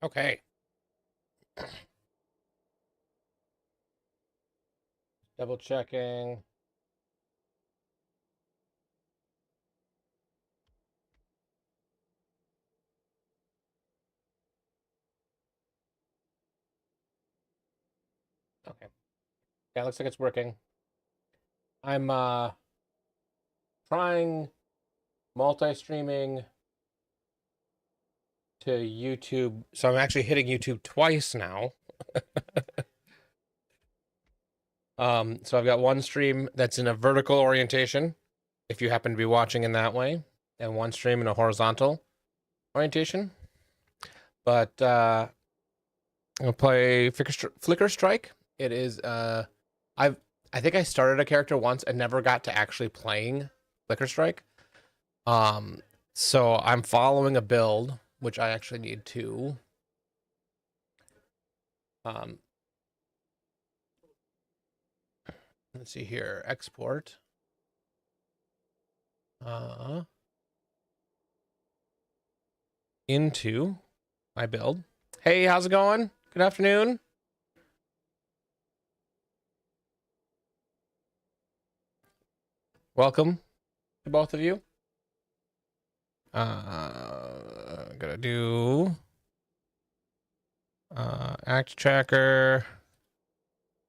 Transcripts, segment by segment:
Okay. Double checking. Okay. Yeah, looks like it's working. I'm trying multi-streaming to YouTube. So I'm actually hitting YouTube twice now. So I've got one stream that's in a vertical orientation, if you happen to be watching in that way, and one stream in a horizontal orientation. But I'll play Flicker Strike. It is I think I started a character once and never got to actually playing Flicker Strike. Um, so I'm following a build, which I actually need to. Um, let's see here, export. Into my build. Hey, how's it going? Good afternoon. Welcome to both of you. Gonna do act tracker.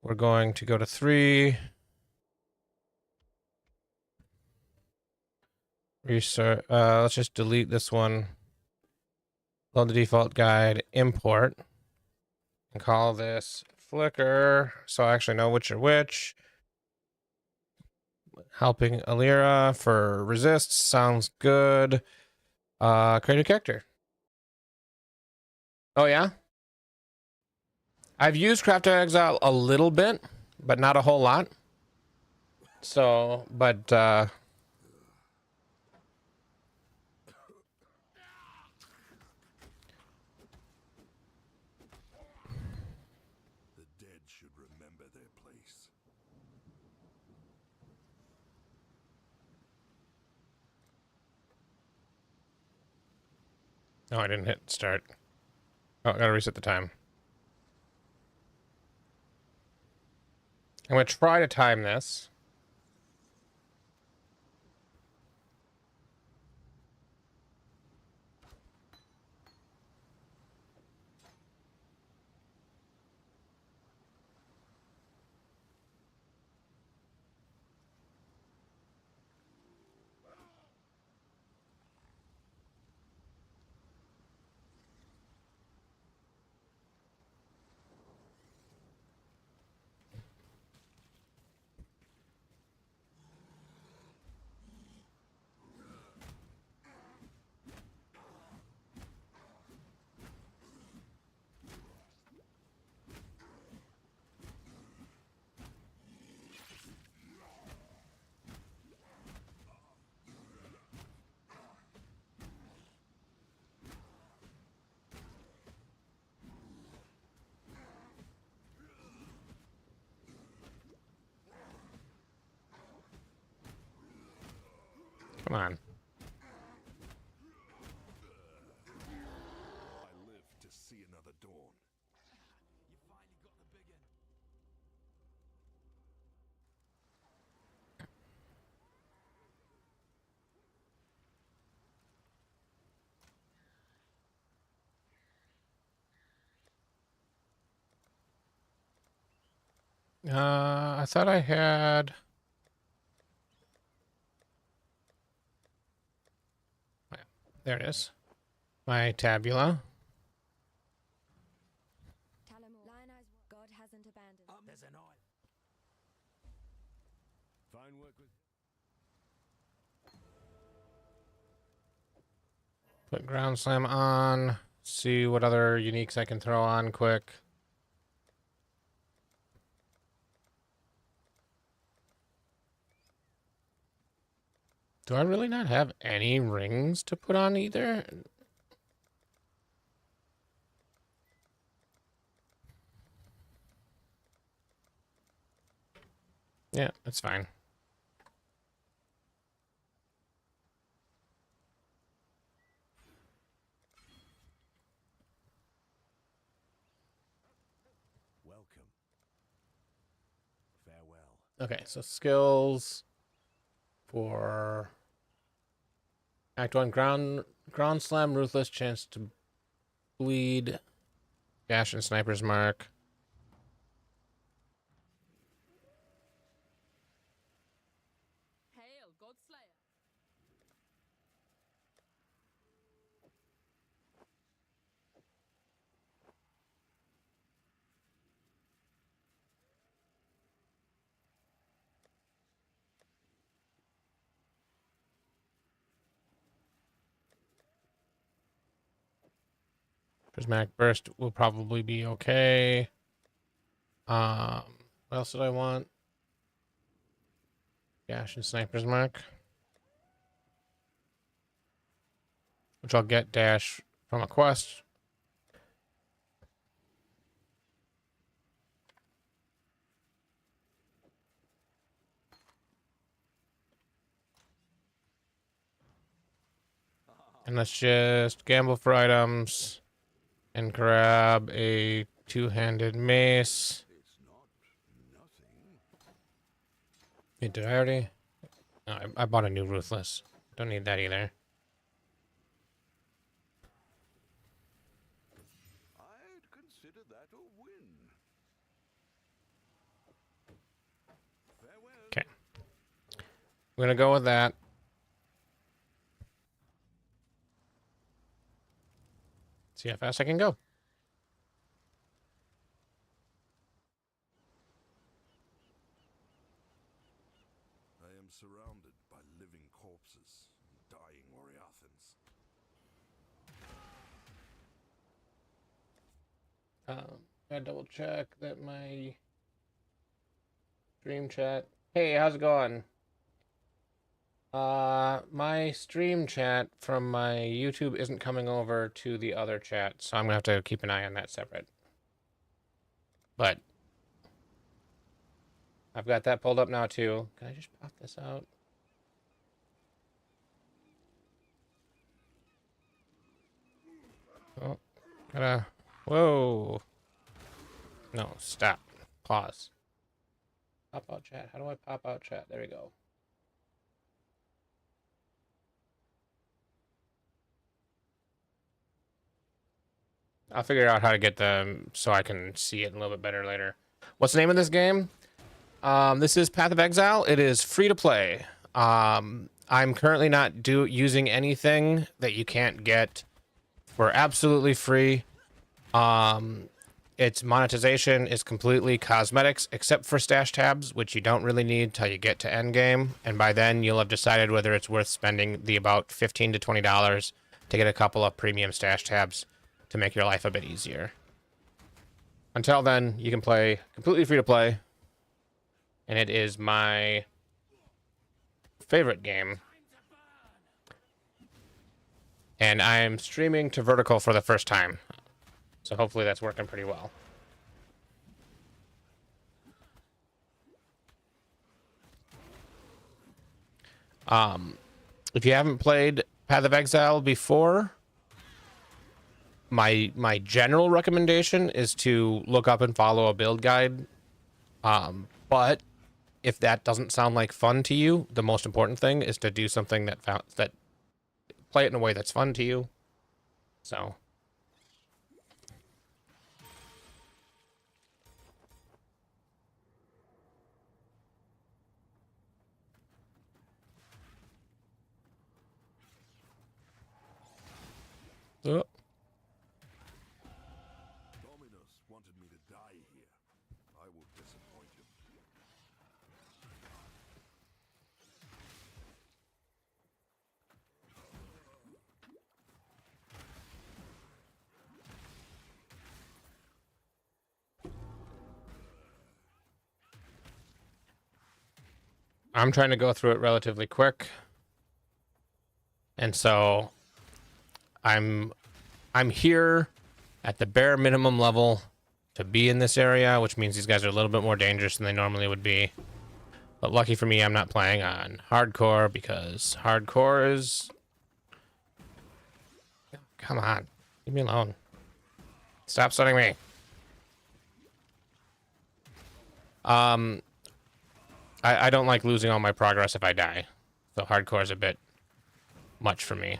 We're going to go to 3. Restart. Let's just delete this one. Load the default guide, import, and call this Flicker. So I actually know which are which. Helping Alira for resist sounds good. Create a character. Oh yeah. I've used Craft Exile a little bit, but not a whole lot. So, but no, I didn't hit start. Oh, I gotta reset the time. I'm gonna try to time this. Come on. I thought I had. There it is. My tabula. God hasn't abandoned. There's an eye. Fine work with. Put ground slam on. See what other uniques I can throw on quick. Do I really not have any rings to put on either? Yeah, that's fine. Okay, so skills for Act 1, ground slam, ruthless, chance to bleed, gash and sniper's mark. Hail, Godslayer. Prismatic burst will probably be okay. What else did I want? Gash and sniper's mark, which I'll get dash from a quest. And let's just gamble for items and grab a two-handed mace. Wait, did I already? No, I bought a new ruthless. Don't need that either. I'd consider that a win. Farewell. Okay. I'm gonna go with that. See how fast I can go. I am surrounded by living corpses and dying Oriathans. I double check that my stream chat. Hey, how's it going? My stream chat from my YouTube isn't coming over to the other chat, so I'm gonna have to keep an eye on that separate. But I've got that pulled up now too. Can I just pop this out? Oh, gotta. Whoa. No, stop. Pause. Pop out chat. How do I pop out chat? There we go. I'll figure out how to get them so I can see it a little bit better later. What's the name of this game? This is Path of Exile. It is free to play. I'm currently not using anything that you can't get for absolutely free. Its monetization is completely cosmetics, except for stash tabs, which you don't really need till you get to endgame. And by then, you'll have decided whether it's worth spending the about $15 to $20 to get a couple of premium stash tabs to make your life a bit easier. Until then, you can play completely free to play. And it is my favorite game. And I'm streaming to vertical for the first time. So hopefully that's working pretty well. If you haven't played Path of Exile before, my general recommendation is to look up and follow a build guide. But if that doesn't sound like fun to you, the most important thing is to do something that play it in a way that's fun to you. So oh. Dominus wanted me to die here. I will disappoint him. I'm trying to go through it relatively quick. And so I'm here at the bare minimum level to be in this area, which means these guys are a little bit more dangerous than they normally would be. But lucky for me, I'm not playing on hardcore because hardcore is... Come on. Leave me alone. Stop stunning me. I don't like losing all my progress if I die. So hardcore is a bit much for me.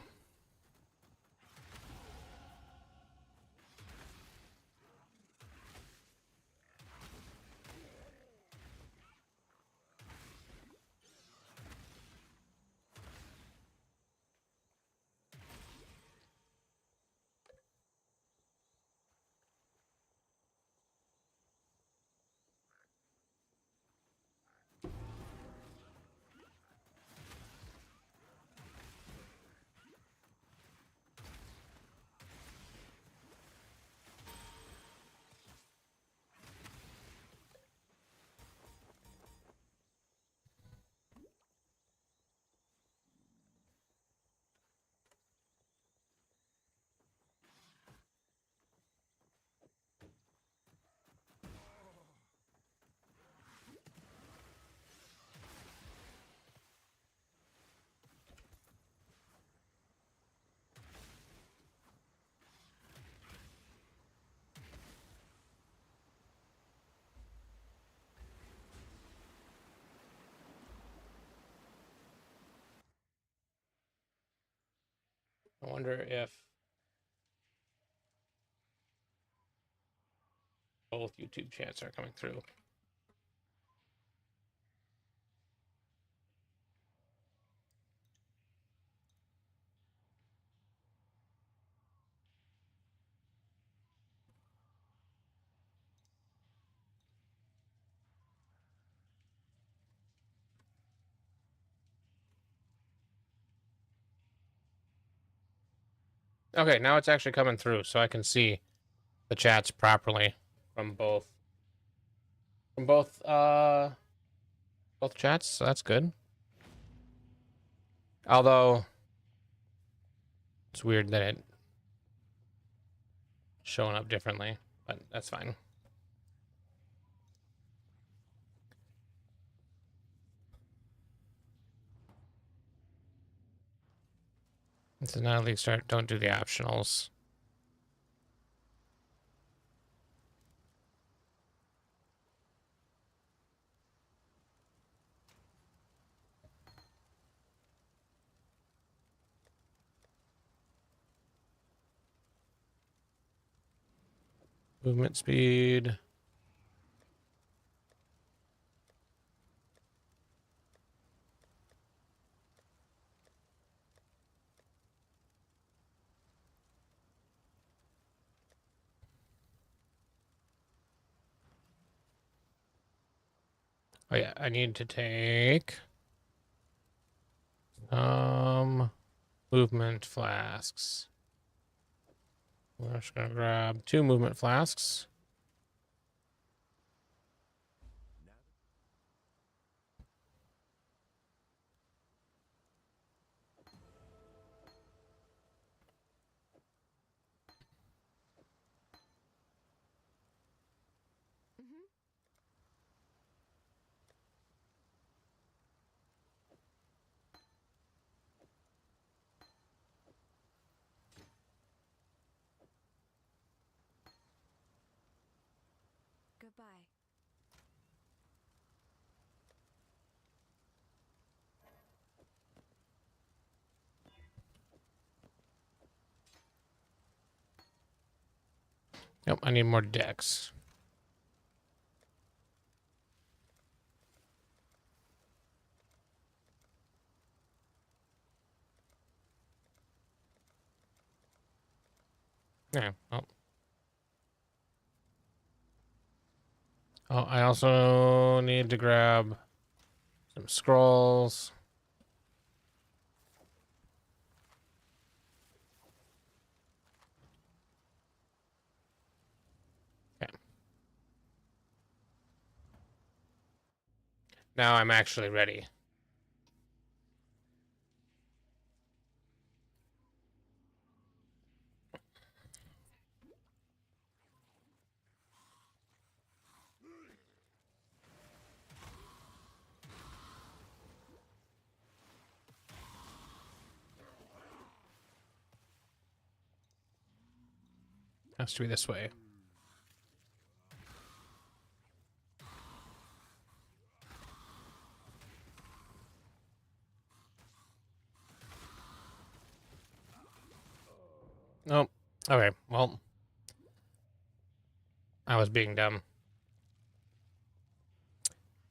I wonder if both YouTube chats are coming through. Okay, now it's actually coming through, so I can see the chats properly from both both chats, so that's good. Although it's weird that it showing up differently, but that's fine. So now they don't do the optionals. Movement speed. Oh yeah, I need to take movement flasks. We're just gonna grab 2 movement flasks. Mm-hmm. Goodbye. Yep, I need more decks. Yeah. Oh, I also need to grab some scrolls. Okay. Now I'm actually ready. Has to be this way. Okay, well, I was being dumb.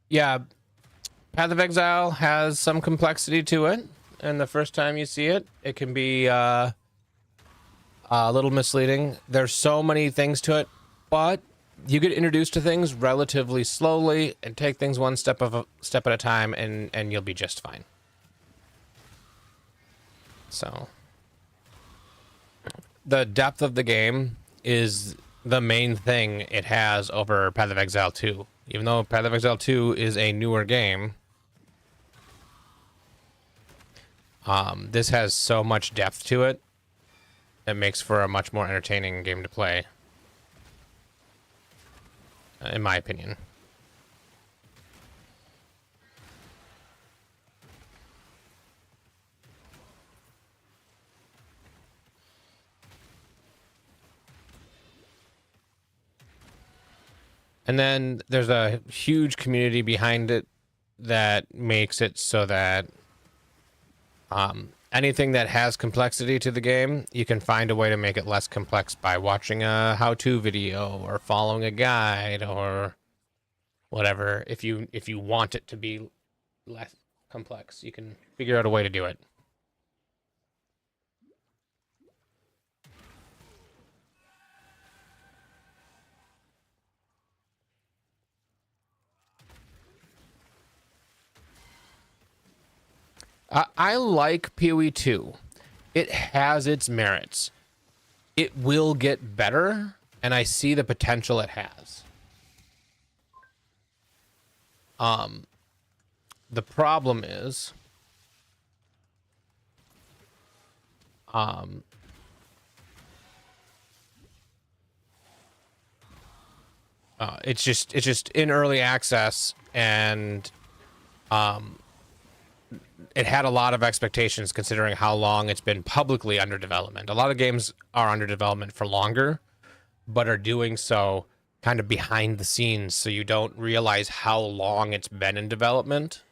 Yeah, Path of Exile has some complexity to it, and the first time you see it, it can be a little misleading. There's so many things to it, but you get introduced to things relatively slowly and take things one step at a time, and you'll be just fine. So the depth of the game is the main thing it has over Path of Exile 2. Even though Path of Exile 2 is a newer game, this has so much depth to it that makes for a much more entertaining game to play, in my opinion. And then there's a huge community behind it that makes it so that anything that has complexity to the game, you can find a way to make it less complex by watching a how-to video or following a guide or whatever. If you want it to be less complex, you can figure out a way to do it. I like PoE 2. It has its merits. It will get better, and I see the potential it has. The problem is, it's just in early access, and it had a lot of expectations considering how long it's been publicly under development. A lot of games are under development for longer, but are doing so kind of behind the scenes, so you don't realize how long it's been in development.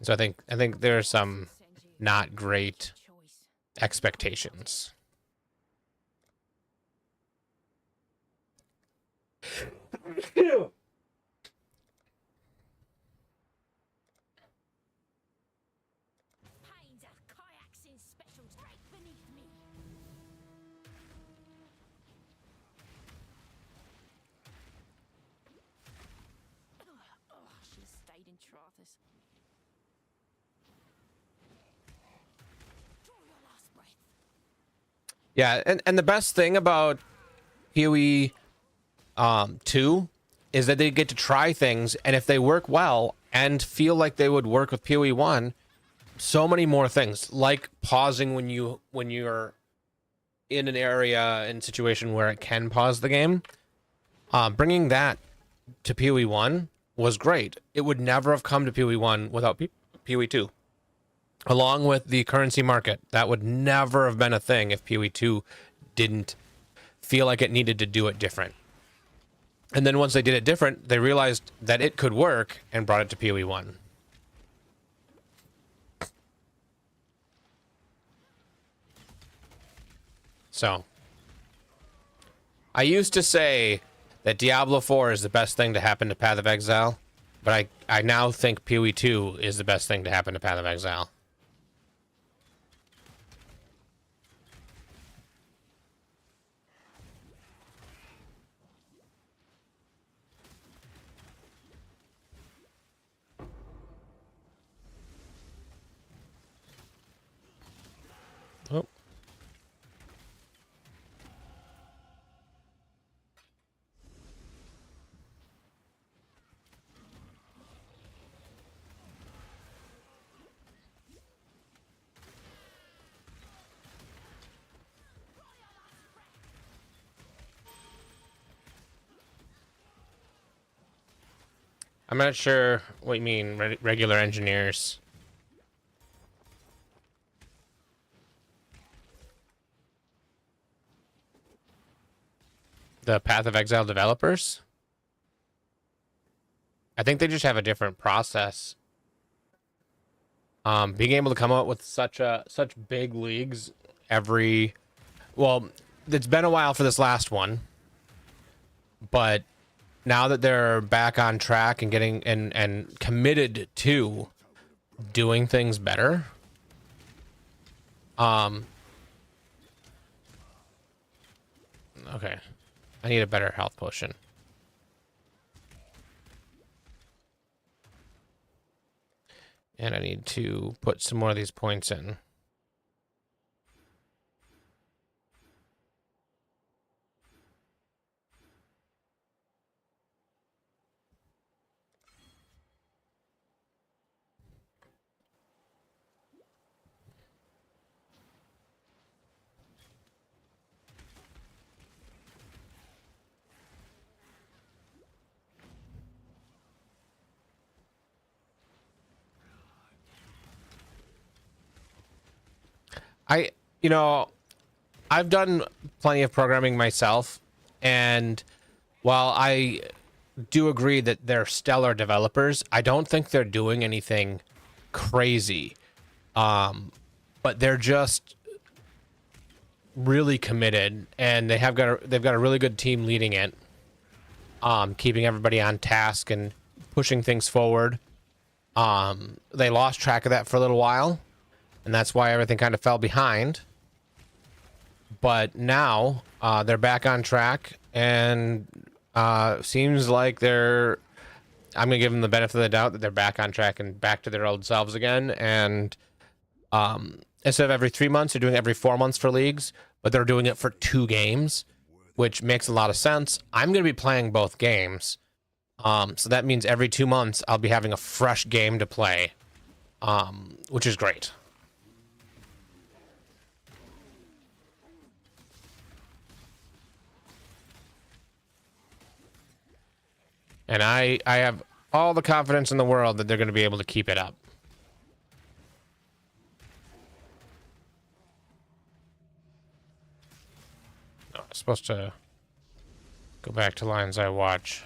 So I think there's some not great expectations. Pains of kayaks in special straight beneath me. Oh, I should have stayed in Trothus. Draw your last breath. Yeah, and the best thing about PoE 2 is that they get to try things, and if they work well and feel like they would work with PoE 1, so many more things, like pausing when you're in an area and situation where it can pause the game. Bringing that to PoE 1 was great. It would never have come to PoE 1 without PoE 2. Along with the currency market, that would never have been a thing if PoE 2 didn't feel like it needed to do it different. And then once they did it different, they realized that it could work and brought it to PoE 1. So, I used to say that Diablo 4 is the best thing to happen to Path of Exile, but I now think PoE 2 is the best thing to happen to Path of Exile. Oh. I'm not sure what you mean, regular engineers. The Path of Exile developers? I think they just have a different process. Being able to come out with such big leagues well, it's been a while for this last one, but now that they're back on track and getting and committed to doing things better, okay, I need a better health potion. And I need to put some more of these points in. You know, I've done plenty of programming myself, and while I do agree that they're stellar developers, I don't think they're doing anything crazy. But they're just really committed, and they've got a really good team leading it, keeping everybody on task and pushing things forward. They lost track of that for a little while, and that's why everything kind of fell behind. But now they're back on track, and seems like I'm gonna give them the benefit of the doubt that they're back on track and back to their old selves again. And instead of every 3 months, they're doing it every 4 months for leagues, but they're doing it for 2 games, which makes a lot of sense. I'm gonna be playing both games, so that means every 2 months I'll be having a fresh game to play, which is great. And I have all the confidence in the world that they're going to be able to keep it up. No, I'm supposed to go back to Lines I Watch.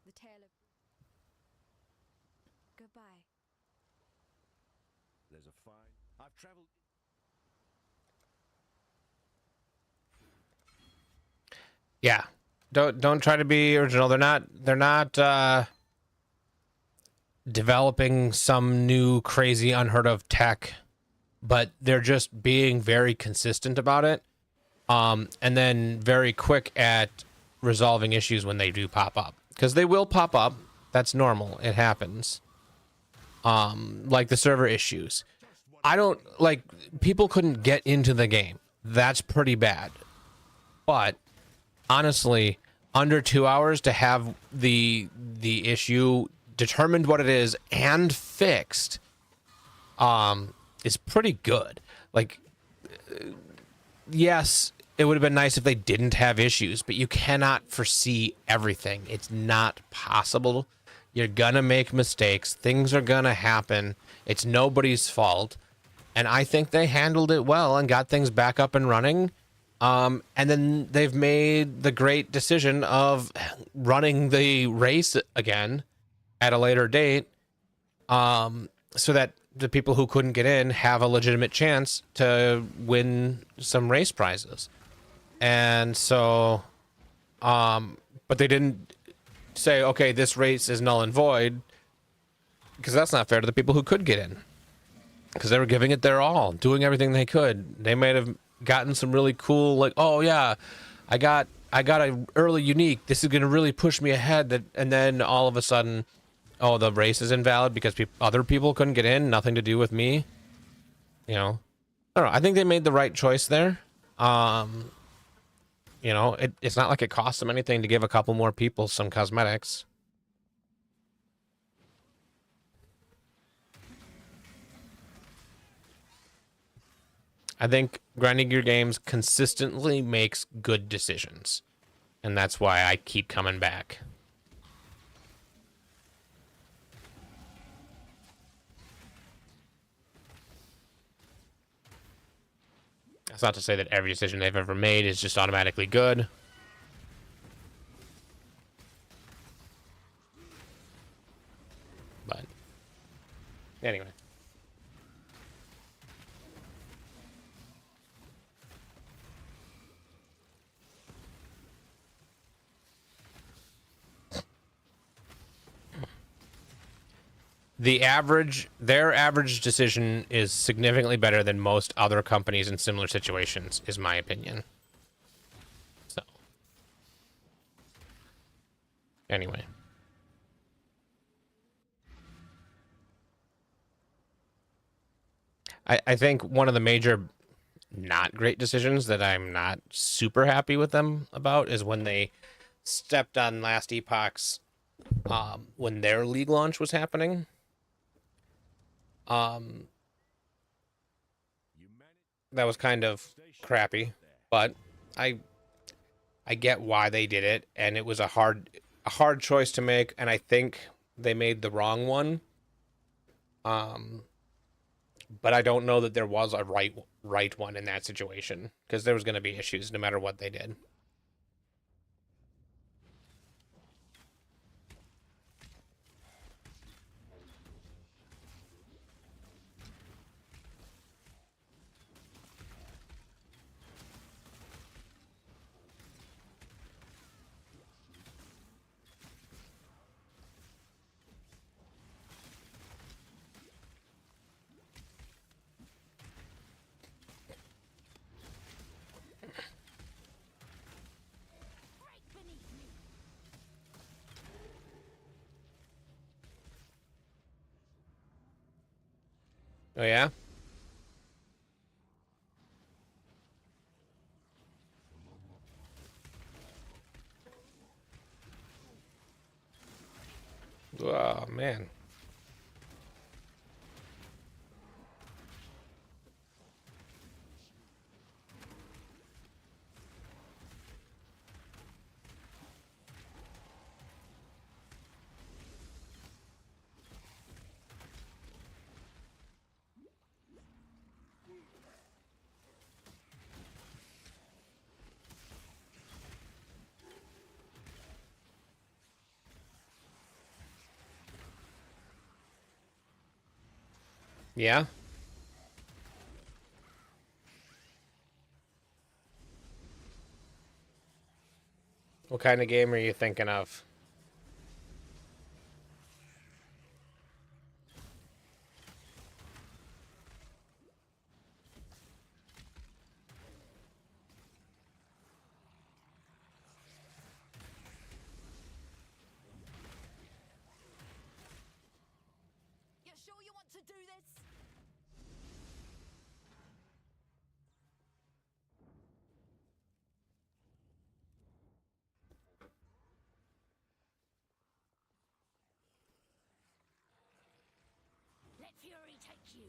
The tale of goodbye. There's a fine. I've traveled. Yeah. Don't try to be original. They're not developing some new crazy unheard of tech, but they're just being very consistent about it. And then very quick at resolving issues when they do pop up, because they will pop up. That's normal. It happens. Like the server issues. I don't like people couldn't get into the game. That's pretty bad. But honestly, under 2 hours to have the issue determined what it is and fixed is pretty good. Like, yes, it would have been nice if they didn't have issues, but you cannot foresee everything. It's not possible. You're gonna make mistakes. Things are gonna happen. It's nobody's fault. And I think they handled it well and got things back up and running. And then they've made the great decision of running the race again at a later date, so that the people who couldn't get in have a legitimate chance to win some race prizes. And so, but they didn't say, okay, this race is null and void, because that's not fair to the people who could get in, because they were giving it their all, doing everything they could. They might have gotten some really cool, like, oh yeah, I got a early unique, this is going to really push me ahead, and then all of a sudden, oh, the race is invalid because other people couldn't get in, nothing to do with me. You know, I don't know. I think they made the right choice there. You know, it's not like it costs them anything to give a couple more people some cosmetics. I think grinding your games consistently makes good decisions, and that's why I keep coming back. That's not to say that every decision they've ever made is just automatically good. But anyway. Their average decision is significantly better than most other companies in similar situations, is my opinion. So, anyway. I think one of the major not great decisions that I'm not super happy with them about is when they stepped on Last Epoch's when their league launch was happening. That was kind of crappy, but I get why they did it, and it was a hard choice to make, and I think they made the wrong one. But I don't know that there was a right one in that situation, because there was going to be issues no matter what they did. Right beneath me. Oh yeah? Oh man. Yeah? What kind of game are you thinking of? You sure you want to do this? Let fury take you.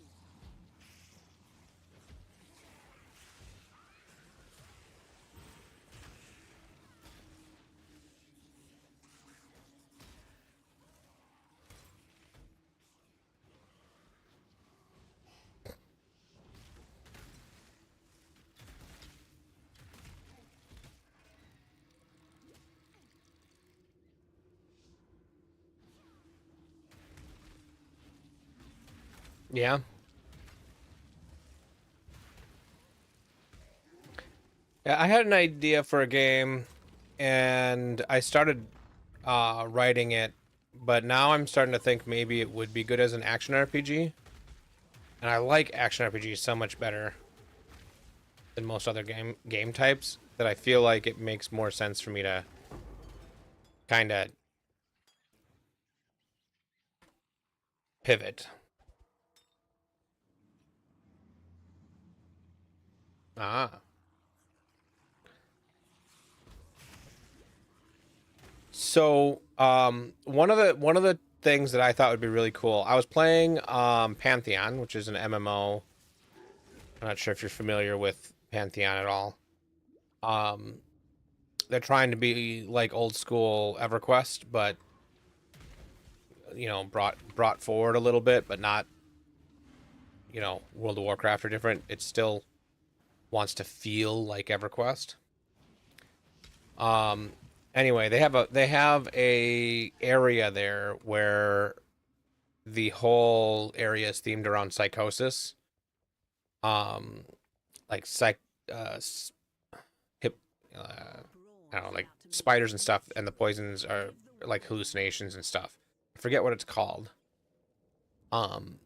Yeah? Yeah, I had an idea for a game, and I started writing it, but now I'm starting to think maybe it would be good as an action RPG. And I like action RPGs so much better than most other game types that I feel like it makes more sense for me to kind of pivot. Ah. So, one of the things that I thought would be really cool. I was playing Pantheon, which is an MMO. I'm not sure if you're familiar with Pantheon at all. Um, they're trying to be like old school EverQuest, but you know, brought forward a little bit, but not, you know, World of Warcraft or different. It's still wants to feel like EverQuest. Anyway, they have a area there where the whole area is themed around psychosis. Like uh hip I don't know, like spiders and stuff, and the poisons are like hallucinations and stuff. I forget what it's called. Um,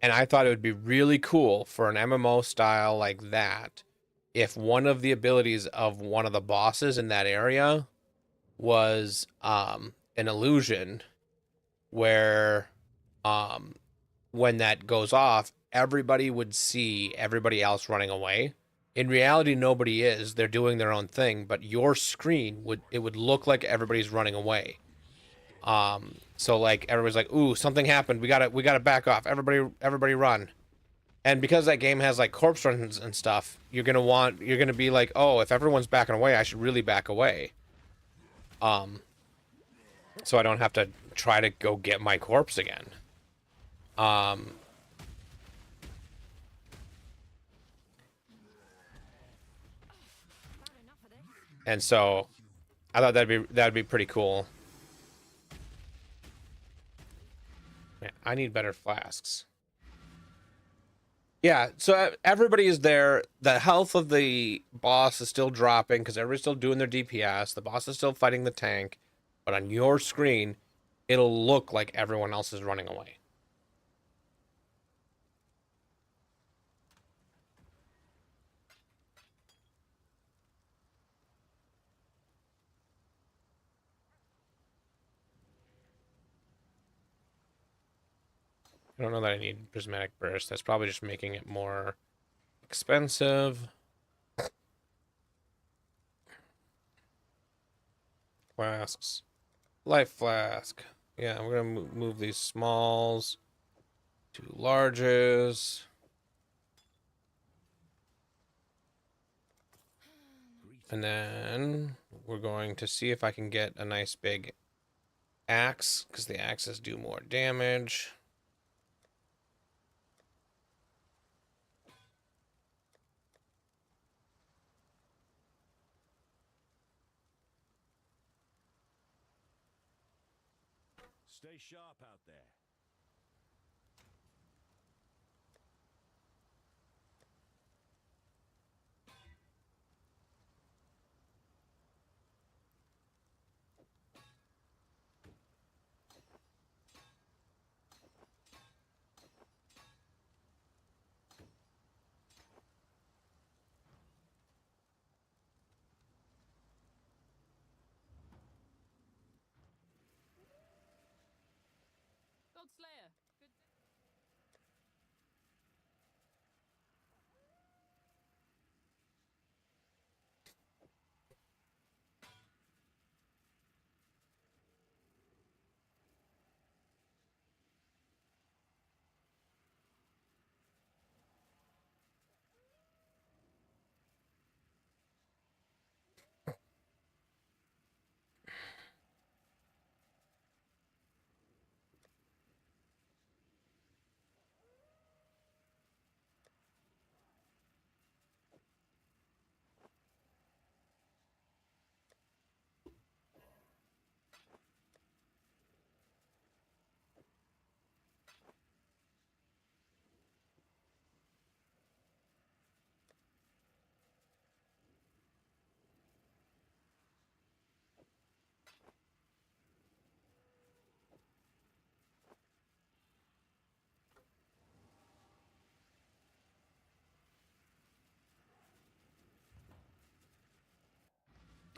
and I thought it would be really cool for an MMO style like that if one of the abilities of one of the bosses in that area was an illusion where um when that goes off, everybody would see everybody else running away. In reality, nobody is. They're doing their own thing, but your screen would look like everybody's running away. So like everybody's like, "Ooh, something happened. We gotta back off. Everybody run." And because that game has like corpse runs and stuff, you're gonna be like, "Oh, if everyone's backing away, I should really back away." Um, so I don't have to try to go get my corpse again. Um, About enough of this. and so I thought that'd be pretty cool. Man, I need better flasks. Yeah, so everybody is there. The health of the boss is still dropping because everybody's still doing their DPS. The boss is still fighting the tank, but on your screen, it'll look like everyone else is running away. I don't know that I need prismatic burst. That's probably just making it more expensive. Flasks. Life flask. Yeah, we're gonna move these smalls to larges. And then we're going to see if I can get a nice big axe, because the axes do more damage. Stay sharp out there. God Slayer. Good.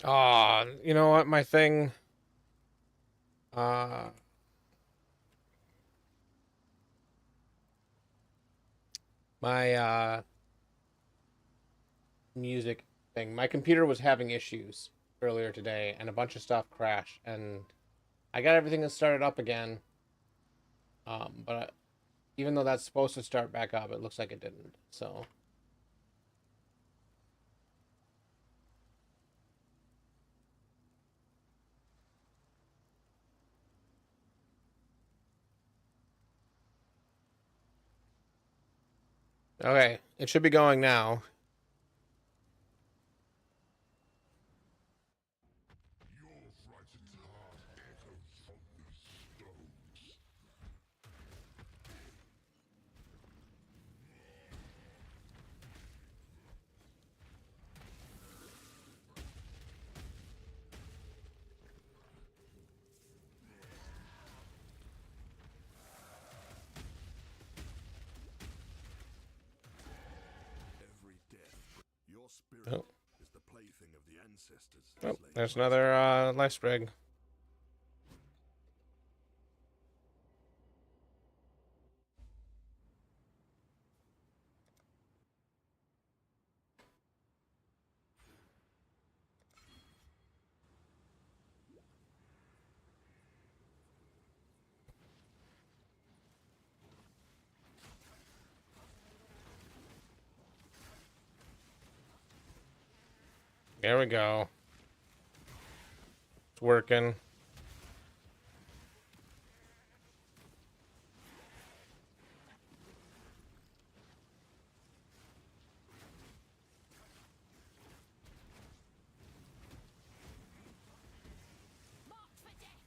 Ah, you know what? My thing. Uh, my music thing. My computer was having issues earlier today, and a bunch of stuff crashed, and I got everything that started up again. But even though that's supposed to start back up, it looks like it didn't. So. Okay, it should be going now. Every death. Your spirit Oh. is the plaything of the ancestors. Oh, Slave there's master. another life sprig. There we go. It's working. Marked for death.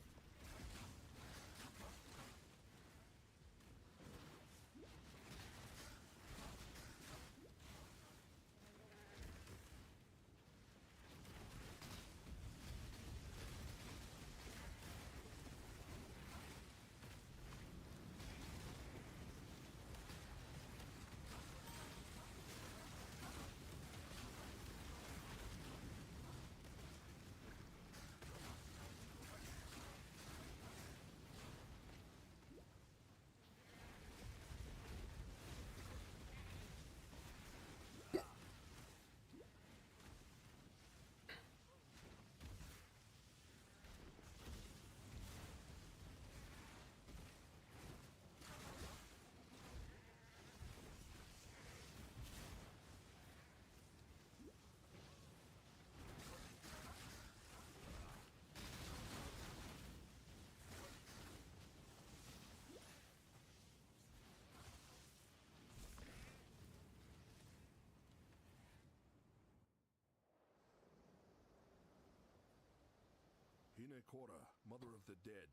Hinekora, mother of the dead,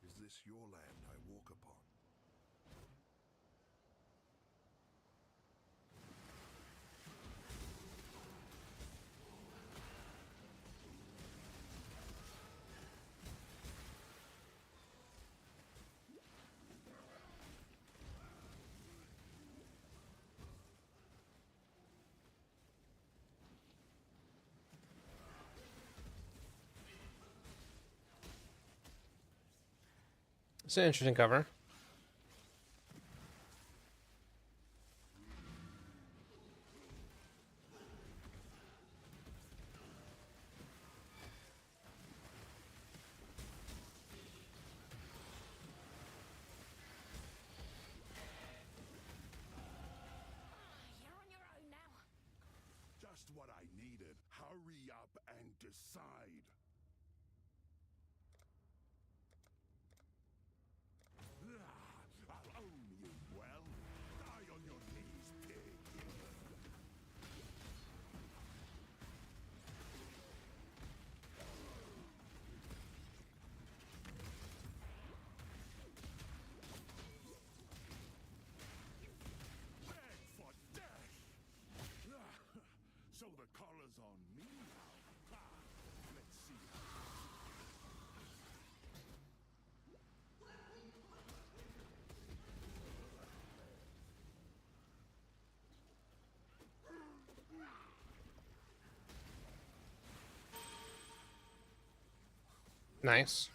is this your land I walk upon? It's an interesting cover. You're on your own now. Just what I needed. Hurry up and decide. I'll own you well. Die on your knees, pig. Beg for death! So the collar's on me now. Let's see. Nice.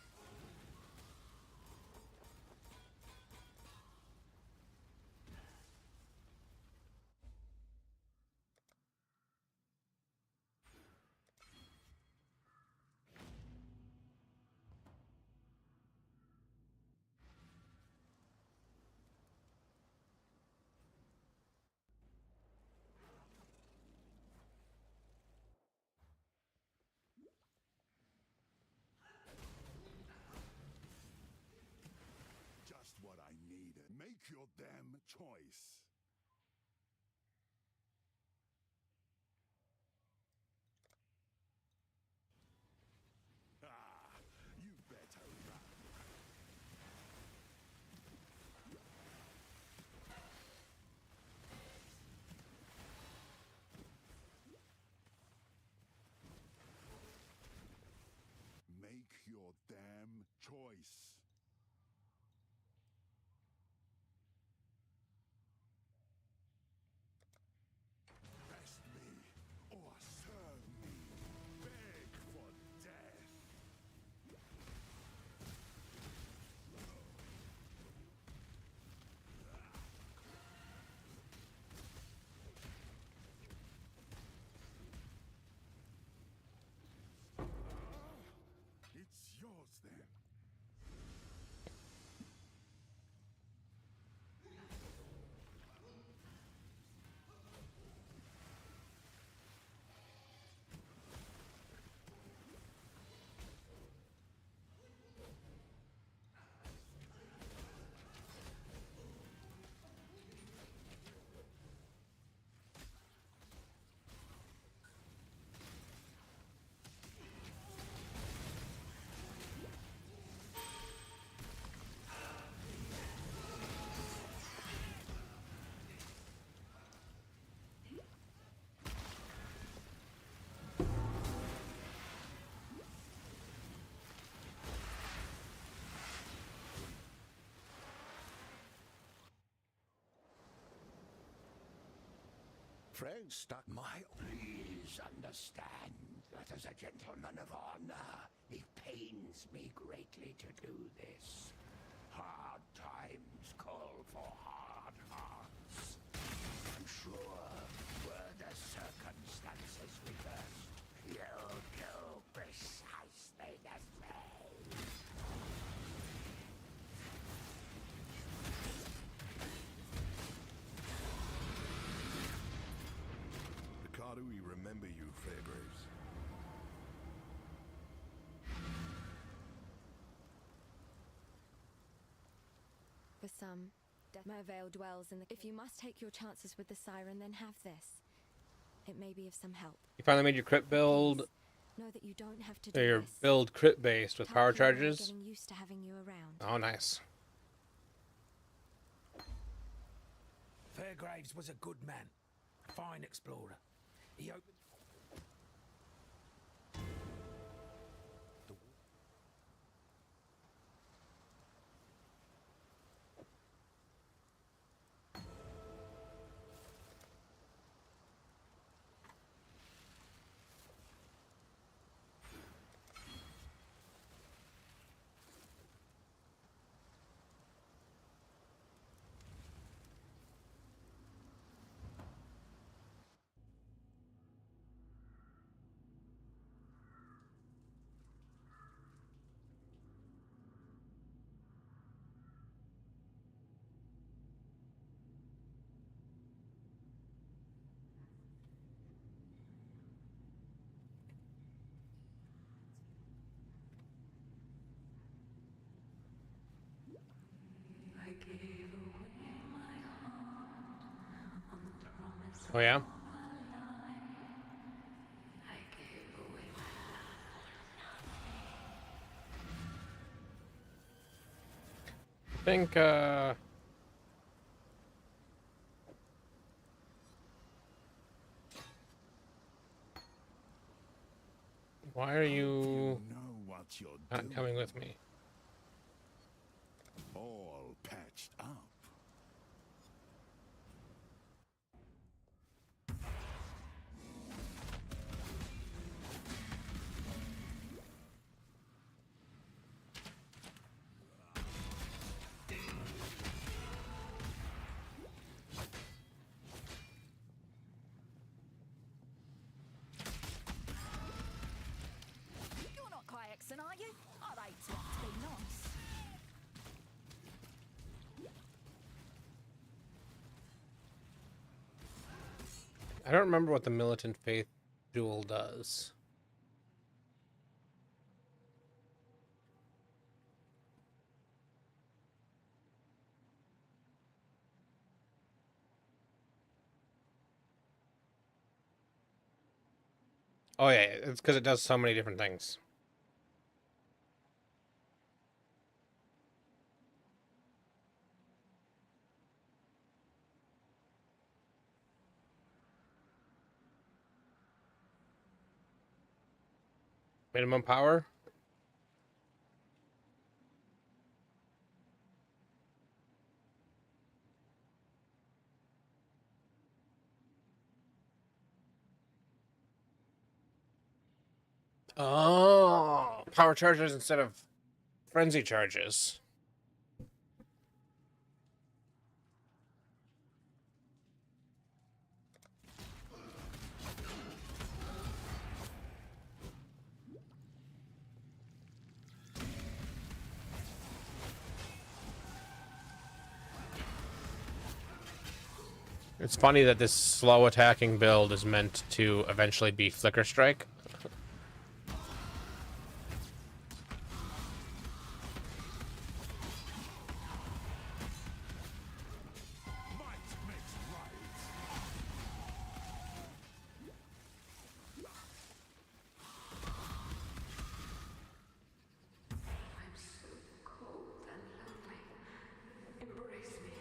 Just what I needed. Make your damn choice. Ah, Friend stuck my... Please understand that as a gentleman of honor, it pains me greatly to do this. Hard times call for hard hearts. I'm sure, were the circumstances reversed, you'll do precisely the same. How do we remember you, Fairgraves? For some, Mervale dwells in the... If you must take your chances with the siren, then have this. It may be of some help. You finally made your crit build. Know that you don't have to do Your this. build crit based with power Tarkin and I are charges. Getting used to having you around. Oh, nice. Fairgraves was a good man, a fine explorer. He opened... Oh, yeah? I think, why are you know what you're not doing. coming with me? All patched up. You're not Kayakson, are you? I'd hate to have to be nice. I don't remember what the Militant Faith duel does. Oh yeah, it's because it does so many different things. Minimum power? Oh, power charges instead of frenzy charges. It's funny that this slow attacking build is meant to eventually be Flicker Strike. Might makes right. I'm so cold and lonely. Embrace me.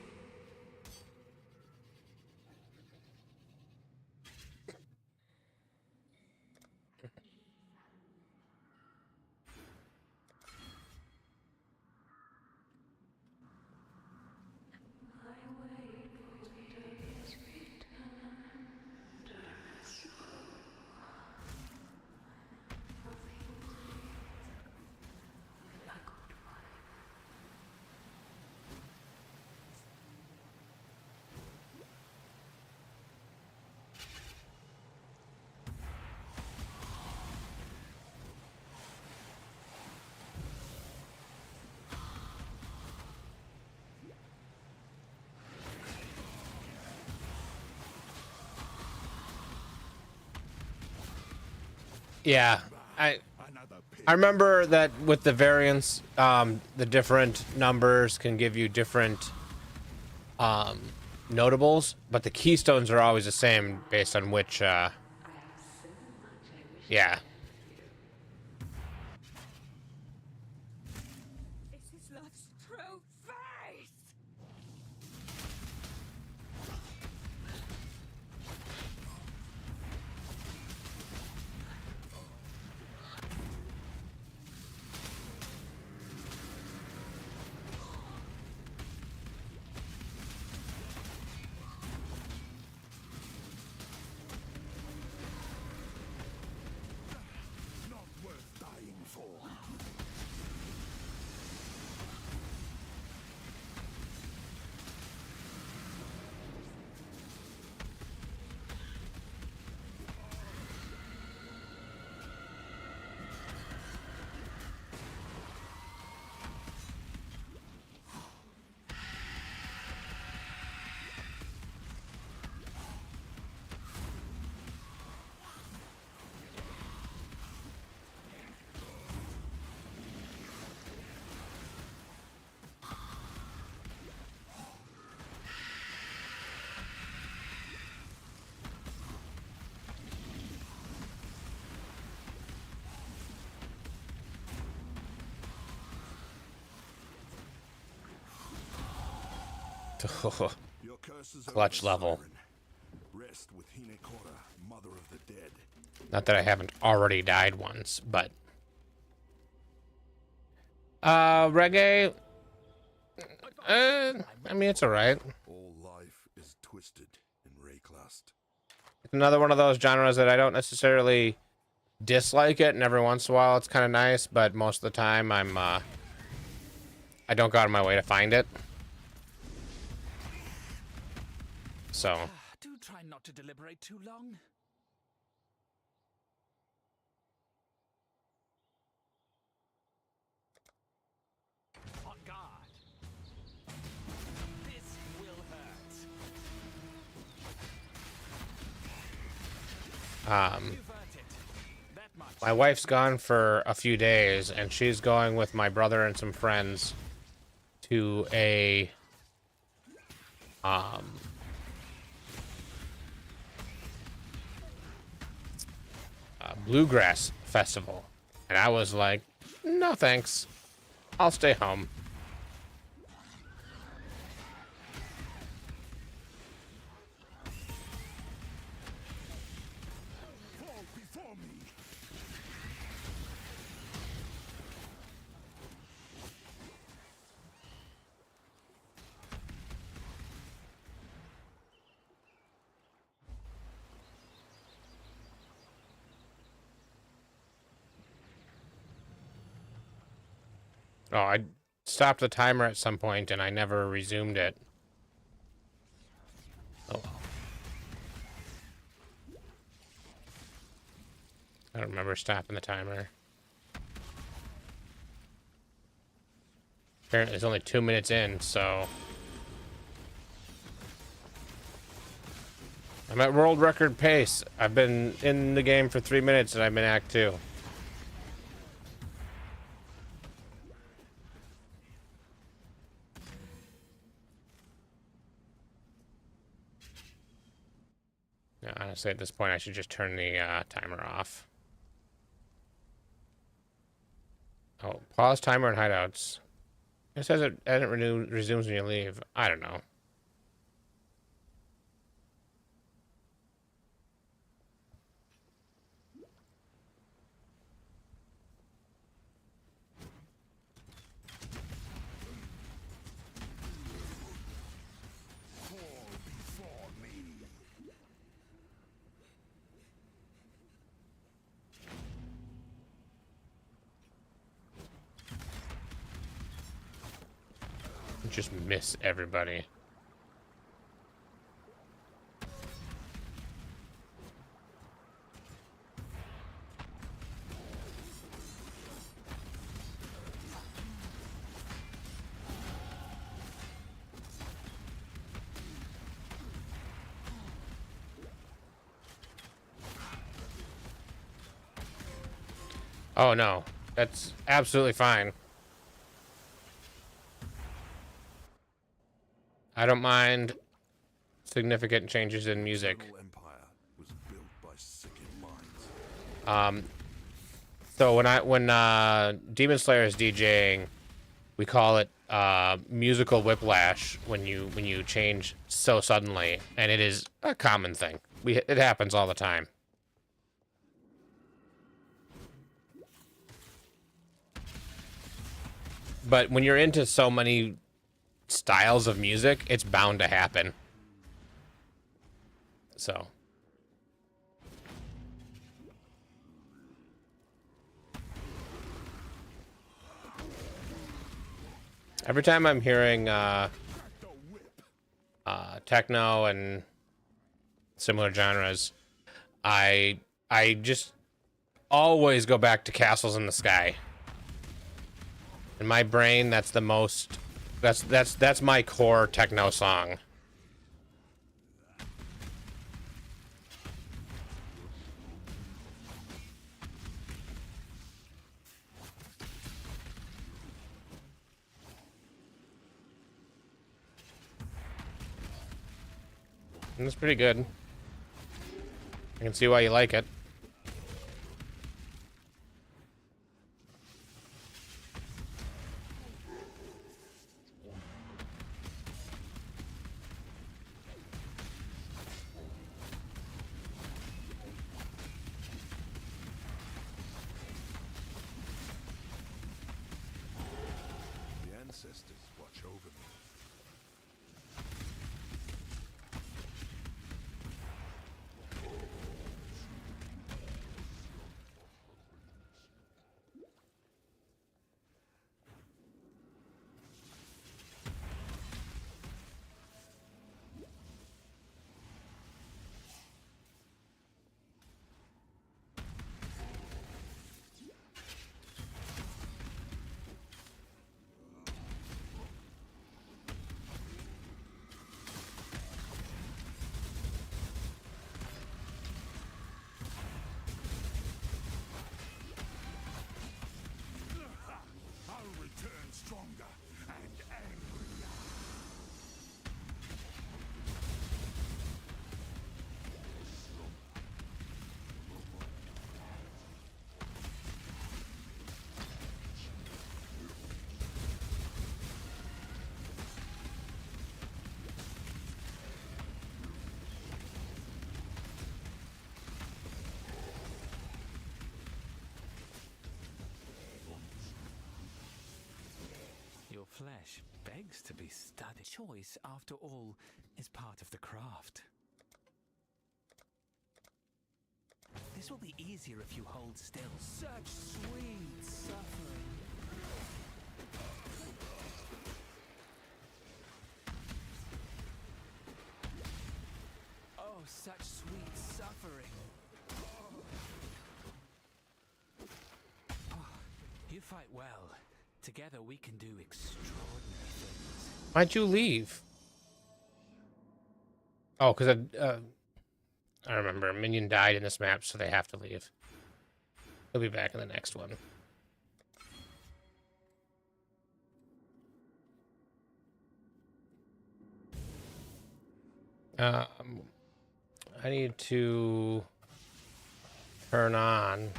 Yeah, I remember that with the variants, the different numbers can give you different notables, but the keystones are always the same based on which. I have so much I wish to Yeah. share with you. This is love's true face! Not worth dying for. Your curse is Clutch over, level. Siren. Rest with Hinekora, mother of the dead. Not that I haven't already died once, but reggae. I mean, it's all right. All life is twisted in Rayclast. It's another one of those genres that I don't necessarily dislike it, and every once in a while it's kind of nice, but most of the time I don't go out of my way to find it. So Do try not to deliberate too long. On guard. This will hurt. um You've earned it. That much. my wife's gone for a few days, and she's going with my brother and some friends to a bluegrass festival, and I was like, no thanks, I'll stay home. Fall before me. Oh, I stopped the timer at some point and I never resumed it. Oh well. I don't remember stopping the timer. Apparently it's only 2 minutes in, so I'm at world record pace. I've been in the game for 3 minutes and I'm in Act 2. Yeah, honestly, at this point, I should just turn the timer off. Oh, pause timer and hideouts. It says it resumes when you leave. I don't know. Fall before me. Just miss everybody. Oh no, that's absolutely fine. I don't mind significant changes in music. Eternal Empire was built by sickened minds. So when Demon Slayer is DJing, we call it musical whiplash when you change so suddenly, and it is a common thing. It happens all the time. But when you're into so many styles of music, it's bound to happen. So every time I'm hearing techno and similar genres, I just always go back to Castles in the Sky. In my brain, that's the most that's my core techno song. And it's pretty good. I can see why you like it. The ancestors watch over me. I'll return stronger and angrier. Your flesh begs to be studied. Choice, after all, is part of the craft. This will be easier if you hold still. Such sweet suffering. Oh, such sweet suffering. Oh, you fight well. Together we can do extraordinary things. Why'd you leave? Oh, because I remember a minion died in this map, so they have to leave. He'll be back in the next one. I need to turn on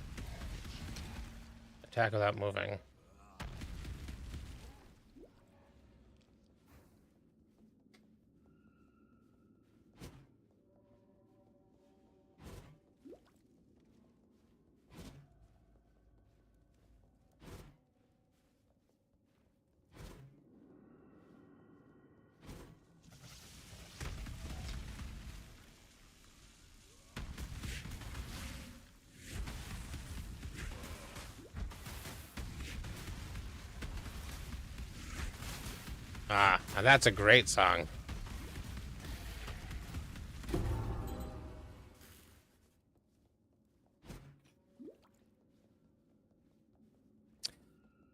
attack without moving. Ah, now that's a great song.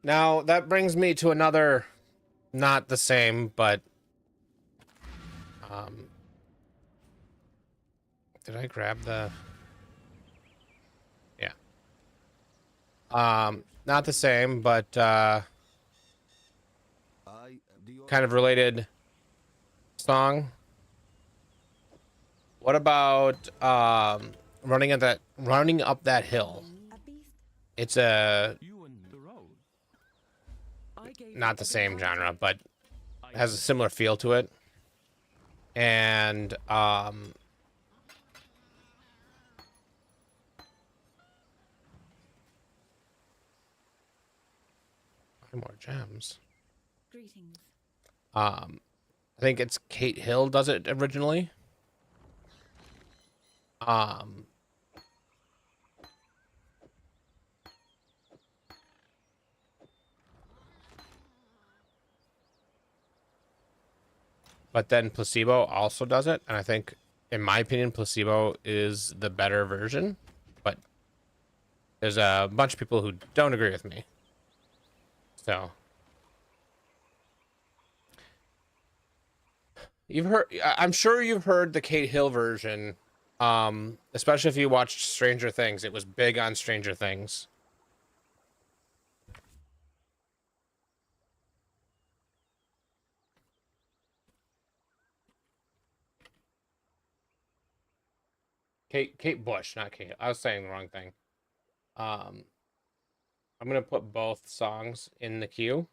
Now, that brings me to another, not the same, but, did I grab the, yeah. Not the same, but I the kind of related song. What about running up that hill? A beast. It's a You and the road. not the same genre, but has a similar feel to it. And more gems. Greetings. I think it's Kate Hill does it originally. Um, but then Placebo also does it, and I think, in my opinion, Placebo is the better version. But there's a bunch of people who don't agree with me. So I'm sure you've heard the Kate Hill version. Especially if you watched Stranger Things. It was big on Stranger Things. Kate Bush, not Kate. I was saying the wrong thing. Um, I'm gonna put both songs in the queue.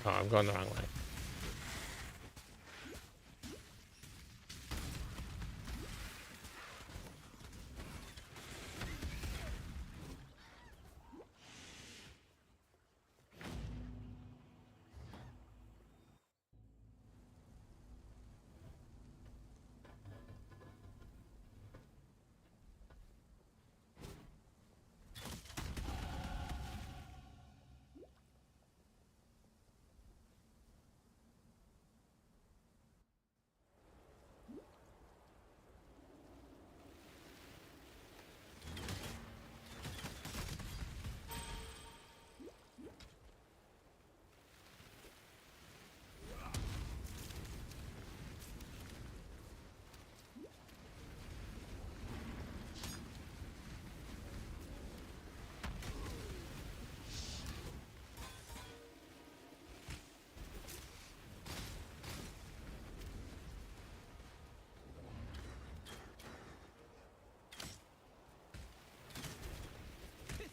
Oh, I'm going the wrong way.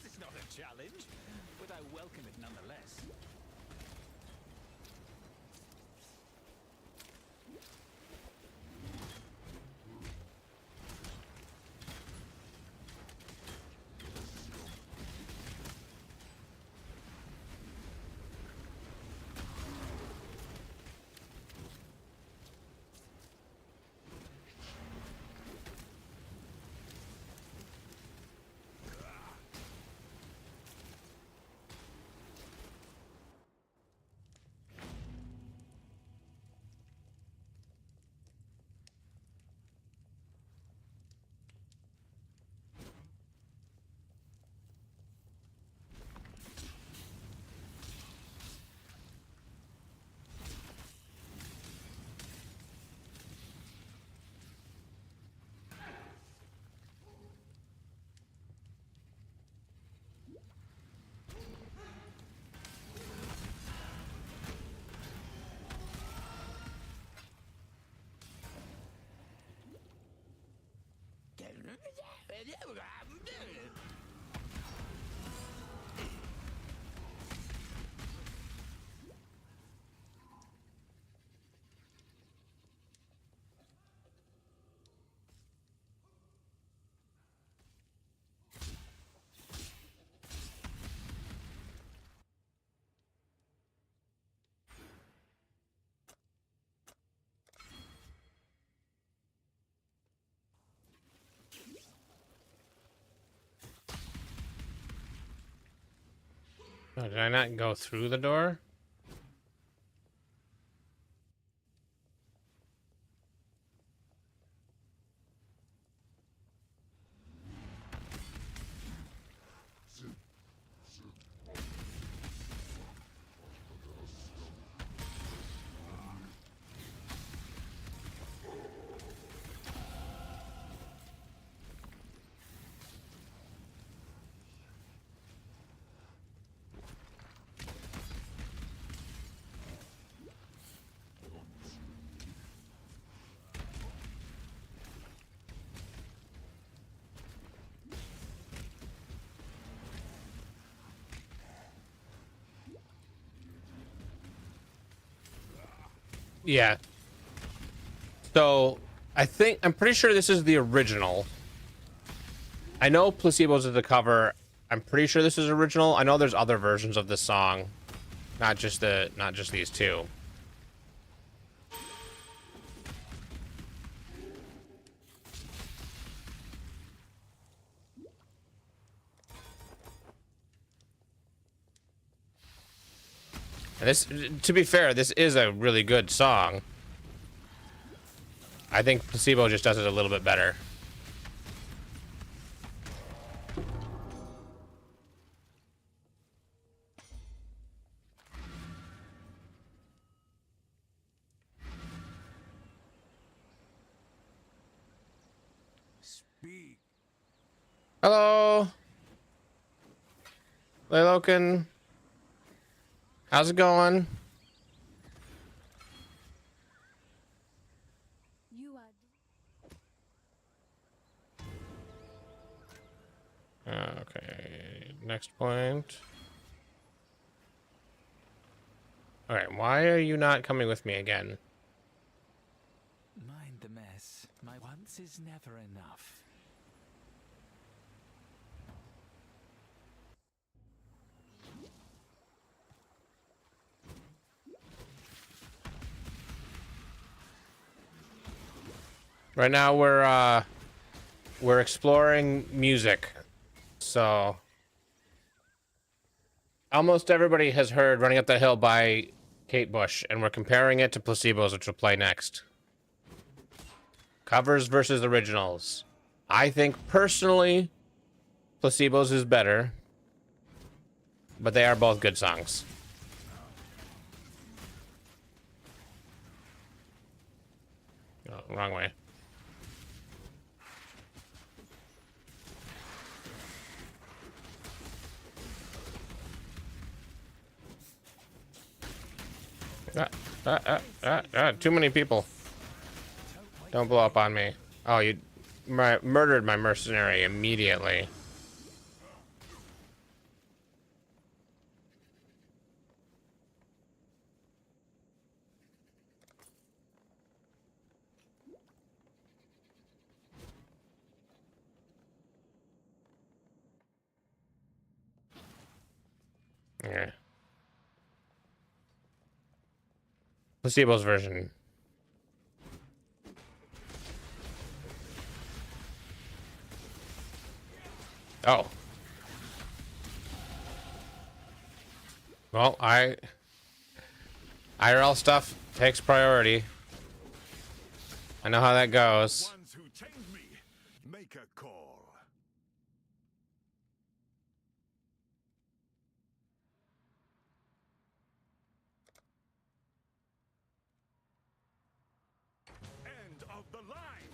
This is not a challenge, but I welcome it nonetheless. Oh, did I not go through the door? Yeah. So, I'm pretty sure this is the original. I know Placebos is the cover. I'm pretty sure this is original. I know there's other versions of this song. Not just these two. And this, to be fair, this is a really good song. I think Placebo just does it a little bit better. Speak. Hello, Layloken. How's it going? You are. Okay, next point. Alright, why are you not coming with me again? Mind the mess. My once is never enough. Right now we're exploring music. So almost everybody has heard Running Up That Hill by Kate Bush, and we're comparing it to Placebos, which will play next. Covers versus originals. I think personally Placebos is better, but they are both good songs. Oh, wrong way. Too many people. Don't blow up on me. Oh, you murdered my mercenary immediately. Yeah. Placebo's version. Oh. Well, IRL stuff takes priority. I know how that goes. Ones who change me, make a call. End of the line.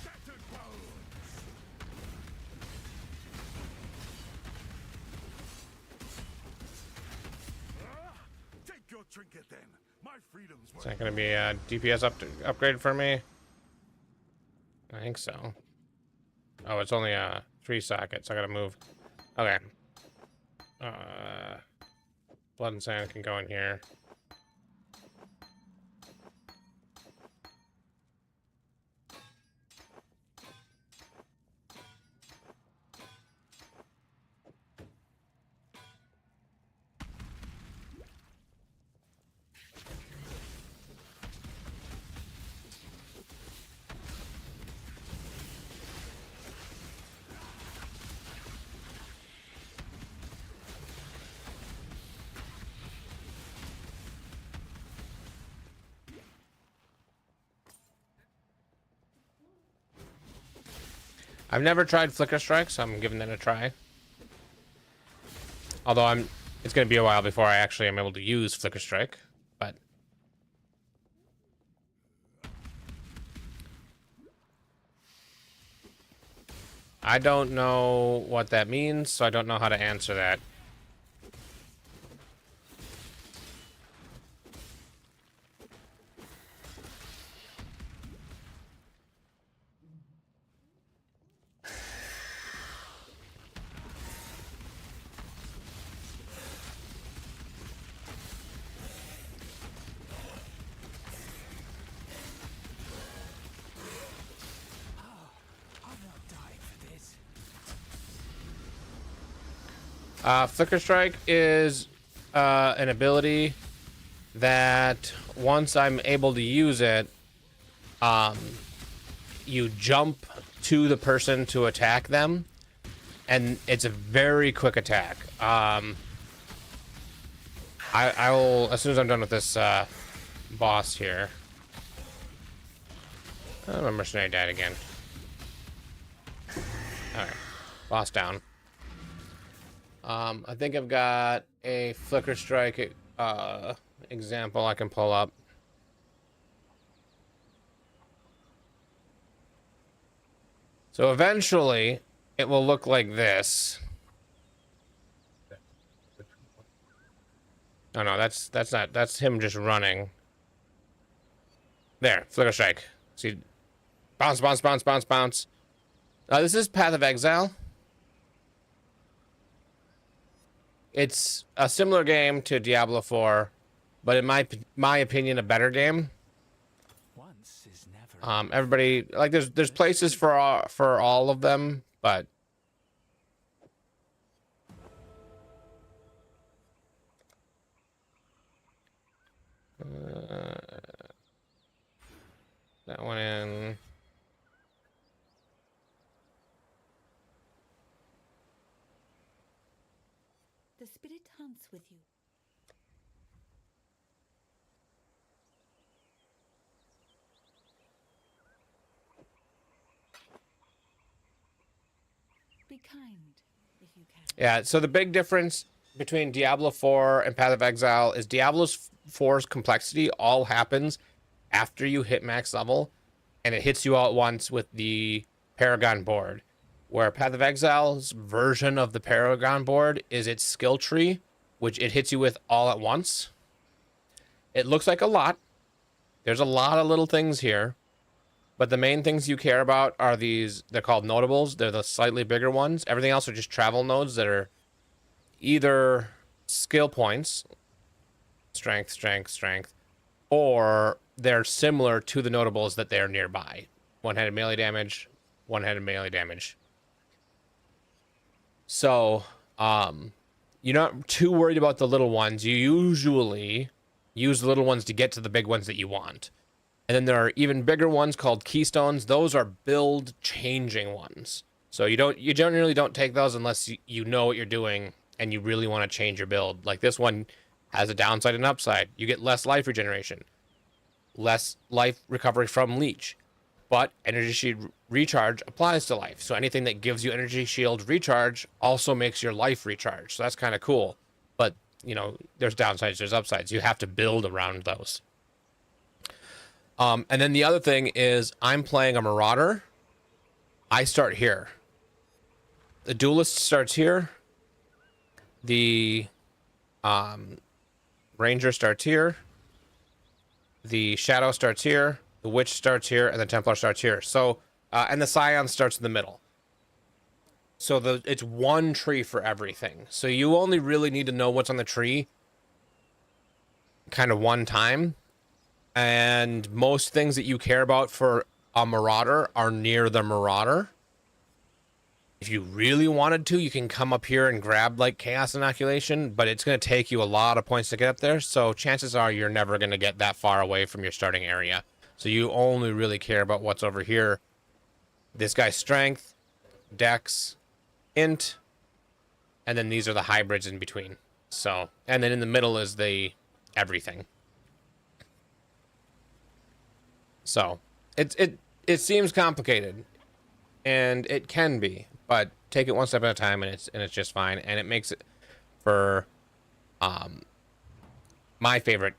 Shattered bones. Take your trinket then. My freedom's Is that going to be a DPS upgrade for me? I think so. Oh, it's only 3 sockets. I gotta move. Okay. Blood and Sand can go in here. I've never tried Flicker Strike, so I'm giving that a try. Although it's going to be a while before I actually am able to use Flicker Strike, but I don't know what that means, so I don't know how to answer that. Flicker Strike is an ability that once I'm able to use it, you jump to the person to attack them, and it's a very quick attack. I will, as soon as I'm done with this boss here. Oh, my mercenary died again. Alright, boss down. I think I've got a Flicker Strike example I can pull up. So eventually, it will look like this. Oh no, that's him just running. There, Flicker Strike. See, bounce, bounce, bounce, bounce, bounce. This is Path of Exile. It's a similar game to Diablo 4, but in my opinion, a better game. Once is never. Everybody, like, there's places for all of them, but that one in. The spirit hunts with you. Be kind if you can. Yeah, so the big difference between Diablo 4 and Path of Exile is Diablo 4's complexity all happens after you hit max level, and it hits you all at once with the Paragon board. Where Path of Exile's version of the Paragon board is its skill tree, which it hits you with all at once. It looks like a lot. There's a lot of little things here, but the main things you care about are these. They're called notables. They're the slightly bigger ones. Everything else are just travel nodes that are either skill points, strength, strength, strength, or they're similar to the notables that they're nearby. One-handed melee damage, one-handed melee damage. So, you're not too worried about the little ones. You usually use the little ones to get to the big ones that you want. And then there are even bigger ones called keystones. Those are build changing ones. So you generally don't take those unless you know what you're doing and you really want to change your build. Like this one has a downside and upside. You get less life regeneration, less life recovery from leech, but energy shield recharge applies to life. So anything that gives you energy shield recharge also makes your life recharge. So that's kind of cool. But, you know, there's downsides, there's upsides. You have to build around those. And then the other thing is I'm playing a Marauder. I start here. The Duelist starts here. The Ranger starts here. The Shadow starts here. The Witch starts here, and the Templar starts here. So, and the Scion starts in the middle. So it's one tree for everything. So you only really need to know what's on the tree kind of one time. And most things that you care about for a Marauder are near the Marauder. If you really wanted to, you can come up here and grab like Chaos Inoculation, but it's going to take you a lot of points to get up there. So chances are you're never going to get that far away from your starting area. So you only really care about what's over here. This guy's strength, dex, int, and then these are the hybrids in between. So, and then in the middle is the everything. So it seems complicated. and it can be, but take it one step at a time, and it's just fine, and it makes it for my favorite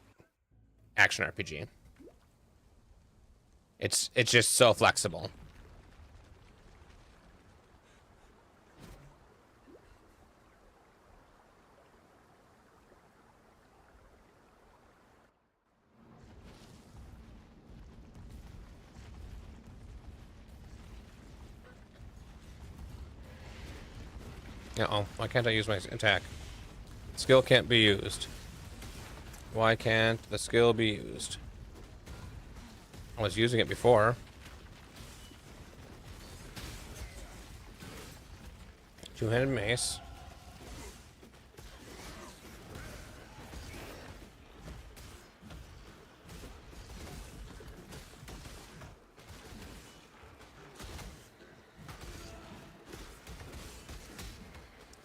action RPG. It's just so flexible. Uh-oh, why can't I use my attack? Skill can't be used. Why can't the skill be used? I was using it before. Two-handed mace.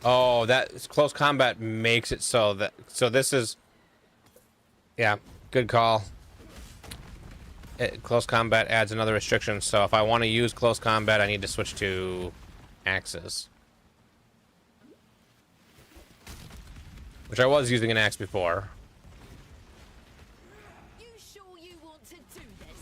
Oh, that close combat makes it so that this is, yeah, good call. Close combat adds another restriction, so if I want to use close combat, I need to switch to axes, which I was using an axe before. You sure you want to do this?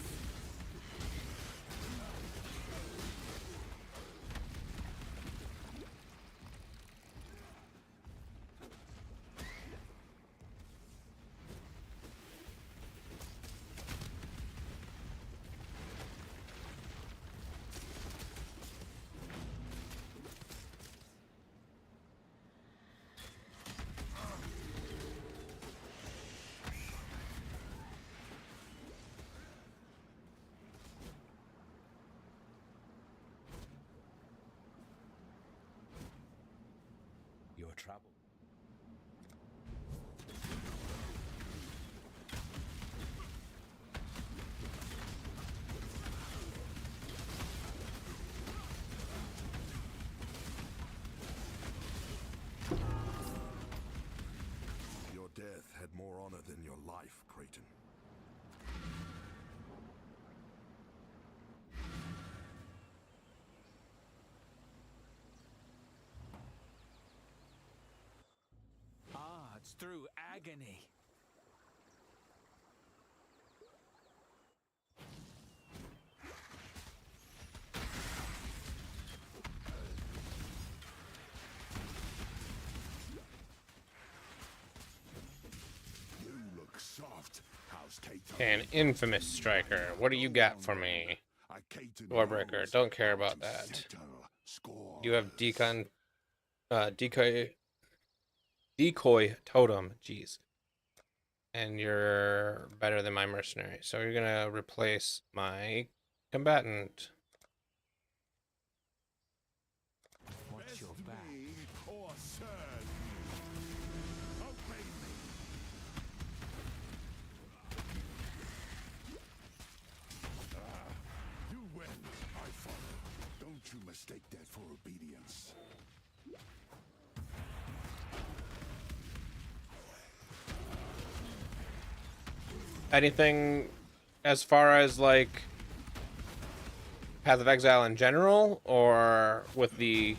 Your trouble. Your death had more honor than your life, Creighton. Ah, it's through agony. You look soft. How's Kate? An infamous striker. What do you got for me? Doorbreaker. Don't care about that. You have decoy totem. Jeez. And you're better than my mercenary. So you're gonna replace my combatant. Watch your back. Or serve. Obey me. You win, I follow. Don't you mistake that for obedience. Anything as far as like Path of Exile in general, or with the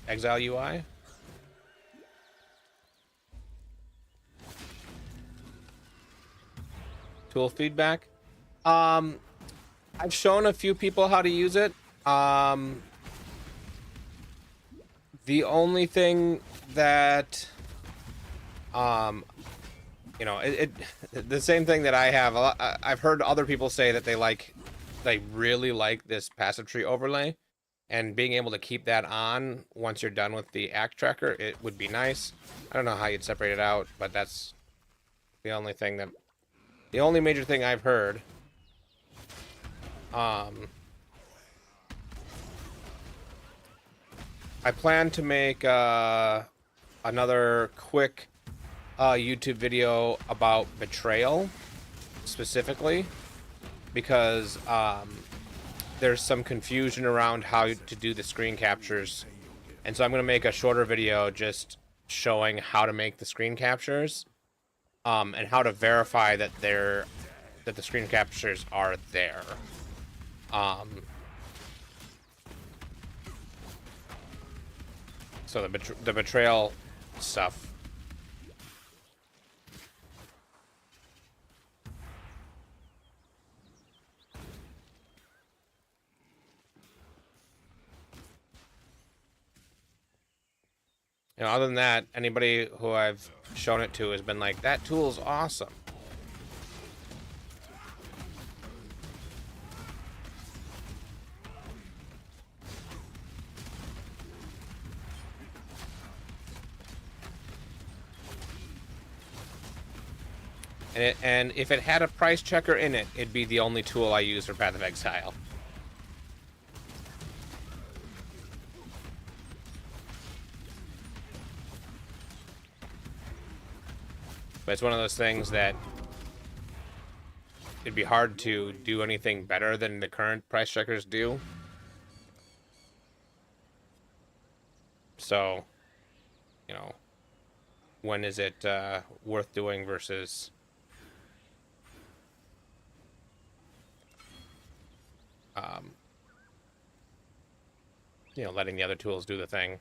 Exile UI? Tool feedback. I've shown a few people how to use it. The only thing that, you know, the same thing that I have. I've heard other people say that they really like this passive tree overlay, and being able to keep that on once you're done with the act tracker, it would be nice. I don't know how you'd separate it out, but that's the only thing that, the only major thing I've heard. I plan to make another quick YouTube video about Betrayal specifically, because there's some confusion around how to do the screen captures, and so I'm going to make a shorter video just showing how to make the screen captures, and how to verify that they're that the screen captures are there. So the betrayal stuff. You know, other than that, anybody who I've shown it to has been like, that tool's awesome. And if it had a price checker in it, it'd be the only tool I use for Path of Exile. But it's one of those things that it'd be hard to do anything better than the current price checkers do. So, you know, when is it worth doing versus you know, letting the other tools do the thing.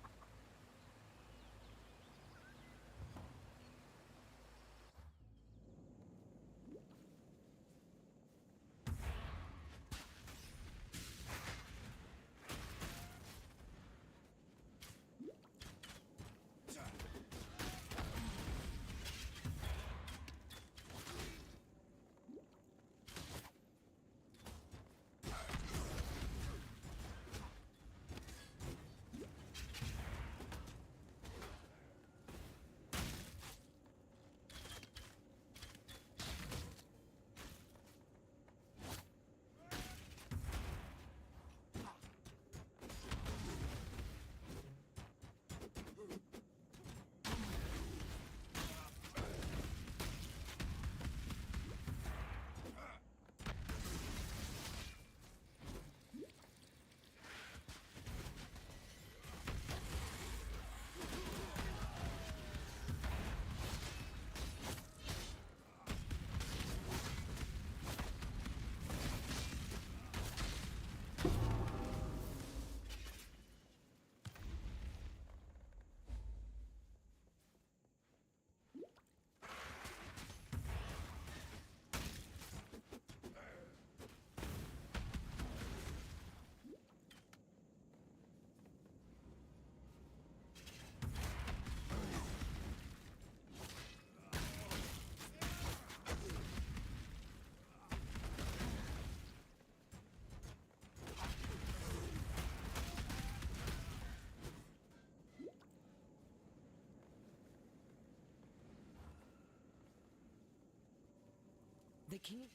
The king.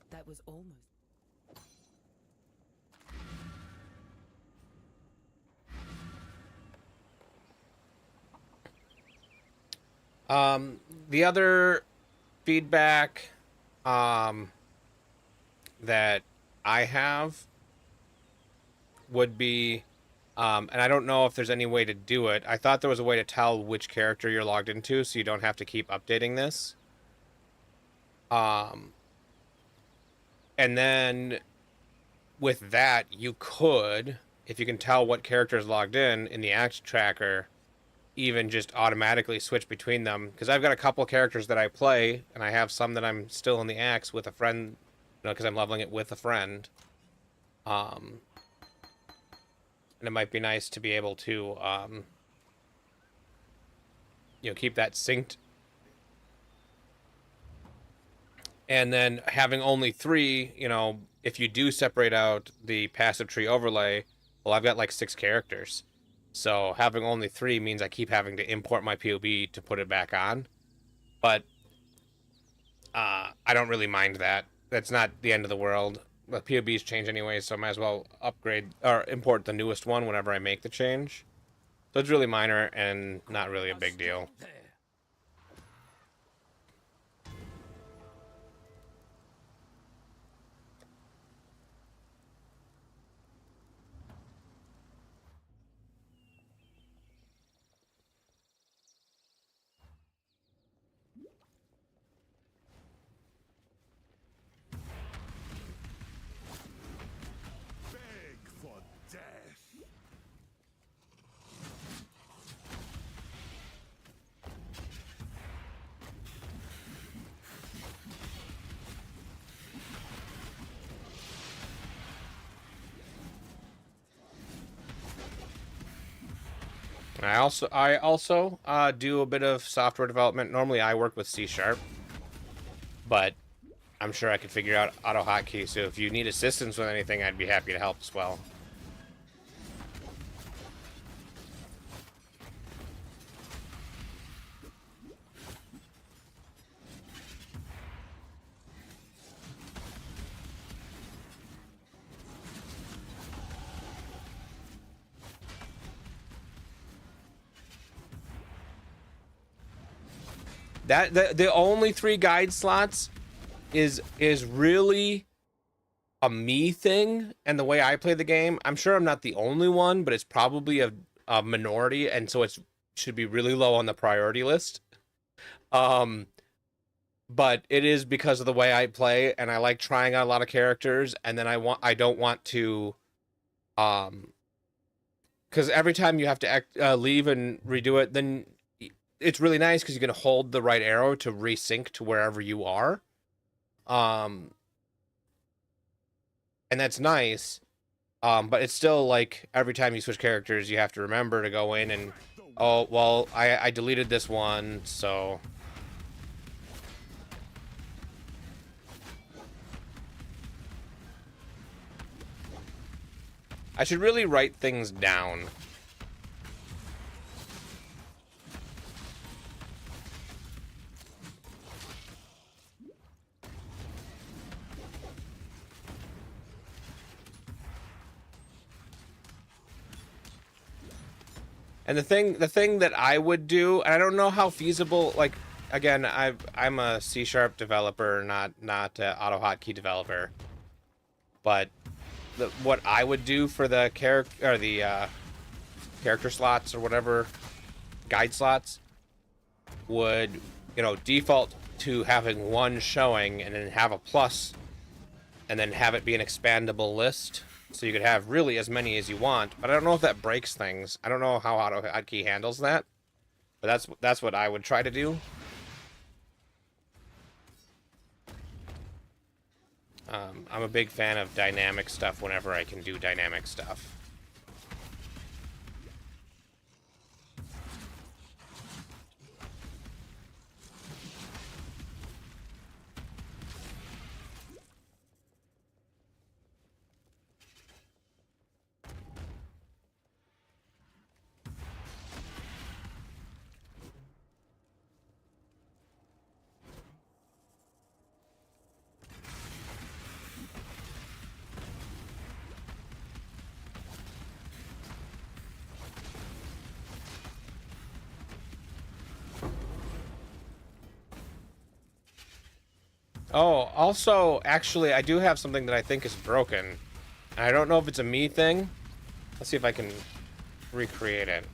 That was almost. The other feedback that I have would be, and I don't know if there's any way to do it. I thought there was a way to tell which character you're logged into, so you don't have to keep updating this. And then with that, you could, if you can tell what character is logged in the action tracker, even just automatically switch between them. Because I've got a couple characters that I play, and I have some that I'm still in the axe with a friend, you know, because I'm leveling it with a friend. And it might be nice to be able to, you know, keep that synced. And then having only 3, you know, if you do separate out the passive tree overlay, well, I've got like 6 characters. So having only 3 means I keep having to import my POB to put it back on. But I don't really mind that. That's not the end of the world. The POBs change anyway, so I might as well upgrade or import the newest one whenever I make the change. So it's really minor and not really a big deal. There. I also do a bit of software development. Normally I work with C#, but I'm sure I could figure out AutoHotkey. So if you need assistance with anything, I'd be happy to help as well. That the only 3 guide slots is really a me thing, and the way I play the game. I'm sure I'm not the only one, but it's probably a minority, and so it should be really low on the priority list. But it is because of the way I play, and I like trying out a lot of characters, and then I don't want to, because every time you have to leave and redo it, then it's really nice because you can hold the right arrow to resync to wherever you are. And that's nice. But it's still like every time you switch characters, you have to remember to go in and, oh, well, I deleted this one, so. I should really write things down. And the thing that I would do, and I don't know how feasible, like, again, I'm a C# developer, not AutoHotkey developer. But what I would do for the character slots or whatever, guide slots, would, default to having 1 showing and then have a plus and then have it be an expandable list. So you could have really as many as you want, but I don't know if that breaks things. I don't know how AutoHotkey handles that, but that's what I would try to do. I'm a big fan of dynamic stuff whenever I can do dynamic stuff. Oh, also, actually, I do have something that I think is broken. And I don't know if it's a me thing. Let's see if I can recreate it.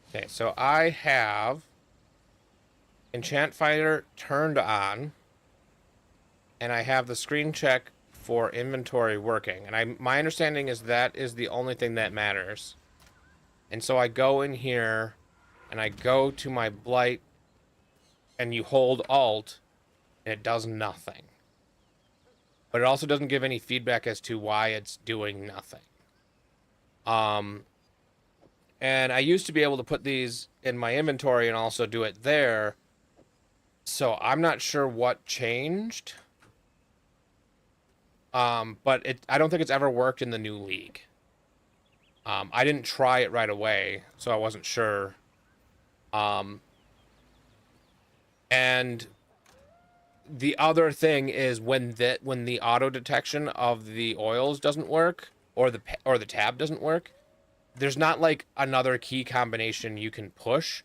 Okay, so I have Enchant Fighter turned on, and I have the screen check for inventory working, and my understanding is that is the only thing that matters. And so I go in here and I go to my blight, and you hold alt and it does nothing, but it also doesn't give any feedback as to why it's doing nothing. And I used to be able to put these in my inventory and also do it there, so I'm not sure what changed. But I don't think it's ever worked in the new league. I didn't try it right away, so I wasn't sure. And the other thing is when the auto detection of the oils doesn't work, or the tab doesn't work, there's not like another key combination you can push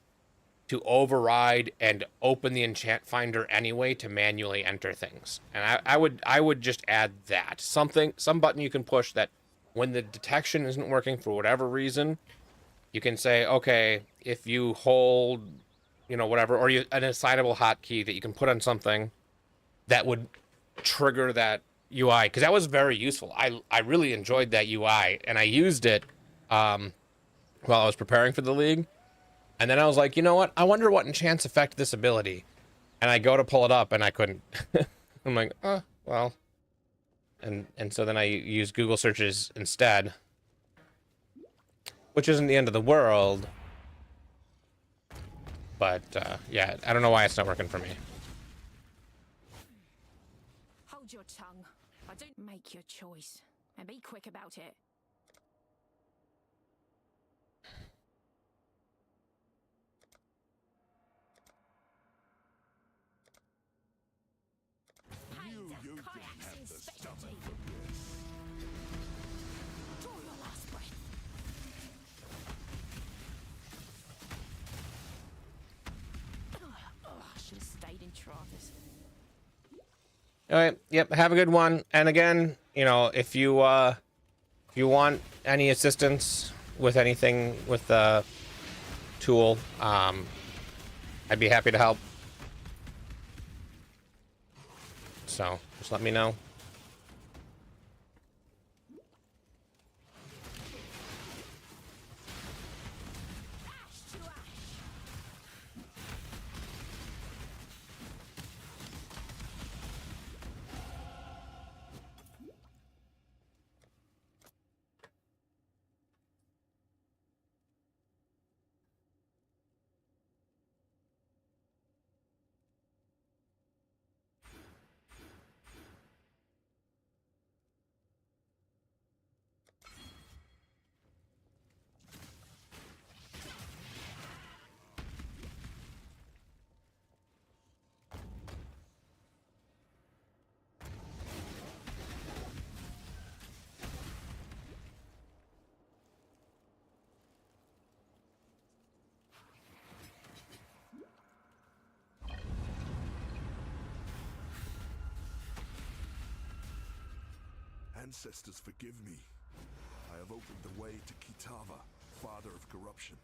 to override and open the enchant finder anyway to manually enter things. And I would just add that some button you can push that when the detection isn't working for whatever reason, you can say, okay, if you hold, whatever, or an assignable hotkey that you can put on something that would trigger that UI, because that was very useful. I really enjoyed that UI, and I used it while I was preparing for the league. And then I was like, you know what? I wonder what enchants affect this ability. And I go to pull it up and I couldn't. I'm like, oh, well. And so then I use Google searches instead. Which isn't the end of the world. But, yeah, I don't know why it's not working for me. Hold your tongue. I don't make your choice. And be quick about it. Knew you didn't have the stomach for this. Draw your last breath. I should have stayed in Travis. All right. Yep. Have a good one. And again, you know, if you want any assistance with anything with the tool, I'd be happy to help. So just let me know. Ancestors, forgive me. I have opened the way to Kitava, father of corruption.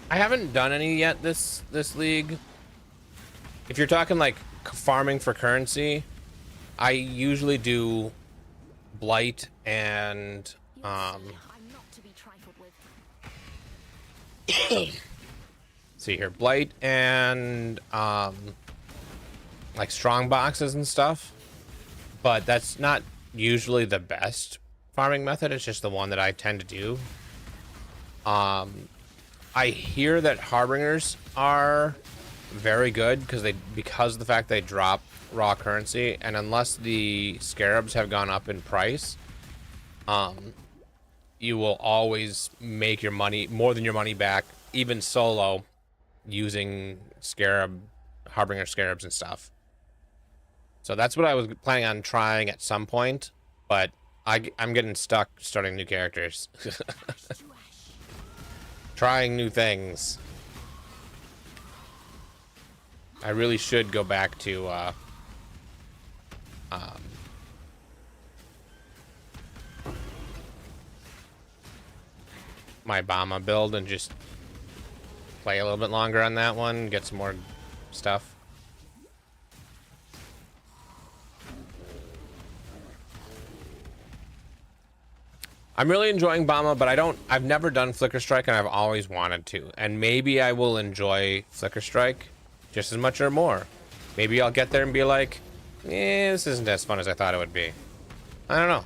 I haven't done any yet this league. If you're talking like farming for currency, I usually do Blight and I'm not to be trifled with. see here, Blight and like strong boxes and stuff. But that's not usually the best farming method. It's just the one that I tend to do. I hear that Harbingers are very good because of the fact they drop raw currency, and unless the scarabs have gone up in price, you will always make your money, more than your money back, even solo, using Harbinger scarabs and stuff. So that's what I was planning on trying at some point, but I'm getting stuck starting new characters. Trying new things. I really should go back to my Bama build and just play a little bit longer on that one, get some more stuff. I'm really enjoying Bama, but I've never done Flicker Strike, and I've always wanted to. And maybe I will enjoy Flicker Strike just as much or more. Maybe I'll get there and be like, this isn't as fun as I thought it would be. I don't know.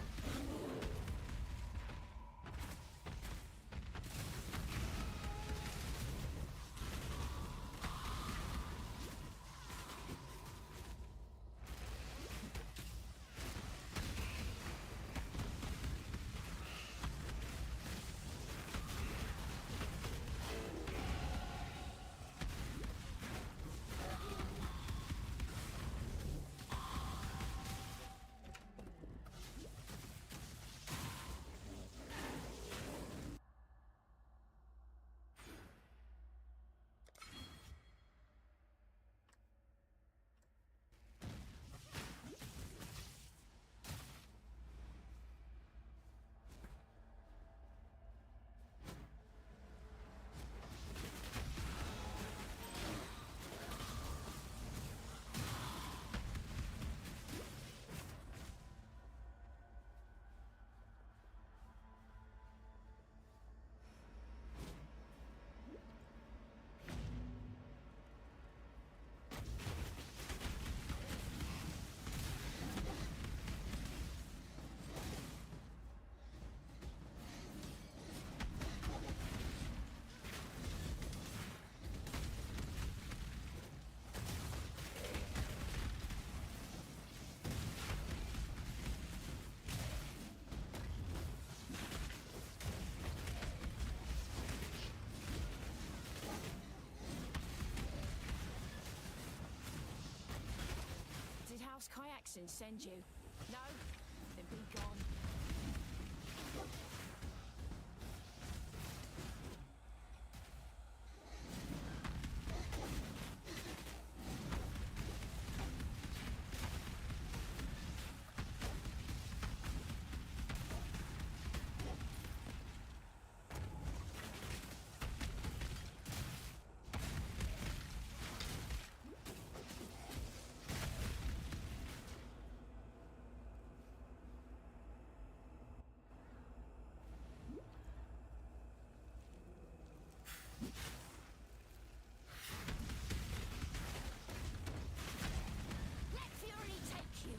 and send you. No? Then be gone. Let fury take you.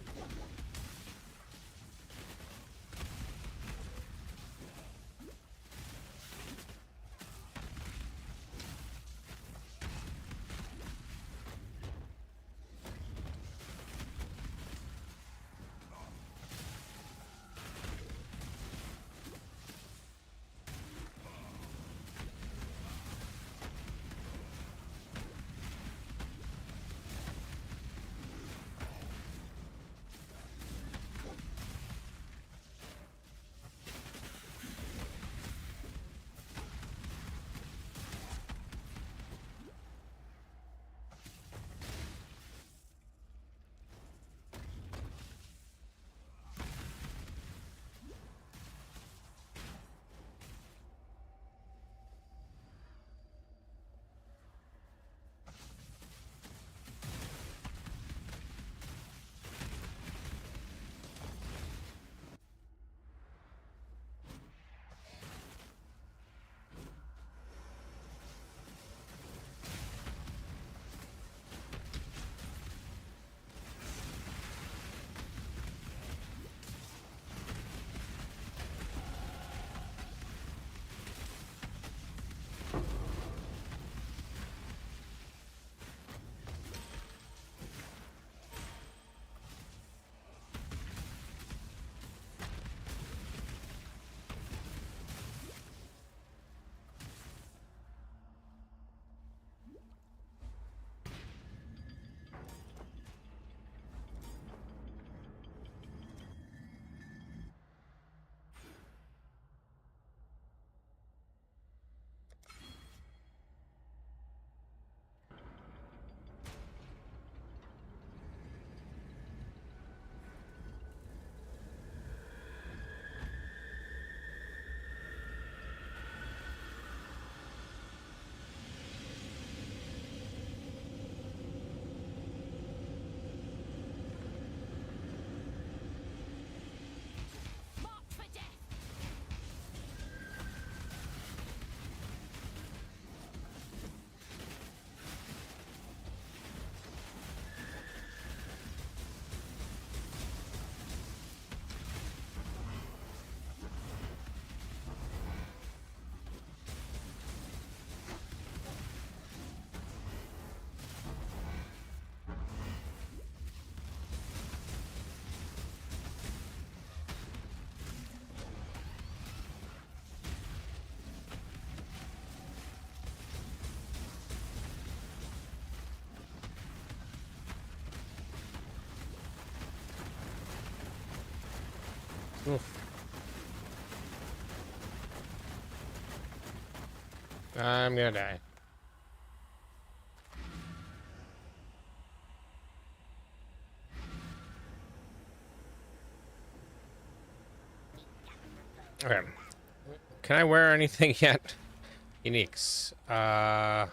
Marked for death. Oof. I'm gonna die. Okay. Can I wear anything yet? Uniques. Oh,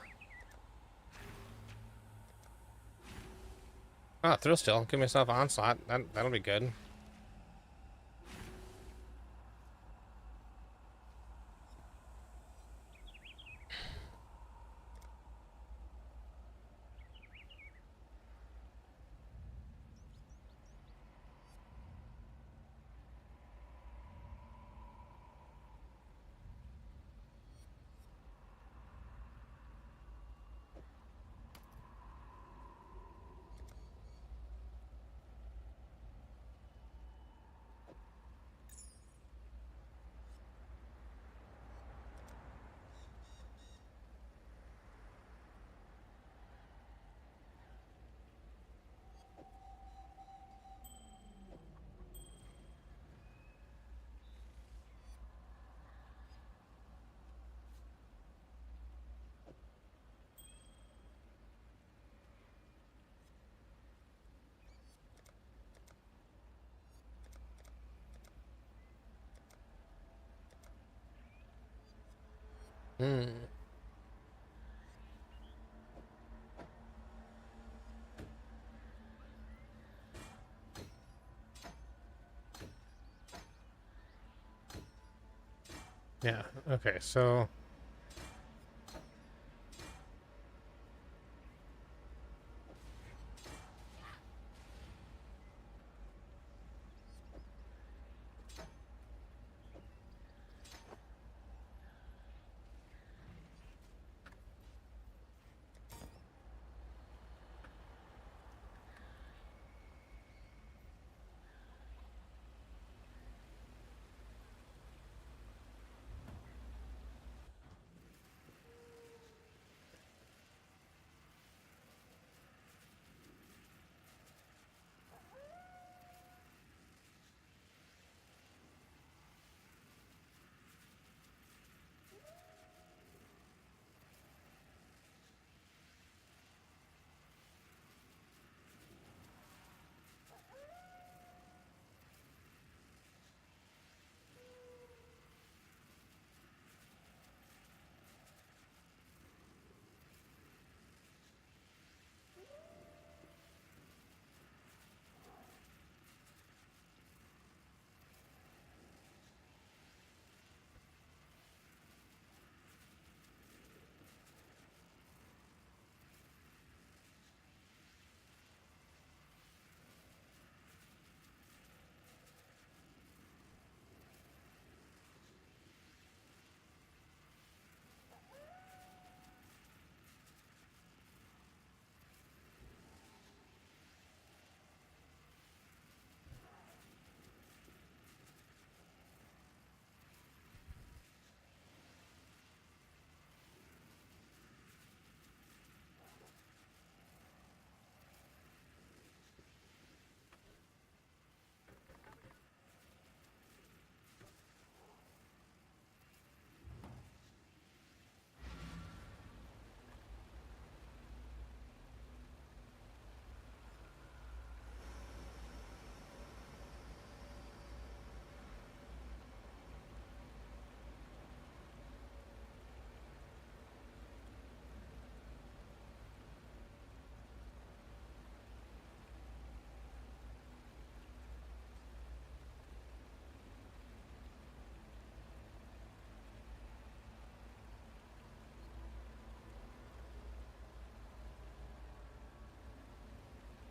thrill still. Give myself onslaught. That'll be good. Hmm. Yeah, okay, so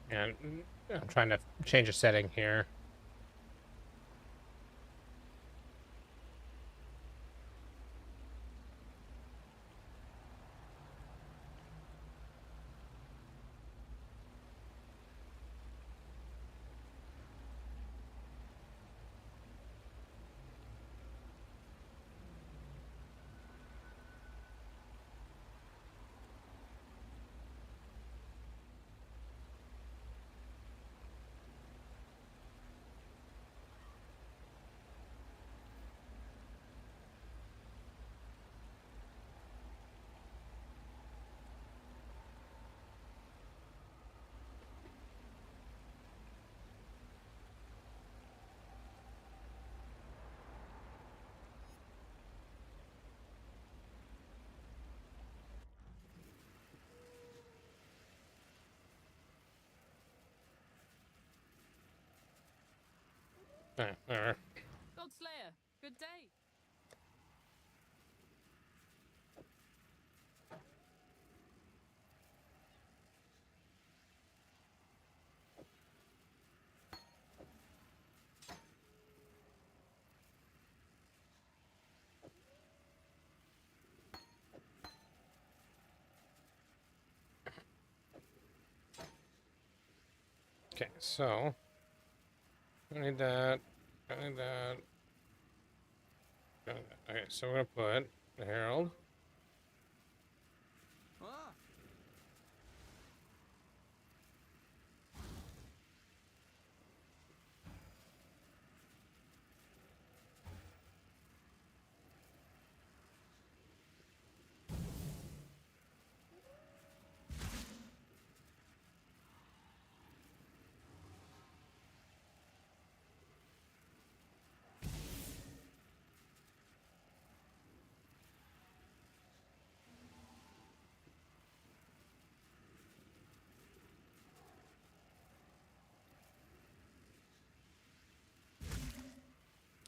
and I'm trying to change a setting here. There. Godslayer, good day. Okay, so I need that. I need that. Okay, so we're gonna put the Herald. Ah,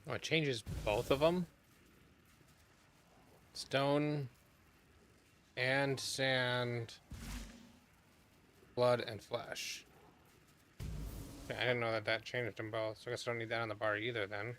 Oh, it changes both of them? Stone and sand, blood and flesh. Okay, I didn't know that that changed them both, so I guess I don't need that on the bar either then.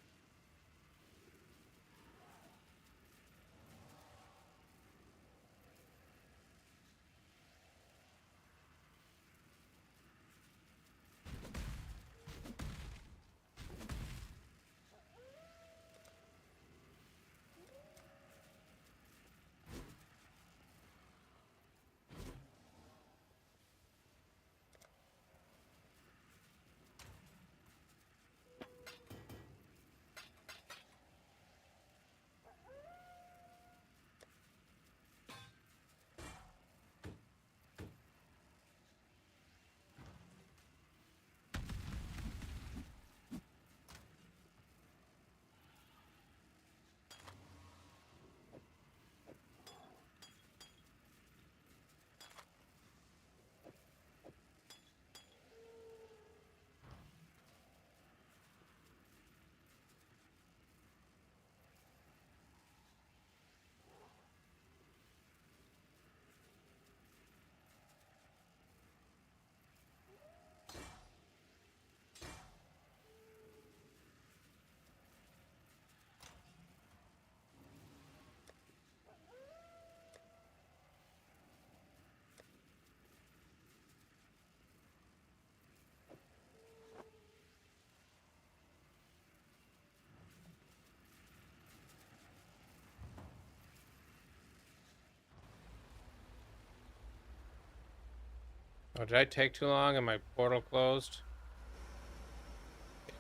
Oh, did I take too long and my portal closed?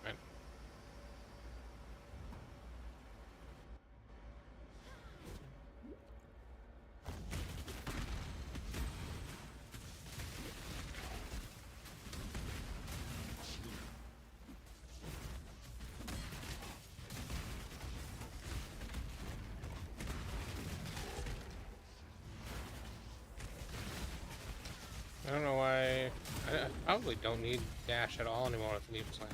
Damn it. I don't know why. I probably don't need dash at all anymore with Leaf Slam.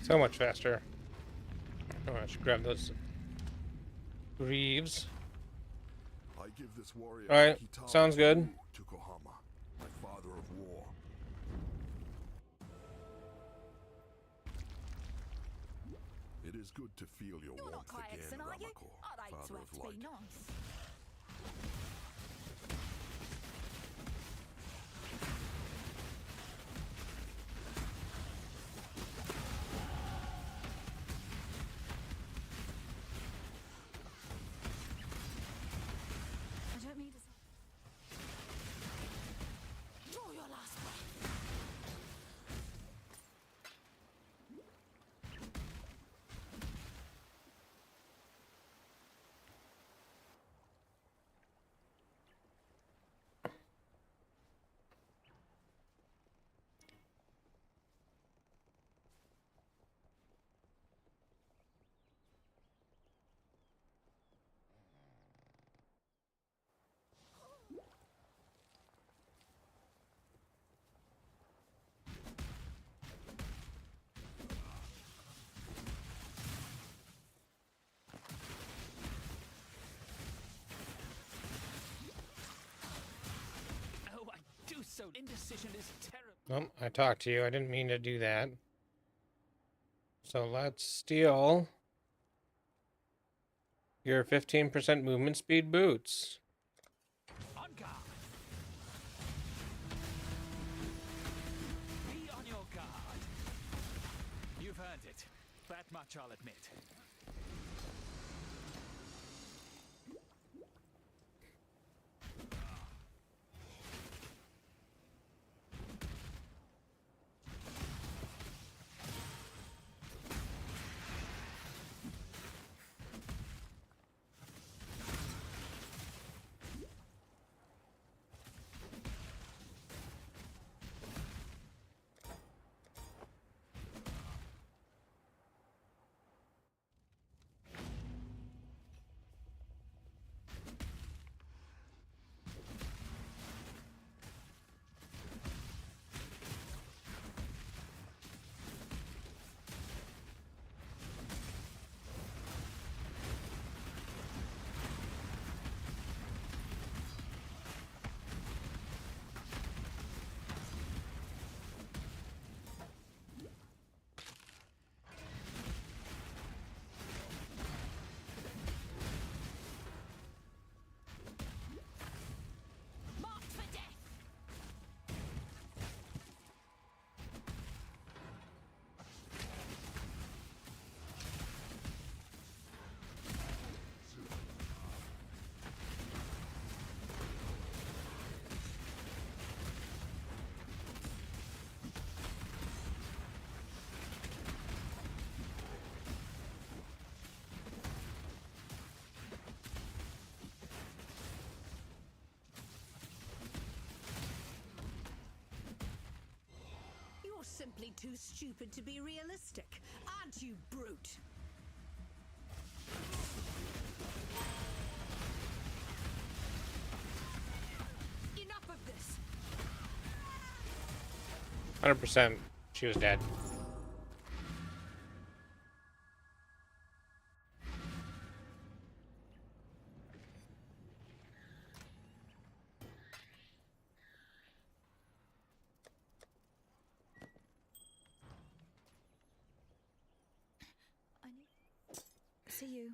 So much faster. Oh, I should grab those greaves. I give this warrior All right, Kitana sounds good. to Kohamma, my father of war. It is good to feel your You're not warmth quite again, Exon, are you? Ramakor, I'd hate to father have of to light. be nice. I don't mean to say. Draw your last breath. Oh, I do so. Indecision is terrible. Oh, I talked to you. I didn't mean to do that. So let's steal your 15% movement speed boots. On guard. Be on your guard. You've earned it. That much I'll admit. Marked for death. You're simply too stupid to be realistic, aren't you, brute? Enough of this! 100%. She was dead. I need. See you.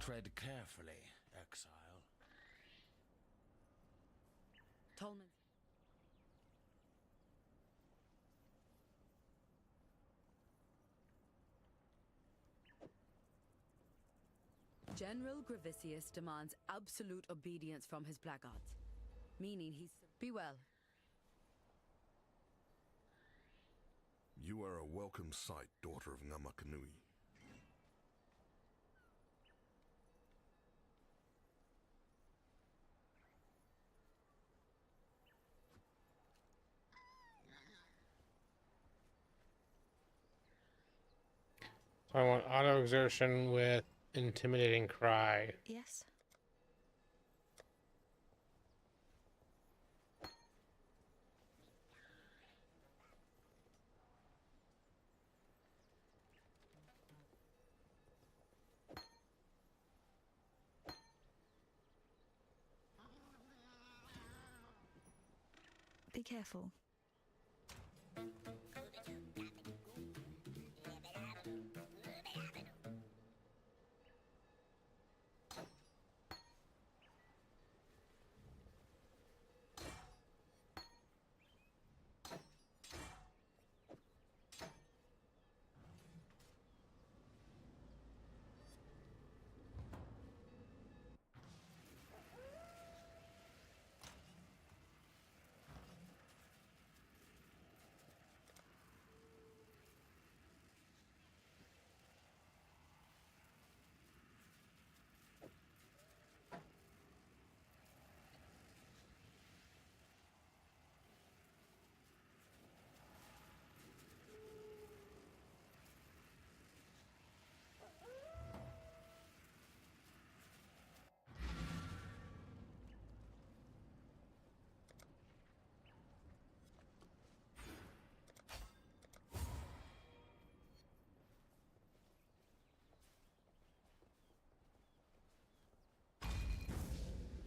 Tread carefully, Exile. Tolman. General Gravicius demands absolute obedience from his blackguards, meaning he's... Be well. You are a welcome sight, daughter of Ngamakanui. So I want auto exertion with intimidating cry. Yes. Be careful.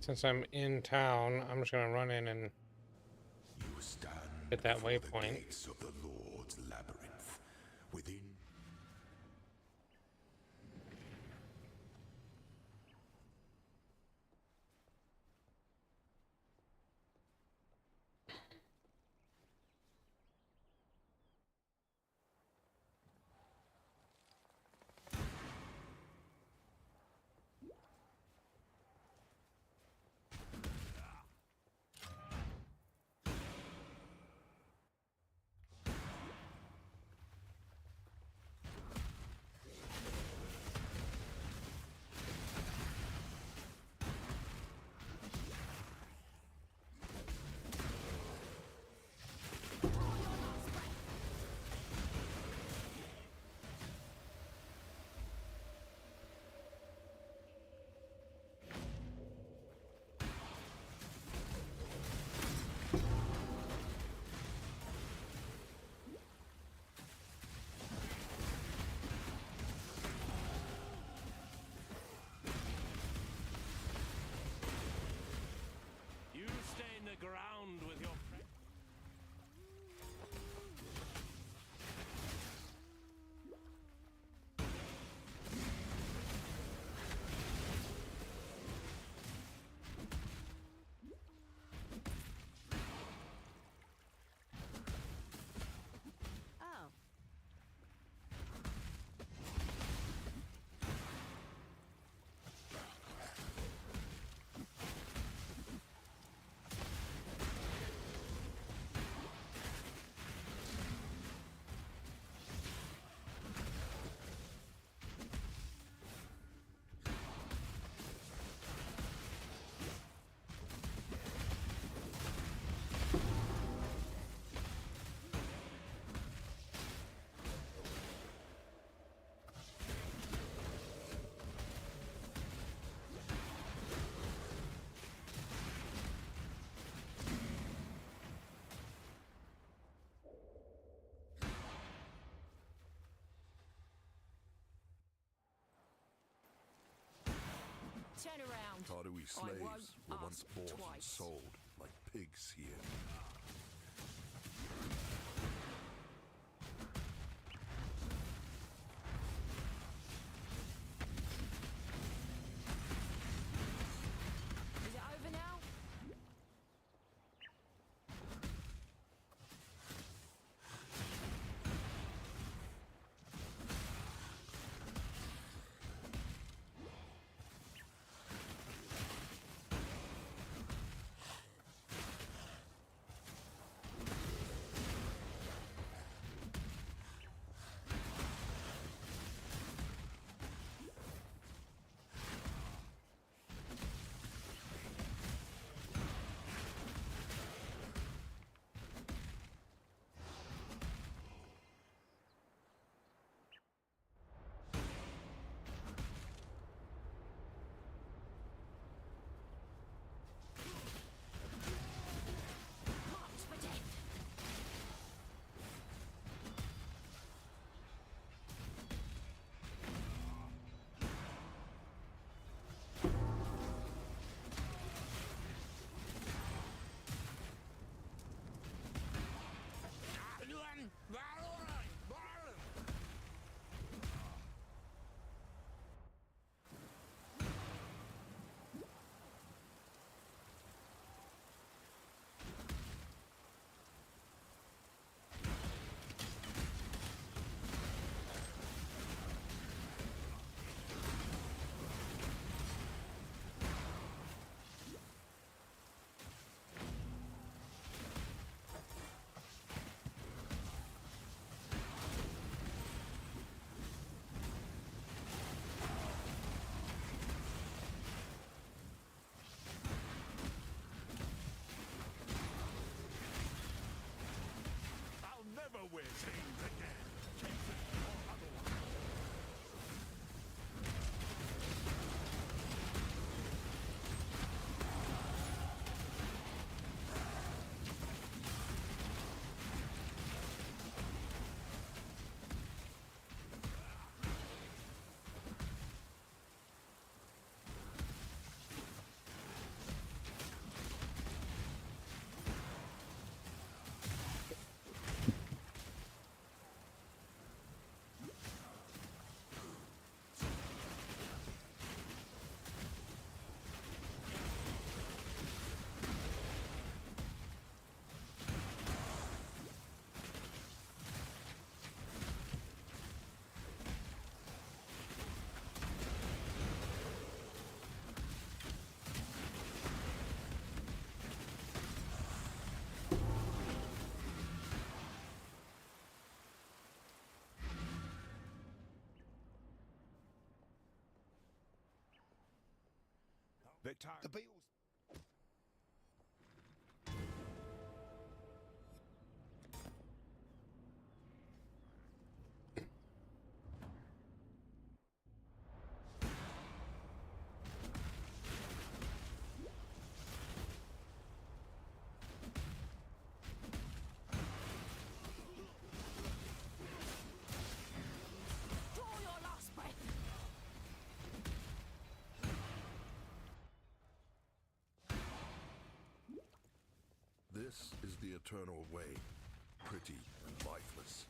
Since I'm in town, I'm just gonna run in and hit that waypoint. Gates of the Lord's labyrinth. Within You stain the ground with your Oh. Turn around. Tardooi I won't slaves were once ask bought and twice. sold like pigs here. Is it over now? The beetles. Draw your last breath. This is the eternal way, pretty and lifeless.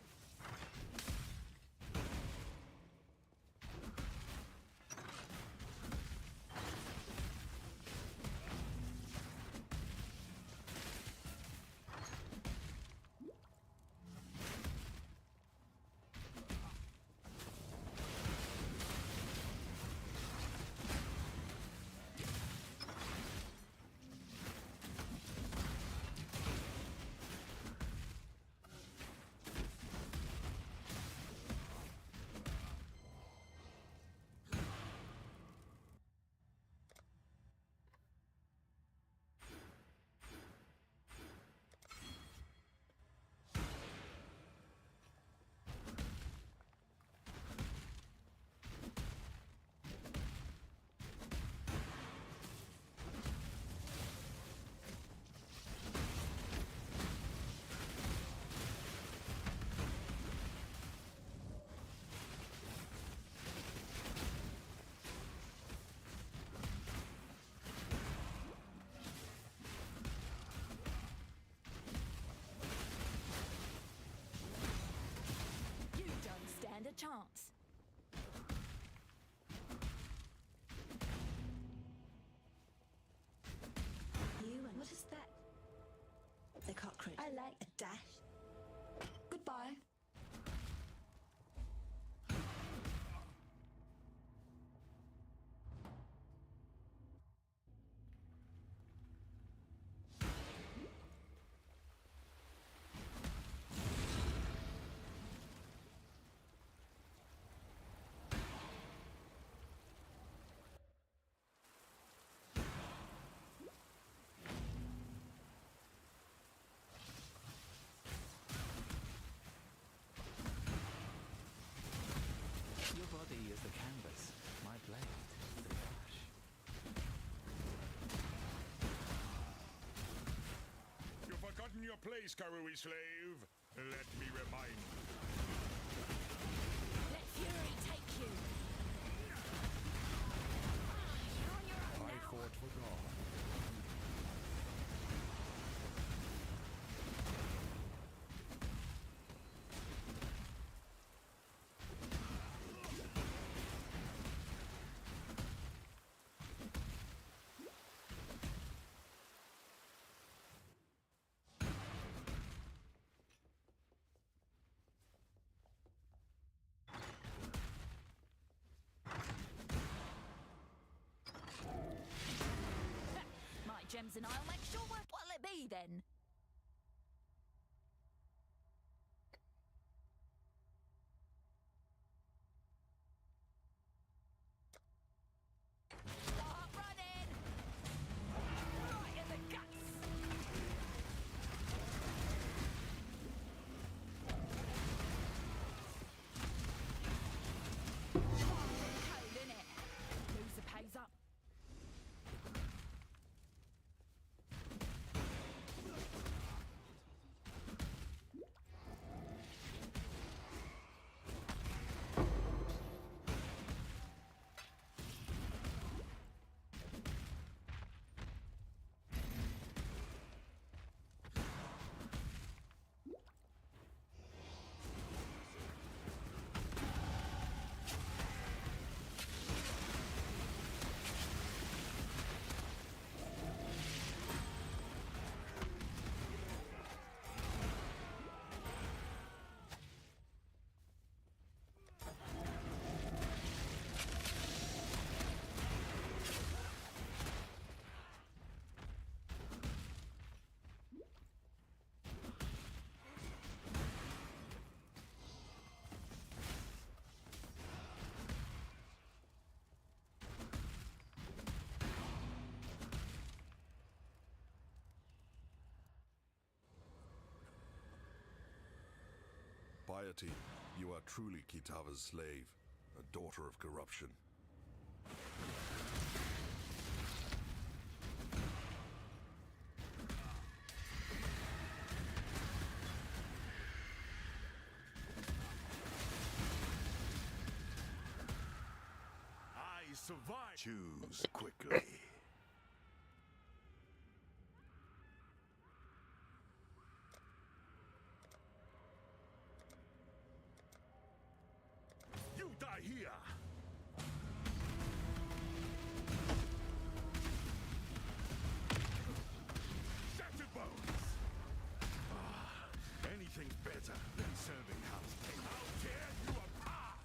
You don't stand a chance. You and what is that? They can't crit. I like a dash. Goodbye. Your body is the canvas, my blade, the brush. You've forgotten your place, Karui slave. Let me remind you. Let fury take you. You're on your own I now. fought for God. My gems and I'll make sure work. What'll it be then? Start running! Right in the guts! Code, innit? Loser pays up. piety, you are truly Kitava's slave, a daughter of corruption. I survive. Choose quickly. You die here. Shattered bones. Anything's better than serving house cake. How dare you apart!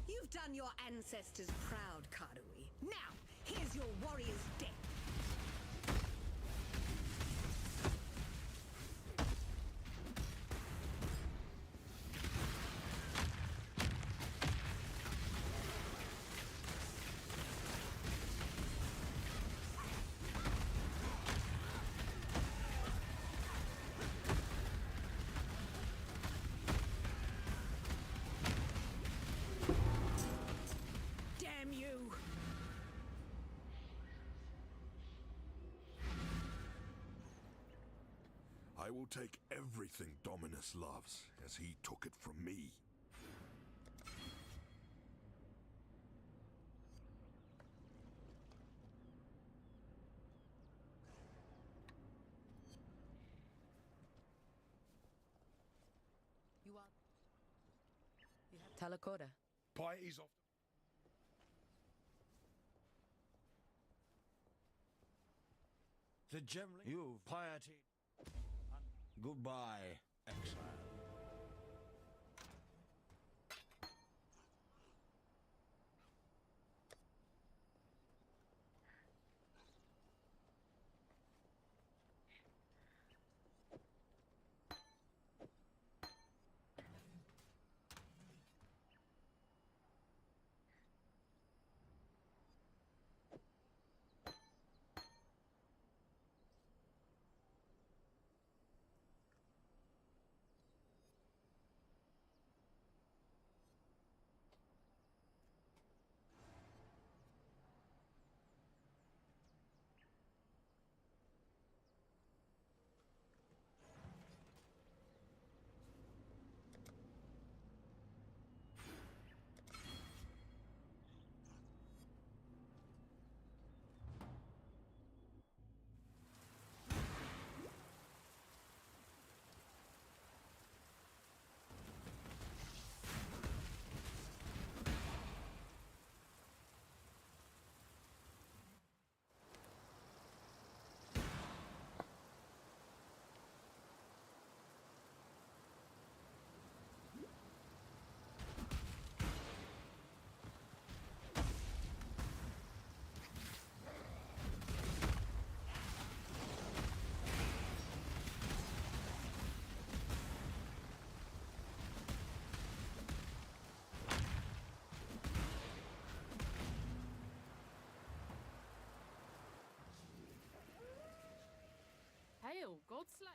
You've done your ancestors proud, Karui. Now, here's your warrior's death. Damn you! I will take everything Dominus loves, as he took it from me. You are. You have Talakoda. Piety's off. The gem. You piety. Goodbye, Exile. God Slayer.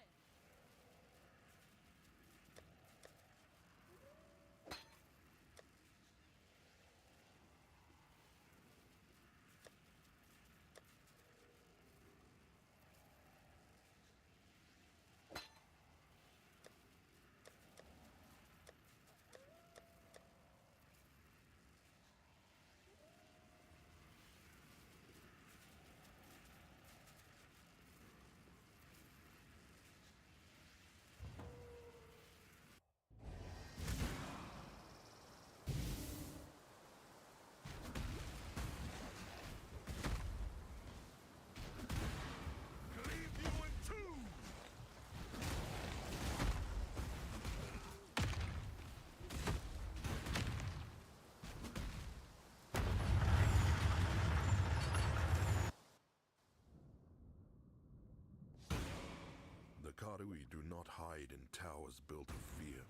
The Karui do not hide in towers built of fear.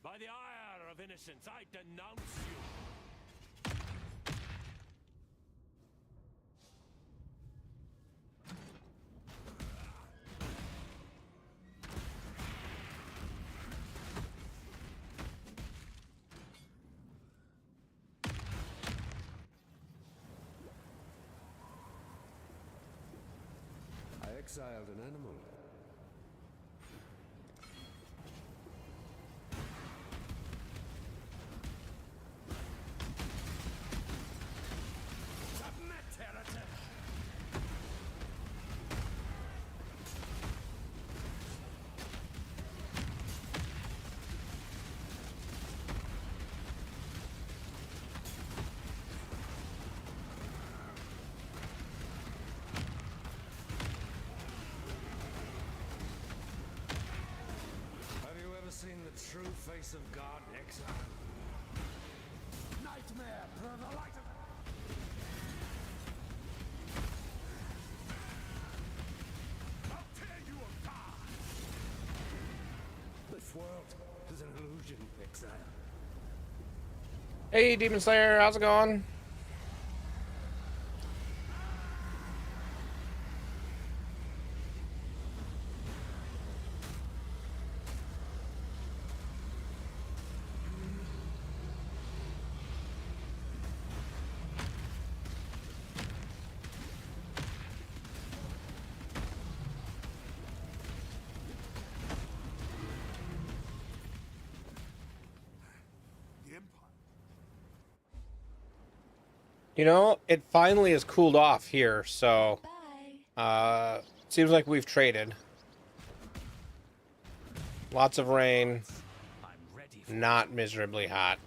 By the ire of innocence, I denounce you! I exiled an animal. Submit, heretic! Have you ever seen the true face of God, Exile? Nightmare, per the light of... I'll tear you apart! This world is an illusion, Exile. Hey, Demon Slayer, how's it going? The Empire. You know, it finally has cooled off here, so Bye. seems like we've traded. Lots of rain, I'm ready for not miserably hot.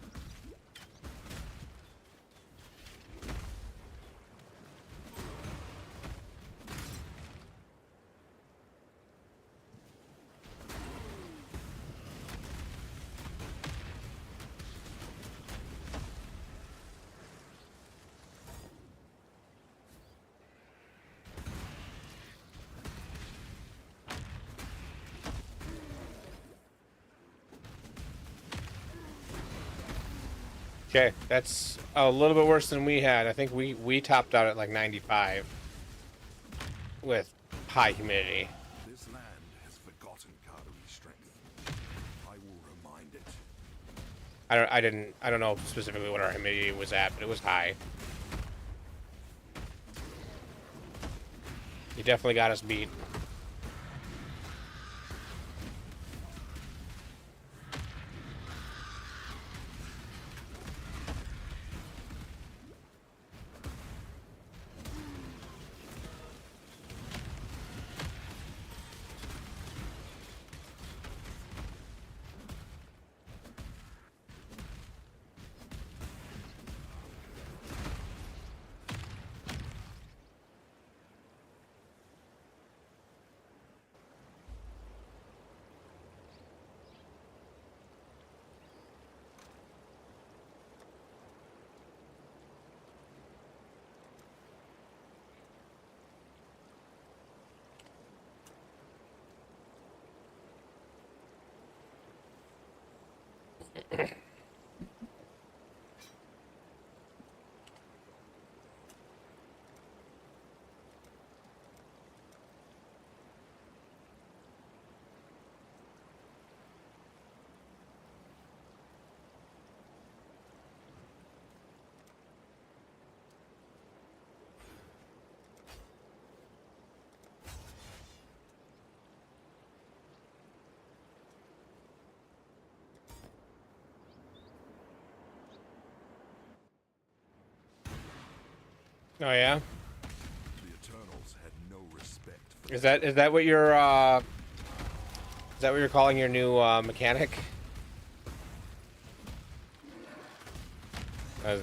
Okay, that's a little bit worse than we had. I think we topped out at like 95 with high humidity. This land has forgotten Karui's strength. I will remind it. I don't know specifically what our humidity was at, but it was high. He definitely got us beat. Oh yeah? The Eternals had no respect for Is that what you're is that what you're calling your new mechanic? That's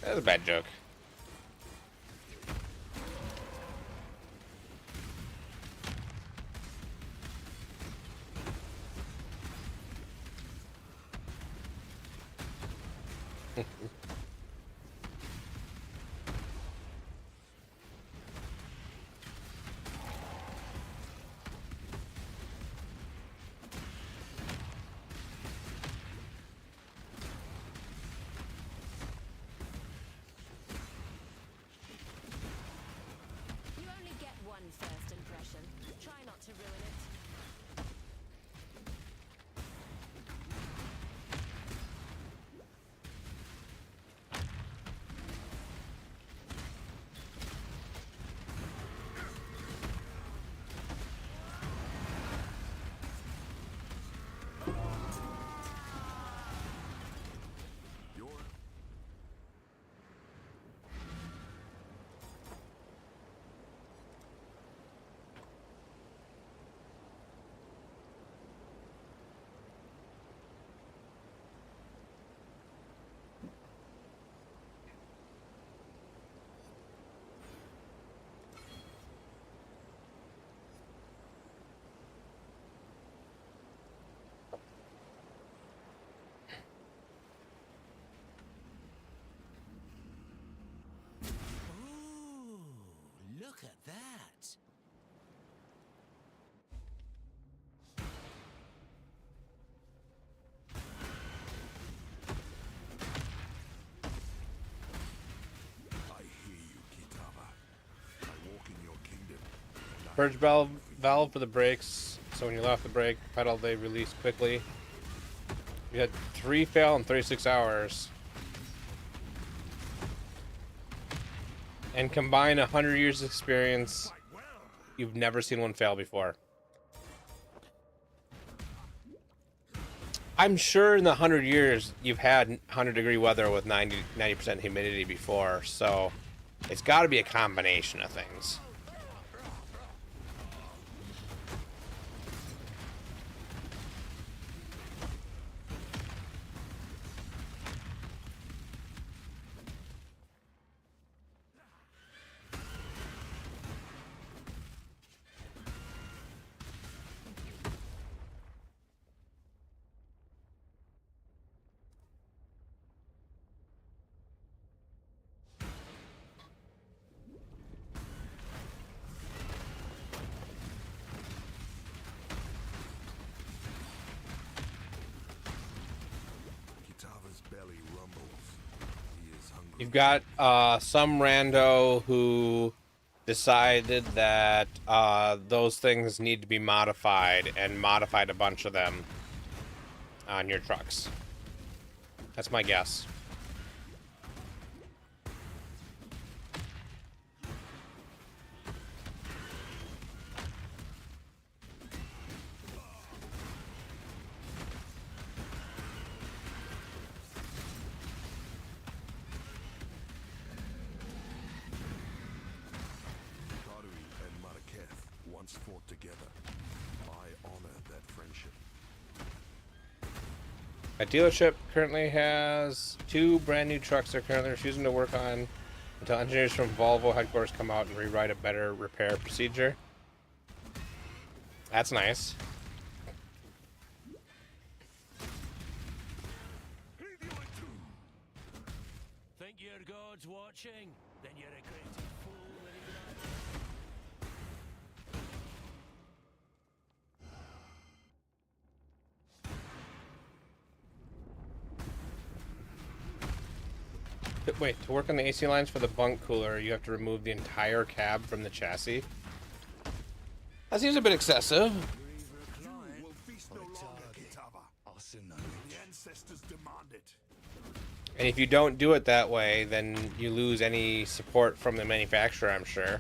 a bad joke. You only get one first impression. Try not to ruin it. your Ooh, look at that. I hear you, Kitava. I walk in your kingdom. And I Purge valve for the brakes, so when you let off the brake pedal they release quickly. You had 3 fail in 36 hours. And combine 100 years of experience, you've never seen one fail before. I'm sure in the 100 years you've had 100-degree weather with 90% humidity before, so it's got to be a combination of things. Kitava's belly rumbles. He is hungry. You've got some rando who decided that those things need to be modified and modified a bunch of them on your trucks. That's my guess. Karui and Maraketh once fought together. I honor that friendship. My dealership currently has 2 brand new trucks they're currently refusing to work on until engineers from Volvo headquarters come out and rewrite a better repair procedure. That's nice. Think your God's watching? Then you're a great fool. Wait, to work on the AC lines for the bunk cooler, you have to remove the entire cab from the chassis? That seems a bit excessive. You will feast no longer, Kitava. I'll soon know. The ancestors demand it. And if you don't do it that way, then you lose any support from the manufacturer, I'm sure.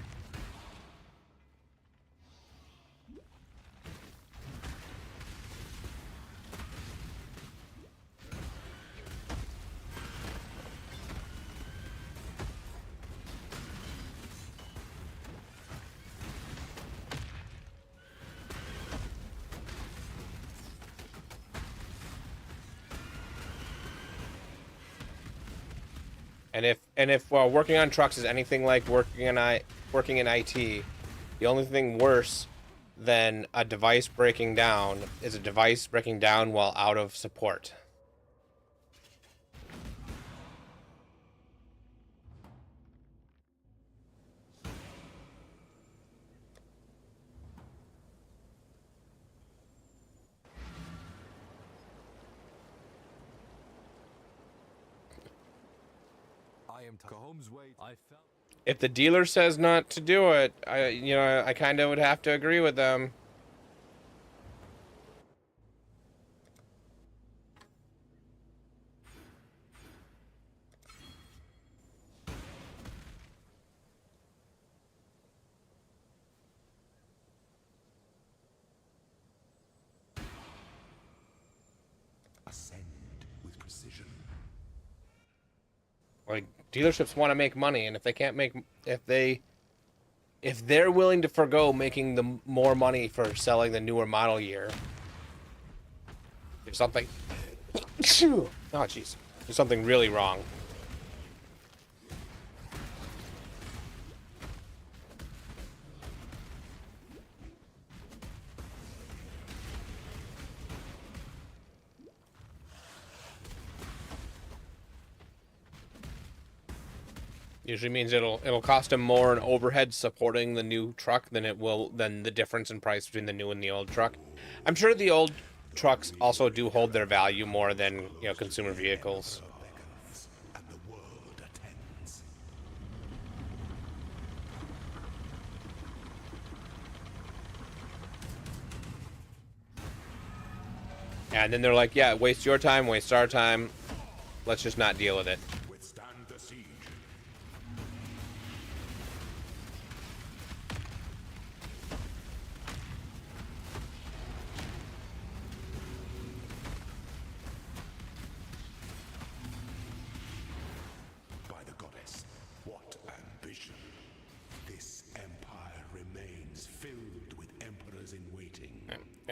And if working on trucks is anything like working in IT, the only thing worse than a device breaking down is a device breaking down while out of support. I am Cahome's way. I felt. If the dealer says not to do it, I kind of would have to agree with them. Ascend with precision. Like, dealerships want to make money, and if they can't make, if they're willing to forgo making the more money for selling the newer model year, there's something. Oh jeez, there's something really wrong. Usually means it'll cost them more in overhead supporting the new truck than the difference in price between the new and the old truck. I'm sure the old trucks also do hold their value more than, consumer vehicles. And the world attends. And then they're like, yeah, waste your time, waste our time. Let's just not deal with it. Withstand the siege.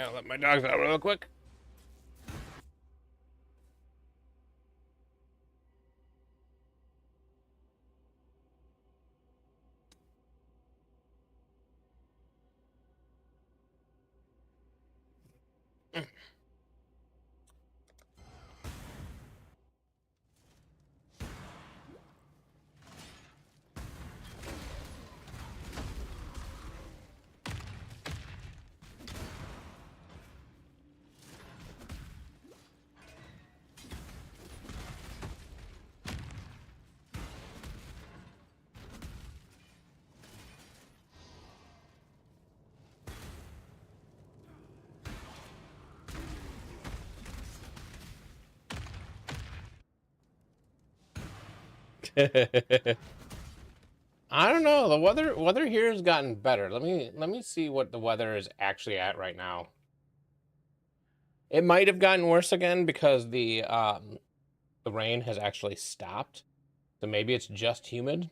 Yeah, let my dogs out real quick. I don't know. The weather here has gotten better. Let me see what the weather is actually at right now. It might have gotten worse again because the rain has actually stopped. So maybe it's just humid.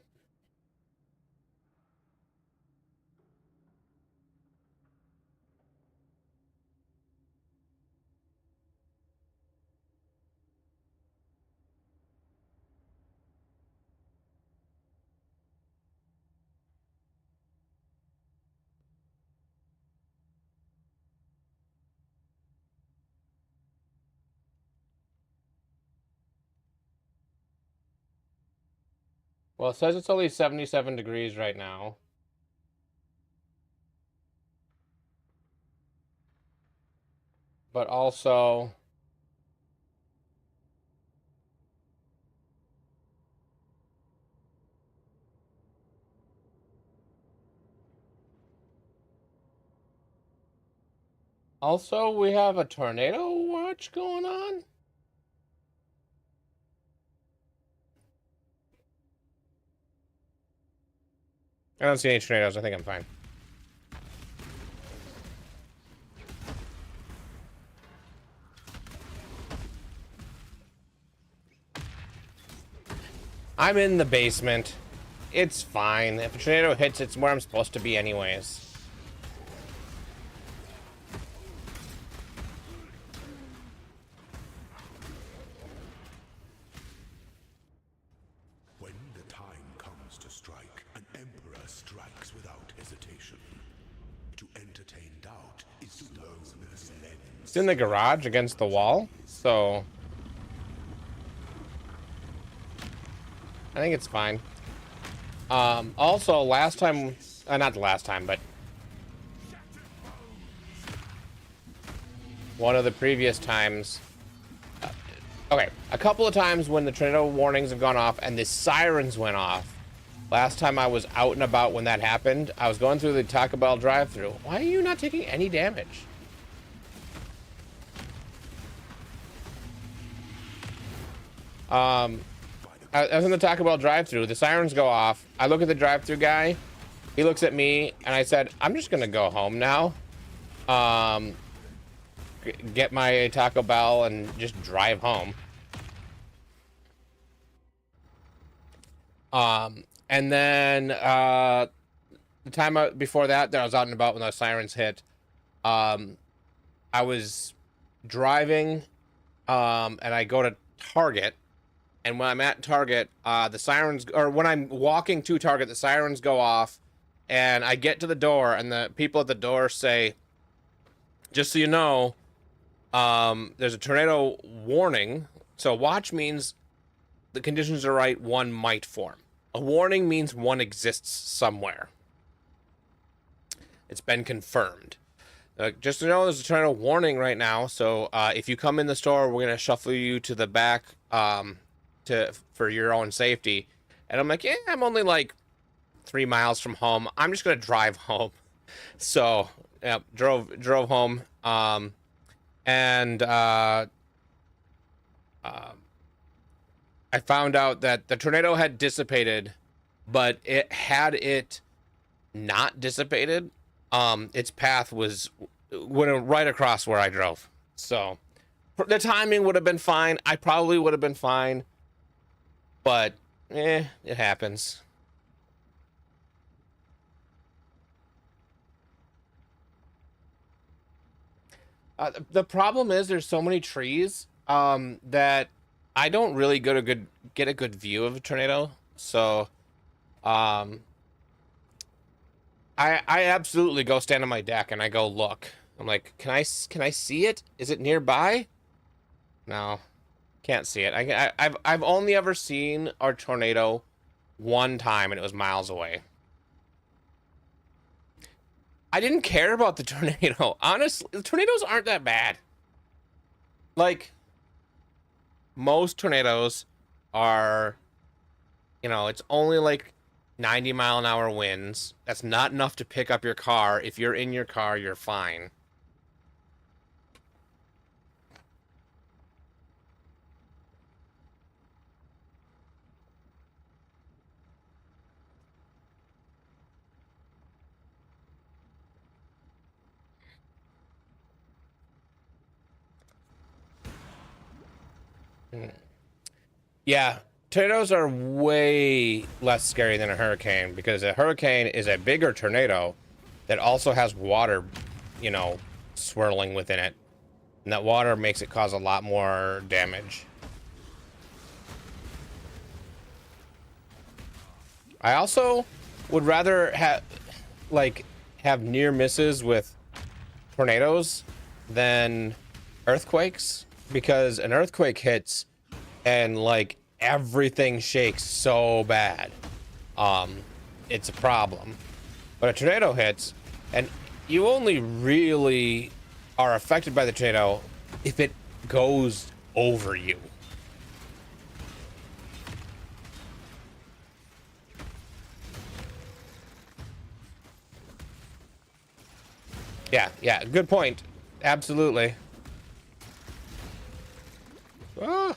Well, it says it's only 77 degrees right now. But also we have a tornado watch going on. I don't see any tornadoes. I think I'm fine. I'm in the basement. It's fine. If a tornado hits, it's where I'm supposed to be anyways. When the time comes to strike, an emperor strikes without hesitation. To entertain doubt is to learn his lens. It's in the garage against the wall, so I think it's fine. Also, last time, not the last time, but one of the previous times, okay, a couple of times when the tornado warnings have gone off and the sirens went off. Last time I was out and about when that happened, I was going through the Taco Bell drive-thru. Why are you not taking any damage? I was in the Taco Bell drive-thru. The sirens go off. I look at the drive-thru guy. He looks at me, and I said, "I'm just gonna go home now. Get my Taco Bell and just drive home." And then the time before that I was out and about when those sirens hit. I was driving, and I go to Target. And when I'm at Target, the sirens, or when I'm walking to Target, the sirens go off, and I get to the door, and the people at the door say, "Just so you know, there's a tornado warning." So watch means the conditions are right, one might form. A warning means one exists somewhere. It's been confirmed. Just so you know, there's a tornado warning right now. So if you come in the store, we're gonna shuffle you to the back. For your own safety. And I'm like, yeah, I'm only like 3 miles from home. I'm just gonna drive home. So yeah, drove home. And I found out that the tornado had dissipated, but it not dissipated, its path went right across where I drove. So the timing would have been fine. I probably would have been fine. But, it happens. The problem is there's so many trees that I don't really get a good view of a tornado. So um, I absolutely go stand on my deck and I go look. I'm like, can I see it? Is it nearby? No, can't see it. I've only ever seen a tornado one time and it was miles away. I didn't care about the tornado. Honestly, the tornadoes aren't that bad. Like, most tornadoes are, it's only like 90-mile-an-hour winds. That's not enough to pick up your car. If you're in your car, you're fine. Yeah, tornadoes are way less scary than a hurricane because a hurricane is a bigger tornado that also has water, swirling within it. And that water makes it cause a lot more damage. I also would rather have near misses with tornadoes than earthquakes, because an earthquake hits and like everything shakes so bad. It's a problem. But a tornado hits and you only really are affected by the tornado if it goes over you. Yeah, good point. Absolutely. Ah.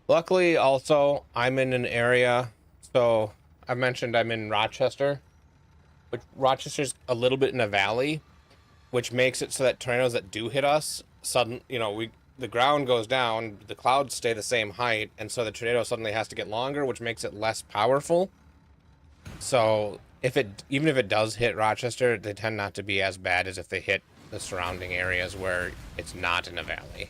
Luckily, also, I'm in an area, so I mentioned I'm in Rochester, which Rochester's a little bit in a valley, which makes it so that tornadoes that do hit us, the ground goes down, the clouds stay the same height, and so the tornado suddenly has to get longer, which makes it less powerful. So even if it does hit Rochester, they tend not to be as bad as if they hit the surrounding areas where it's not in a valley.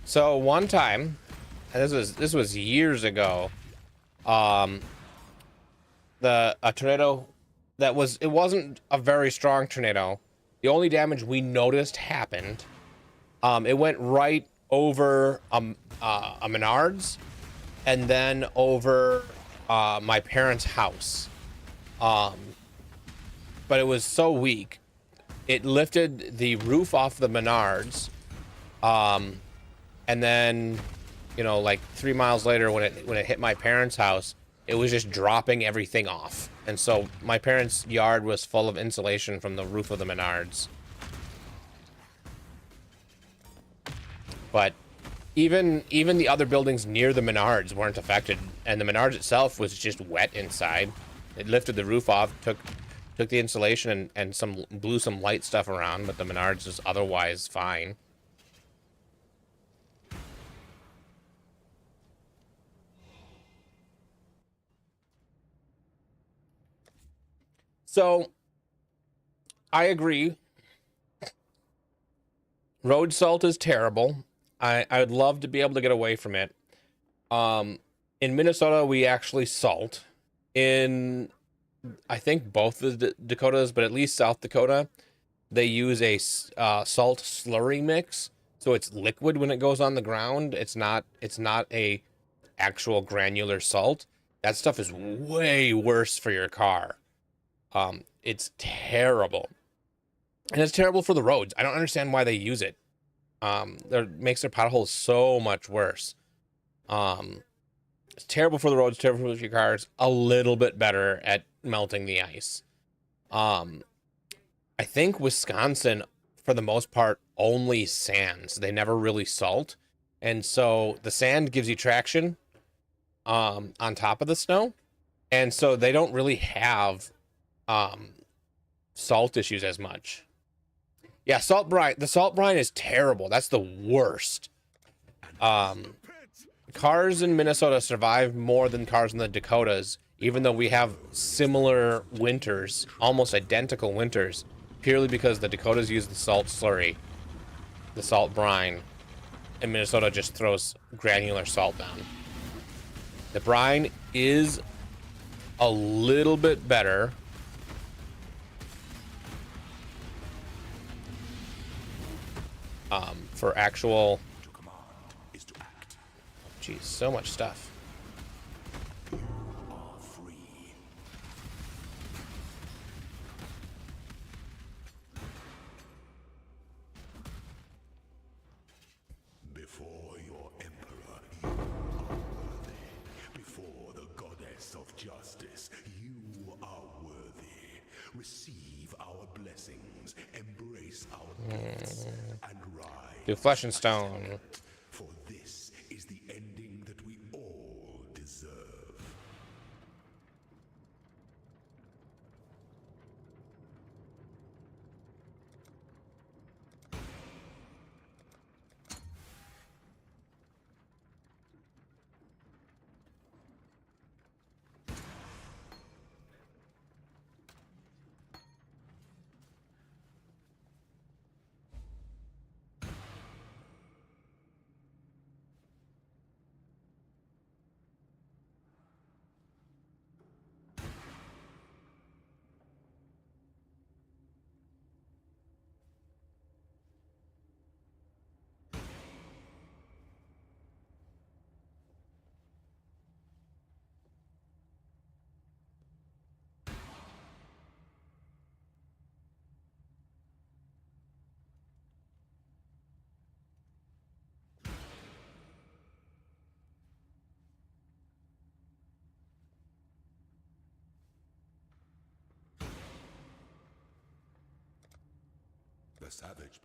So one time, and this was years ago, a tornado it wasn't a very strong tornado. The only damage we noticed happened. It went right over a Menards, and then over my parents' house. But it was so weak, it lifted the roof off the Menards. And then, like 3 miles later, when it hit my parents' house, it was just dropping everything off. And so my parents' yard was full of insulation from the roof of the Menards. But even the other buildings near the Menards weren't affected, and the Menards itself was just wet inside. It lifted the roof off, took the insulation and blew some light stuff around, but the Menards was otherwise fine. So, I agree. Road salt is terrible. I would love to be able to get away from it. In Minnesota, we actually salt. In, I think, both the Dakotas, but at least South Dakota, they use a salt slurry mix. So it's liquid when it goes on the ground. It's not a actual granular salt. That stuff is way worse for your car. It's terrible. And it's terrible for the roads. I don't understand why they use it. That makes their potholes so much worse. It's terrible for the roads, terrible for your cars, a little bit better at melting the ice. I think Wisconsin, for the most part, only sands. They never really salt. And so the sand gives you traction on top of the snow. And so they don't really have salt issues as much. Yeah, salt brine. The salt brine is terrible. That's the worst. Cars in Minnesota survive more than cars in the Dakotas, even though we have similar winters, almost identical winters, purely because the Dakotas use the salt slurry, the salt brine, and Minnesota just throws granular salt down. The brine is a little bit better. For actual... Jeez, so much stuff. Before your emperor, you are worthy. Before the goddess of justice, you are worthy. Receive our blessings, embrace our gifts, and rise. Do flesh and stone. For this is the ending that we all deserve. The savage.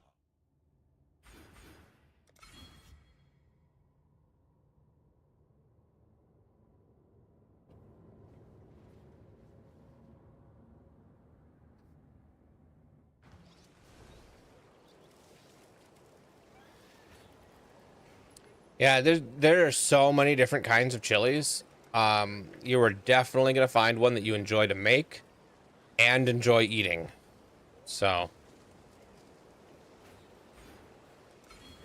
Yeah, there are so many different kinds of chilies. You are definitely gonna find one that you enjoy to make and enjoy eating. So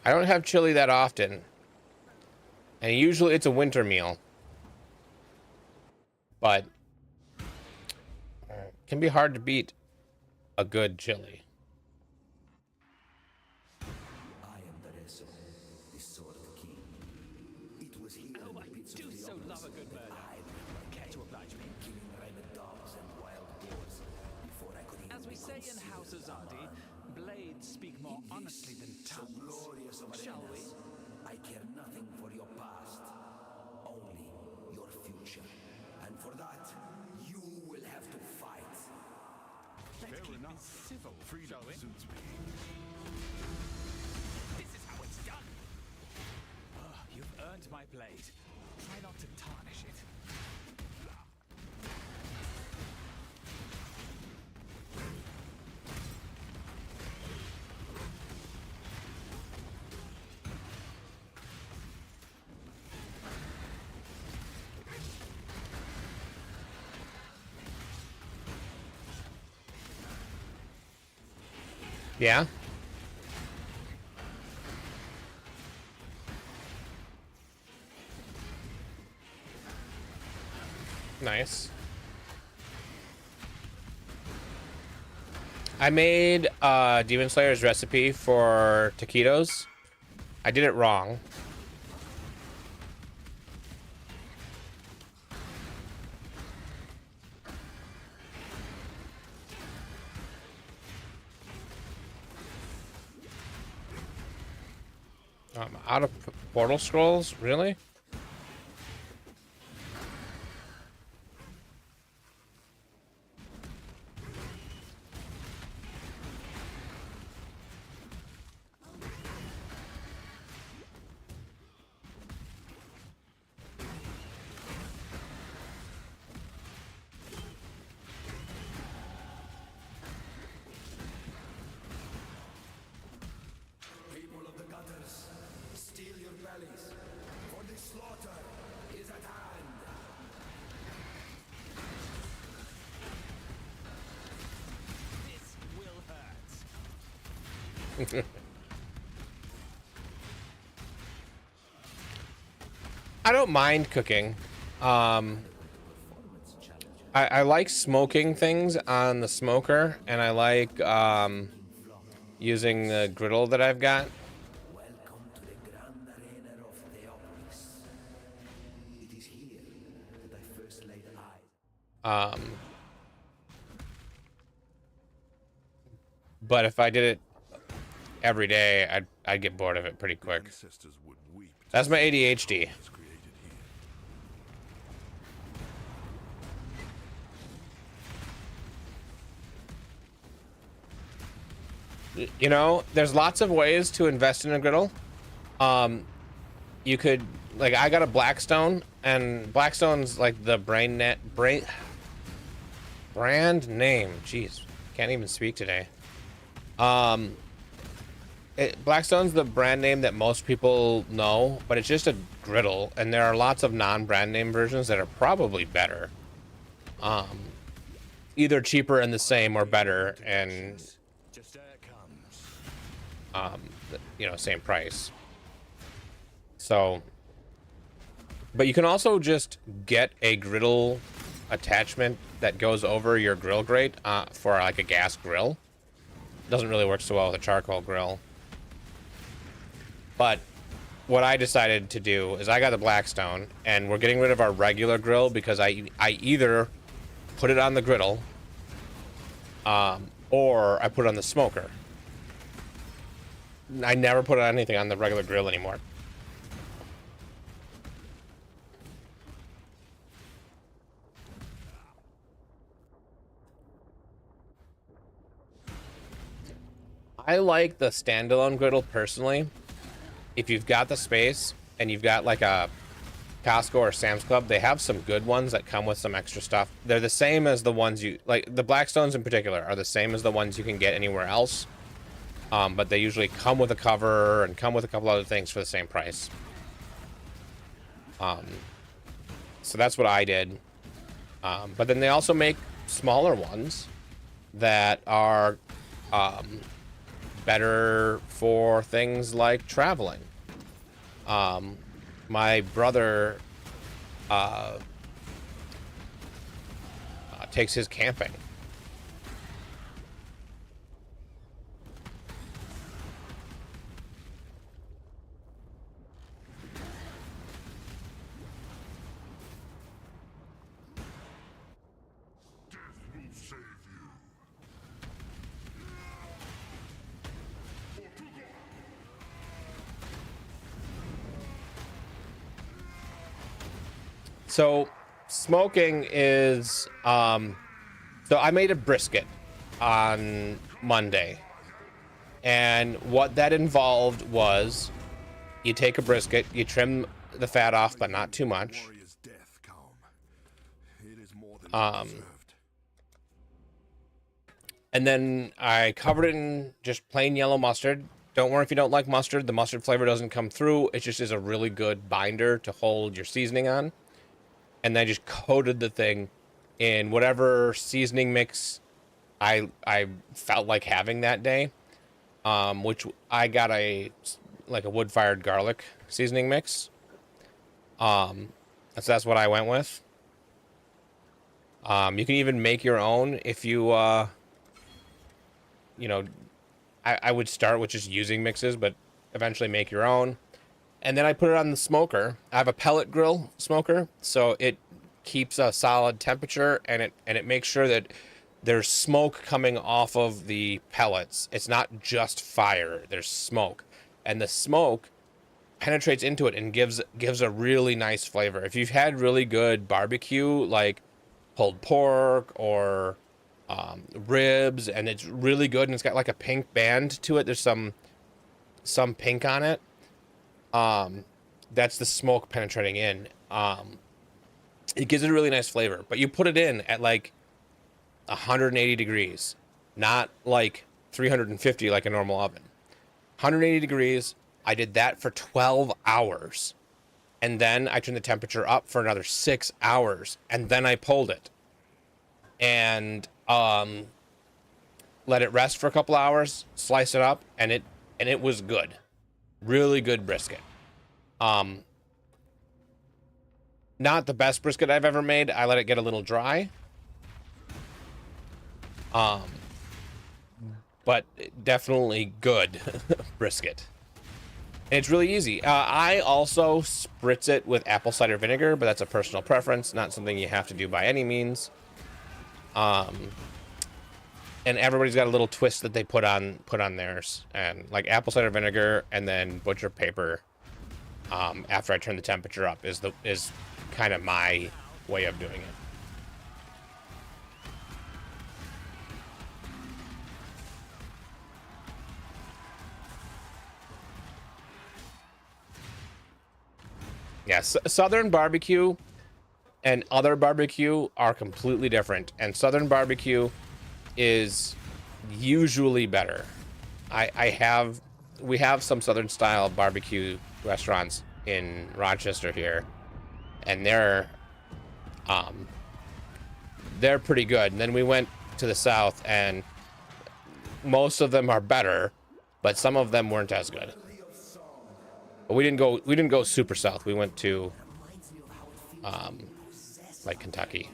I don't have chili that often, and usually it's a winter meal, but it can be hard to beat a good chili. Blades speak more honestly than tongues. Shall we? I care nothing for your past, only your future. And for that, you will have to fight. Let's keep it civil, shall we? Suits me. This is how it's done. Oh, you've earned my blade. Try not to tarnish it. Yeah. Nice. I made Demon Slayer's recipe for taquitos. I did it wrong. Out of portal scrolls? Really? People of the gutters, steel your bellies, for the slaughter is at hand. This will hurt. I don't mind cooking. I like smoking things on the smoker, and I like using the griddle that I've got. Welcome to the grand arena of Theopolis. It is here that I first laid eyes. But if I did it every day, I'd get bored of it pretty quick. That's my ADHD. You know, there's lots of ways to invest in a griddle. You could, like, I got a Blackstone, and Blackstone's like the brand name. Jeez, can't even speak today. Blackstone's the brand name that most people know, but it's just a griddle, and there are lots of non-brand name versions that are probably better. Either cheaper and the same or better, and you know, same price. So, but you can also just get a griddle attachment that goes over your grill grate for like a gas grill. Doesn't really work so well with a charcoal grill. But what I decided to do is I got the Blackstone, and we're getting rid of our regular grill because I either put it on the griddle or I put it on the smoker. I never put anything on the regular grill anymore. I like the standalone griddle personally. If you've got the space and you've got like a Costco or Sam's Club, they have some good ones that come with some extra stuff. They're the same as the ones you like. The Blackstones in particular are the same as the ones you can get anywhere else. But they usually come with a cover and come with a couple other things for the same price. So that's what I did. But then they also make smaller ones that are better for things like traveling. My brother takes his camping. So smoking is so I made a brisket on Monday, and what that involved was you take a brisket, you trim the fat off but not too much, and then I covered it in just plain yellow mustard. Don't worry if you don't like mustard, the mustard flavor doesn't come through. It just is a really good binder to hold your seasoning on. And then I just coated the thing in whatever seasoning mix I felt like having that day, which I got a wood-fired garlic seasoning mix. So that's what I went with. You can even make your own if you you know, I would start with just using mixes, but eventually make your own. And then I put it on the smoker. I have a pellet grill smoker, so it keeps a solid temperature, and it makes sure that there's smoke coming off of the pellets. It's not just fire, there's smoke. And the smoke penetrates into it and gives a really nice flavor. If you've had really good barbecue, like pulled pork or ribs, and it's really good, and it's got like a pink band to it. There's some pink on it. That's the smoke penetrating in. It gives it a really nice flavor. But you put it in at like 180 degrees, not like 350 like a normal oven. 180 degrees. I did that for 12 hours. And then I turned the temperature up for another 6 hours. And then I pulled it. And let it rest for a couple hours, slice it up, and it was good. Really good brisket. Not the best brisket I've ever made. I let it get a little dry. But definitely good brisket. And it's really easy. I also spritz it with apple cider vinegar, but that's a personal preference, not something you have to do by any means. And everybody's got a little twist that they put on theirs, and like apple cider vinegar and then butcher paper. After I turn the temperature up is kind of my way of doing it. Yes, Southern barbecue and other barbecue are completely different, and Southern barbecue is usually better. We have some Southern style barbecue restaurants in Rochester here, and they're pretty good. And then we went to the South, and most of them are better, but some of them weren't as good. But we didn't go super south. We went to like Kentucky.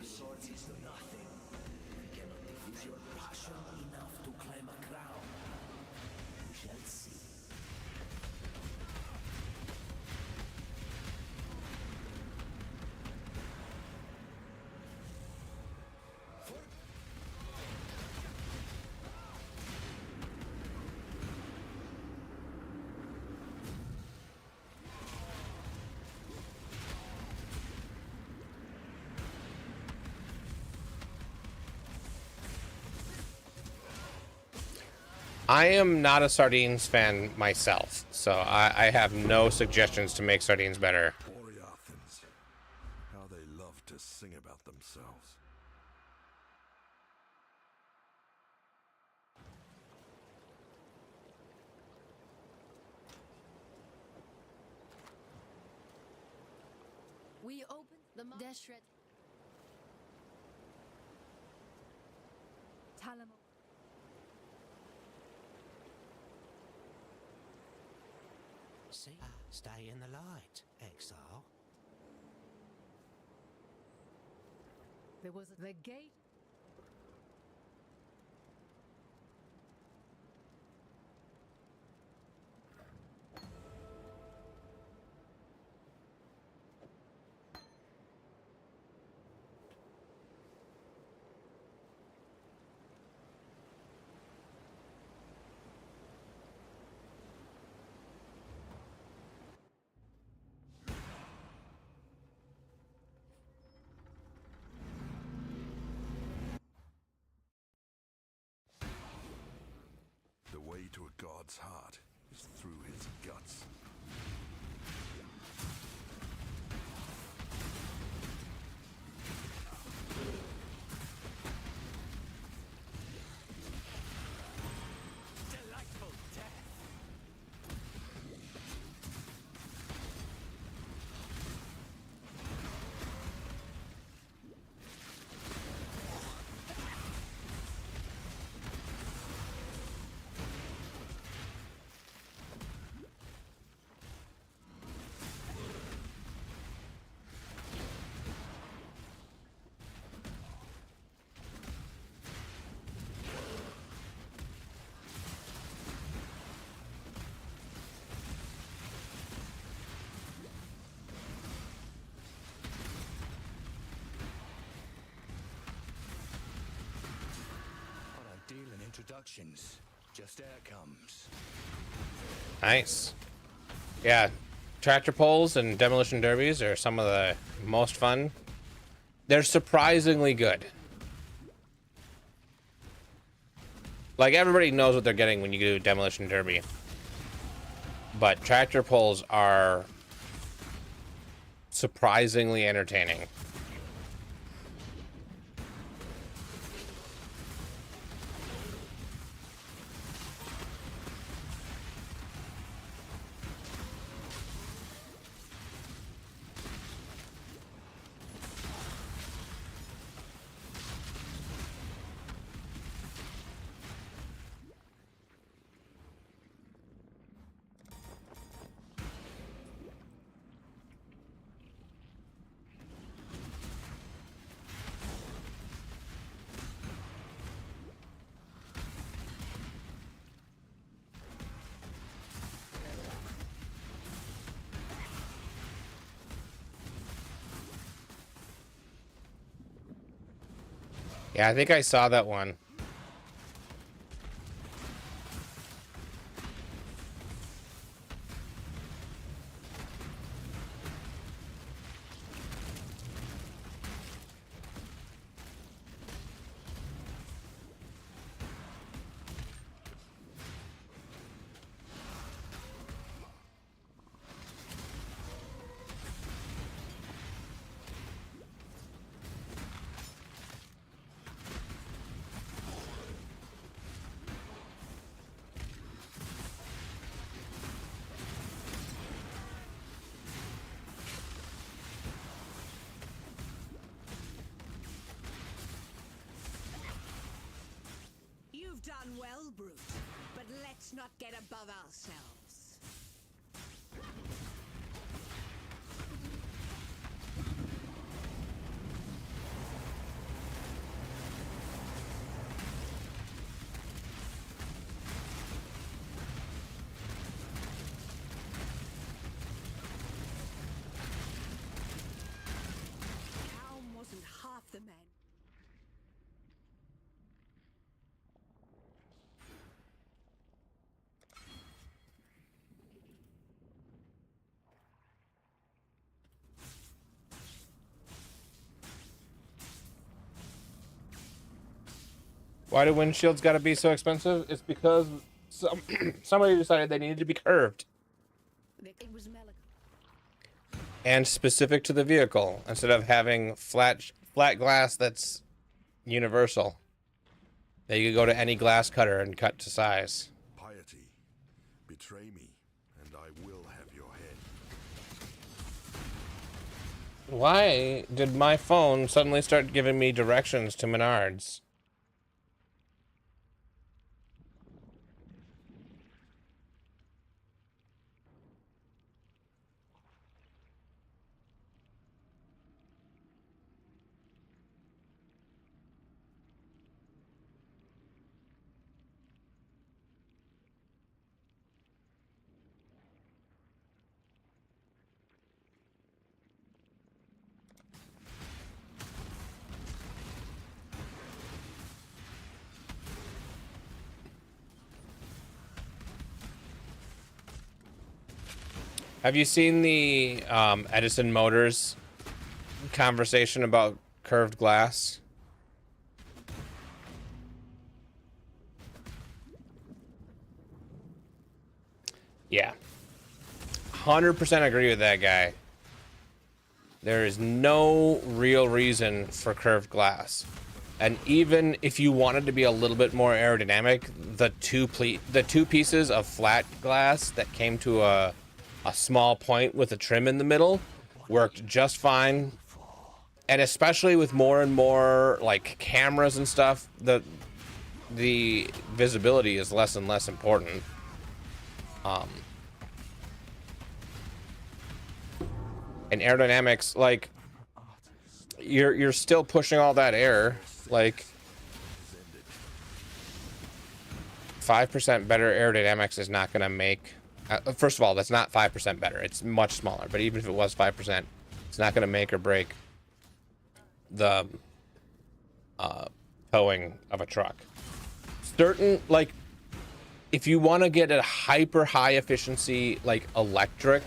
I am not a sardines fan myself, so I have no suggestions to make sardines better. Boreathans, how they love to sing about themselves. We open the Deshret. Talamo. See? Stay in the light, Exile. There was the gate. The way to a god's heart is through his guts. Delightful death. Deal in introductions. Just air comes. Nice. Yeah, tractor pulls and demolition derbies are some of the most fun. They're surprisingly good. Like, everybody knows what they're getting when you do demolition derby. But tractor pulls are surprisingly entertaining. Yeah, I think I saw that one. You've done well, Brute, but let's not get above ourselves. Calm wasn't half the men. Why do windshields gotta be so expensive? It's because somebody decided they needed to be curved. It was And specific to the vehicle, instead of having flat glass that's universal. That you could go to any glass cutter and cut to size. Piety, betray me, and I will have your head. Why did my phone suddenly start giving me directions to Menards? Have you seen the Edison Motors conversation about curved glass? Yeah. 100% agree with that guy. There is no real reason for curved glass. And even if you wanted to be a little bit more aerodynamic, the two pieces of flat glass that came to a small point with a trim in the middle worked just fine. And especially with more and more like cameras and stuff, the visibility is less and less important. And aerodynamics, like you're still pushing all that air, like 5% better aerodynamics is not going to make first of all, that's not 5% better. It's much smaller, but even if it was 5%, it's not going to make or break the towing of a truck. Certain, like, if you want to get a hyper high efficiency, like, electric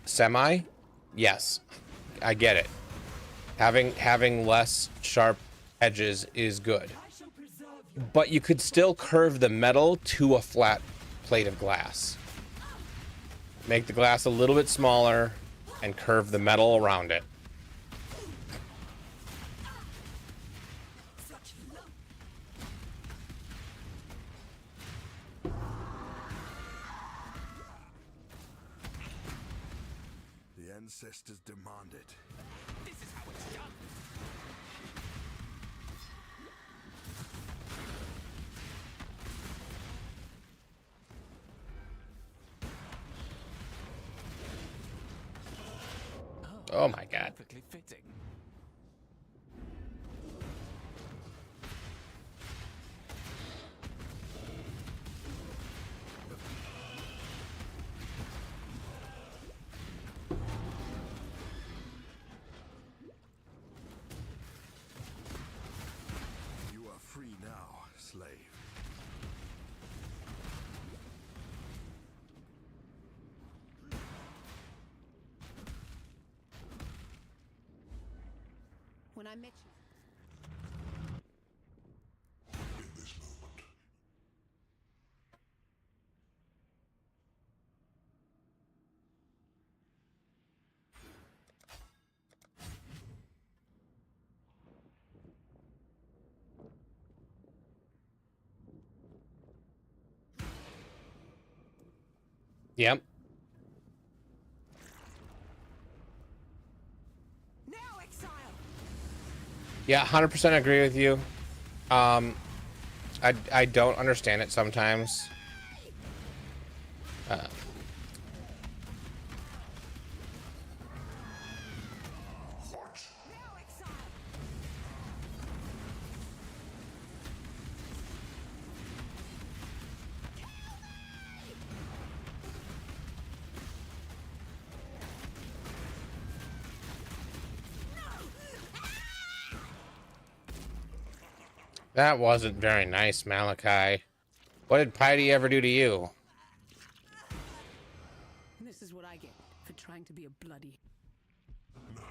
semi, yes, I get it. Having less sharp edges is good. But you could still curve the metal to a flat plate of glass. Make the glass a little bit smaller and curve the metal around it. The ancestors demand it. This is how it's done. Oh my god. Perfectly fitting. You are free now, slave. When I met you. In this moment. Yep. Now, Exile. Yeah, 100% agree with you. I don't understand it sometimes. Now, Exile. That wasn't very nice, Malachi. What did Piety ever do to you? This is what I get for trying to be a bloody. Now,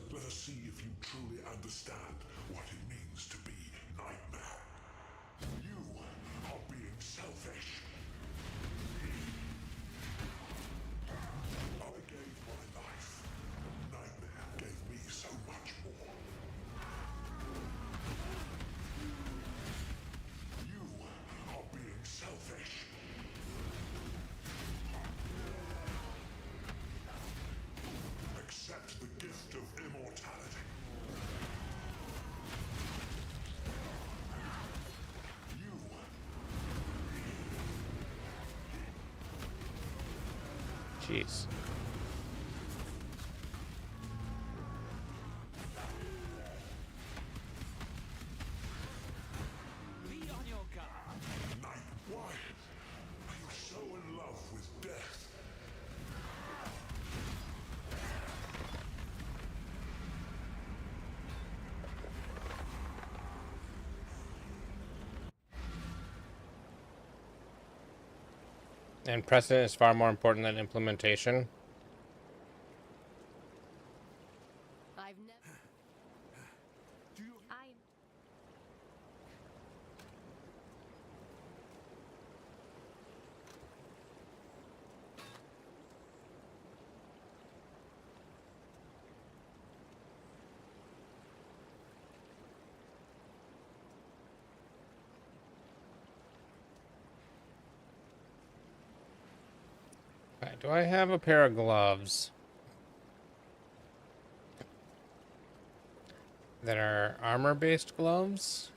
let us see if you truly understand what it means to be Nightmare. You are being selfish. I gave my life. Nightmare gave me so much more. You are being selfish. Accept the gift of immortality. You. Jeez. Be on your guard. Night, why are you so in love with death? And precedent is far more important than implementation. I've never. I. Alright, do I have a pair of gloves that are armor-based gloves?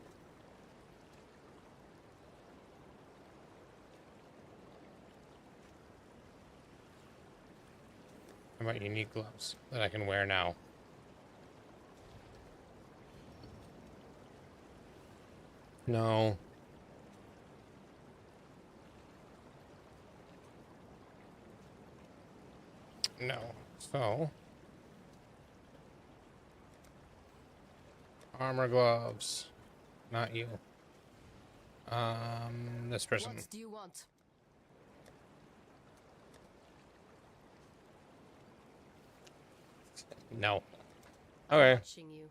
How about unique gloves that I can wear now? No. No. So, armor gloves. Not you. This person. What do you want? No. Okay. Watching you.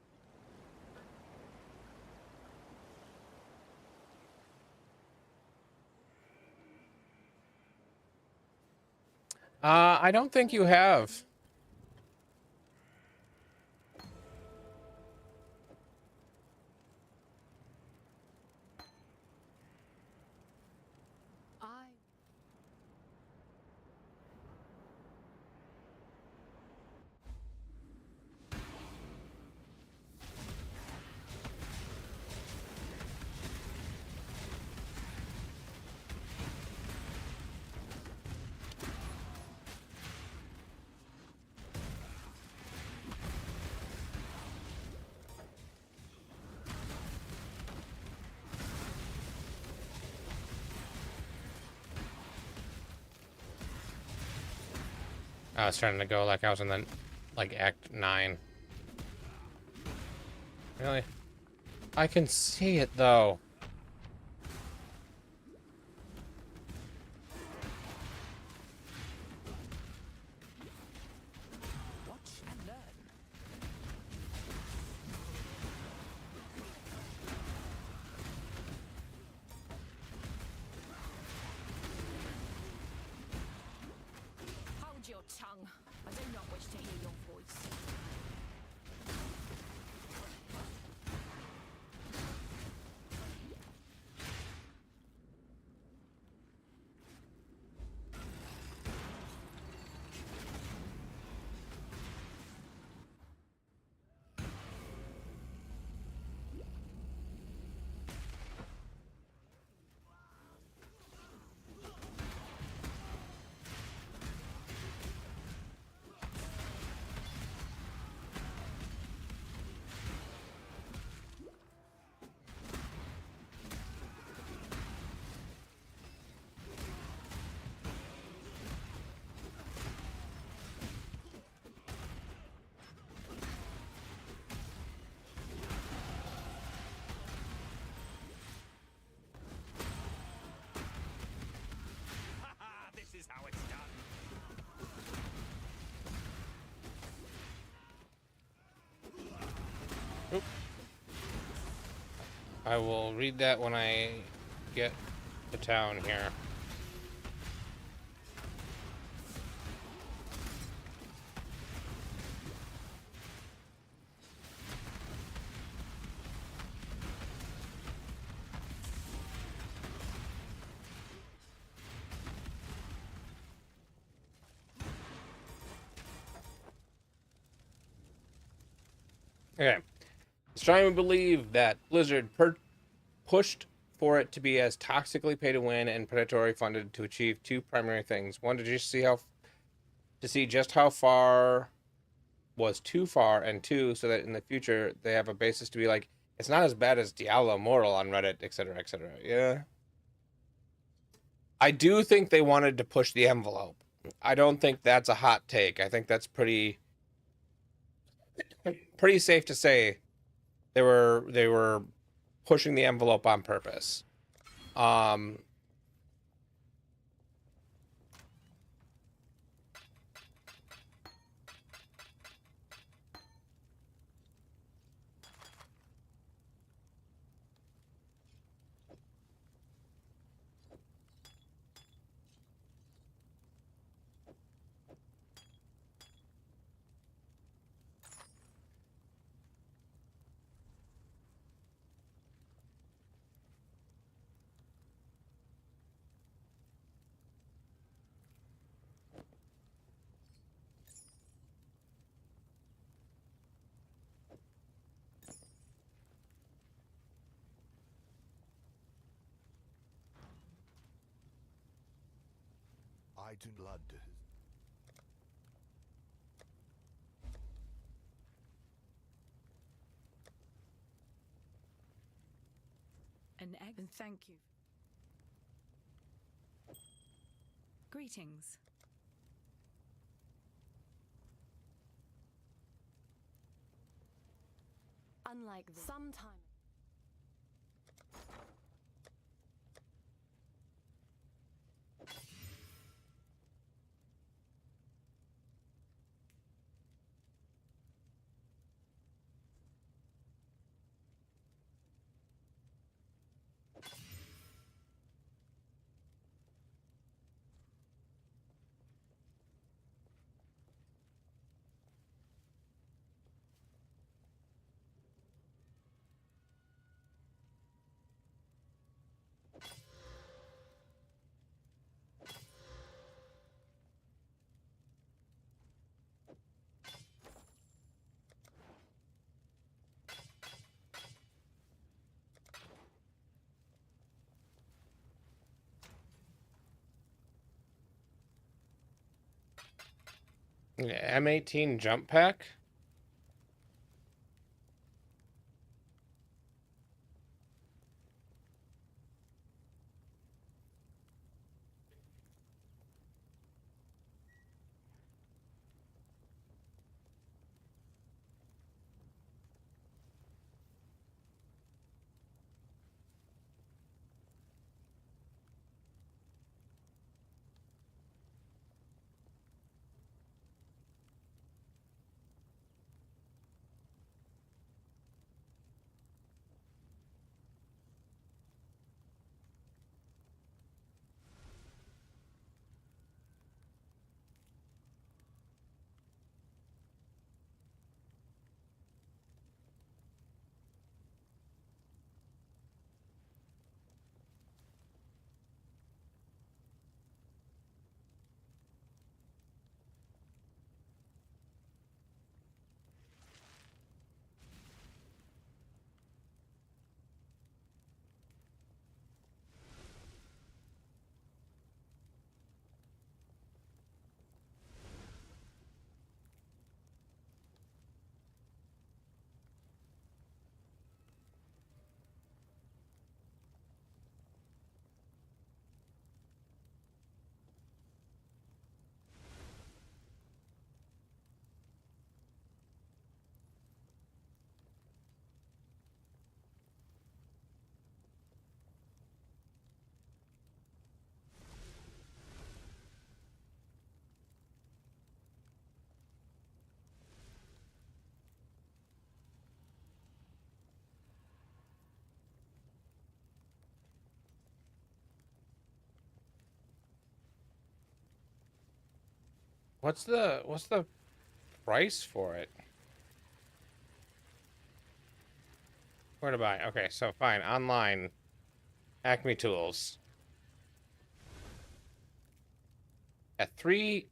I don't think you have. I was trying to go like I was in the, like, Act 9. Really? I can see it, though. Watch and learn. Hold your tongue. I do not wish to hear your voice. This is how it's done. Oop. I will read that when I get to town here. Okay. Strongly believe that Blizzard pushed for it to be as toxically pay to win and predatory funded to achieve two primary things. One, to just see just how far was too far, and two, so that in the future they have a basis to be like, it's not as bad as Diablo Immortal on Reddit, etc., etc. Yeah. I do think they wanted to push the envelope. I don't think that's a hot take. I think that's pretty safe to say they were pushing the envelope on purpose. Um I do blood. An egg, and thank you. Greetings. Unlike this. Sometime. M18 jump pack? What's the price for it? Where to buy? Okay, so fine. Online. Acme Tools. At $300.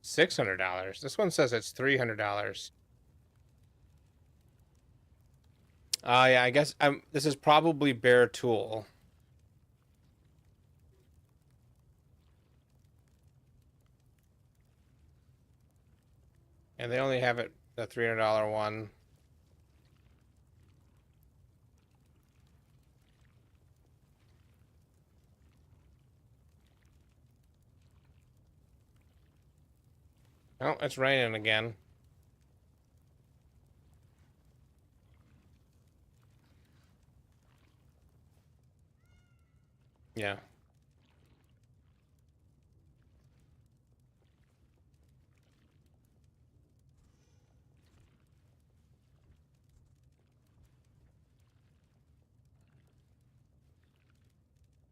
$600. This one says it's $300. Yeah, I guess this is probably bare tool. And they only have it the $300 one. Oh, it's raining again. Yeah.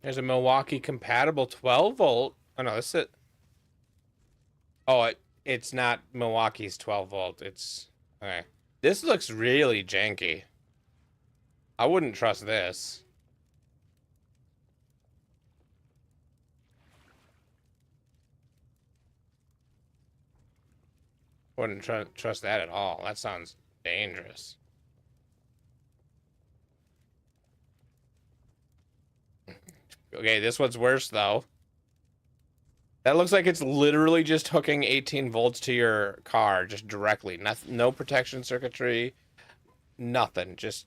There's a Milwaukee compatible 12 volt. Oh no, this is it. Oh, it's not Milwaukee's 12 volt. It's okay. This looks really janky. I wouldn't trust this. Wouldn't trust that at all. That sounds dangerous. Okay, this one's worse though. That looks like it's literally just hooking 18 volts to your car just directly. No protection circuitry, nothing. Just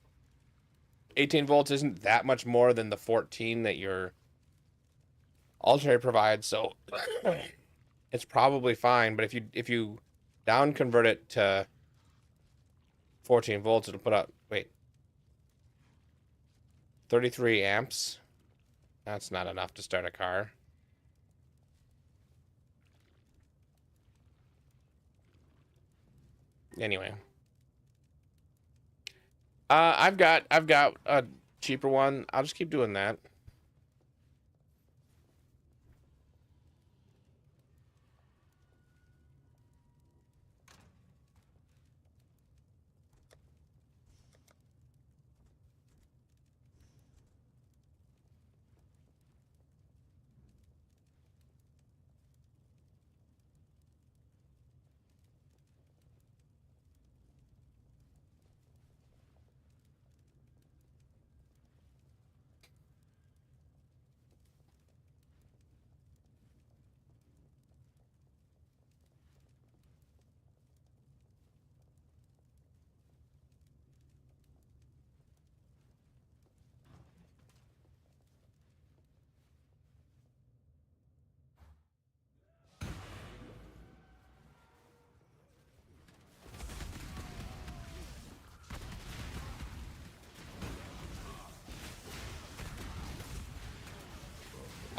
18 volts isn't that much more than the 14 that your alternator provides, so it's probably fine. But if you down convert it to 14 volts, it'll put out 33 amps. That's not enough to start a car. Anyway, I've got a cheaper one. I'll just keep doing that.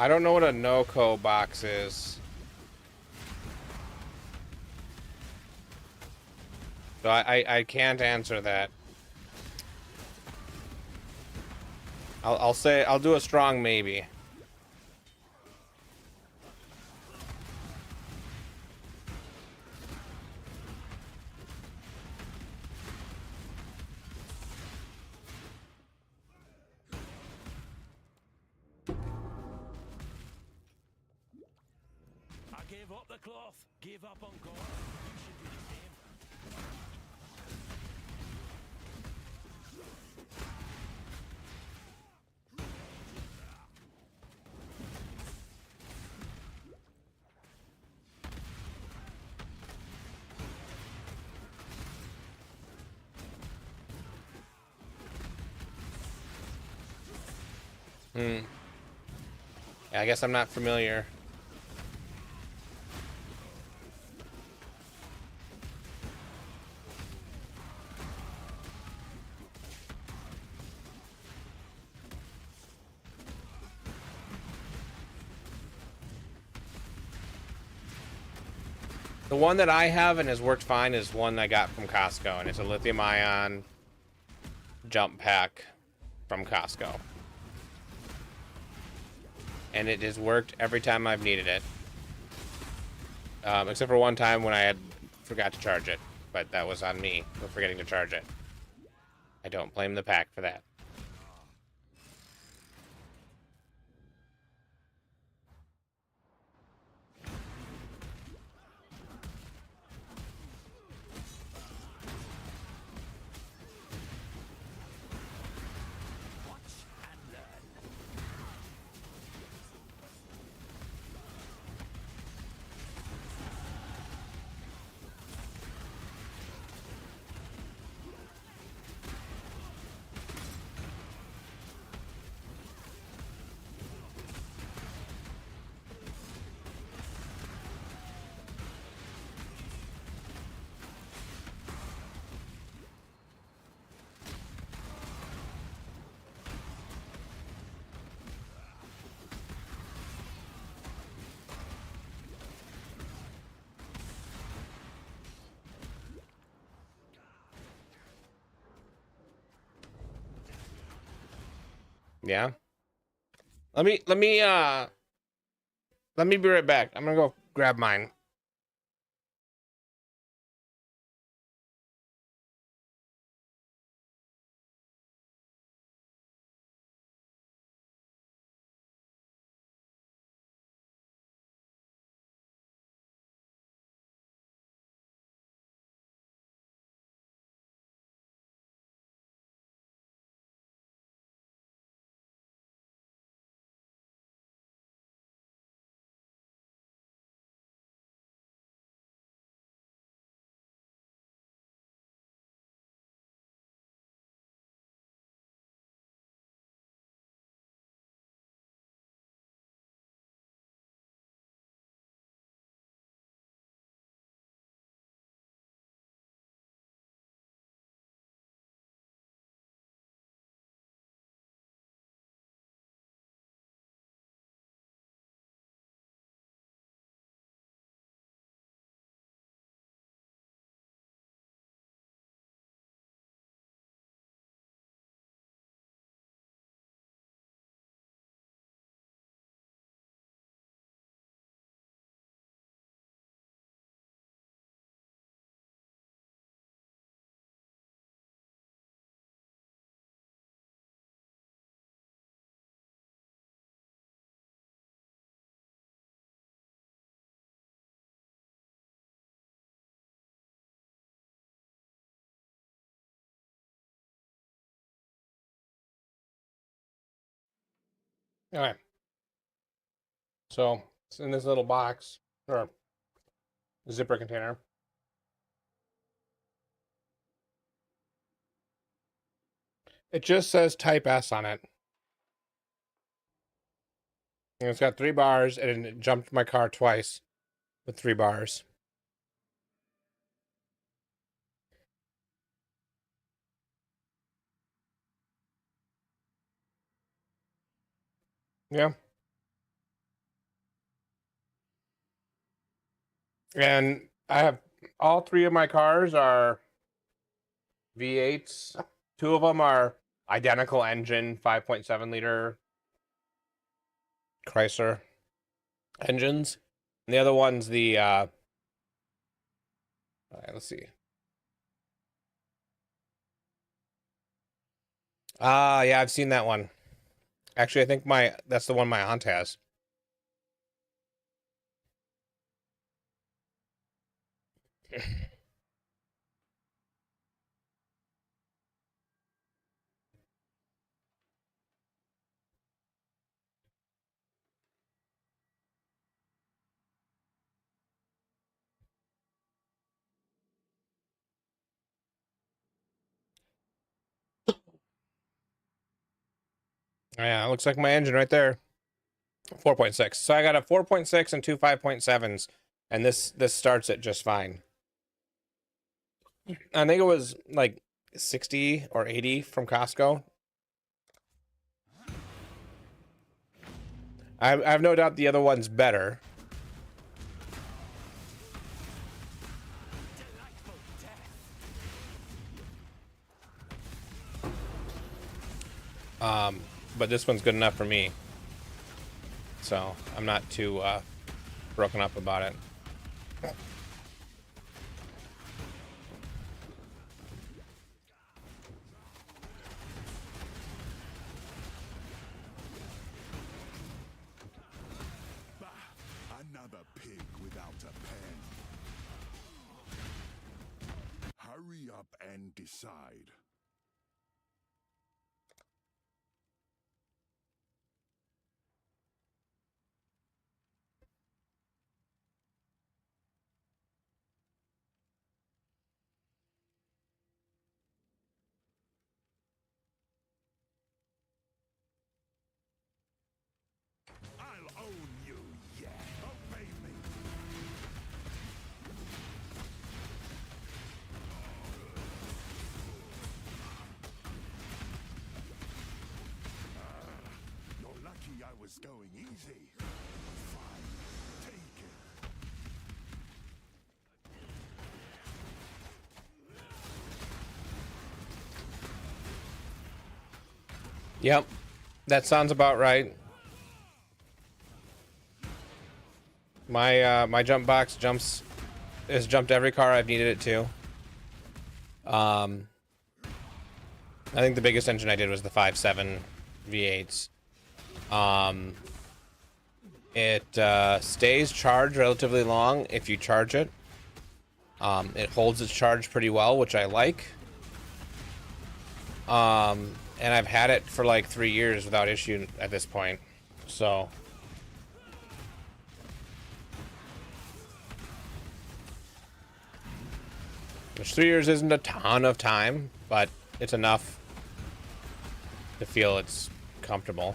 I don't know what a no-co box is. So I can't answer that. I'll say I'll do a strong maybe. I gave up the cloth, gave up on God. You should do the same. Yeah, I guess I'm not familiar. The one that I have and has worked fine is one I got from Costco, and it's a lithium ion jump pack from Costco. And it has worked every time I've needed it. Except for one time when I forgot to charge it, but that was on me for forgetting to charge it. I don't blame the pack for that. Yeah. Let me be right back. I'm gonna go grab mine. All right. So it's in this little box or zipper container. It just says Type S on it. And it's got 3 bars, and it jumped my car twice with 3 bars. Yeah. And I have all three of my cars are V8s. Two of them are identical engine, 5.7 liter Chrysler engines. And the other one's the all right, let's see. Yeah, I've seen that one. Actually, I think that's the one my aunt has. Yeah, it looks like my engine right there. 4.6. So I got a 4.6 and two 5.7s, and this starts it just fine. I think it was like 60 or 80 from Costco. I have no doubt the other one's better. But this one's good enough for me. So I'm not too broken up about it. Another pig without a pen. Hurry up and decide. I'll own you, yeah. Obey me. You're lucky I was going easy. Fine, take it. Yep, that sounds about right. My jump box has jumped every car I've needed it to. I think the biggest engine I did was the 5.7 V8s. It stays charged relatively long if you charge it. It holds its charge pretty well, which I like. And I've had it for like 3 years without issue at this point. So which 3 years isn't a ton of time, but it's enough to feel it's comfortable.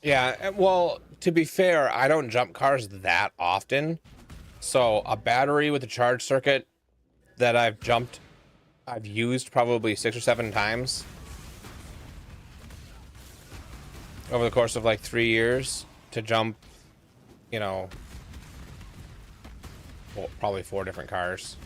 Yeah, well, to be fair, I don't jump cars that often. So a battery with a charge circuit that I've used probably 6 or 7 times over the course of like 3 years to jump, you know, well, probably 4 different cars.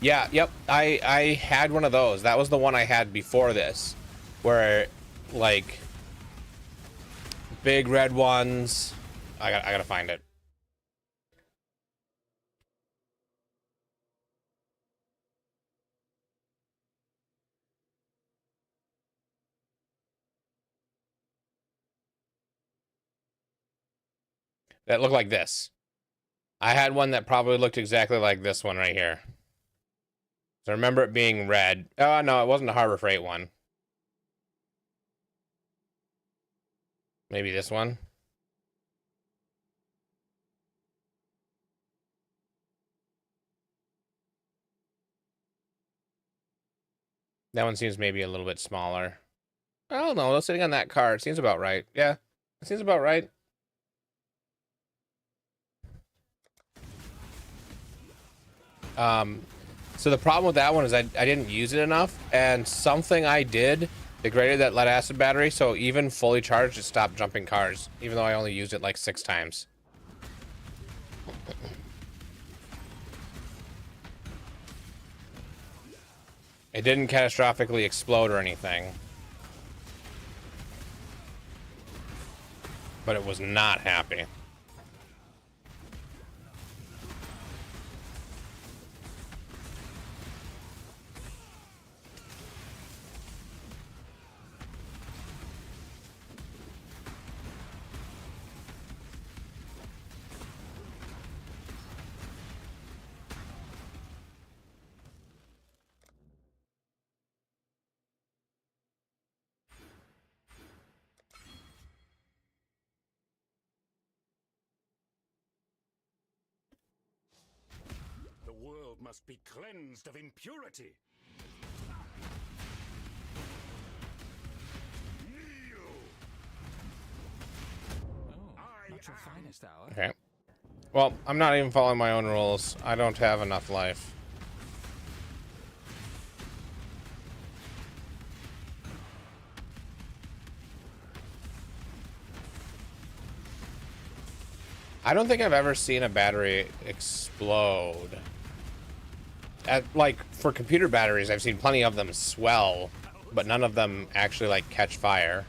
Yeah, yep. I had one of those. That was the one I had before this, where like big red ones. I gotta find it. That looked like this. I had one that probably looked exactly like this one right here. So I remember it being red. Oh no, it wasn't a Harbor Freight one. Maybe this one. That one seems maybe a little bit smaller. I don't know. Sitting on that card seems about right. Yeah, it seems about right. So the problem with that one is I didn't use it enough, and something I did degraded that lead acid battery, so even fully charged, it stopped jumping cars, even though I only used it like 6 times. It didn't catastrophically explode or anything, but it was not happy. The world must be cleansed of impurity. Not your finest hour. Okay. Well, I'm not even following my own rules. I don't have enough life. I don't think I've ever seen a battery explode. Like, for computer batteries, I've seen plenty of them swell, but none of them actually, like, catch fire.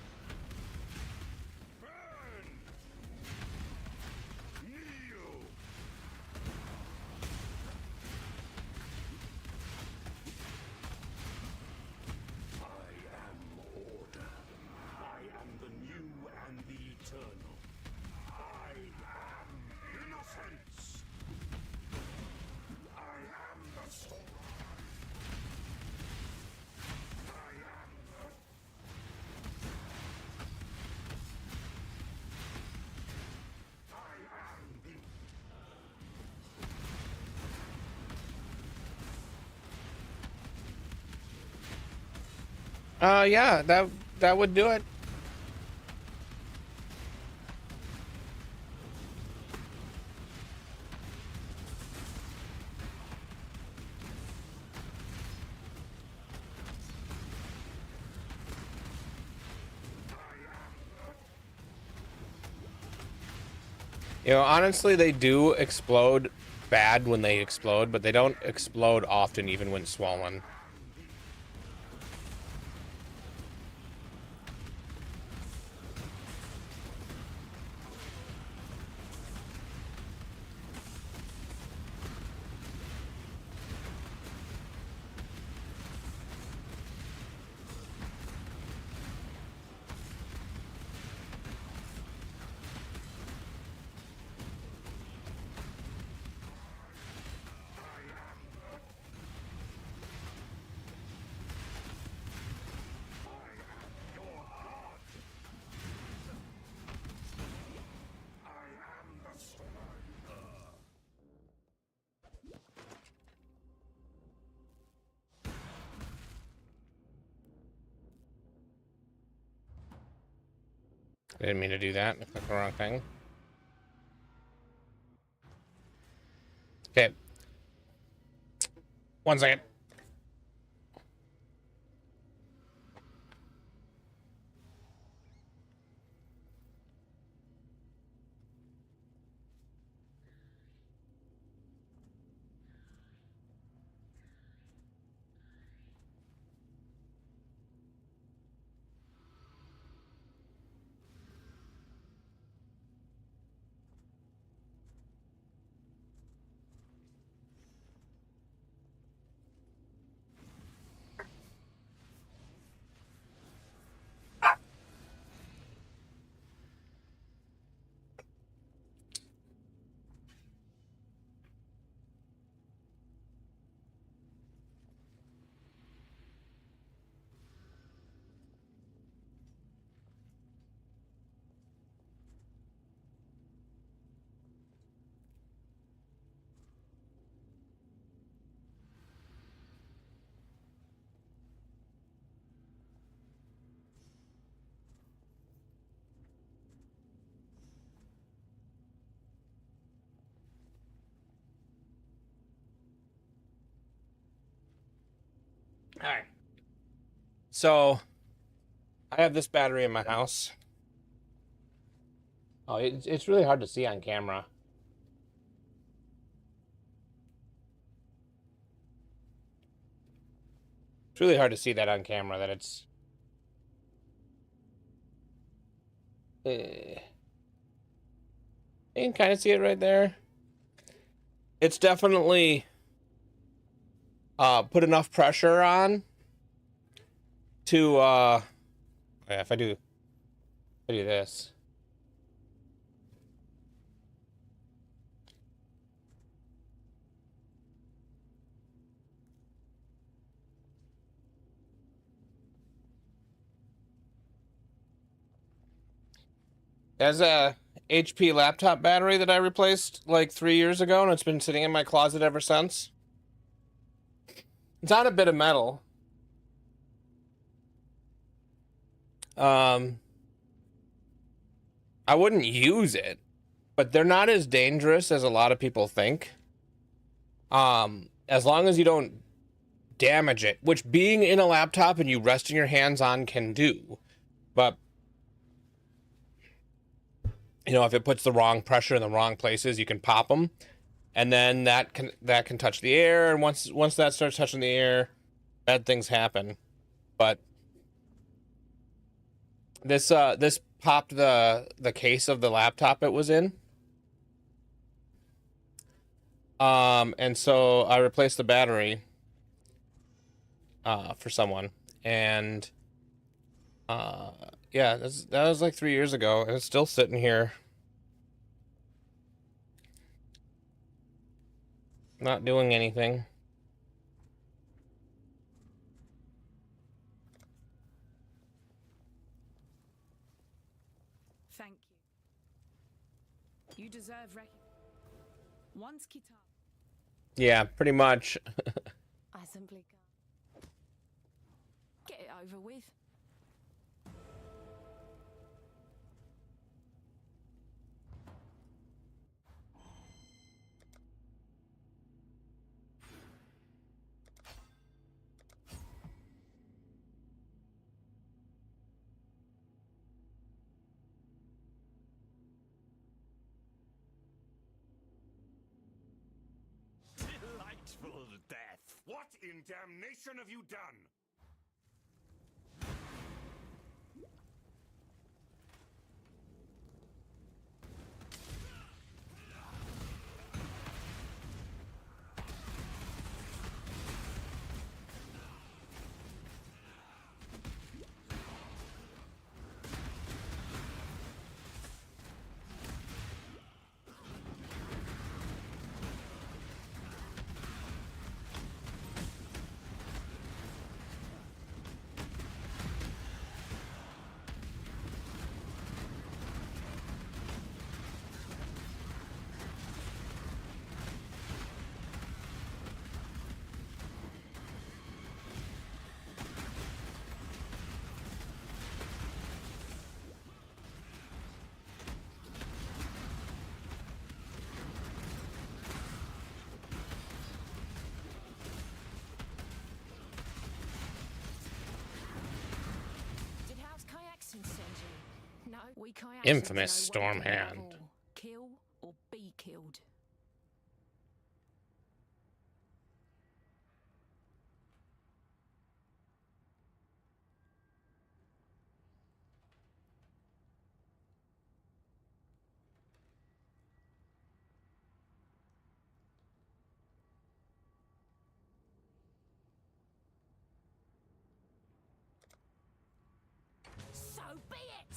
Yeah, that would do it. You know, honestly, they do explode bad when they explode, but they don't explode often even when swollen. I didn't mean to do that. I clicked the wrong thing. Okay. 1 second. All right. So I have this battery in my house. Oh, it's really hard to see on camera. It's really hard to see that on camera, that it's... you can kind of see it right there. It's definitely put enough pressure on to yeah, if I do this. There's a HP laptop battery that I replaced like 3 years ago, and it's been sitting in my closet ever since. It's on a bit of metal. I wouldn't use it, but they're not as dangerous as a lot of people think. As long as you don't damage it, which being in a laptop and you resting your hands on can do. But you know, if it puts the wrong pressure in the wrong places, you can pop them, and then that can touch the air, and once that starts touching the air, bad things happen. But this popped the case of the laptop it was in. And so I replaced the battery for someone, and yeah, that was like 3 years ago, and it's still sitting here, not doing anything. Thank you. You deserve Once guitar. Yeah, pretty much. I simply can't. Get it over with. Delightful death. What in damnation have you done? No, we kayaks Infamous know what to do Stormhand. at all. Kill or be killed. So be it.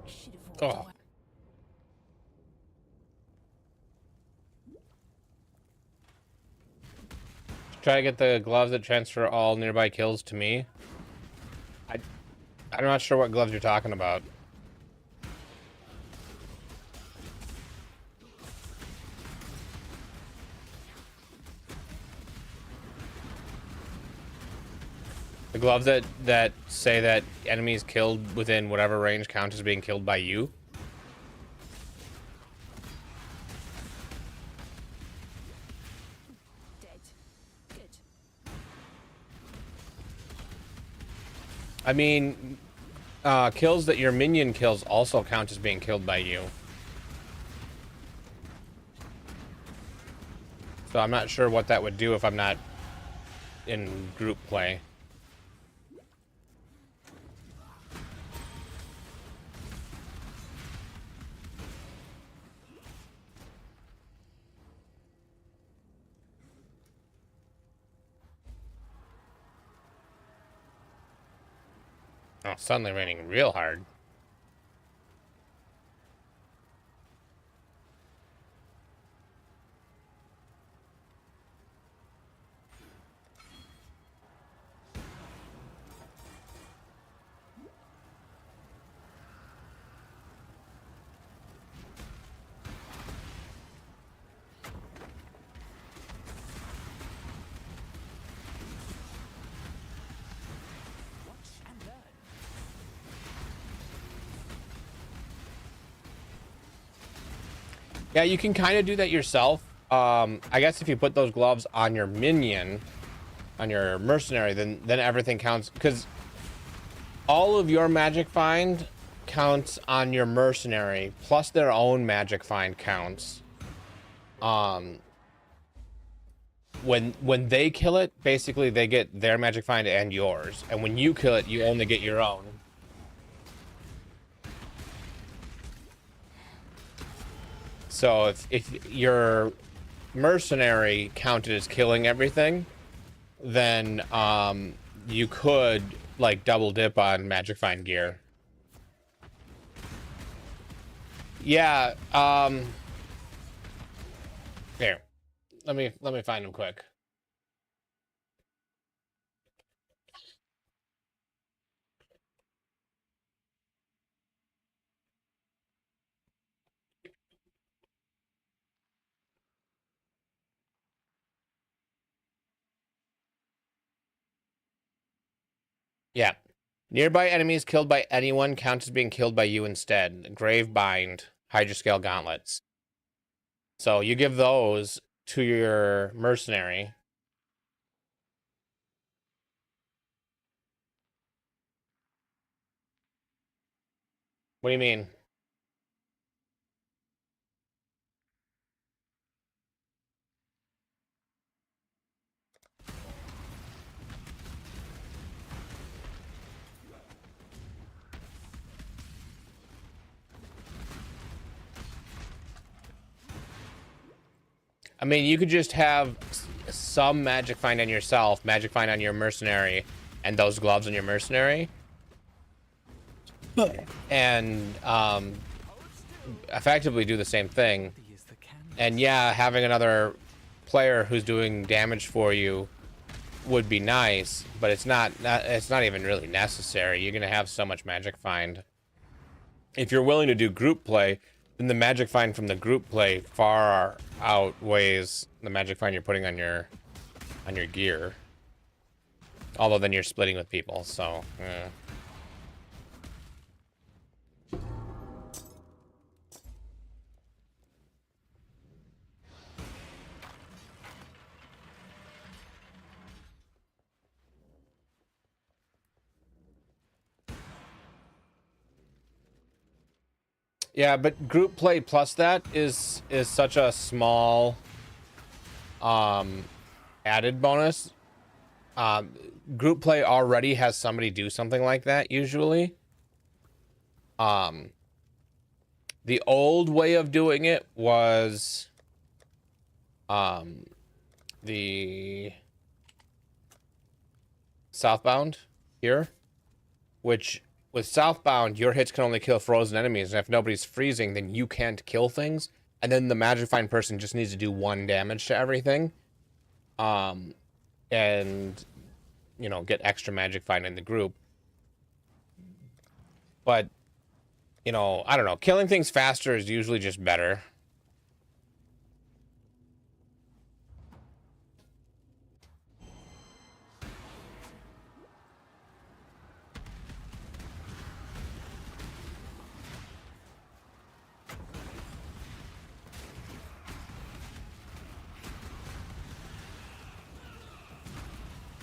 Should have walked Oh. away. Try to get the gloves that transfer all nearby kills to me. I'm not sure what gloves you're talking about. The gloves that say that enemies killed within whatever range count as being killed by you. I mean, kills that your minion kills also count as being killed by you. So I'm not sure what that would do if I'm not in group play. Oh, suddenly raining real hard. Yeah, you can kind of do that yourself. I guess if you put those gloves on your minion, on your mercenary, then everything counts, because all of your magic find counts on your mercenary, plus their own magic find counts. When they kill it, basically they get their magic find and yours, and when you kill it, you only get your own. So if your mercenary counted as killing everything, then you could like double dip on magic find gear. Yeah, here. Let me find them quick. Yeah. Nearby enemies killed by anyone counts as being killed by you instead. Grave Bind, Hydroscale Gauntlets. So you give those to your mercenary. What do you mean? I mean, you could just have some magic find on yourself, magic find on your mercenary, and those gloves on your mercenary. And effectively do the same thing. And yeah, having another player who's doing damage for you would be nice, but it's not even really necessary. You're gonna have so much magic find. If you're willing to do group play, then the magic find from the group play far outweighs the magic find you're putting on your gear. Although then you're splitting with people, so yeah, but group play plus that is such a small added bonus. Group play already has somebody do something like that usually. The old way of doing it was the Southbound here, which with Southbound, your hits can only kill frozen enemies, and if nobody's freezing, then you can't kill things, and then the magic find person just needs to do 1 damage to everything, and you know, get extra magic find in the group. But you know, I don't know, killing things faster is usually just better.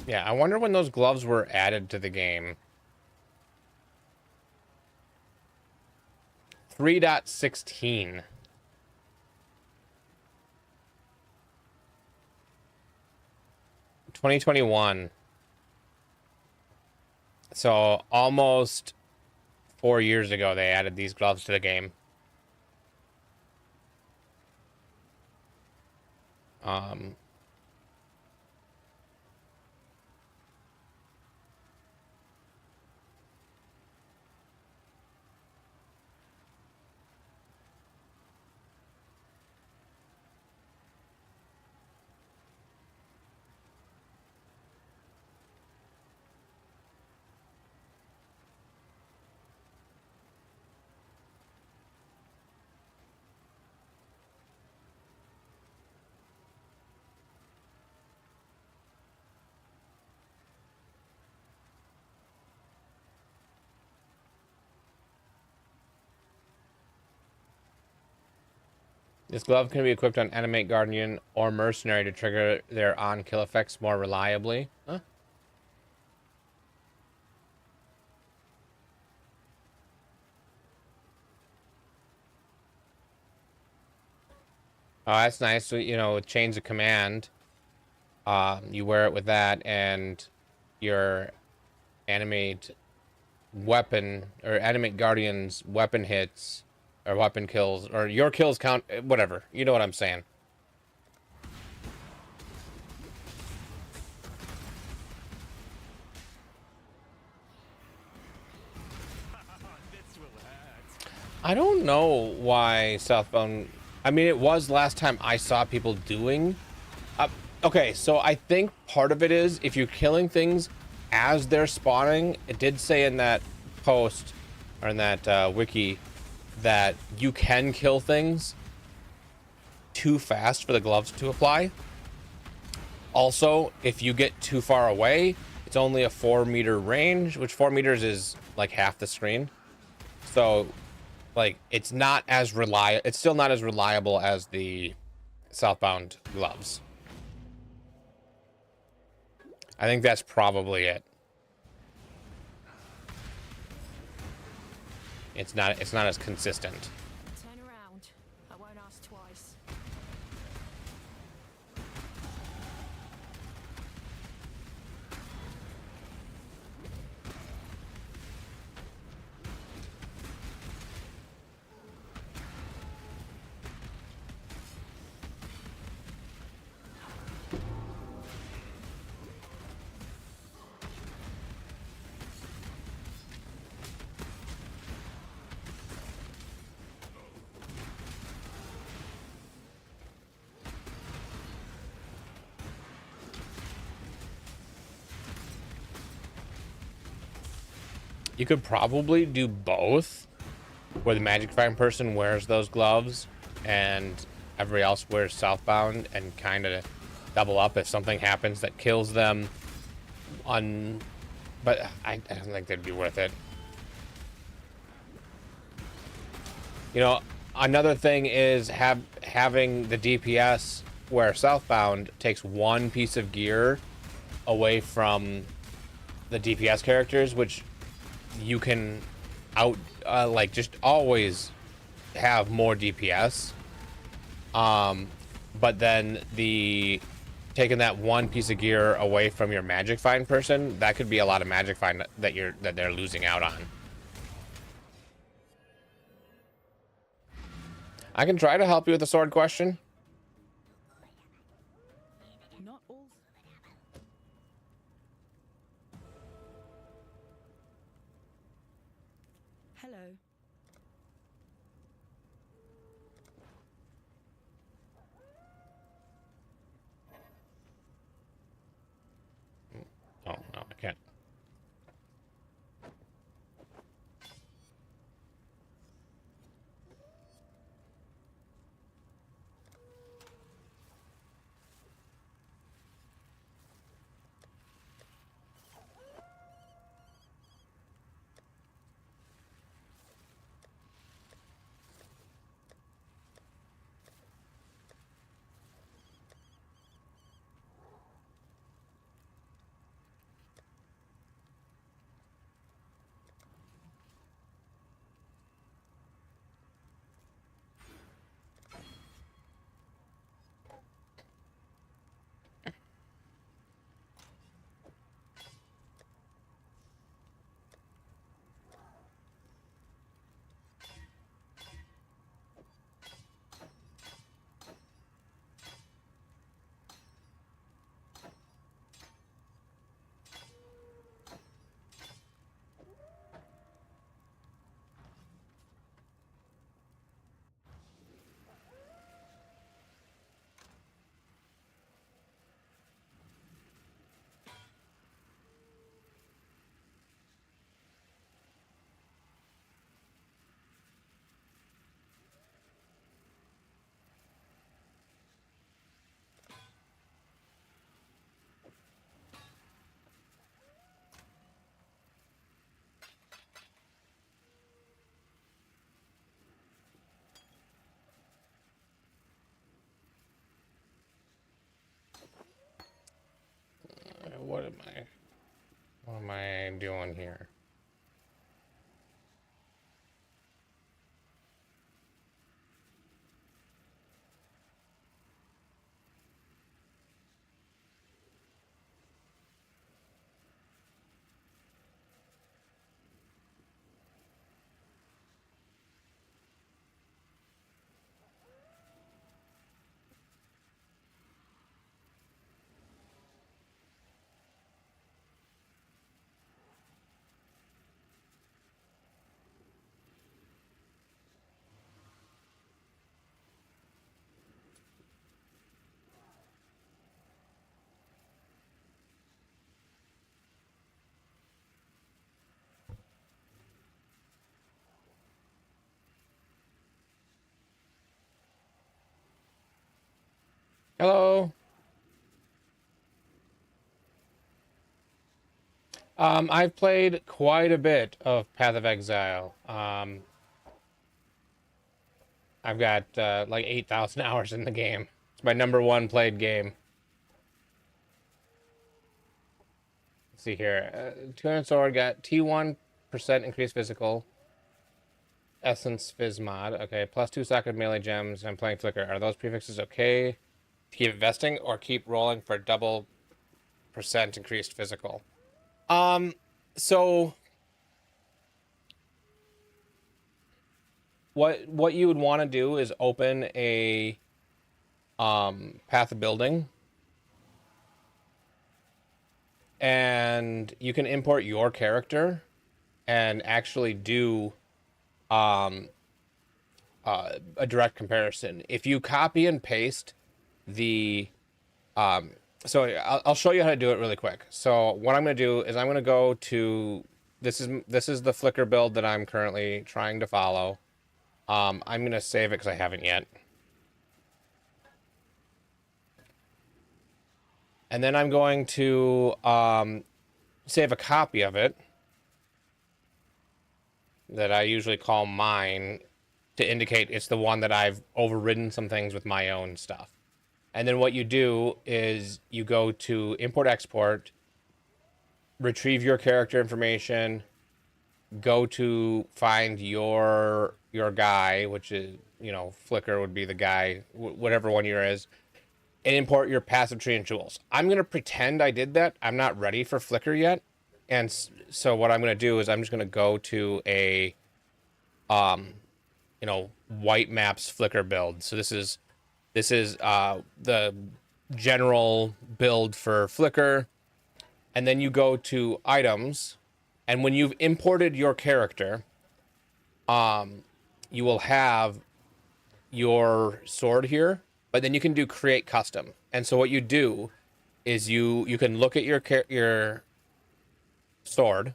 Yeah, I wonder when those gloves were added to the game. 3.16. (2021). So almost 4 years ago, they added these gloves to the game. This glove can be equipped on Animate Guardian or Mercenary to trigger their on-kill effects more reliably. Huh? Oh, that's nice. So, you know, with Chains of Command, you wear it with that, and your Animate weapon, or Animate Guardian's weapon hits, or weapon kills, or your kills count, whatever. You know what I'm saying. I don't know why Southbound... I mean, it was last time I saw people doing... okay, so I think part of it is if you're killing things as they're spawning, it did say in that post, or in that wiki, that you can kill things too fast for the gloves to apply. Also, if you get too far away, it's only a 4-meter range, which 4 meters is like half the screen. So... like, it's not as reliable. It's still not as reliable as the Southbound gloves. I think that's probably it. It's not as consistent. Turn around. I won't ask twice. You could probably do both, where the Magic Fighting person wears those gloves and everybody else wears Southbound, and kind of double up if something happens that kills them on... but I don't think they'd be worth it. You know, another thing is having the DPS where Southbound takes one piece of gear away from the DPS characters, which you can like just always have more DPS. But then taking that one piece of gear away from your Magic Find person, that could be a lot of Magic Find that they're losing out on. I can try to help you with the sword question. Not all. Hello. Oh, no, I can't. what am I doing here? Hello. I've played quite a bit of Path of Exile. I've got like 8,000 hours in the game. It's my #1 played game. Let's see here. 200 sword got T1% increased physical. Essence Fizz mod. Okay, +2 socket melee gems. I'm playing Flicker. Are those prefixes okay to keep investing or keep rolling for double % increased physical? So what you would want to do is open a path of building, and you can import your character and actually do a direct comparison. If you copy and paste the so I'll show you how to do it really quick. So what I'm going to do is I'm going to go to this is the Flicker build that I'm currently trying to follow. I'm going to save it because I haven't yet. And then I'm going to save a copy of it that I usually call mine to indicate it's the one that I've overridden some things with my own stuff. And then what you do is you go to import export, retrieve your character information, go to find your guy, which is, you know, Flicker would be the guy, whatever one yours is, and import your passive tree and jewels. I'm going to pretend I did that. I'm not ready for Flicker yet. And so what I'm going to do is I'm just going to go to a, you know, white maps Flicker build. So this is the general build for Flicker. And then you go to items. And when you've imported your character, you will have your sword here, but then you can do create custom. And so what you do is you can look at your sword,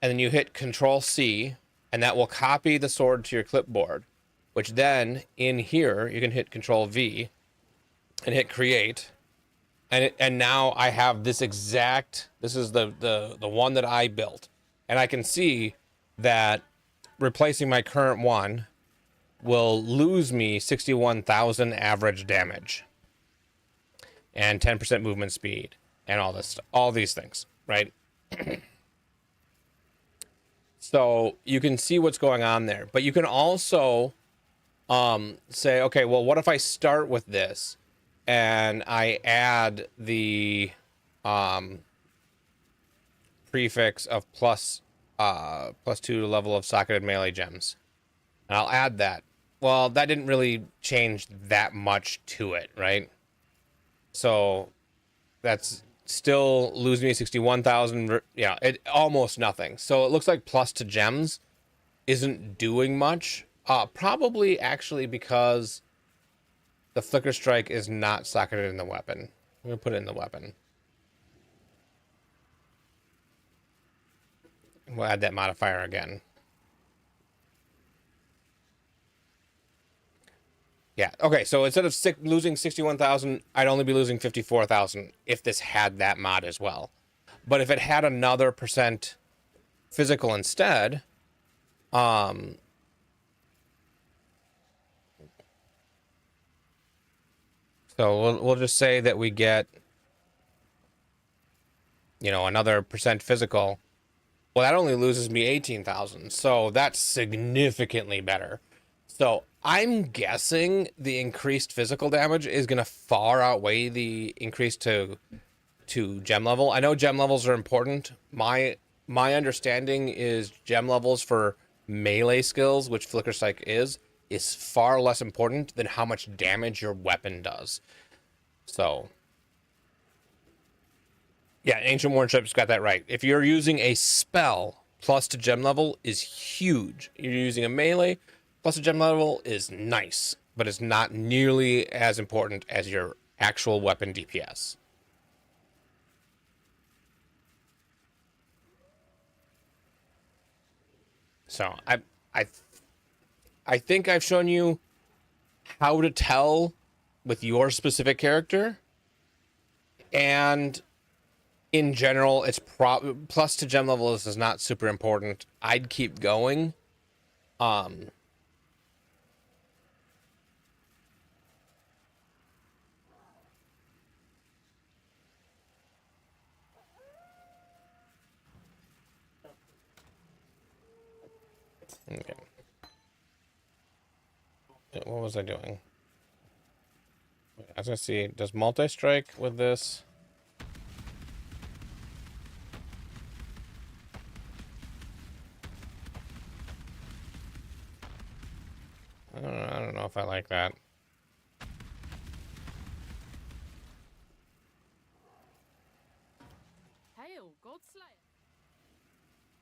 and then you hit Control C, and that will copy the sword to your clipboard, which then in here you can hit Control V and hit create. And now I have this exact, this is the one that I built. And I can see that replacing my current one will lose me 61,000 average damage and 10% movement speed and all this, all these things, right? So you can see what's going on there, but you can also say, okay, well, what if I start with this and I add the prefix of +2 level of socketed melee gems, and I'll add that. Well, that didn't really change that much to it, right? So that's still losing me 61,000. Yeah, it almost nothing. So it looks like plus to gems isn't doing much. Probably actually because the Flicker Strike is not socketed in the weapon. I'm gonna put it in the weapon. We'll add that modifier again. Yeah, okay, so instead of losing 61,000, I'd only be losing 54,000 if this had that mod as well. But if it had another % physical instead, so we'll just say that we get you know, another percent physical. Well, that only loses me 18,000, so that's significantly better. So I'm guessing the increased physical damage is gonna far outweigh the increase to gem level. I know gem levels are important. My understanding is gem levels for melee skills, which Flicker Strike is far less important than how much damage your weapon does. So yeah, Ancient Worship's got that right. If you're using a spell, plus to gem level is huge. You're using a melee, plus to gem level is nice, but it's not nearly as important as your actual weapon DPS. So I I think I've shown you how to tell with your specific character, and in general, it's plus to gem level is not super important. I'd keep going. Um, okay. What was I doing? I was gonna see, does multi-strike with this? I don't know if I like that. Hail, Godslayer.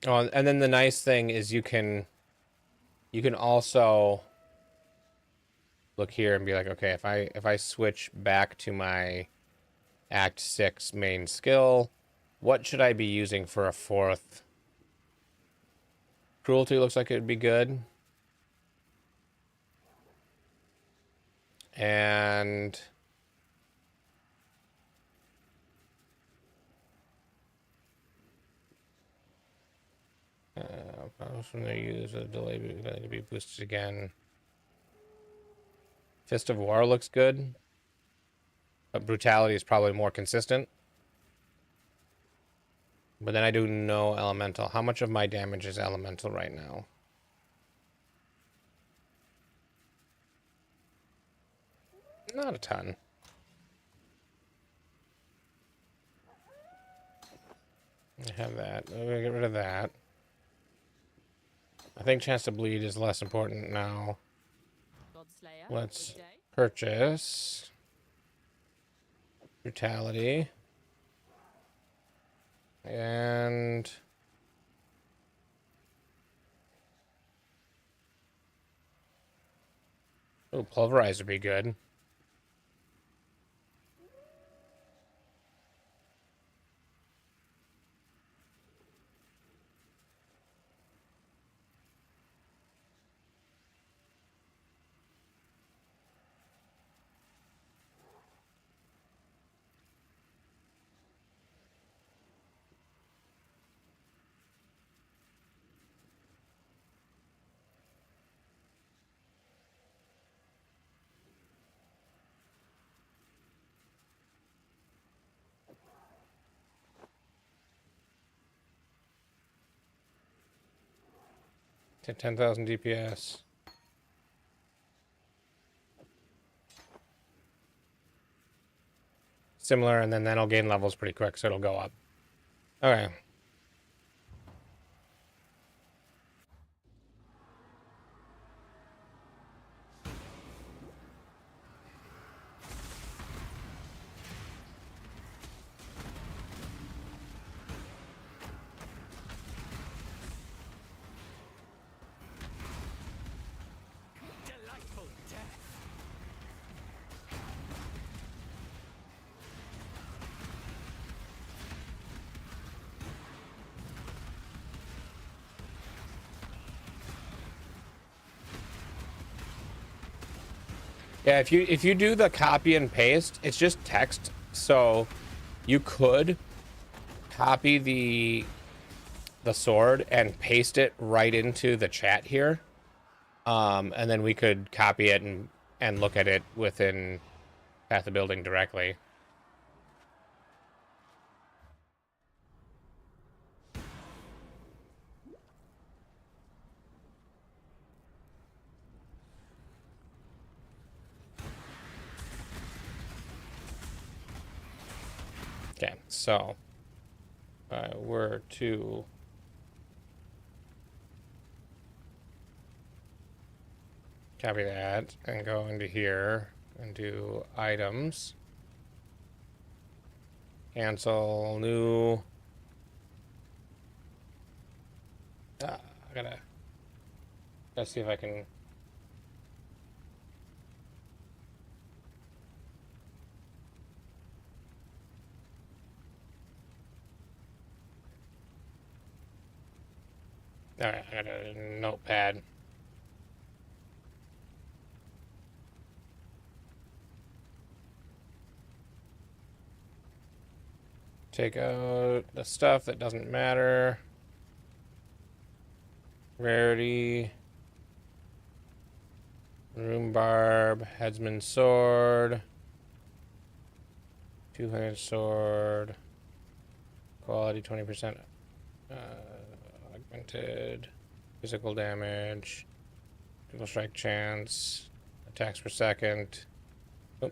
Oh, and then the nice thing is you can also look here and be like, okay, if I switch back to my Act 6 main skill, what should I be using for a fourth? Cruelty looks like it would be good. And when they use a delay going to be boosted again. Fist of War looks good, but brutality is probably more consistent. But then I do no elemental. How much of my damage is elemental right now? Not a ton. I have that. I'm gonna get rid of that. I think chance to bleed is less important now. Let's purchase brutality and oh, pulverize would be good. To 10,000 DPS. Similar, and then that'll gain levels pretty quick, so it'll go up. Okay. Delightful death. Yeah, if you do the copy and paste, it's just text. So you could copy the sword and paste it right into the chat here. And then we could copy it and look at it within Path of Building directly. so if I were to copy that and go into here and do items, cancel, new. I gotta see if I can. All right, I got a notepad. Take out the stuff that doesn't matter. Rarity. Room barb, headsman sword. Two-handed sword. Quality 20%. Augmented. Physical damage. Triple strike chance. Attacks per second. Oh.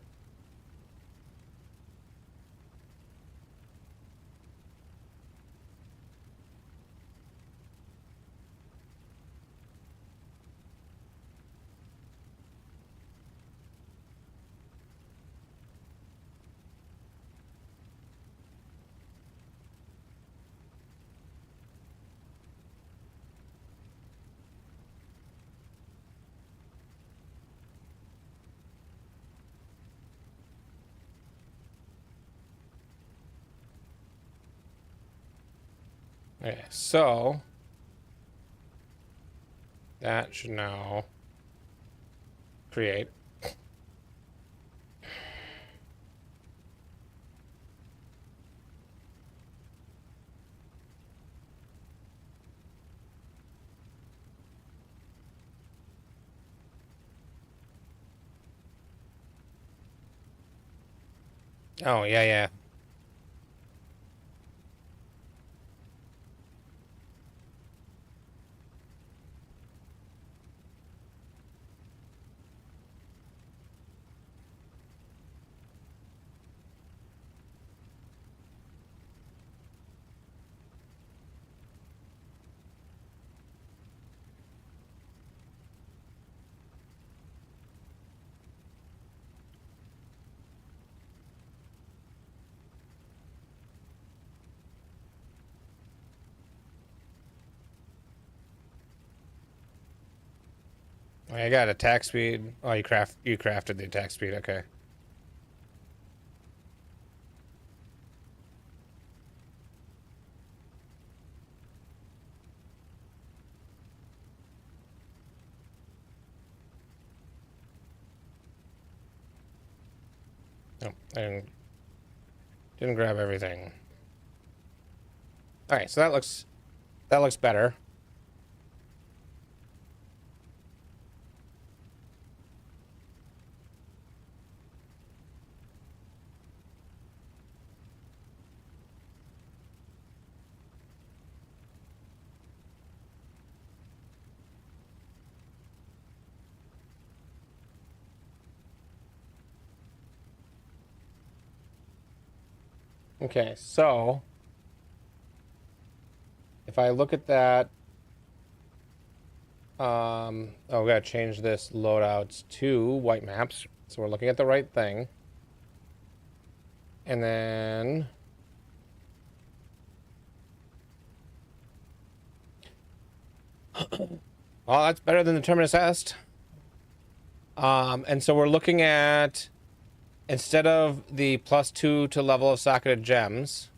Okay, so that should now create. Oh, yeah. I got attack speed. Oh, you crafted the attack speed. Okay. Oh, I didn't grab everything. All right, so that looks better. Okay, so if I look at that, oh, we gotta change this loadouts to white maps, so we're looking at the right thing. And then well, that's better than the Terminus Est. And so we're looking at, instead of the +2 to level of socketed gems,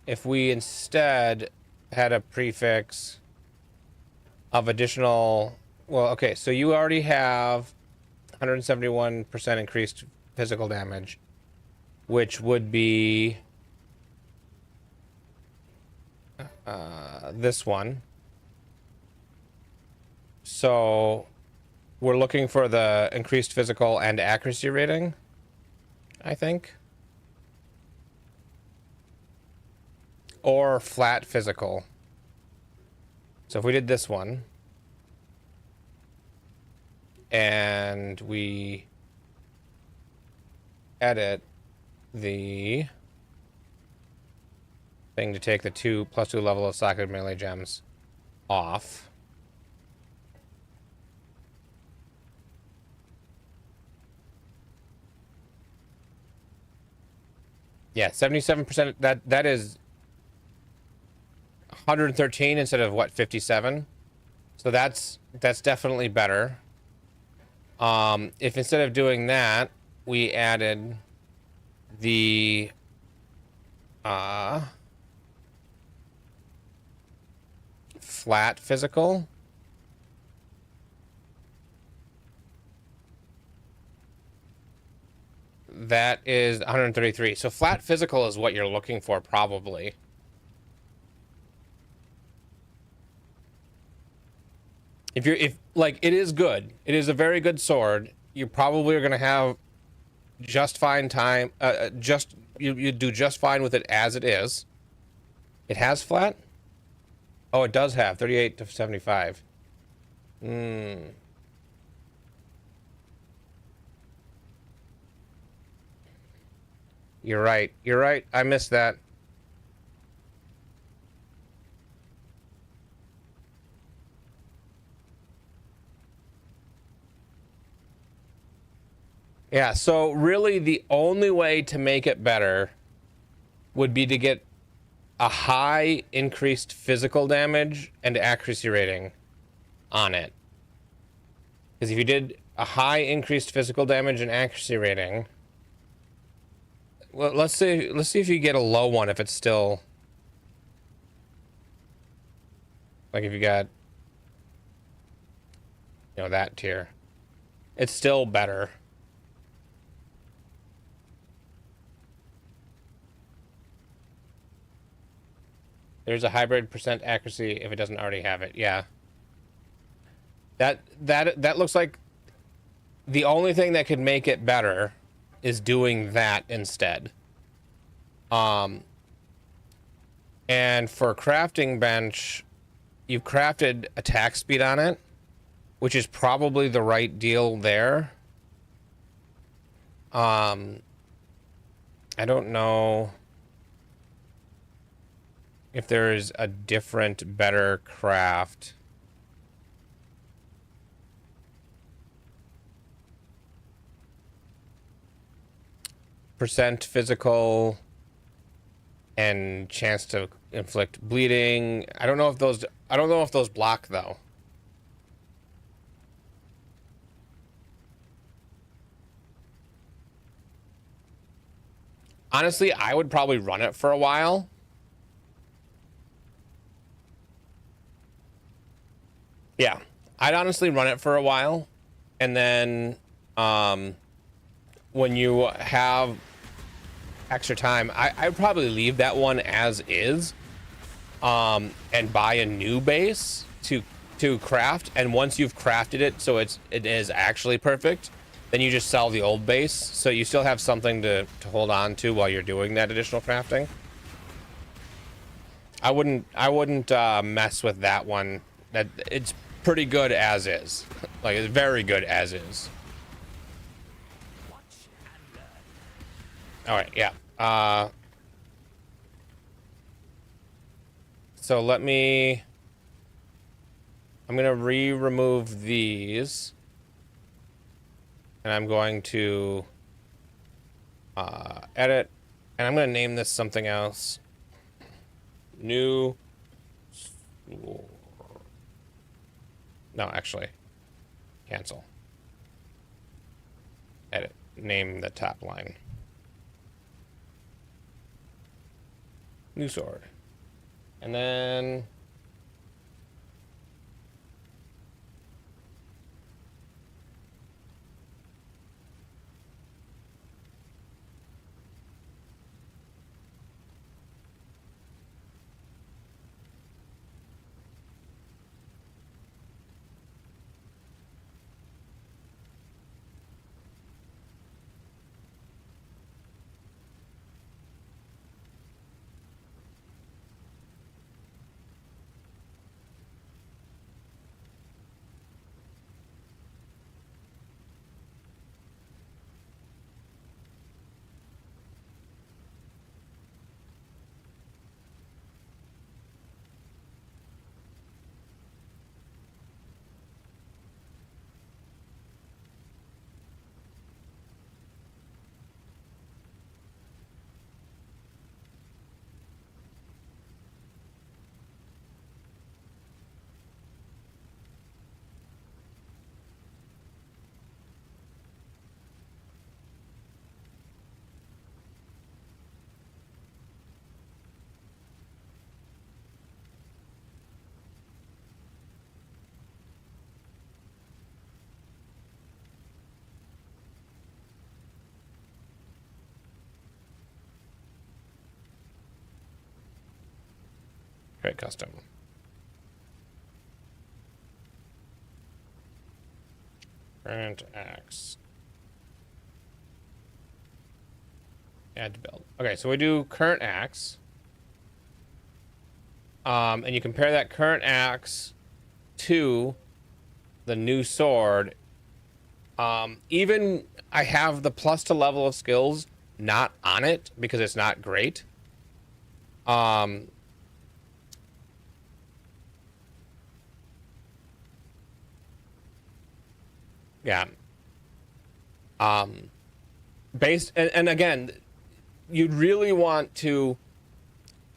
if we instead had a prefix of additional, well, okay, so you already have 171% increased physical damage, which would be this one. So we're looking for the increased physical and accuracy rating, I think. Or flat physical. So if we did this one, and we edit the thing to take the +2 level of socket melee gems off. Yeah, 77%. That is 113 instead of what, 57. So that's definitely better. If instead of doing that, we added the flat physical. That is 133. So flat physical is what you're looking for, probably. If like, it is good. It is a very good sword. You probably are gonna have just fine time. You do just fine with it as it is. It has flat? Oh, it does have 38 to 75. You're right. You're right. I missed that. Yeah, so really the only way to make it better would be to get a high increased physical damage and accuracy rating on it. Because if you did a high increased physical damage and accuracy rating, well, let's see if you get a low one, if it's still, like, if you got, you know, that tier, it's still better. There's a hybrid % accuracy if it doesn't already have it. Yeah. That looks like the only thing that could make it better is doing that instead. And for crafting bench, you've crafted attack speed on it, which is probably the right deal there. I don't know if there's a different, better craft. % physical and chance to inflict bleeding. I don't know if those block though. Honestly, I would probably run it for a while. Yeah, I'd honestly run it for a while, and then when you have extra time, I'd probably leave that one as is, and buy a new base to craft. And once you've crafted it so it is actually perfect, then you just sell the old base, so you still have something to hold on to while you're doing that additional crafting. I wouldn't mess with that one. It's pretty good as is. Like, it's very good as is. All right, yeah. So I'm gonna remove these, and I'm going to edit, and I'm gonna name this something else. New. No, actually, cancel. Edit. Name the top line. New sword. And then Create custom. Current axe. Add to build. Okay, so we do current axe. And you compare that current axe to the new sword. Even I have the plus to level of skills not on it because it's not great. Yeah. Based and again, you'd really want to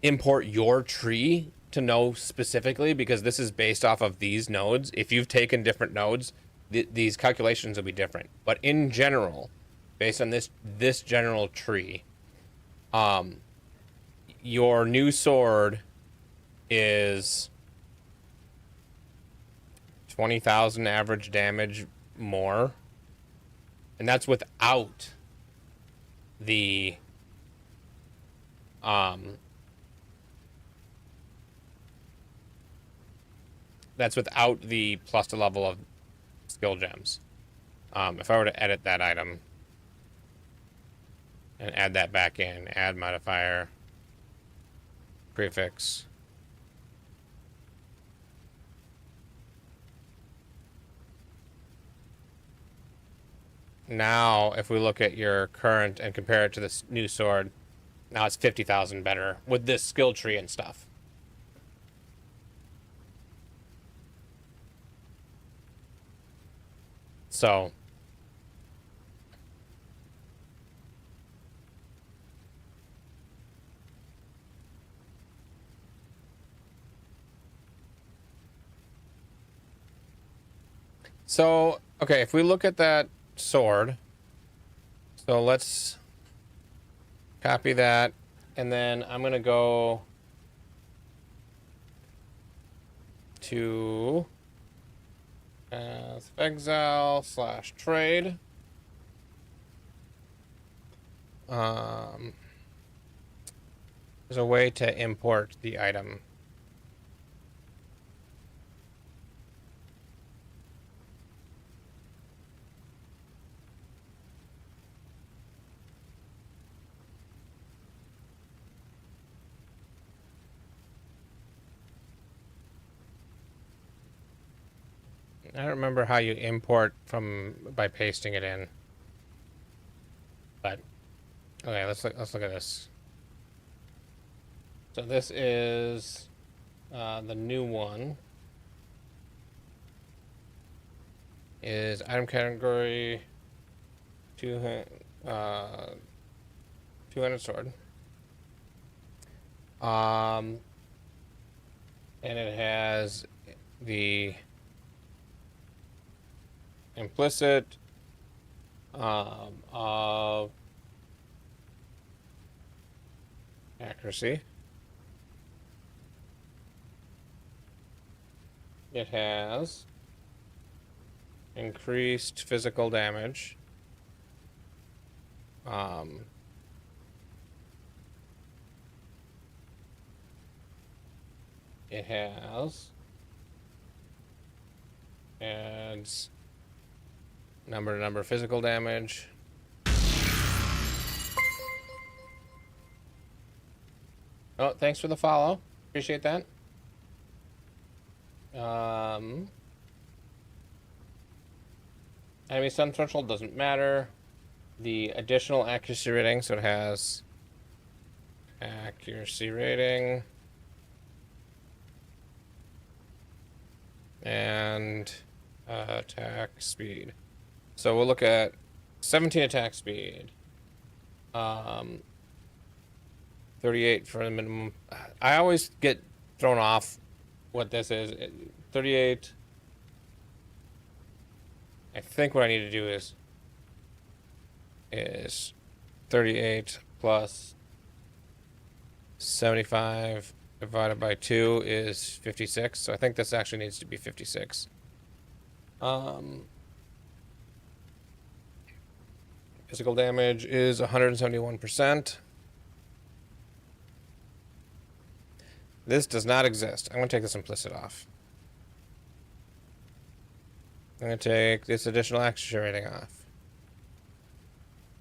import your tree to know specifically, because this is based off of these nodes. If you've taken different nodes, these calculations will be different. But in general, based on this general tree, your new sword is 20,000 average damage more, and that's without the plus to level of skill gems. If I were to edit that item and add that back in, add modifier, prefix. Now, if we look at your current and compare it to this new sword, now it's 50,000 better with this skill tree and stuff. So okay, if we look at that sword, so let's copy that, and then I'm gonna go to Exile / trade. There's a way to import the item. I don't remember how you import by pasting it in. But okay, let's look at this. So this is the new one. Is item category 200 sword. And it has the implicit of accuracy. It has increased physical damage. It has adds number to number physical damage. Oh, thanks for the follow. Appreciate that. Enemy stun threshold doesn't matter. The additional accuracy rating, so it has accuracy rating and attack speed. So we'll look at 17 attack speed, 38 for the minimum. I always get thrown off what this is. 38. I think what I need to do is 38 plus 75 divided by 2 is 56. So I think this actually needs to be 56. Physical damage is 171%. This does not exist. I'm going to take this implicit off. I'm going to take this additional action rating off.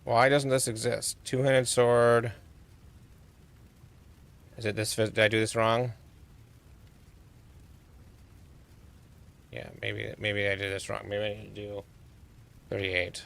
Why doesn't this exist? Two-handed sword. Is it this? Did I do this wrong? Yeah, maybe I did this wrong. Maybe I need to do 38.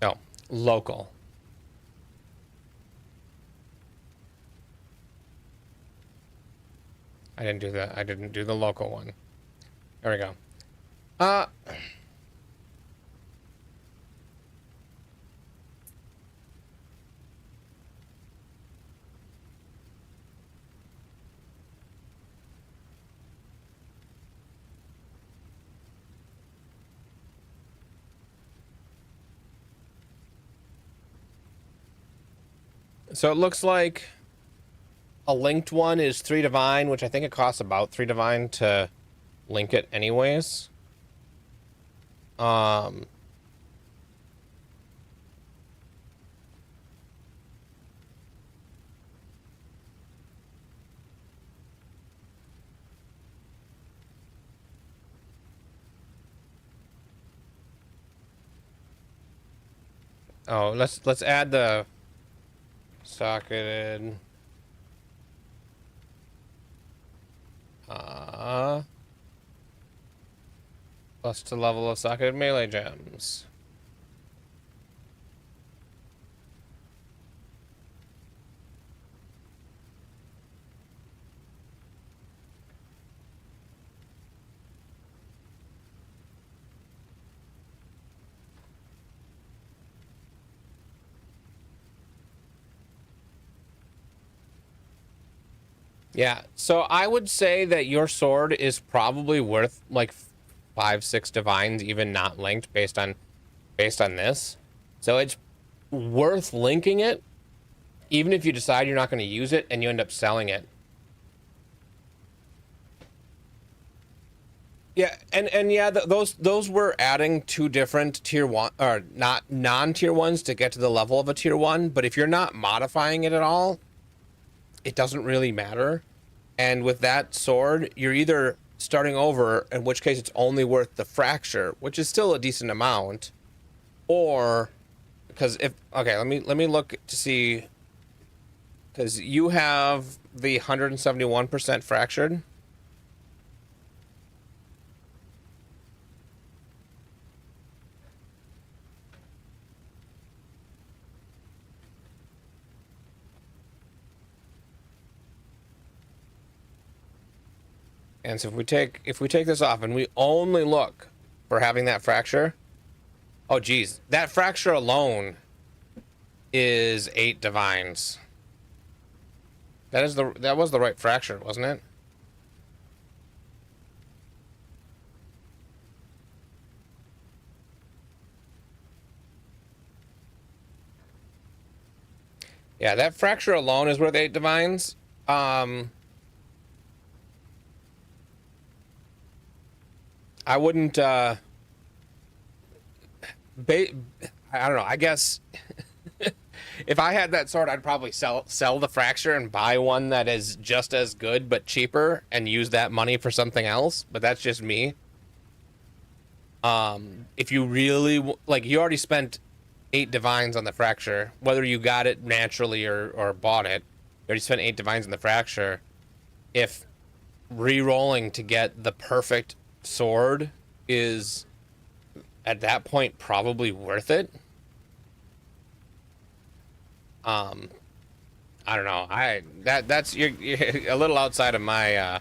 No, local. I didn't do that. I didn't do the local one. There we go. So it looks like a linked one is 3 divine, which I think it costs about 3 divine to link it anyways. Oh, let's add the socketed plus to level of socketed melee gems. Yeah, so I would say that your sword is probably worth like 5-6 divines, even not linked, based on this. So it's worth linking it, even if you decide you're not going to use it and you end up selling it. Yeah, and yeah, those were adding 2 different tier 1 or not non-tier 1s to get to the level of a tier 1. But if you're not modifying it at all, it doesn't really matter. And with that sword, you're either starting over, in which case it's only worth the fracture, which is still a decent amount, or because if okay, let me look to see, because you have the 171% fractured. And so if we take this off and we only look for having that fracture, oh geez, that fracture alone is 8 divines. That was the right fracture, wasn't it? Yeah, that fracture alone is worth 8 divines. I wouldn't, I don't know, I guess if I had that sword, I'd probably sell the fracture and buy one that is just as good but cheaper and use that money for something else, but that's just me. If you really, like, you already spent 8 divines on the fracture, whether you got it naturally or bought it, you already spent 8 divines on the fracture. If re-rolling to get the perfect sword is at that point probably worth it. I don't know. That's you're a little outside of my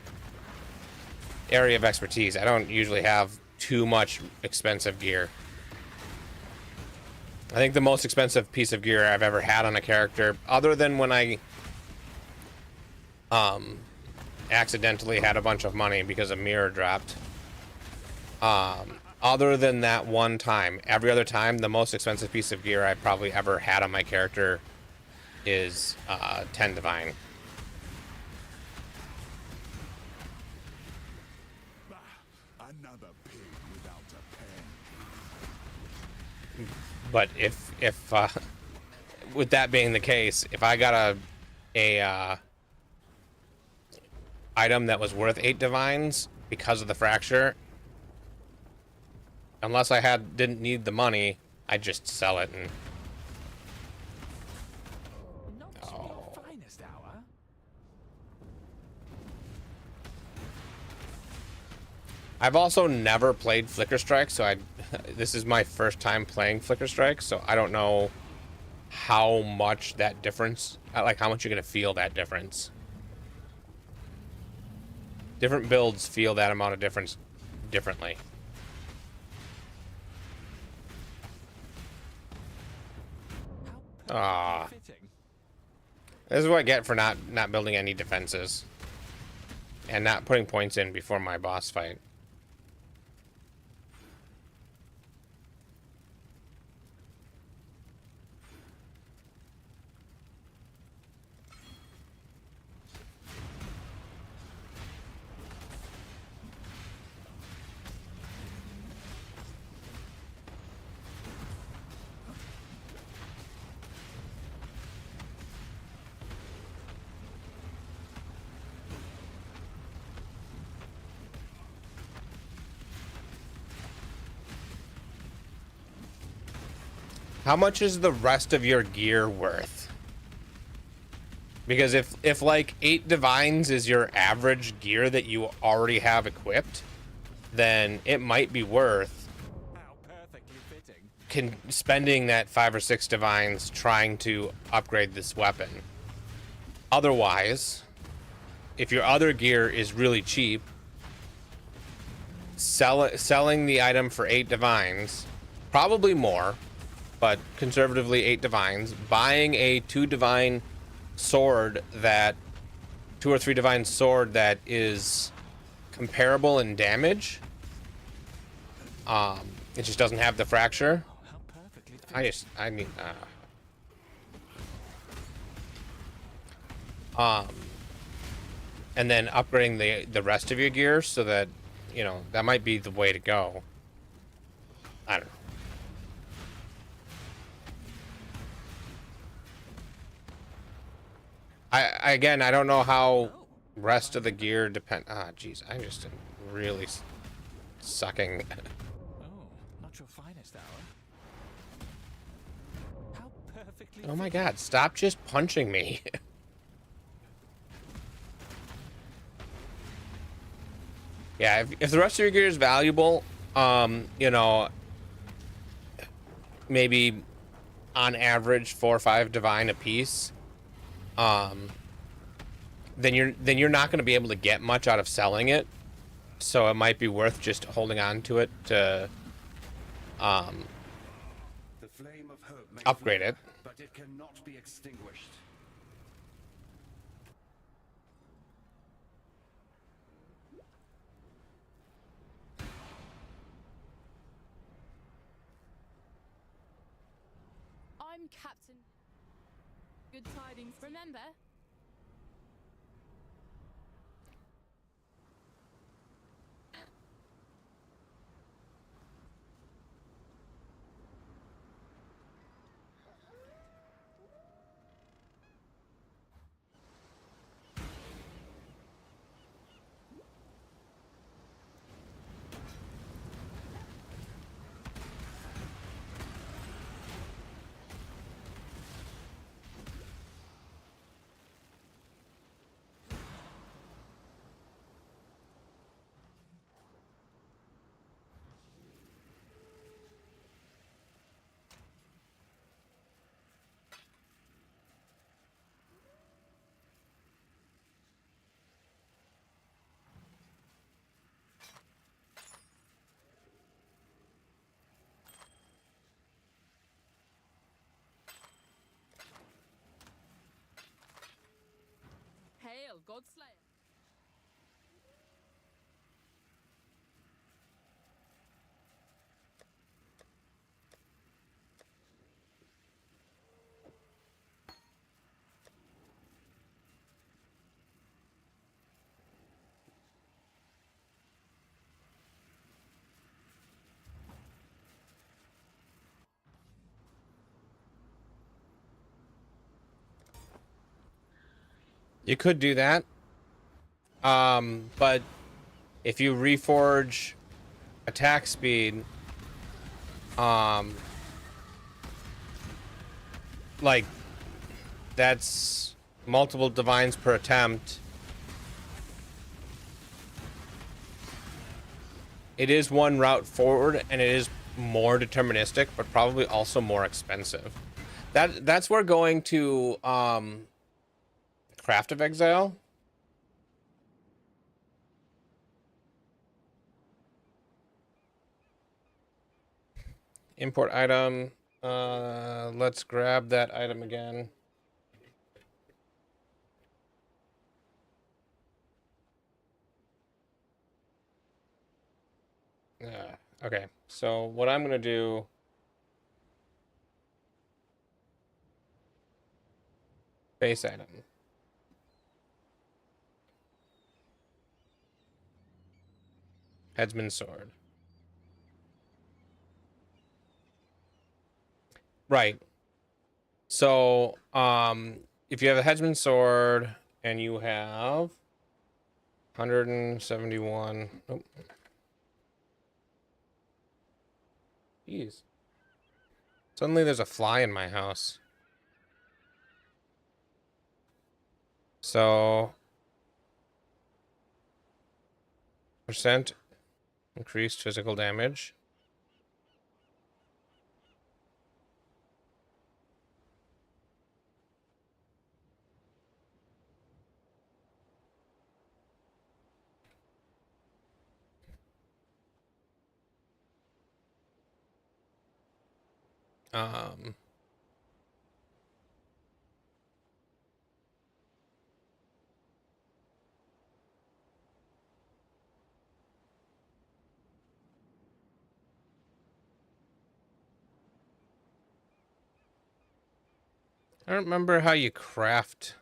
area of expertise. I don't usually have too much expensive gear. I think the most expensive piece of gear I've ever had on a character, other than when I am accidentally had a bunch of money because a mirror dropped. Other than that one time, every other time, the most expensive piece of gear I probably ever had on my character is 10 divine. Another pig without a pen. But if with that being the case, if I got a item that was worth 8 divines because of the fracture, unless I didn't need the money, I'd just sell it and Finest hour. I've also never played Flicker Strike, so this is my first time playing Flicker Strike, so I don't know how much that difference, like how much you're gonna feel that difference. Different builds feel that amount of difference differently. Ah, this is what I get for not building any defenses and not putting points in before my boss fight. How much is the rest of your gear worth? Because if like 8 divines is your average gear that you already have equipped, then it might be worth spending that 5 or 6 divines trying to upgrade this weapon. Otherwise, if your other gear is really cheap, selling the item for 8 divines, probably more, but conservatively 8 divines, buying a 2 divine sword that 2 or 3 divine sword that is comparable in damage. It just doesn't have the fracture. And then upgrading the rest of your gear so that, you know, that might be the way to go. I don't know. Again, I don't know how rest of the gear depend. Ah, jeez, I'm just really sucking. Oh, not your finest hour. How perfectly. Oh my God! Stop just punching me. Yeah, if the rest of your gear is valuable, you know, maybe on average 4 or 5 divine a piece. Then you're not going to be able to get much out of selling it, so it might be worth just holding on to it to The flame of hope may upgrade flicker, it. but it cannot be extinguished. I'm Captain. Good tidings. Remember? Hail, Godslayer. You could do that. But if you reforge attack speed, like that's multiple divines per attempt. It is one route forward, and it is more deterministic, but probably also more expensive. That's where going to Craft of Exile. Import item. Let's grab that item again. Okay, so what I'm gonna do. Base item. Headsman's sword. Right. So, if you have a headsman's sword and you have 171. Oh. Jeez. Suddenly there's a fly in my house. So, percent increased physical damage. Um, I don't remember how you craft.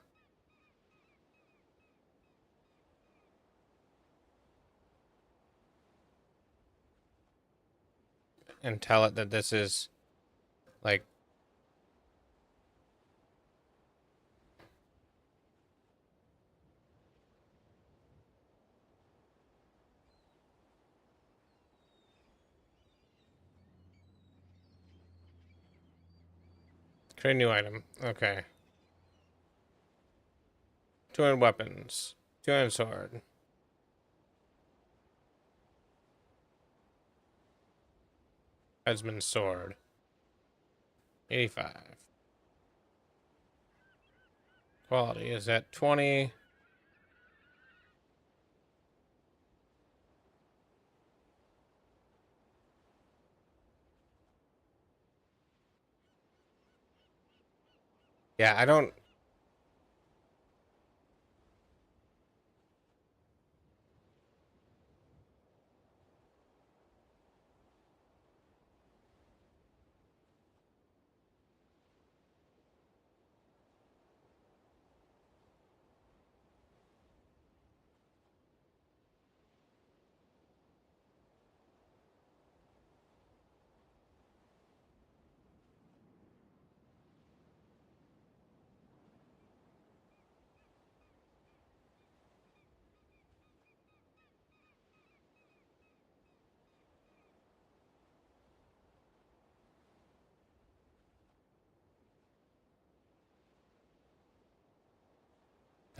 And tell it that this is like create a new item. Okay. 200 weapons. 200 sword. Headsman's sword. 85. Quality is at 20. Yeah, I don't.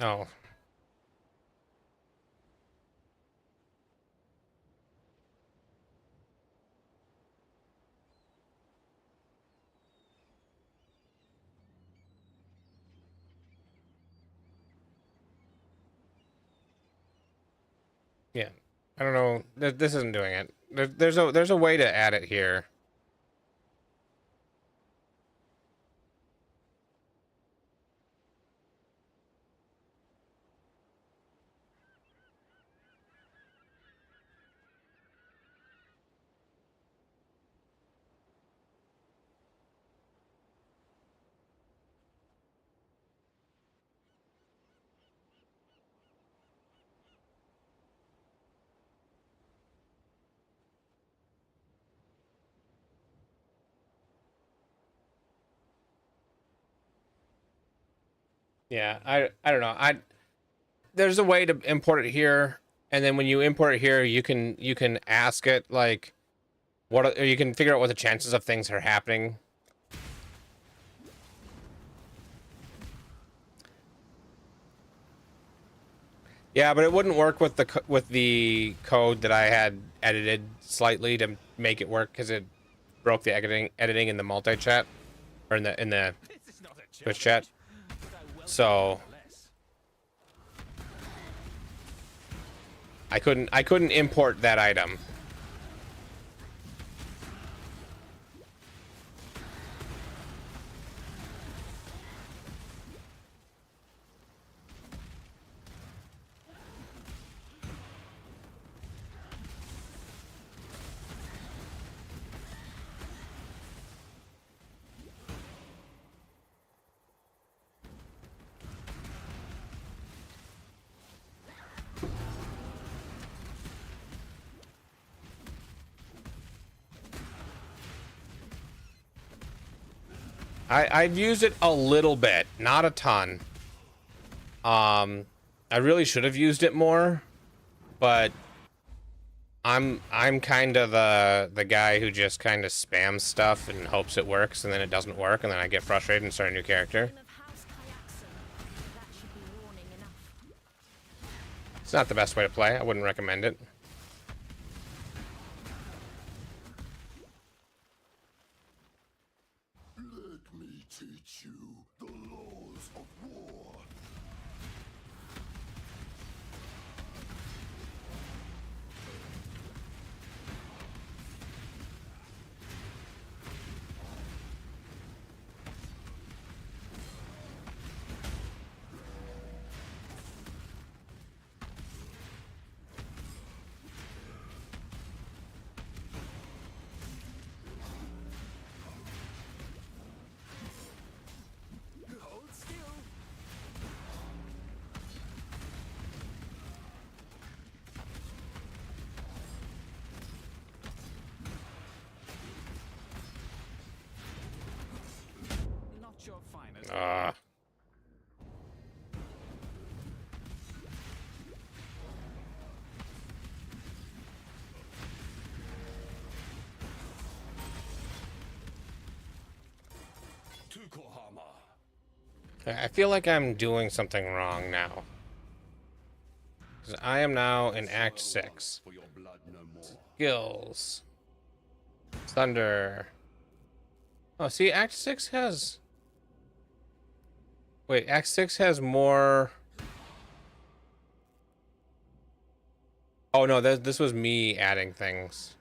Oh. Yeah. I don't know. This isn't doing it. There's a way to add it here. Yeah, I don't know. there's a way to import it here, and then when you import it here, you can ask it like or you can figure out what the chances of things are happening. Yeah, but it wouldn't work with the code that I had edited slightly to make it work because it broke the editing in the multi chat or in the Twitch chat. So I couldn't import that item. I've used it a little bit, not a ton. I really should have used it more, but I'm kind of the guy who just kind of spams stuff and hopes it works, and then it doesn't work, and then I get frustrated and start a new character. It's not the best way to play. I wouldn't recommend it. Let me teach you the laws of war. Your finest. I feel like I'm doing something wrong now. 'Cause I am now in Act 6. Skills. Thunder. Oh, see, Act 6 has... Wait, Act 6 has more... Oh, no, this was me adding things.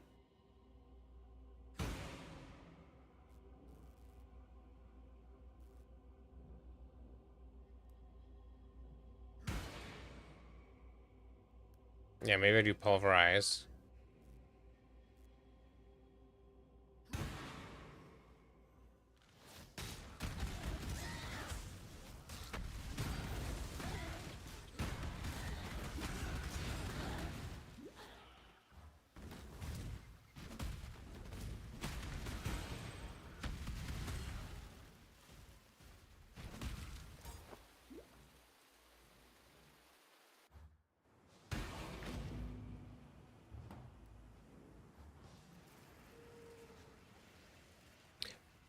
Yeah, maybe I do pulverize.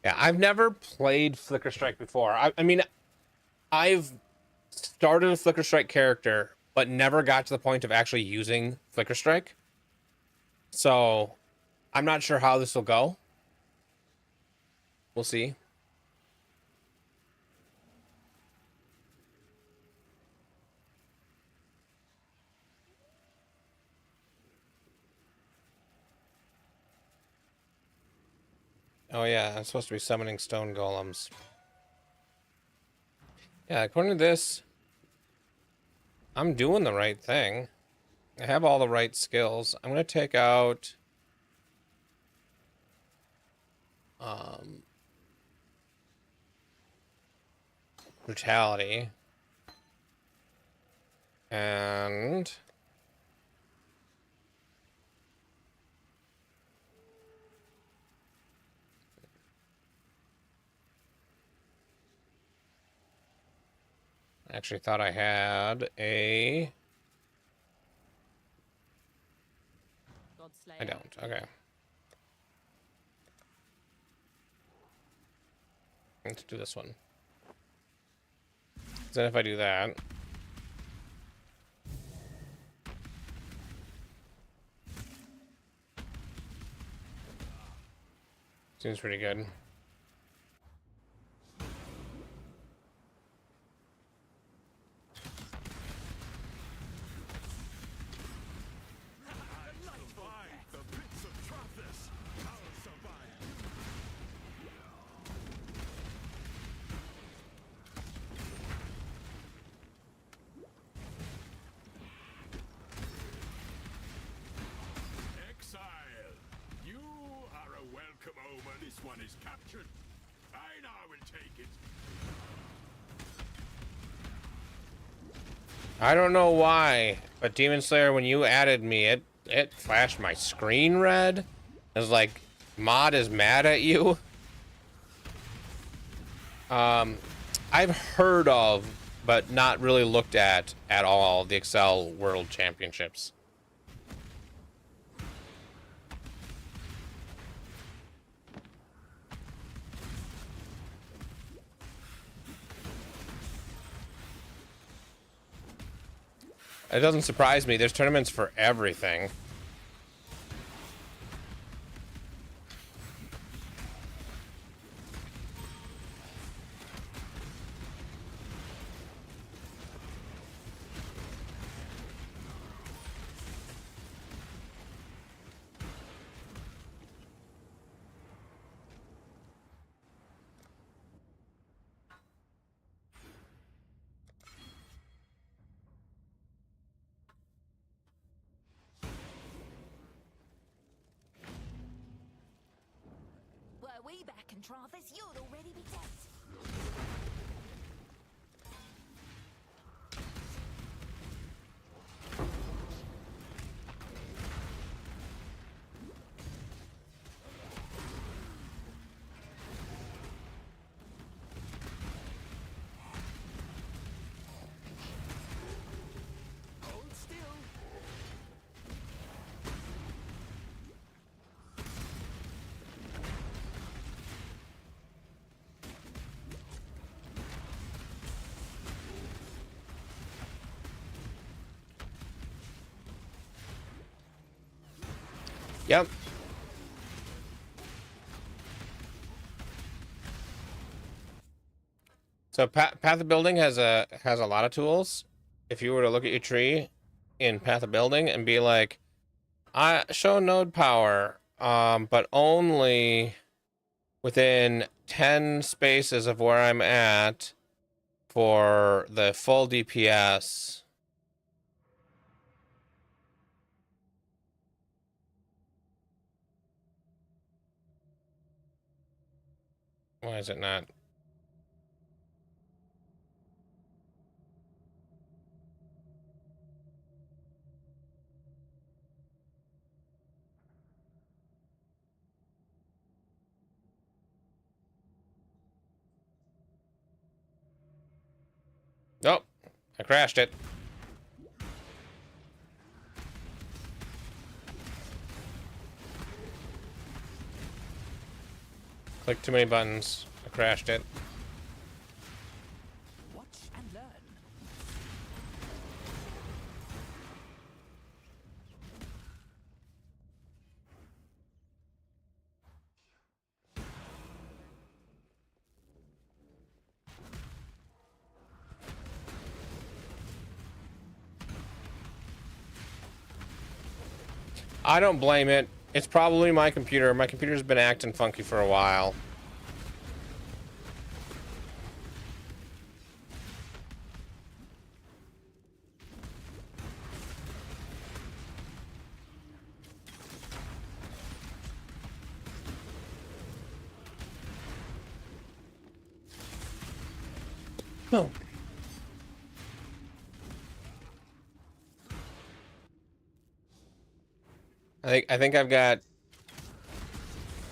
Yeah, I've never played Flicker Strike before. I mean, I've started a Flicker Strike character, but never got to the point of actually using Flicker Strike. So, I'm not sure how this will go. We'll see. Oh yeah, I'm supposed to be summoning stone golems. Yeah, according to this, I'm doing the right thing. I have all the right skills. I'm gonna take out brutality. And Actually thought I had a... I don't. Okay. Let's do this one. Then if I do that... Seems pretty good. Exile, you are a welcome omen. This one is captured. I now will take it. I don't know why, but Demon Slayer, when you added me, it flashed my screen red. It was like, mod is mad at you. I've heard of, but not really looked at all, the Excel World Championships. It doesn't surprise me. There's tournaments for everything. Were we back in Travis, you'd already be dead. Hold still. Yep. So Path of Building has a lot of tools. If you were to look at your tree in Path of Building and be like, I show node power, but only within 10 spaces of where I'm at for the full DPS. Why is it not? Nope. I crashed it. Clicked too many buttons. I crashed it. Watch and learn. I don't blame it. It's probably my computer. My computer's been acting funky for a while. No. I think I've got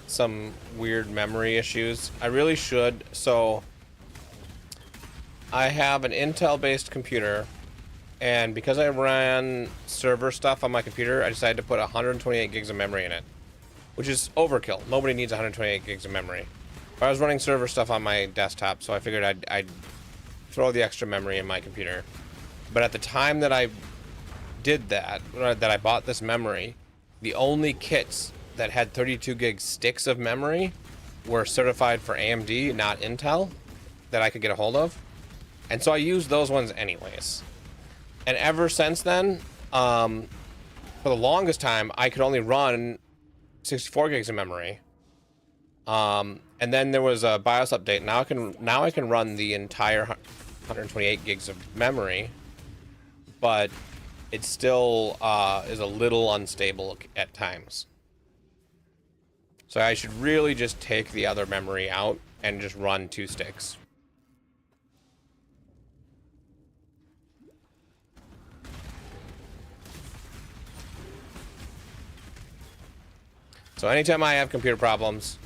some weird memory issues. I really should. So I have an Intel-based computer, and because I ran server stuff on my computer, I decided to put 128 gigs of memory in it, which is overkill. Nobody needs 128 gigs of memory. But I was running server stuff on my desktop, so I figured I'd throw the extra memory in my computer. But at the time that I did that I bought this memory, the only kits that had 32 gig sticks of memory were certified for AMD, not Intel, that I could get a hold of. And so I used those ones anyways. And ever since then, for the longest time, I could only run 64 gigs of memory. And then there was a BIOS update. Now I can run the entire 128 gigs of memory, but it still is a little unstable at times. So I should really just take the other memory out and just run 2 sticks. So anytime I have computer problems,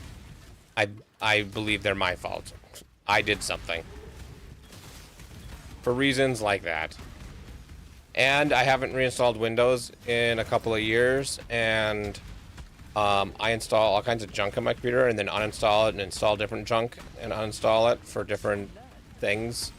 I believe they're my fault. I did something. For reasons like that. And I haven't reinstalled Windows in a couple of years, and I install all kinds of junk on my computer and then uninstall it and install different junk and uninstall it for different things.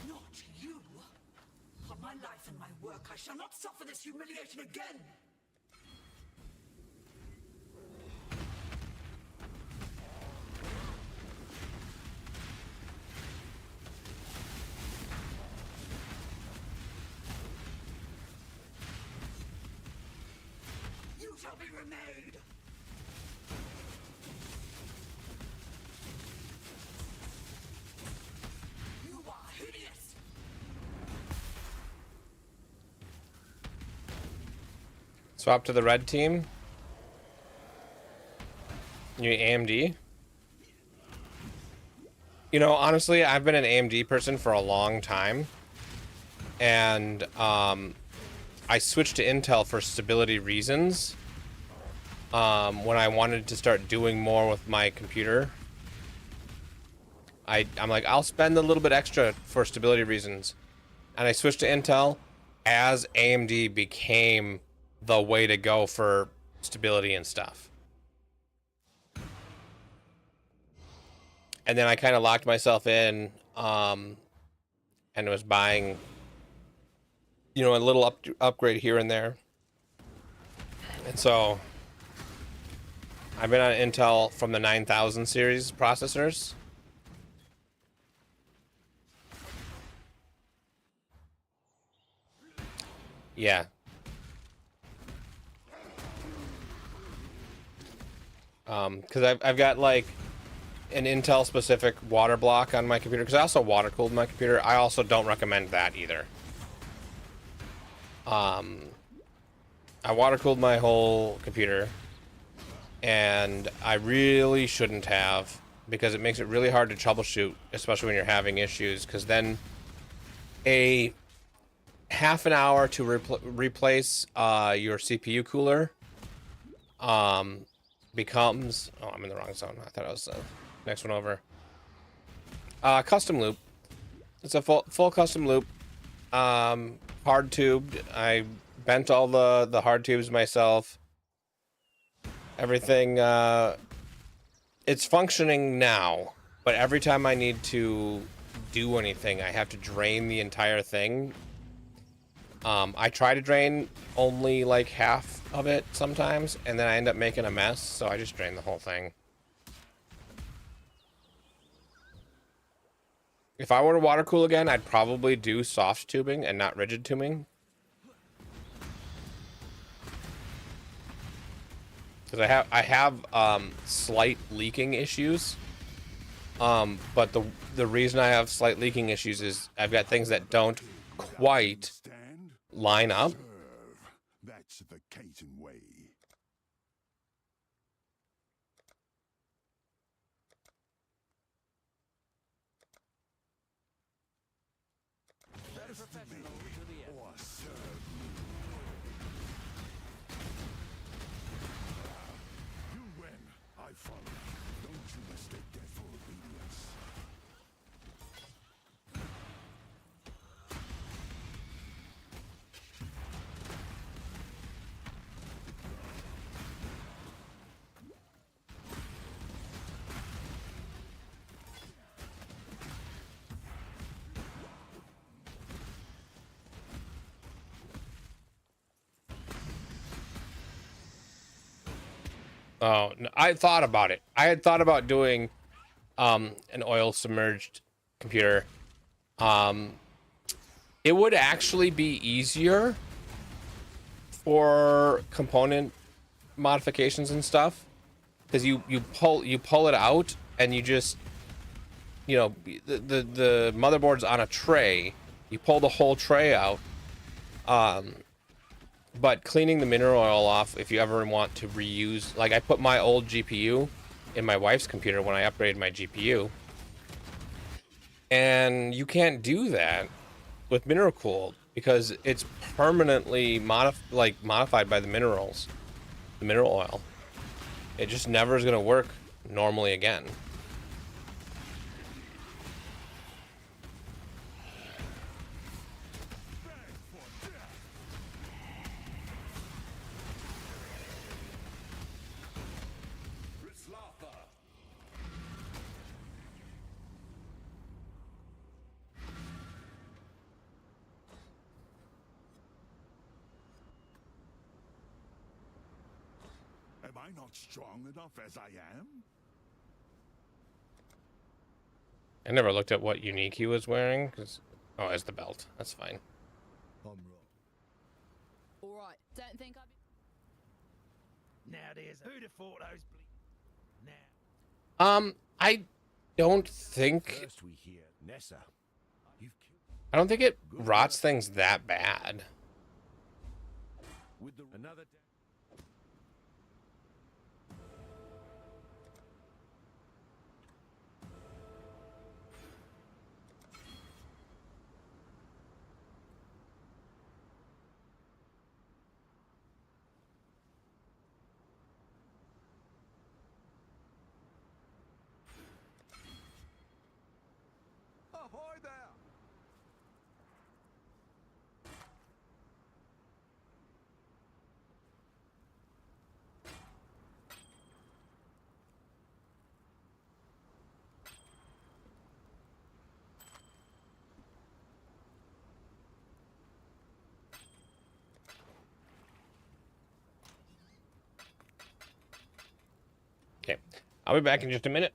Not you! For my life and my work, I shall not suffer this humiliation again! You shall be remade! You are hideous! Swap to the red team. You need AMD? You know, honestly, I've been an AMD person for a long time. And I switched to Intel for stability reasons. When I wanted to start doing more with my computer. I'm like, I'll spend a little bit extra for stability reasons. And I switched to Intel as AMD became the way to go for stability and stuff. And then I kind of locked myself in and was buying, you know, a little upgrade here and there. And so I've been on Intel from the 9000 series processors. Yeah. Because I've got like an Intel specific water block on my computer, because I also water cooled my computer. I also don't recommend that either. I water cooled my whole computer, and I really shouldn't have, because it makes it really hard to troubleshoot, especially when you're having issues, because then a half an hour to replace your CPU cooler becomes, oh, I'm in the wrong zone. I thought I was next one over. Custom loop. It's a full custom loop. Hard tubed. I bent all the hard tubes myself. Everything, it's functioning now, but every time I need to do anything, I have to drain the entire thing. I try to drain only like half of it sometimes, and then I end up making a mess, so I just drain the whole thing. If I were to water cool again, I'd probably do soft tubing and not rigid tubing. Because I have slight leaking issues. But the reason I have slight leaking issues is I've got things that don't quite line up. That's the Caton way. Oh, no, I thought about it. I had thought about doing an oil submerged computer. It would actually be easier for component modifications and stuff because you pull it out and you just, you know, the motherboard's on a tray. You pull the whole tray out. But cleaning the mineral oil off, if you ever want to reuse, like I put my old GPU in my wife's computer when I upgraded my GPU, and you can't do that with mineral cooled because it's permanently modified by the minerals, the mineral oil. It just never is gonna work normally again. Am I not strong enough as I am? I never looked at what unique he was wearing because, oh, it's the belt. That's fine. I'm wrong. All right, don't think I'd be... Now there's who'd have thought those now. I don't think First we hear Nessa. You've killed I don't think it rots things that bad. with the another. Ahoy there! Okay, I'll be back in just a minute.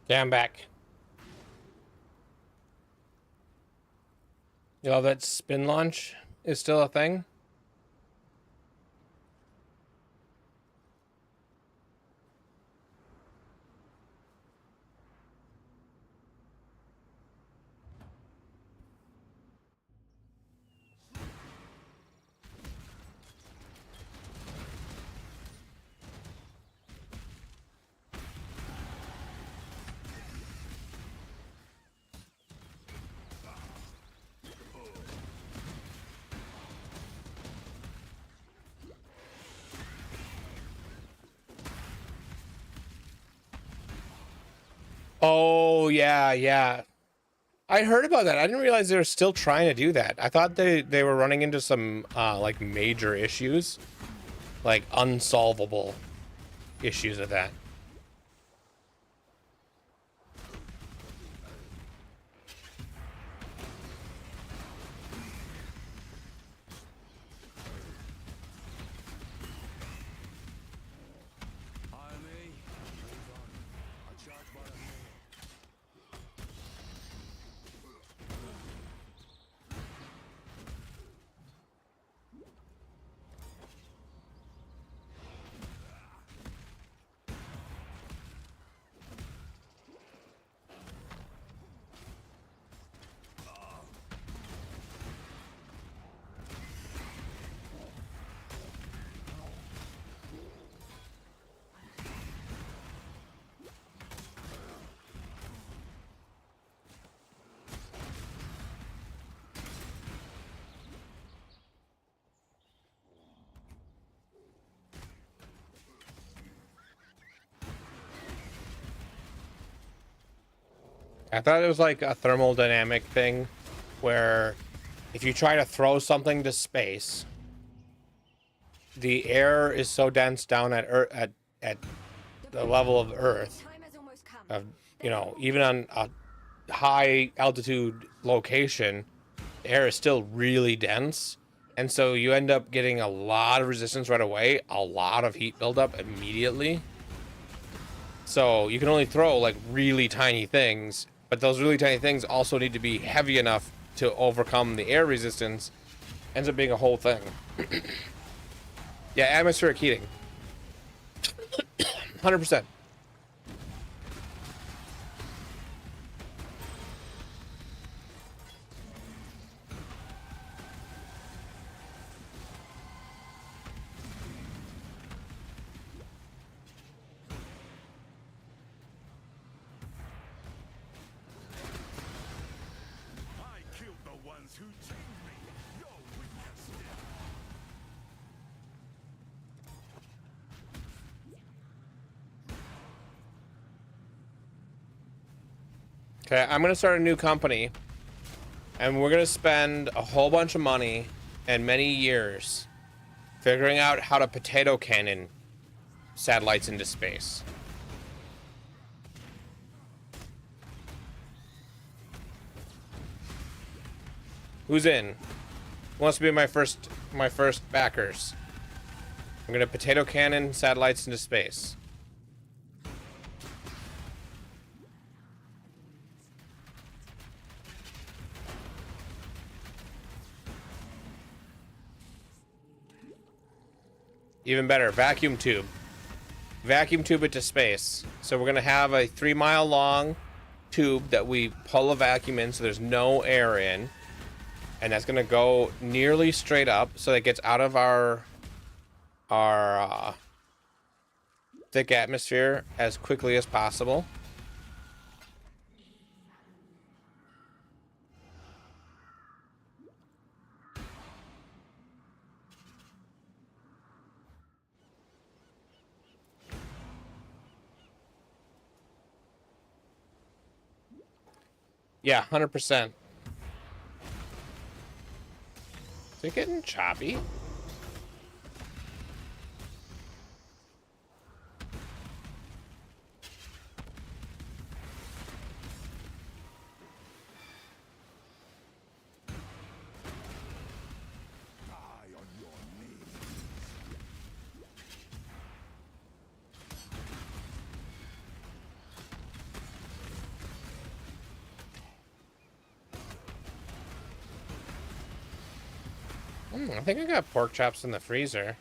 Okay, I'm back. You know that spin launch is still a thing? Oh, yeah, yeah. I heard about that. I didn't realize they were still trying to do that. I thought they were running into some like major issues, like unsolvable issues of that. I thought it was like a thermodynamic thing where if you try to throw something to space, the air is so dense down at at the level of Earth, you know, even on a high altitude location, the air is still really dense. And so you end up getting a lot of resistance right away, a lot of heat buildup immediately. So you can only throw like really tiny things, but those really tiny things also need to be heavy enough to overcome the air resistance. Ends up being a whole thing. Yeah, atmospheric heating. 100%. Okay, I'm gonna start a new company, and we're gonna spend a whole bunch of money and many years figuring out how to potato cannon satellites into space. Who's in? Who wants to be my first backers? I'm gonna potato cannon satellites into space. Even better, vacuum tube. Vacuum tube it to space. So we're gonna have a 3-mile long tube that we pull a vacuum in so there's no air in. And that's gonna go nearly straight up so that it gets out of our thick atmosphere as quickly as possible. Yeah, 100%. Is it getting choppy? I think I got pork chops in the freezer.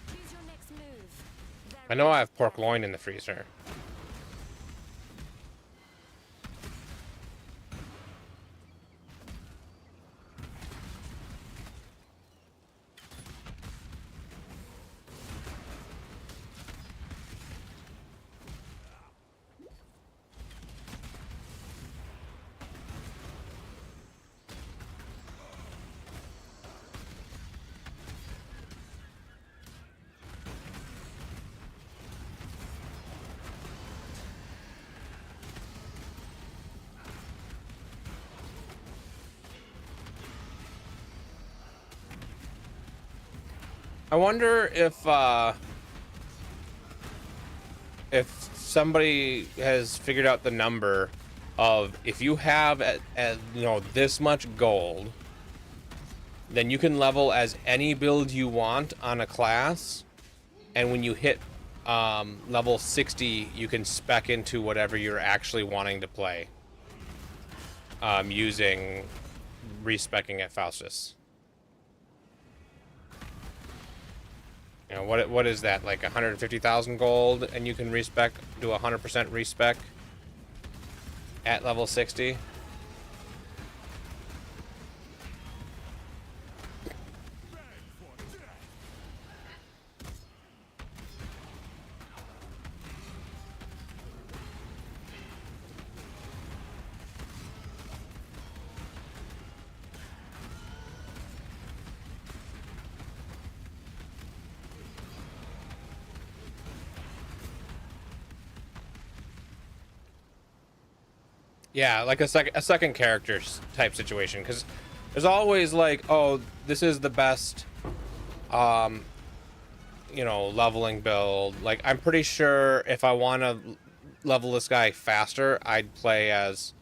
Choose your next move. I know I have pork loin in the freezer. I wonder if somebody has figured out the number of if you have at you know this much gold, then you can level as any build you want on a class, and when you hit level 60, you can spec into whatever you're actually wanting to play using respecking at Faustus. You know, what is that, like 150,000 gold, and you can respec, do 100% respec at level 60? Yeah, like a second character type situation, because there's always like, oh, this is the best, you know, leveling build. Like, I'm pretty sure if I want to level this guy faster, I'd play as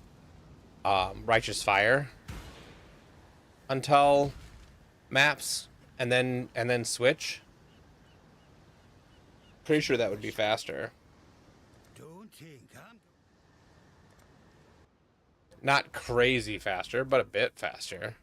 Righteous Fire until maps, and then switch. Pretty sure that would be faster. Don't think I'm... Not crazy faster, but a bit faster.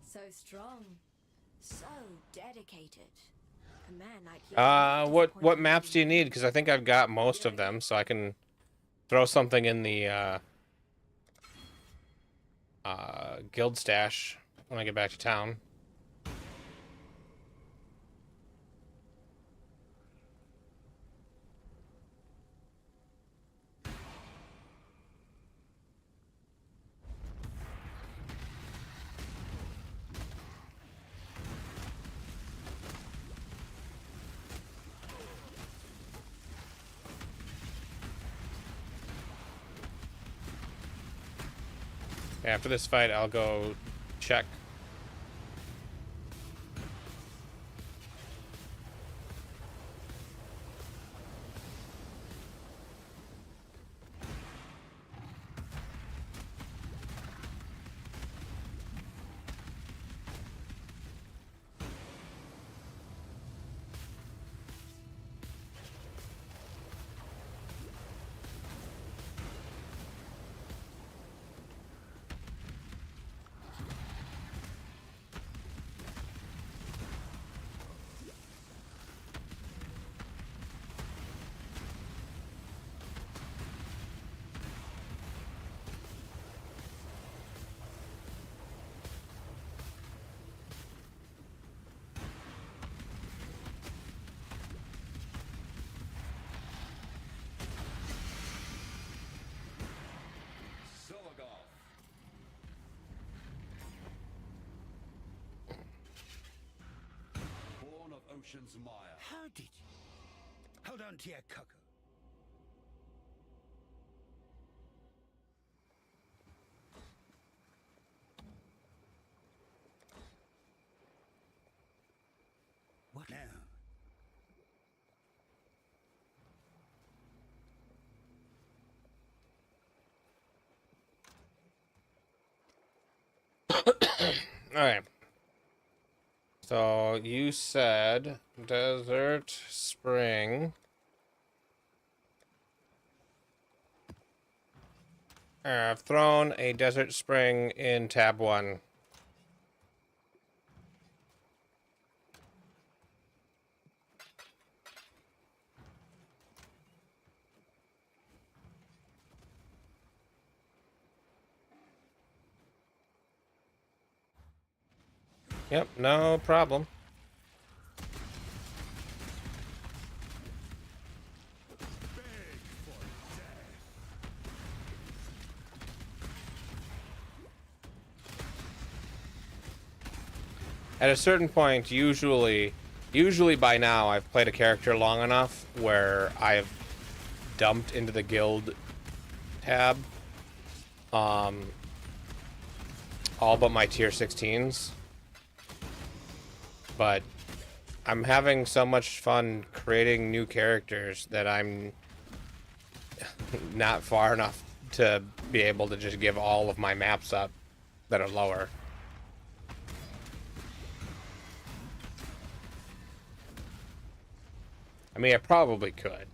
So strong, so dedicated. A man like you. What maps do you need? Because I think I've got most of them, so I can throw something in the guild stash when I get back to town. After this fight, I'll go check redemption's mire. How did you? Hold on to your cocoa. What now? All right. So you said Desert Spring. I've thrown a Desert Spring in tab 1. Yep, no problem. At a certain point, usually by now, I've played a character long enough where I've dumped into the guild tab all but my tier 16s. But I'm having so much fun creating new characters that I'm not far enough to be able to just give all of my maps up that are lower. I mean, I probably could.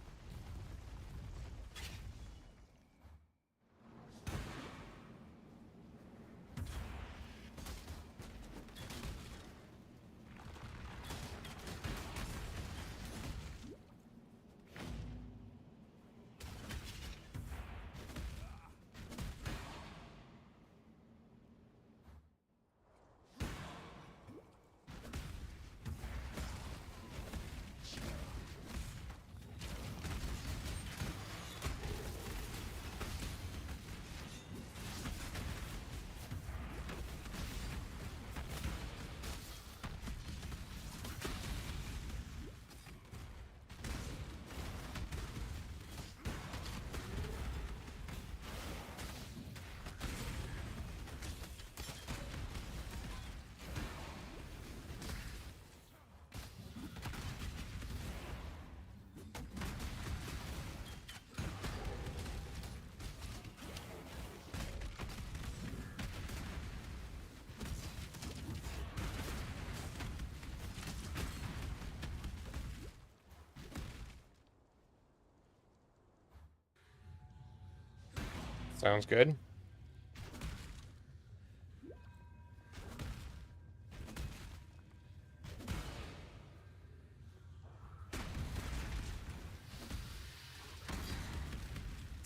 Sounds good.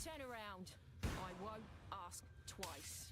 Turn around. I won't ask twice.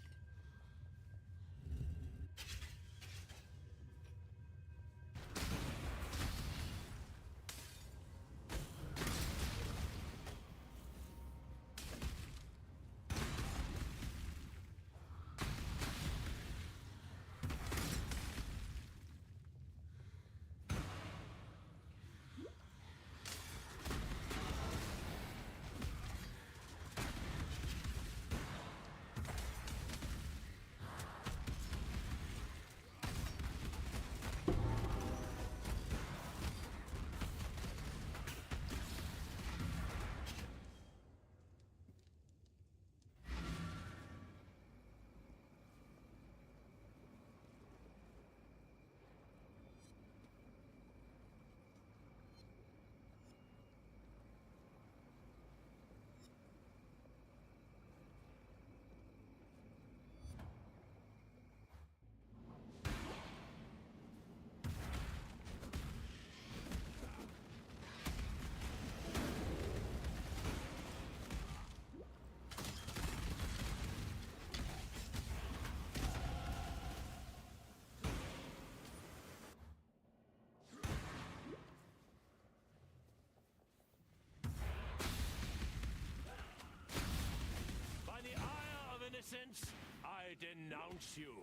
By the ire of innocence, I denounce you.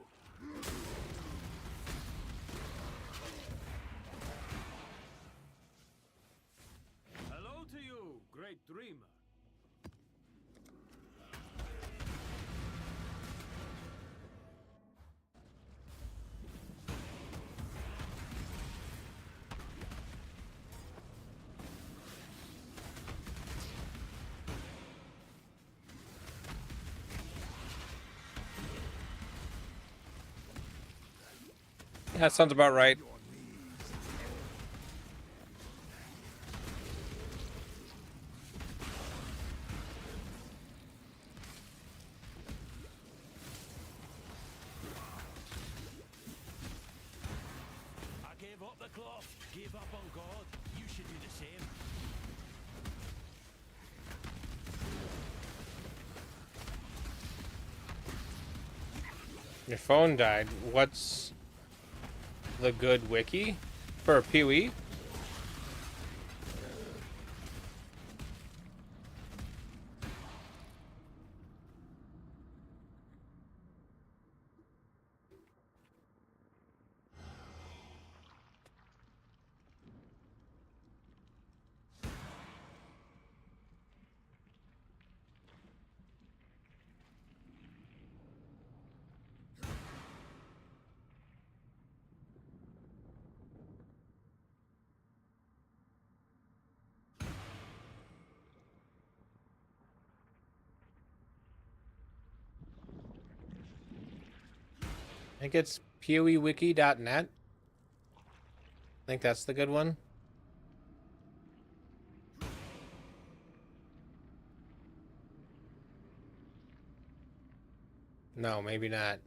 dreamer. Yeah, that sounds about right. I gave up the cloth, gave up on God. You should do the same. Your phone died. What's the good wiki for Pee-wee? I think it's pewewiki.net. I think that's the good one. No, maybe not.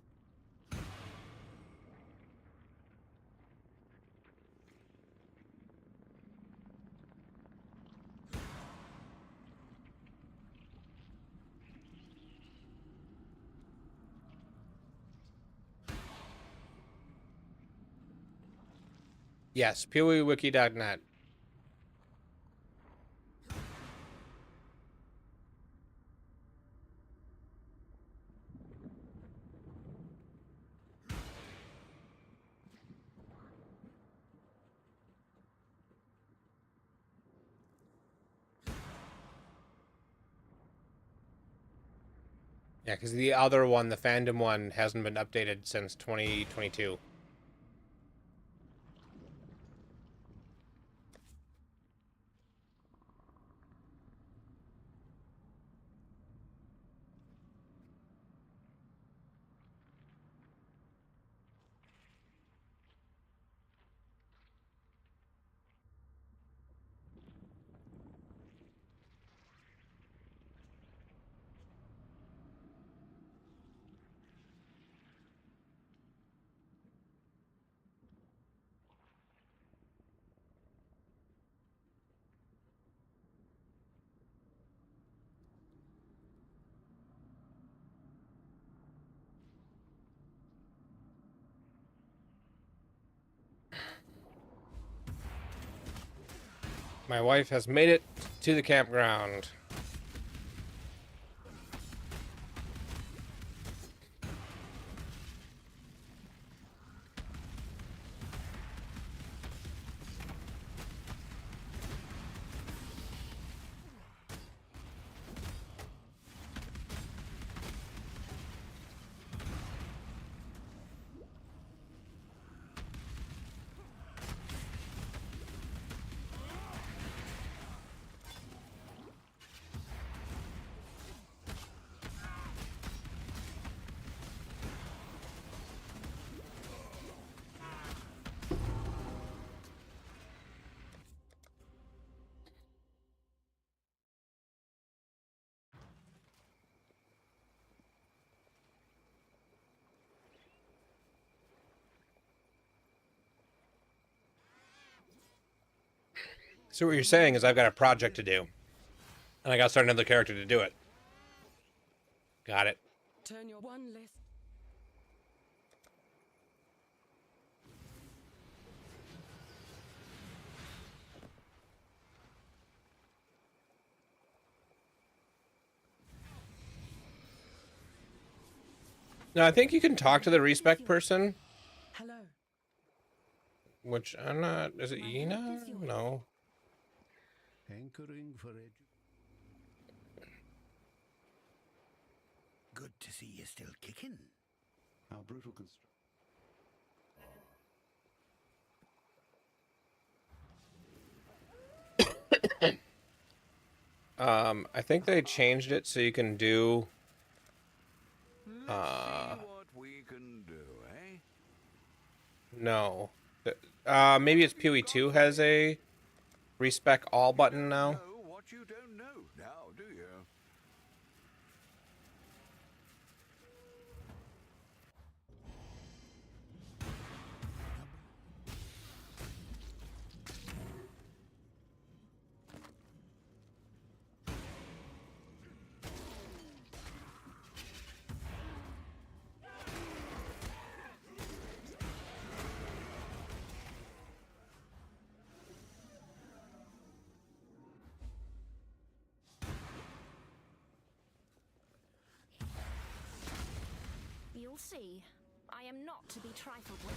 Yes, pewewiki.net. Yeah, because the other one, the fandom one, hasn't been updated since 2022. My wife has made it to the campground. So what you're saying is I've got a project to do. And I gotta start another character to do it. Got it. Turn your one list. No, I think you can talk to the respec person. Hello. Which I'm not. Is it Yena? No. Hankering for Good to see you still kicking. Our brutal construction. I think they changed it so you can do. Let's see what we can do, eh? No. Maybe it's PoE 2 has a respec all button now. Know what you don't know now, do you? You'll see. I am not to be trifled with.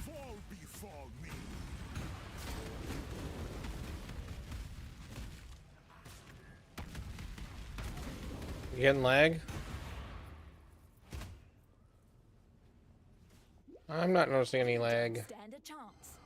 Fall before me. You getting lag? I'm not noticing any lag. Stand a chance.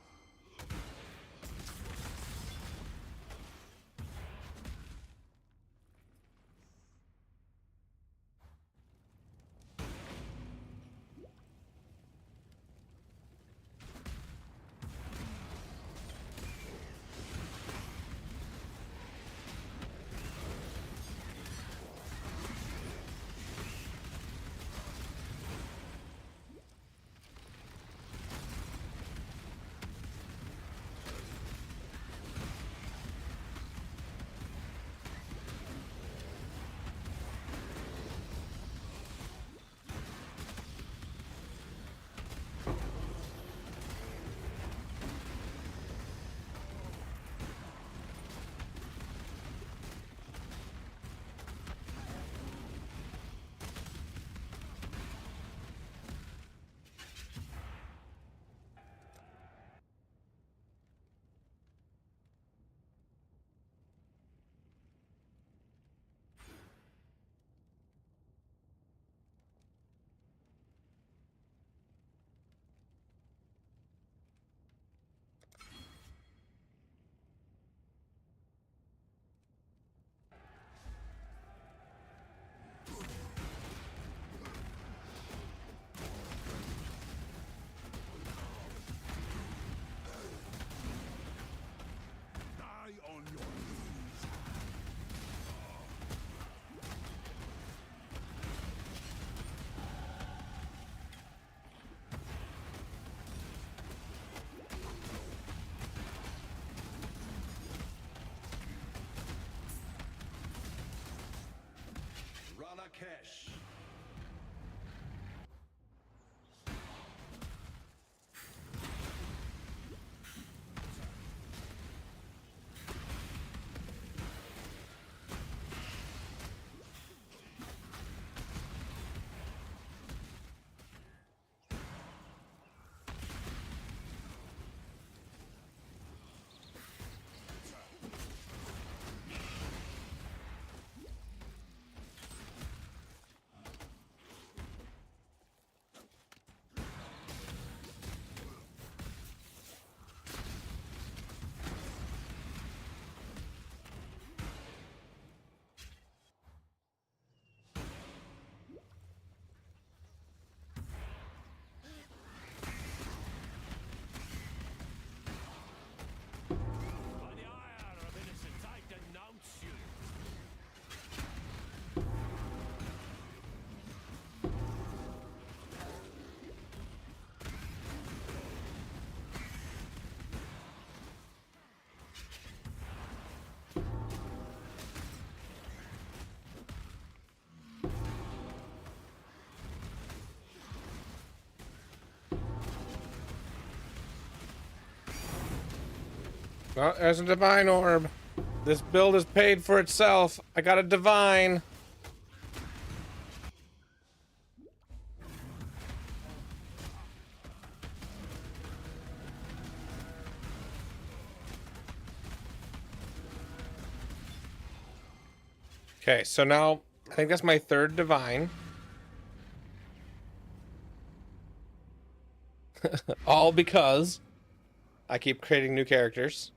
Die on your knees. Ranakesh. Oh, there's a divine orb. This build is paid for itself. I got a divine. Okay, so now I think that's my third divine. All because I keep creating new characters.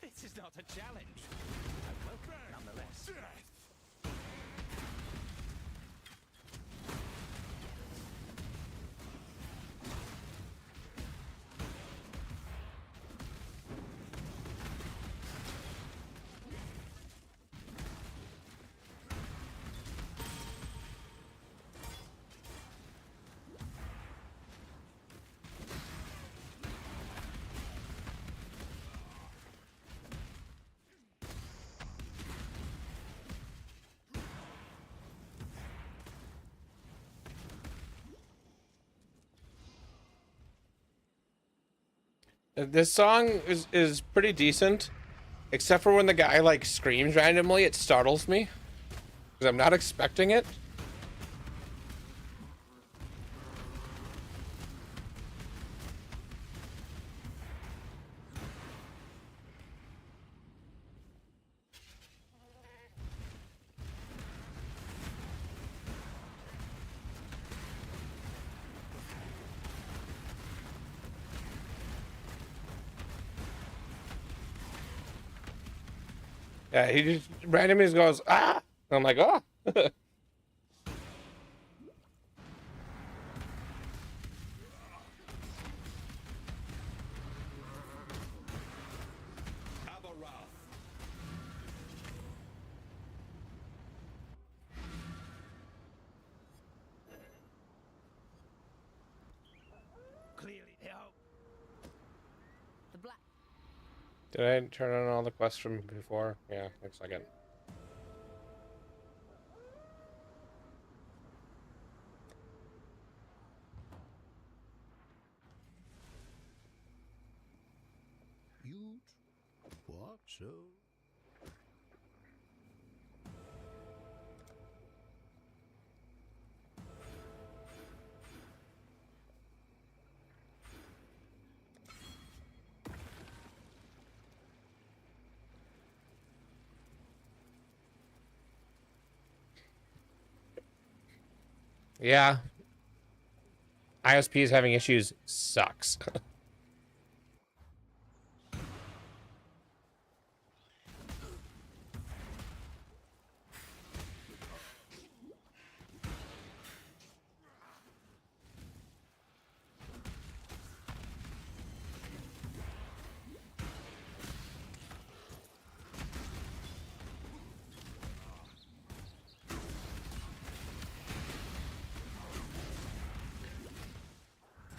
This is not a challenge. I welcome it nonetheless. This song is pretty decent, except for when the guy like screams randomly. It startles me because I'm not expecting it. Yeah, he just randomly just goes, ah! And I'm like, oh. Clearly, The black. Did I turn on all the quests from before? Yeah, looks like it. You what? So? Yeah. ISPs having issues sucks.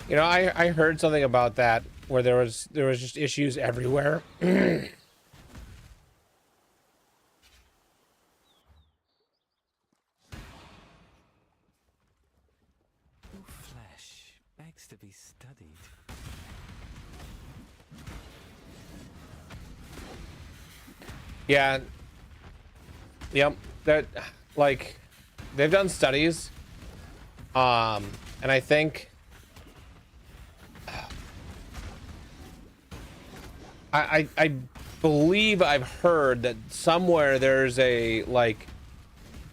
You know, I heard something about that where there was just issues everywhere. flesh begs to be studied. Yeah. Yep. That like they've done studies. And I think I believe I've heard that somewhere there's a like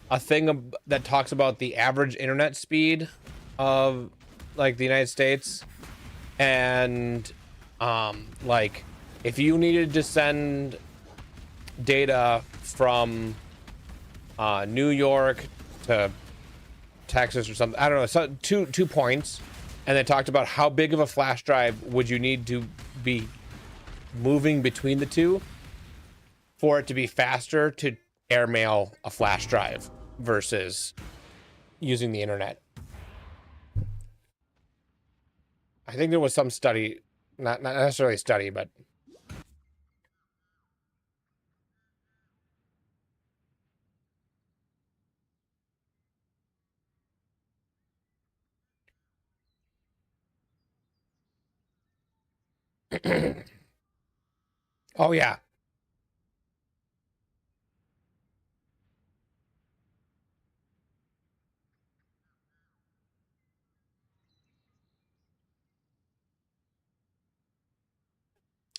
a thing that talks about the average internet speed of like the United States, and like if you needed to send data from New York to Texas or something, I don't know, so two points, and they talked about how big of a flash drive would you need to be moving between the two for it to be faster to airmail a flash drive versus using the internet. I think there was some study, not necessarily study, but oh yeah.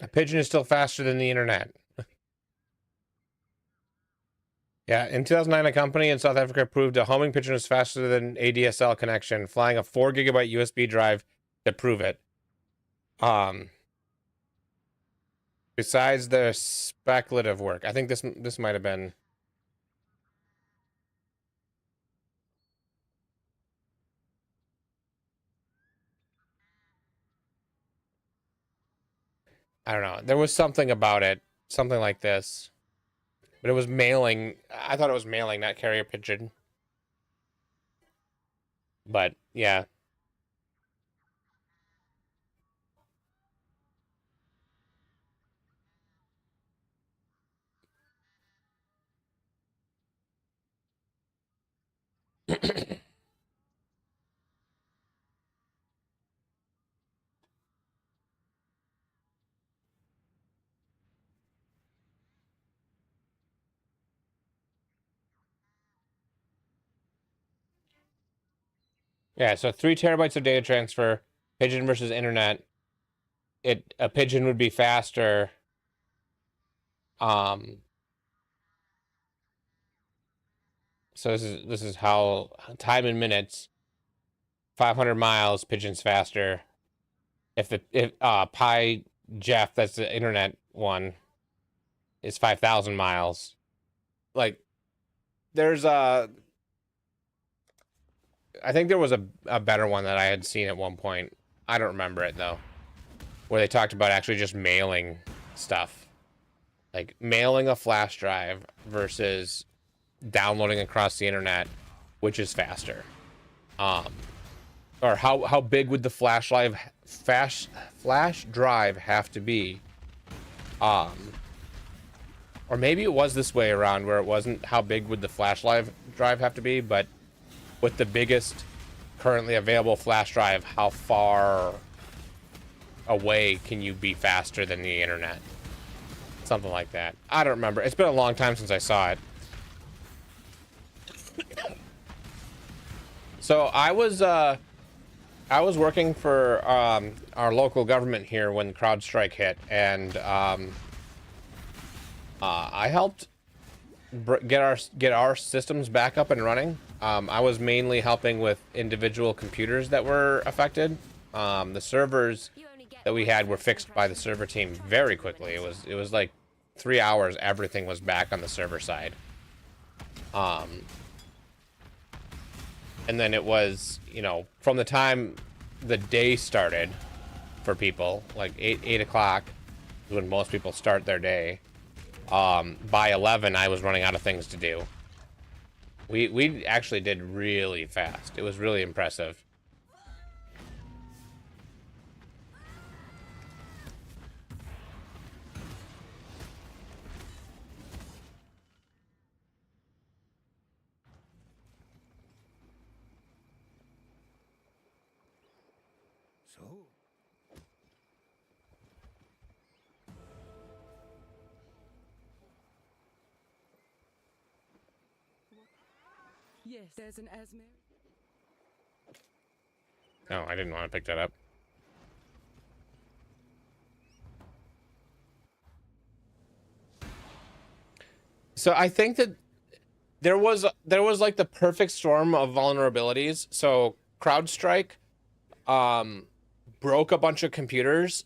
A pigeon is still faster than the internet. Yeah, in 2009, a company in South Africa proved a homing pigeon was faster than ADSL connection, flying a 4 gigabyte USB drive to prove it. Besides the speculative work, I think this might have been. I don't know. There was something about it, something like this, but it was mailing. I thought it was mailing, not carrier pigeon. But yeah. Yeah, so 3 terabytes of data transfer, pigeon versus internet. A pigeon would be faster. Um, so this is how time in minutes. 500 miles, pigeon's faster. If Pi Jeff, that's the internet one, is 5,000 miles. Like there's I think there was a better one that I had seen at one point. I don't remember it though. Where they talked about actually just mailing stuff. Like mailing a flash drive versus downloading across the internet, which is faster. Or how big would the flash drive have to be? Or maybe it was this way around where it wasn't how big would the drive have to be, but with the biggest currently available flash drive, how far away can you be faster than the internet? Something like that. I don't remember. It's been a long time since I saw it. So I was working for our local government here when CrowdStrike hit, and I helped get our systems back up and running. I was mainly helping with individual computers that were affected. The servers that we had were fixed by the server team very quickly. It was like 3 hours. Everything was back on the server side. And then it was, from the time the day started for people, like 8 o'clock is when most people start their day. By 11, I was running out of things to do. We actually did really fast. It was really impressive. So? Yes, there's an Asmir. No, I didn't want to pick that up. So I think that there was like the perfect storm of vulnerabilities. So CrowdStrike broke a bunch of computers,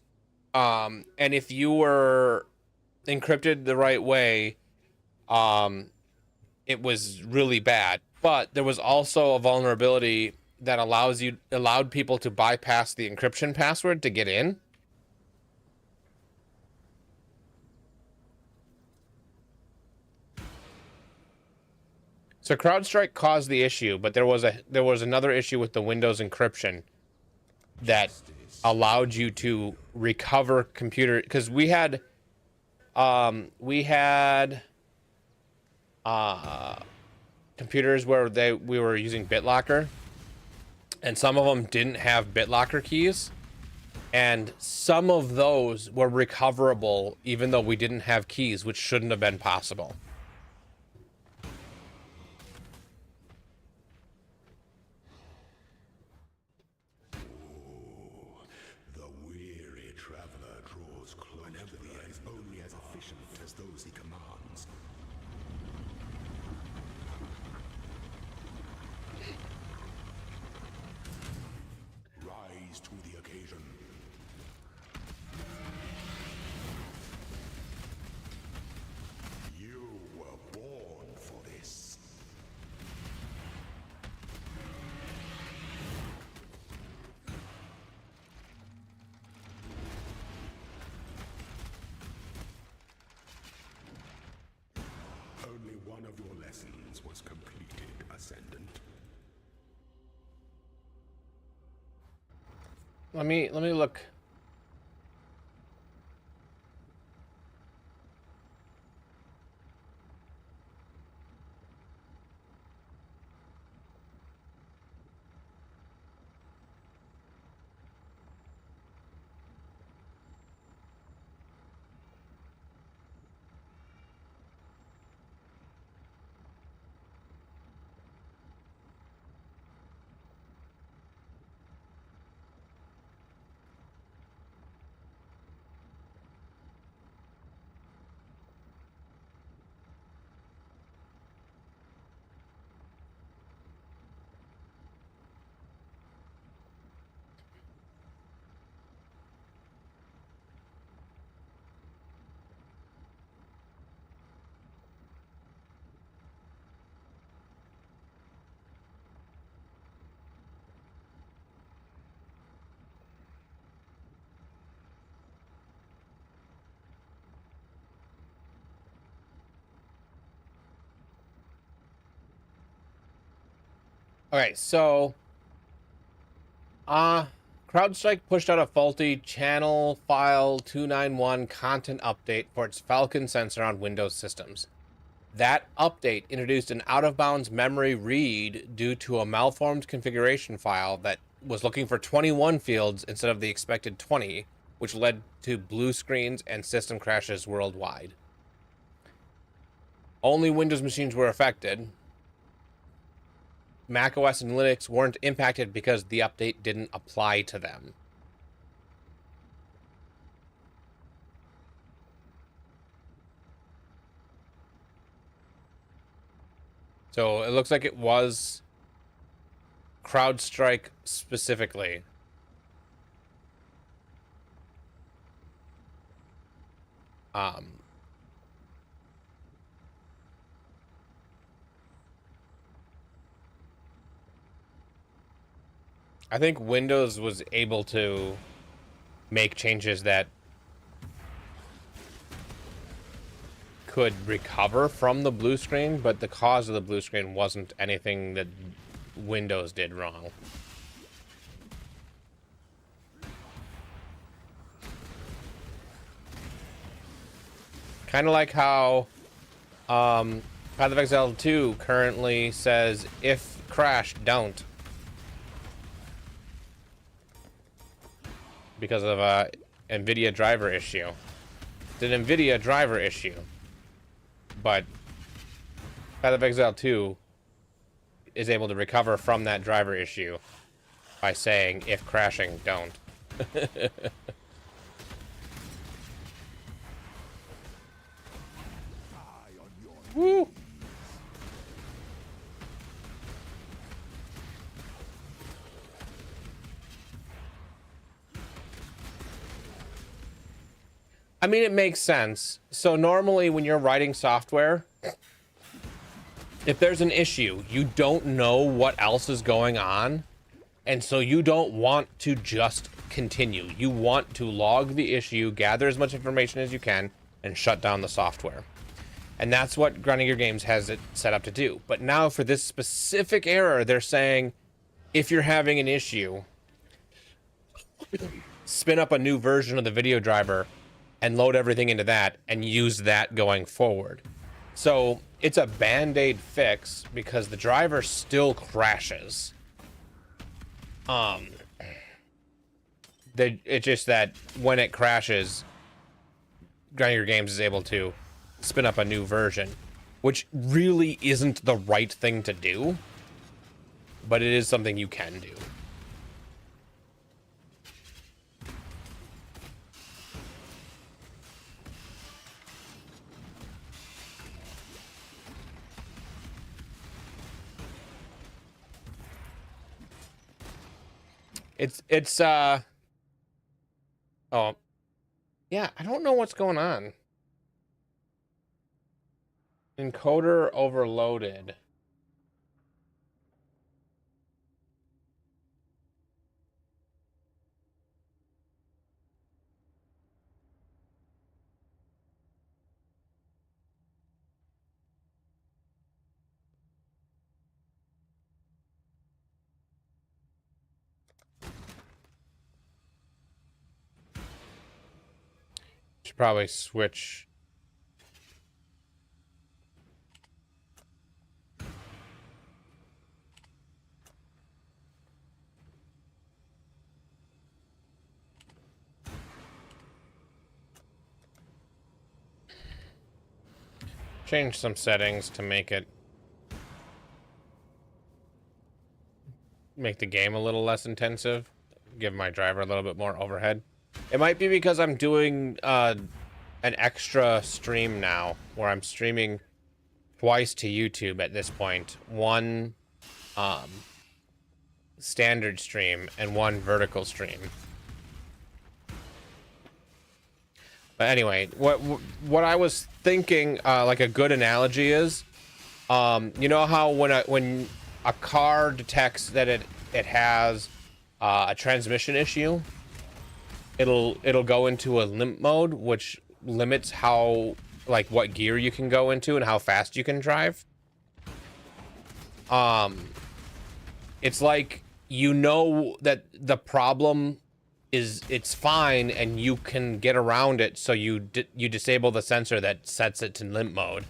and if you were encrypted the right way, it was really bad. But there was also a vulnerability that allowed people to bypass the encryption password to get in. So CrowdStrike caused the issue, but there was another issue with the Windows encryption that allowed you to recover computer, because we had computers where we were using BitLocker, and some of them didn't have BitLocker keys, and some of those were recoverable even though we didn't have keys, which shouldn't have been possible. The weary traveler draws close whenever he is only as efficient as those he commands. Rise to the occasion. You were born for this. Only one of your lessons was completed, Ascendant. Let me look. Okay, so CrowdStrike pushed out a faulty channel file 291 content update for its Falcon sensor on Windows systems. That update introduced an out-of-bounds memory read due to a malformed configuration file that was looking for 21 fields instead of the expected 20, which led to blue screens and system crashes worldwide. Only Windows machines were affected. macOS and Linux weren't impacted because the update didn't apply to them. So it looks like it was CrowdStrike specifically. I think Windows was able to make changes that could recover from the blue screen, but the cause of the blue screen wasn't anything that Windows did wrong. Kind of like how Path of Exile 2 currently says, if crash, don't. Because of a NVIDIA driver issue. It's an NVIDIA driver issue. But Path of Exile 2 is able to recover from that driver issue by saying, if crashing, don't. Woo! I mean, it makes sense. So normally when you're writing software, if there's an issue, you don't know what else is going on. And so you don't want to just continue. You want to log the issue, gather as much information as you can, and shut down the software. And that's what Grinding Your Games has it set up to do. But now for this specific error, they're saying, if you're having an issue, spin up a new version of the video driver and load everything into that and use that going forward. So it's a band-aid fix because the driver still crashes. It's just that when it crashes, Grinder Games is able to spin up a new version, which really isn't the right thing to do, but it is something you can do. Oh, yeah, I don't know what's going on. Encoder overloaded. Should probably switch. Change some settings to make the game a little less intensive. Give my driver a little bit more overhead. It might be because I'm doing an extra stream now, where I'm streaming twice to YouTube at this point. One standard stream and one vertical stream. But anyway, what I was thinking, like a good analogy is, you know how when a car detects that it has a transmission issue, it'll go into a limp mode, which limits what gear you can go into and how fast you can drive. It's like, you know that the problem is it's fine and you can get around it, so you disable the sensor that sets it to limp mode.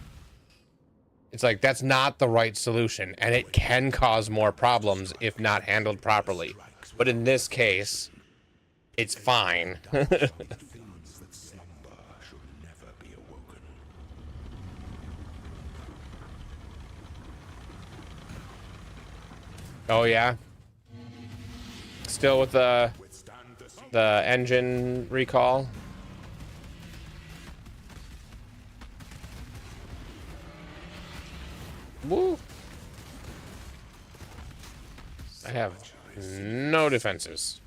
It's like, that's not the right solution, and it can cause more problems if not handled properly. But in this case, it's fine. Oh yeah? Still with the engine recall? Woo! I have no defenses.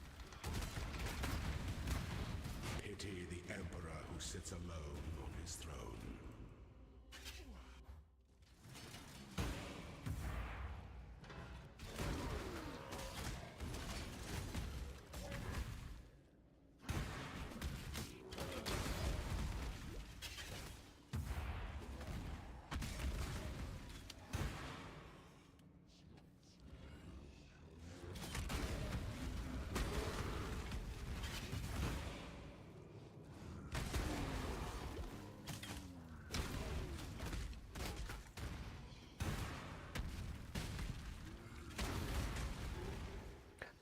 Pity the emperor who sits alone on his throne.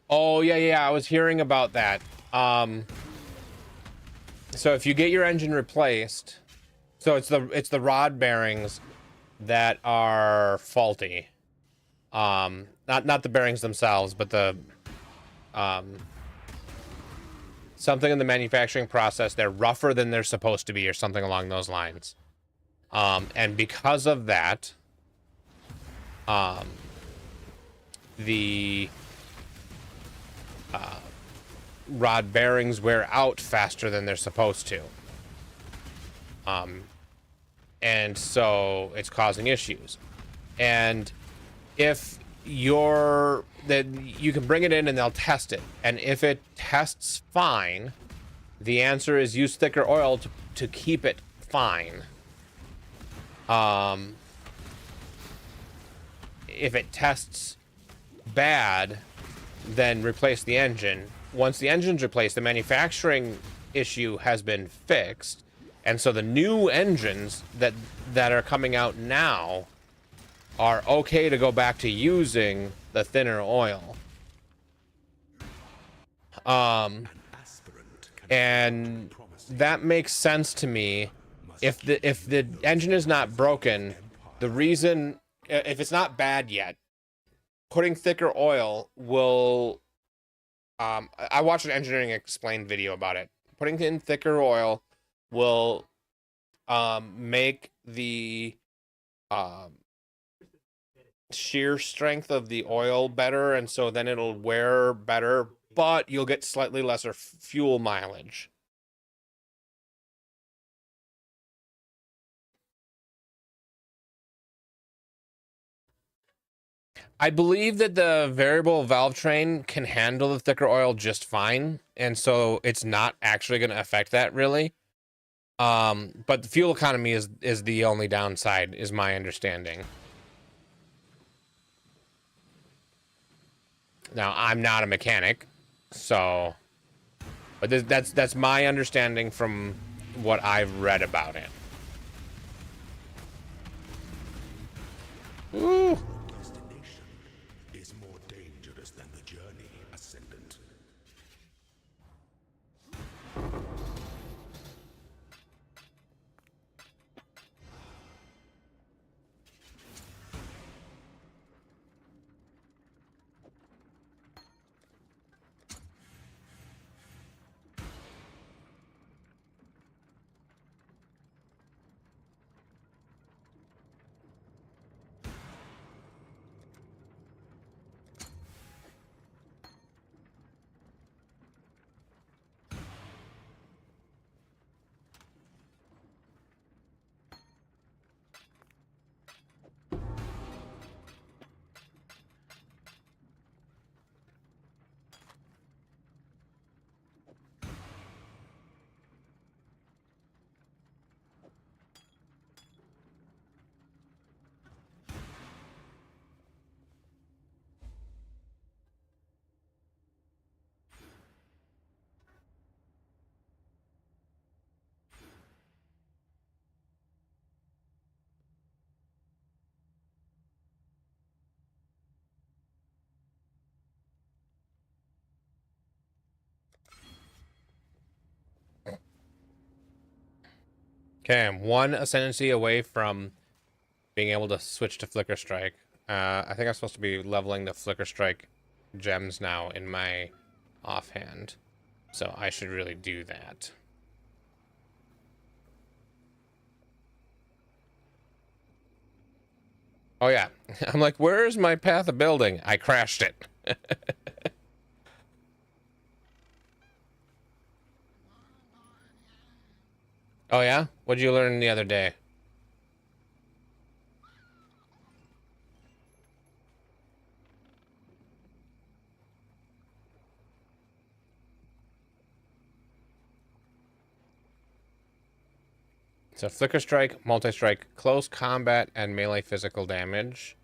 Oh yeah, I was hearing about that. So if you get your engine replaced, so it's the rod bearings that are faulty. Not the bearings themselves, but the something in the manufacturing process. They're rougher than they're supposed to be, or something along those lines. And because of that, the rod bearings wear out faster than they're supposed to. And so it's causing issues. And if you can bring it in and they'll test it. And if it tests fine, the answer is use thicker oil to keep it fine. If it tests bad, then replace the engine. once the engine's replaced, the manufacturing issue has been fixed, and so the new engines that are coming out now are okay to go back to using the thinner oil. And that makes sense to me. If the engine is not broken, the reason, if it's not bad yet, putting thicker oil will, I watched an engineering explained video about it. Putting in thicker oil will make the shear strength of the oil better, and so then it'll wear better, but you'll get slightly lesser fuel mileage. I believe that the variable valve train can handle the thicker oil just fine, and so it's not actually going to affect that really. But the fuel economy is the only downside, is my understanding. Now, I'm not a mechanic, so, but that's my understanding from what I've read about it. Ooh. Is more dangerous than the journey, Ascendant. Okay, I'm one ascendancy away from being able to switch to Flicker Strike. I think I'm supposed to be leveling the Flicker Strike gems now in my offhand, so I should really do that. Oh yeah, I'm like, where's my path of building? I crashed it. Oh yeah? What'd you learn the other day? So Flicker Strike, Multi-Strike, Close Combat, and Melee Physical Damage.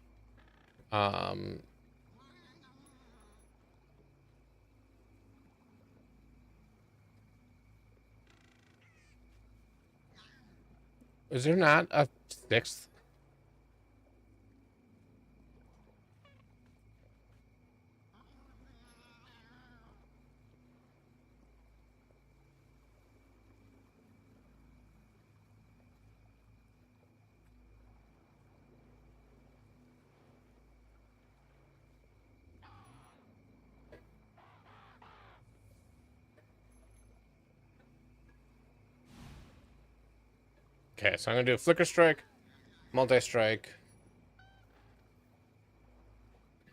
Is there not a sixth? Okay, so I'm gonna do a Flicker Strike, Multi-Strike.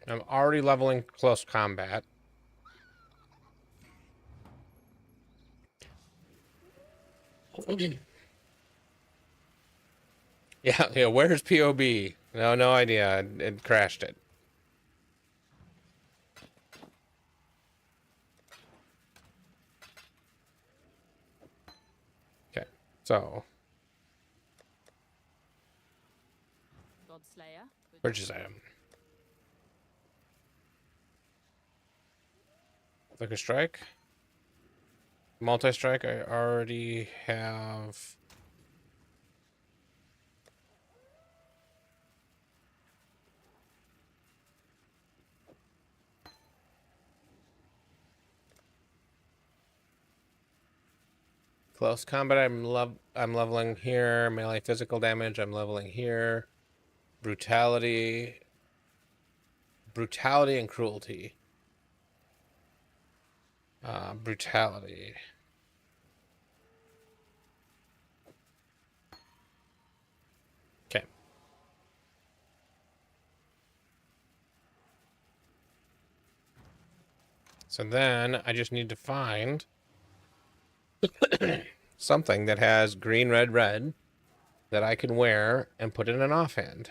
I'm already leveling Close Combat. Yeah, where's POB? No idea. It crashed it. Okay, so purchase item. Flicker Strike. Multi-strike, I already have. Close combat, I'm leveling here. Melee physical damage, I'm leveling here. Brutality and cruelty. Brutality. Okay. So then I just need to find something that has green, red, red that I can wear and put in an offhand.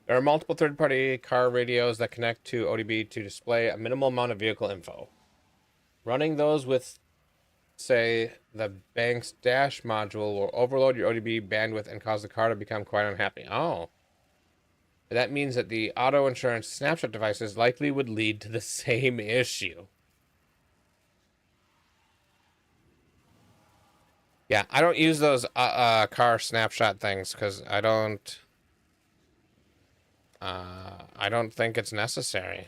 There are multiple third-party car radios that connect to ODB to display a minimal amount of vehicle info. Running those with, say, the bank's dash module will overload your ODB bandwidth and cause the car to become quite unhappy. Oh. That means that the auto insurance snapshot devices likely would lead to the same issue. Yeah, I don't use those car snapshot things because I don't think it's necessary.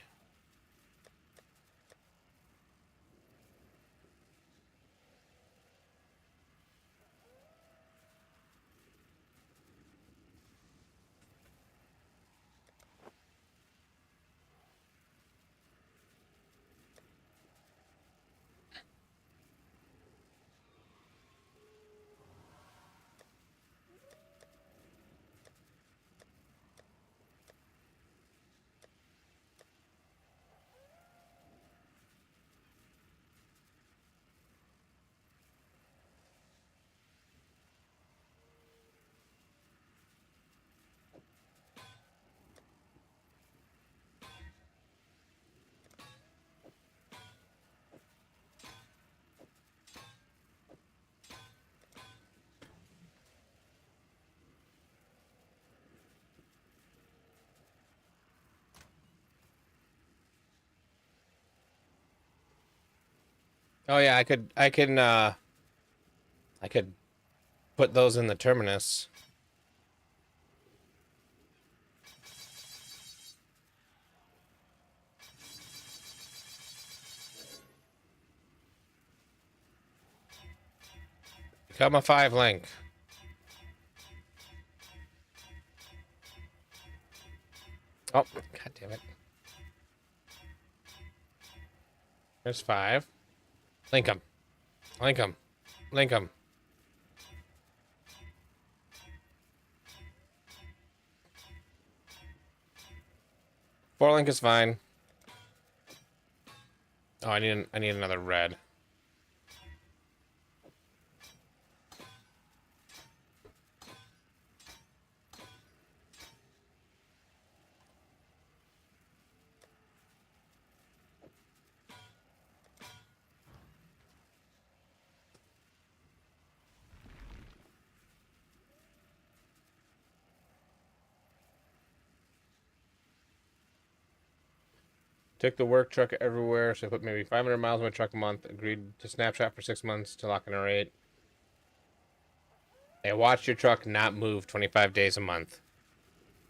Oh yeah, I could put those in the terminus. Become a 5 link. Oh, god damn it. There's 5. Link them. Link them. Link them. Four link is fine. Oh, I need another red. Took the work truck everywhere, so I put maybe 500 miles on my truck a month. Agreed to snapshot for 6 months to lock in a rate. Hey, watch your truck not move 25 days a month.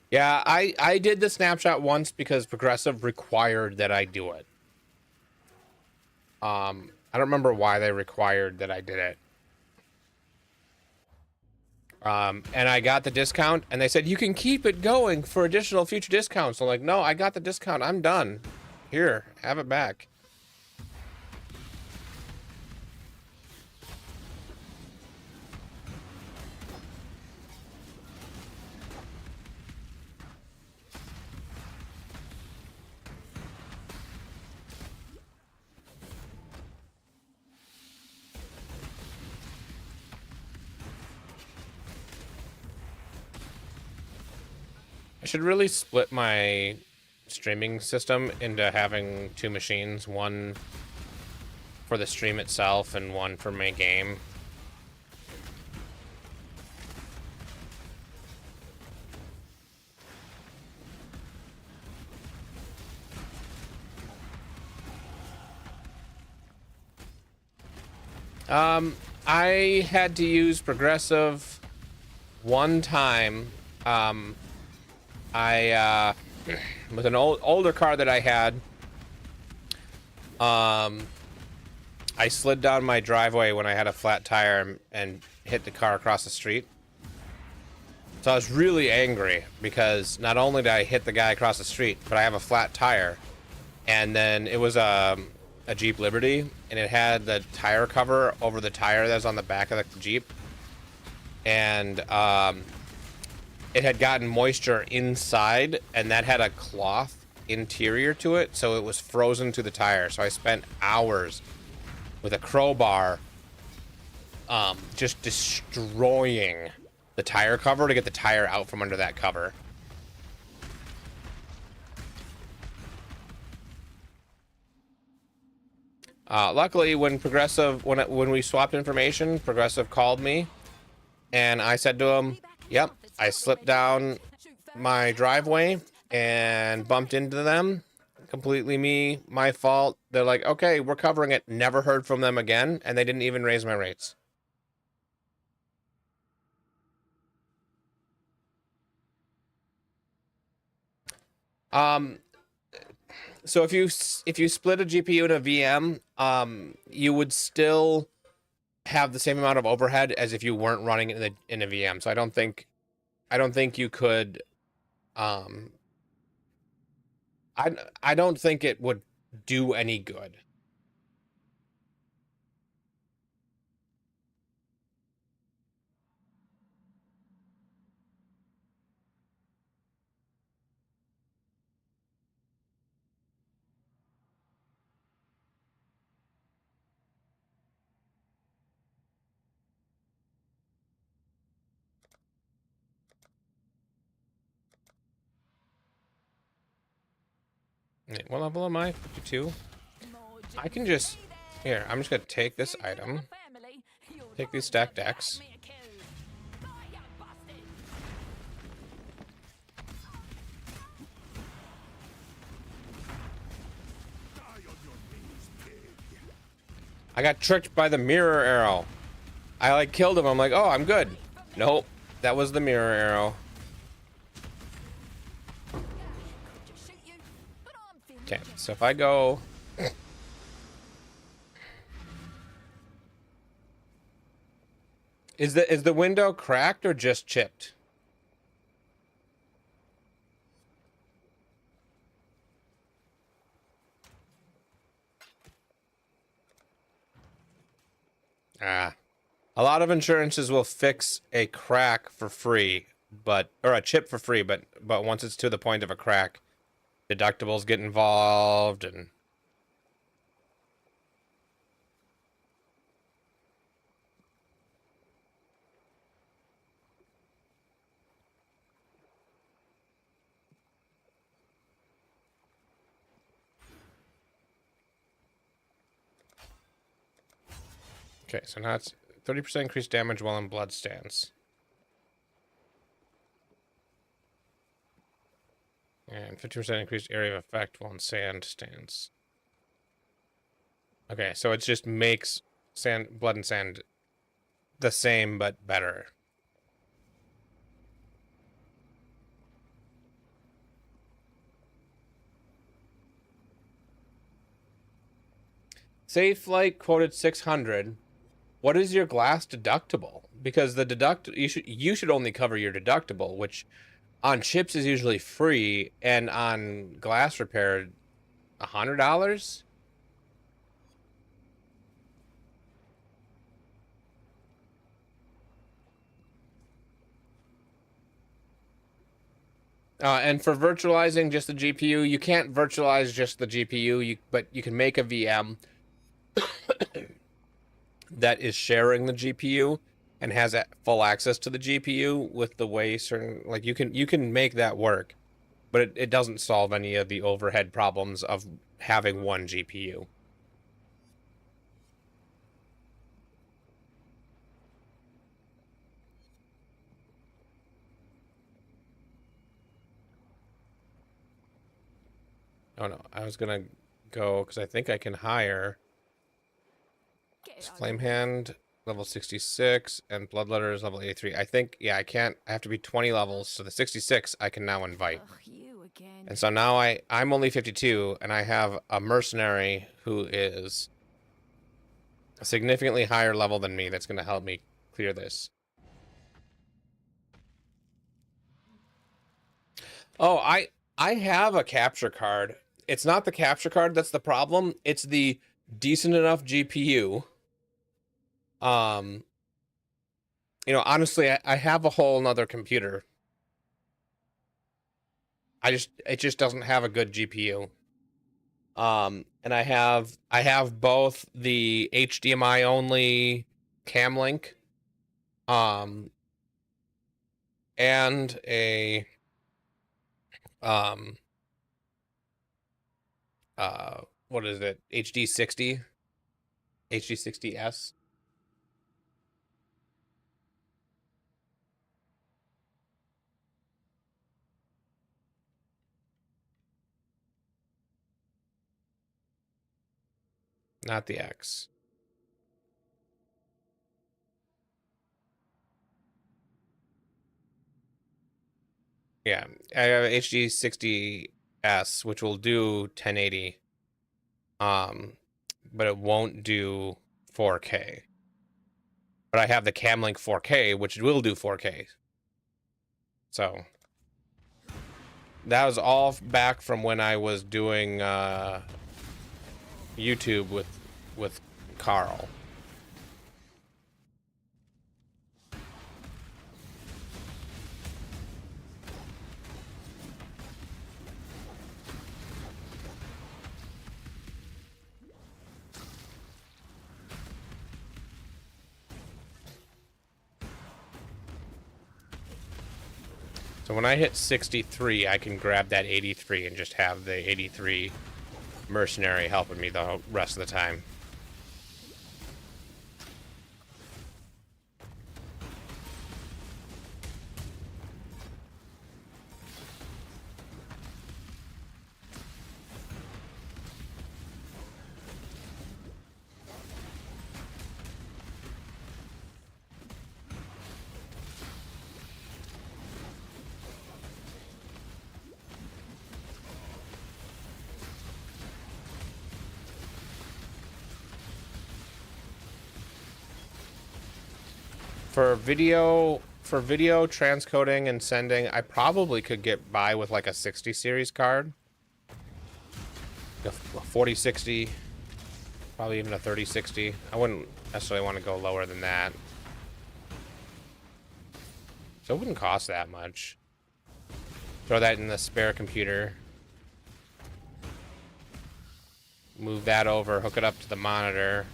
Yeah, I did the snapshot once because Progressive required that I do it. I don't remember why they required that I did it. And I got the discount, and they said, you can keep it going for additional future discounts. I'm like, no, I got the discount. I'm done. Here, have it back. should really split my streaming system into having 2 machines, one for the stream itself and one for my game. I had to use progressive one time. I with an older car that I had, I slid down my driveway when I had a flat tire and hit the car across the street. So I was really angry because not only did I hit the guy across the street, but I have a flat tire, and then it was a Jeep Liberty, and it had the tire cover over the tire that was on the back of the Jeep, and it had gotten moisture inside, and that had a cloth interior to it, so it was frozen to the tire. So I spent hours with a crowbar just destroying the tire cover to get the tire out from under that cover. Luckily, when we swapped information, Progressive called me, and I said to him, "Yep, I slipped down my driveway and bumped into them. Completely my fault." They're like, "Okay, we're covering it." Never heard from them again, and they didn't even raise my rates. So if you split a GPU and a VM, you would still have the same amount of overhead as if you weren't running it in a VM. So I don't think you could. I don't think it would do any good. What level am I? 52. I can just here. I'm just gonna take this item. Take these stacked decks. I got tricked by the mirror arrow. I like killed him. I'm like, oh, I'm good. Nope, that was the mirror arrow. Okay, so if I go, is the window cracked or just chipped? A lot of insurances will fix a crack for free, or a chip for free, but once it's to the point of a crack, deductibles get involved and okay, so now it's 30% increased damage while in blood stance. And 50% increased area of effect while in sand stance. Okay, so it just makes blood and sand the same but better. Safe Flight quoted 600. What is your glass deductible? Because the you should only cover your deductible, which on chips is usually free, and on glass repair, $100. And for virtualizing just the GPU, you can't virtualize just the GPU, but you can make a VM that is sharing the GPU and has full access to the GPU with the way certain, like, you can make that work, but it doesn't solve any of the overhead problems of having one GPU. Oh no, I was gonna go because I think I can hire Flame Hand level 66 and Bloodletter is level 83. I think, yeah, I can't. I have to be 20 levels. So the 66 I can now invite. Ugh, you again. And so now I'm only 52 and I have a mercenary who is a significantly higher level than me that's going to help me clear this. Oh, I have a capture card. It's not the capture card that's the problem. It's the decent enough GPU. You know, honestly, I have a whole nother computer. It just doesn't have a good GPU. And I have both the HDMI only cam link, and a, what is it? HD60S. Not the X. Yeah, I have HD60S, which will do 1080. But it won't do 4K. But I have the Camlink 4K, which will do 4K. So that was all back from when I was doing YouTube with Carl. So when I hit 63, I can grab that 83 and just have the 83 mercenary helping me the rest of the time. For video transcoding and sending, I probably could get by with like a 60 series card. A 4060, probably even a 3060. I wouldn't necessarily want to go lower than that. So it wouldn't cost that much. Throw that in the spare computer. Move that over, hook it up to the monitor.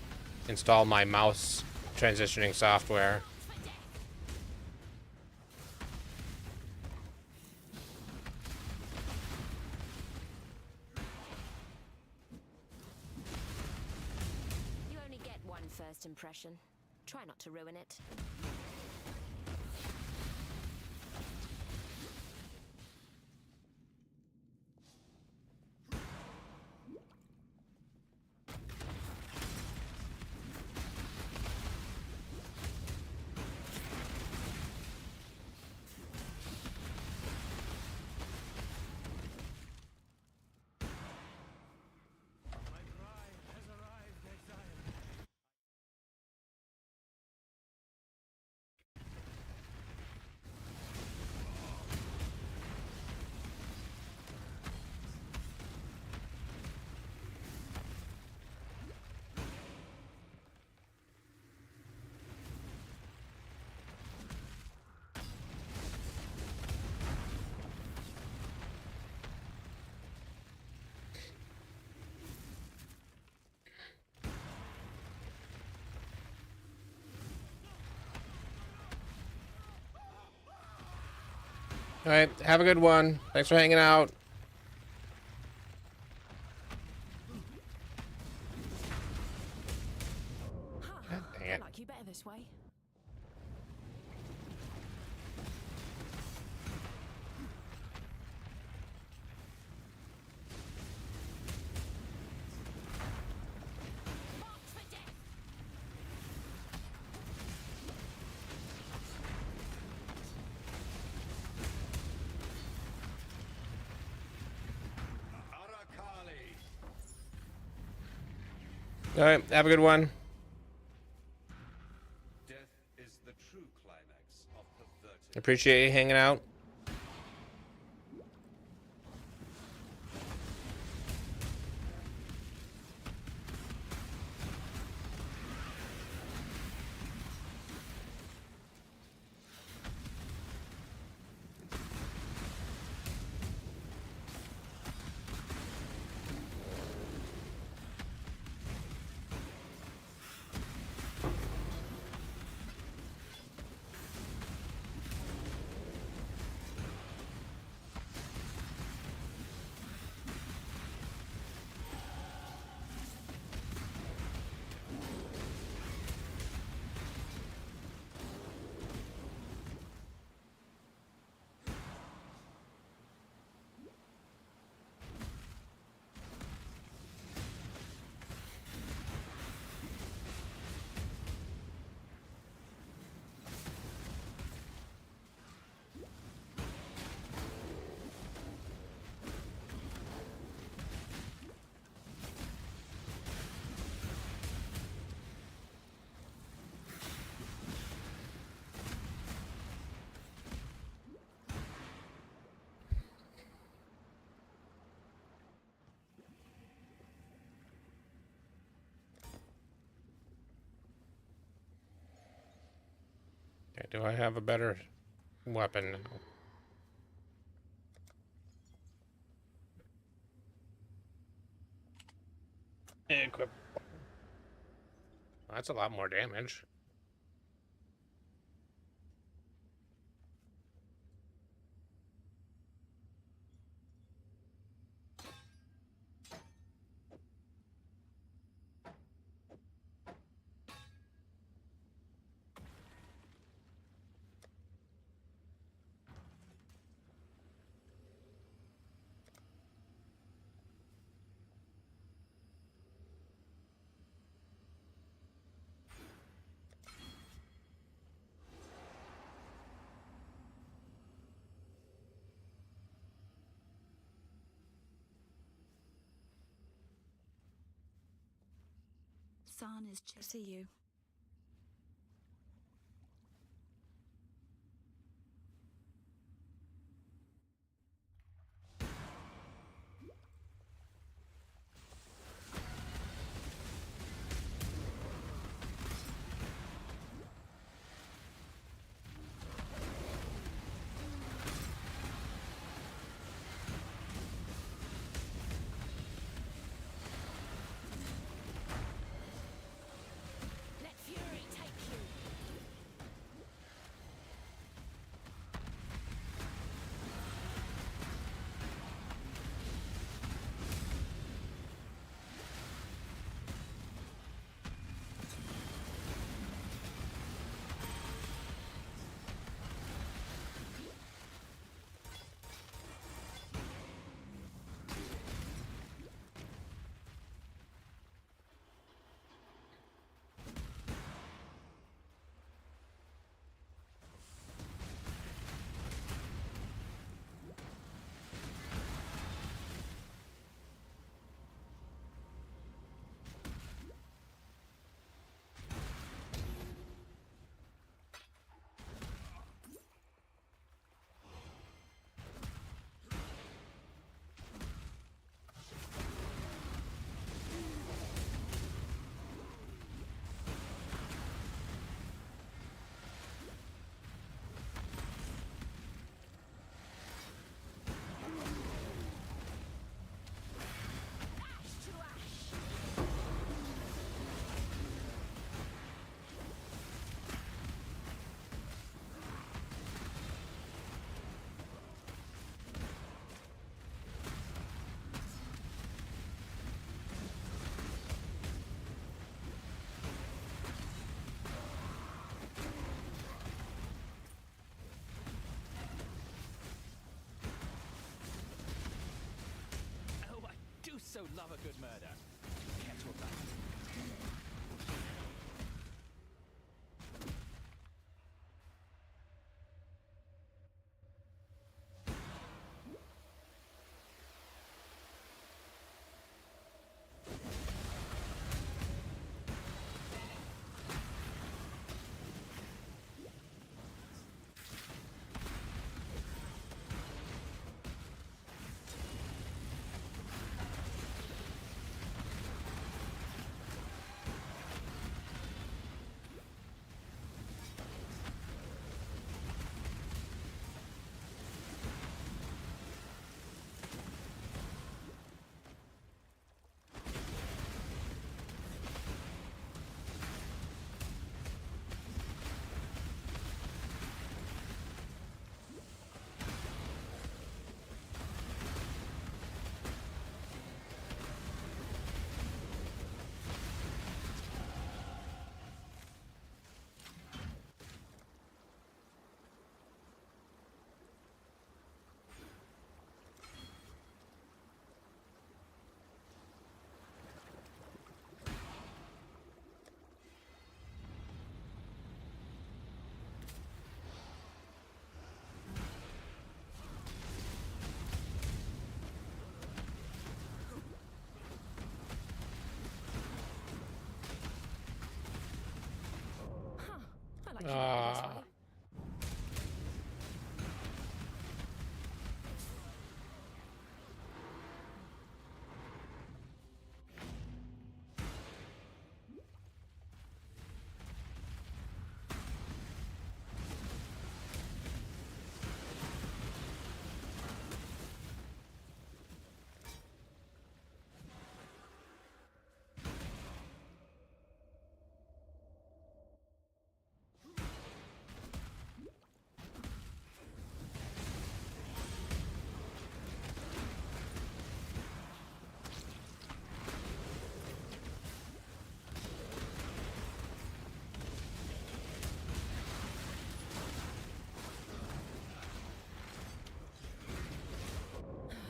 Install my mouse transitioning software. You only get one first impression. Try not to ruin it. All right, have a good one. Thanks for hanging out. God dang I it. like you better this way. All right, have a good one. Death is the true climax of perverted. Appreciate you hanging out. Okay, do I have a better weapon now? Equip. That's a lot more damage. San is to see you. Love a good murder. Get to a battle. I like it this way.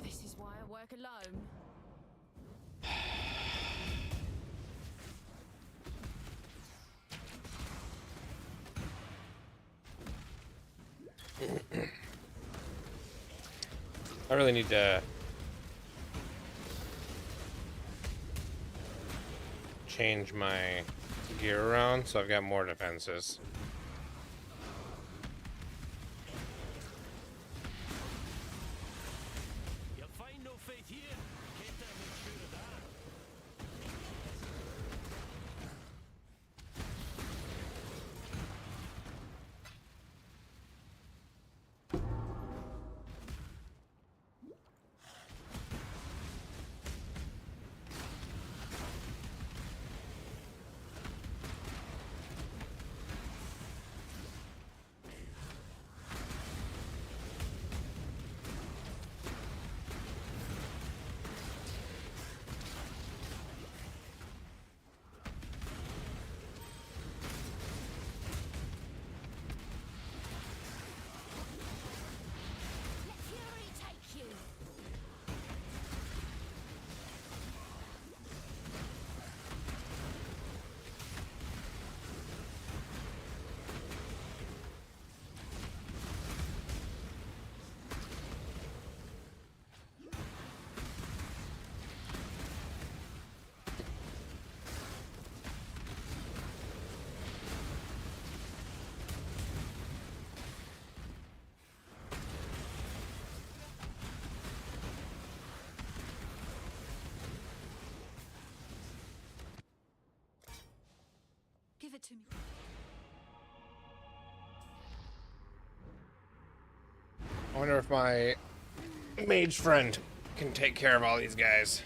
This is why I work alone. I really need to change my gear around so I've got more defenses. You'll find no faith here. Can't I make sure of that? Let fury take you. Give it to me. I wonder if my mage friend can take care of all these guys.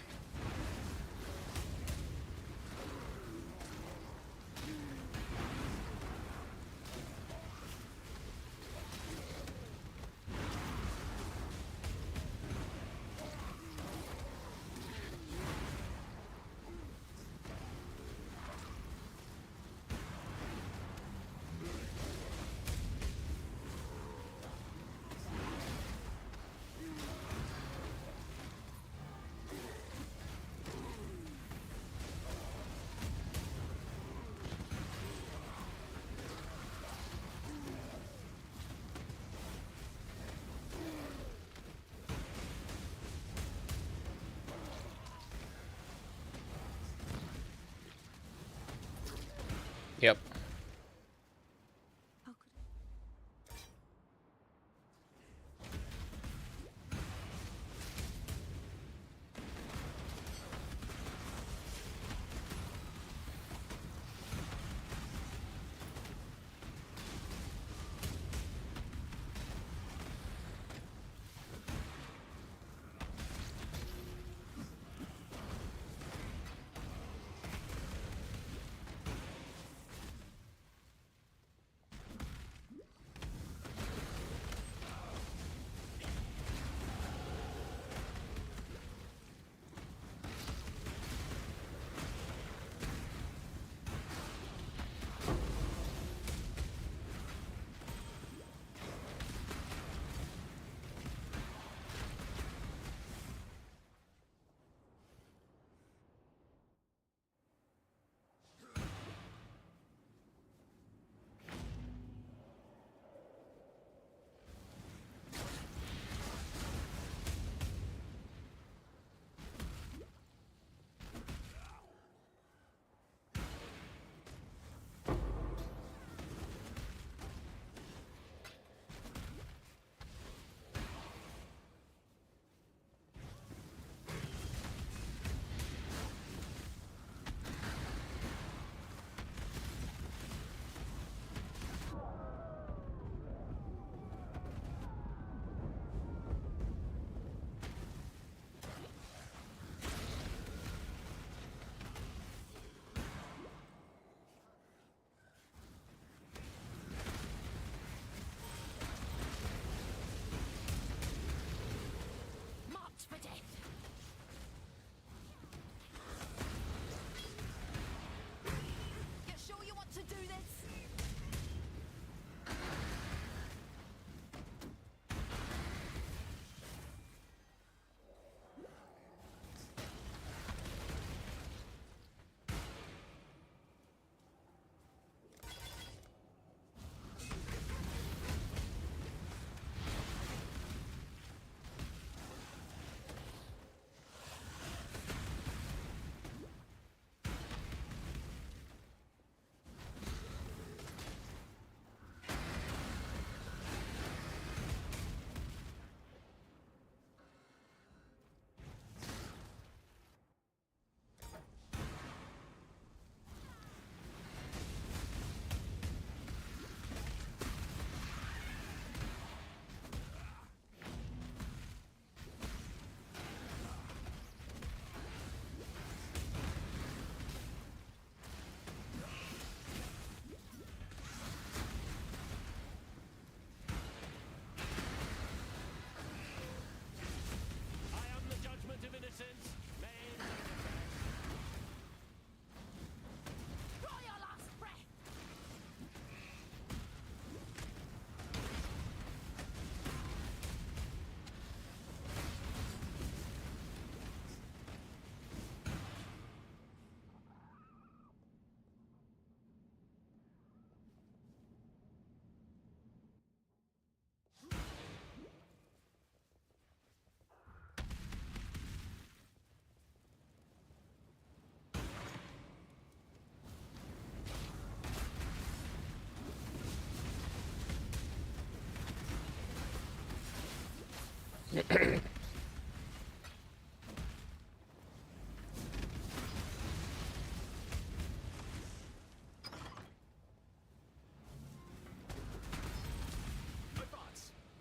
Advance!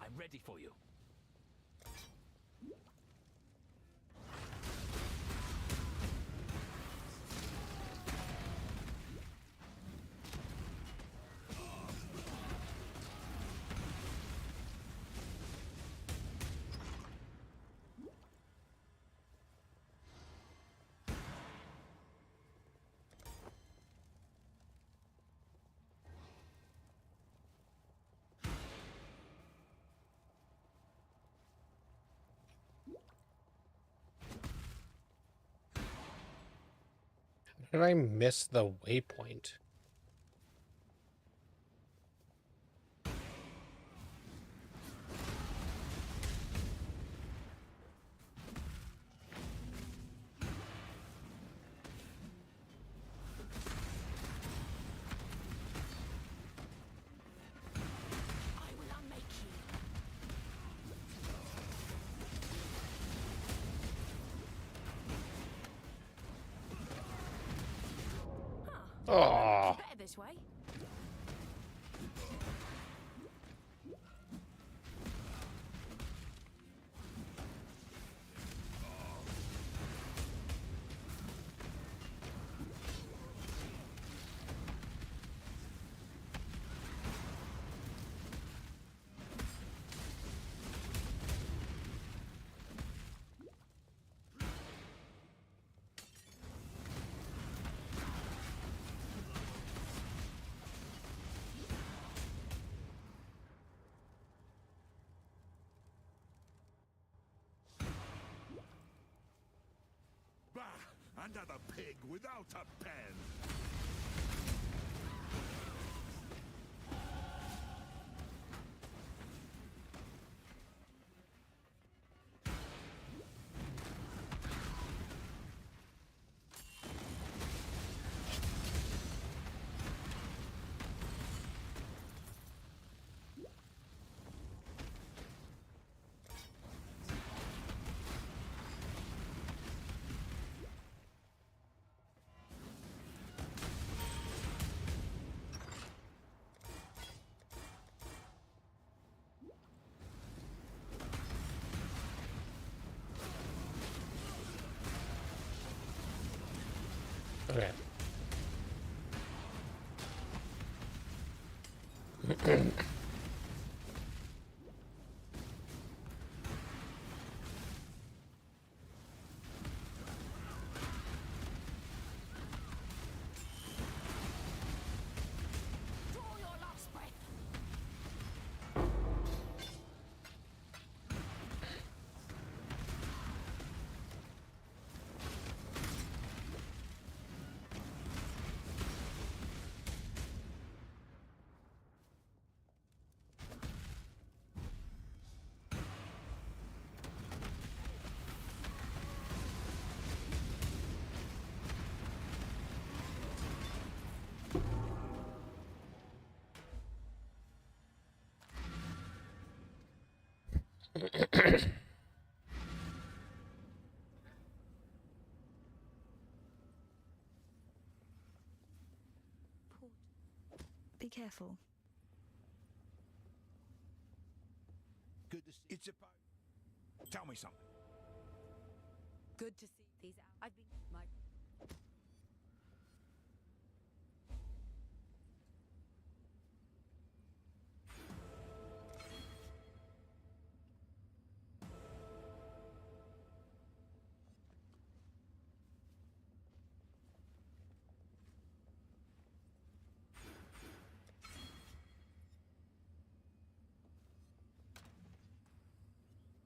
I'm ready for you. Did I miss the waypoint? I will unmake you. Oh. Better this way. Bah! Another pig without a pen! Okay. Draw your last breath. Be careful. Good to see. It's a... Tell me something. Good to see these out. I've been my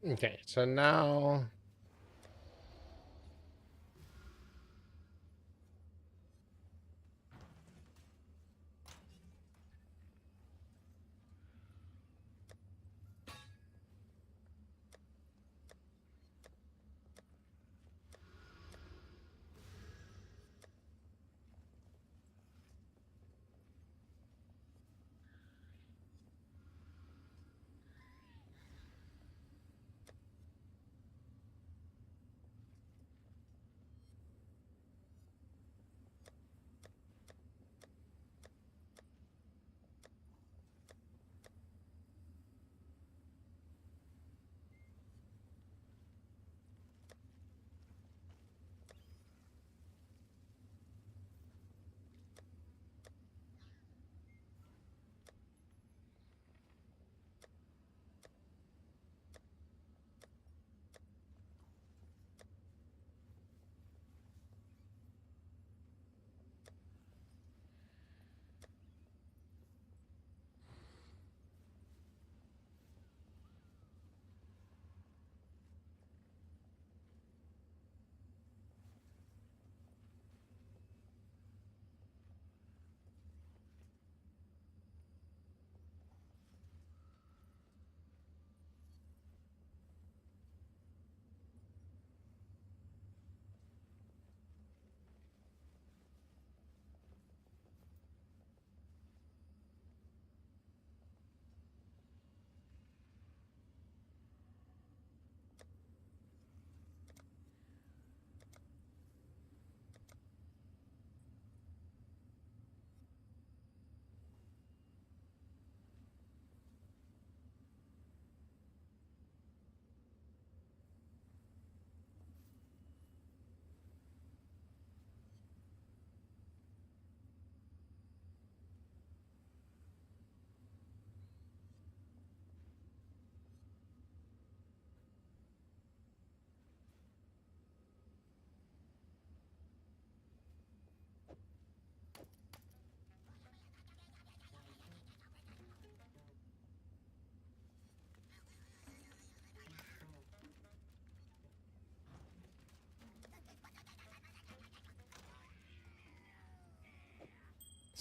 Okay, so now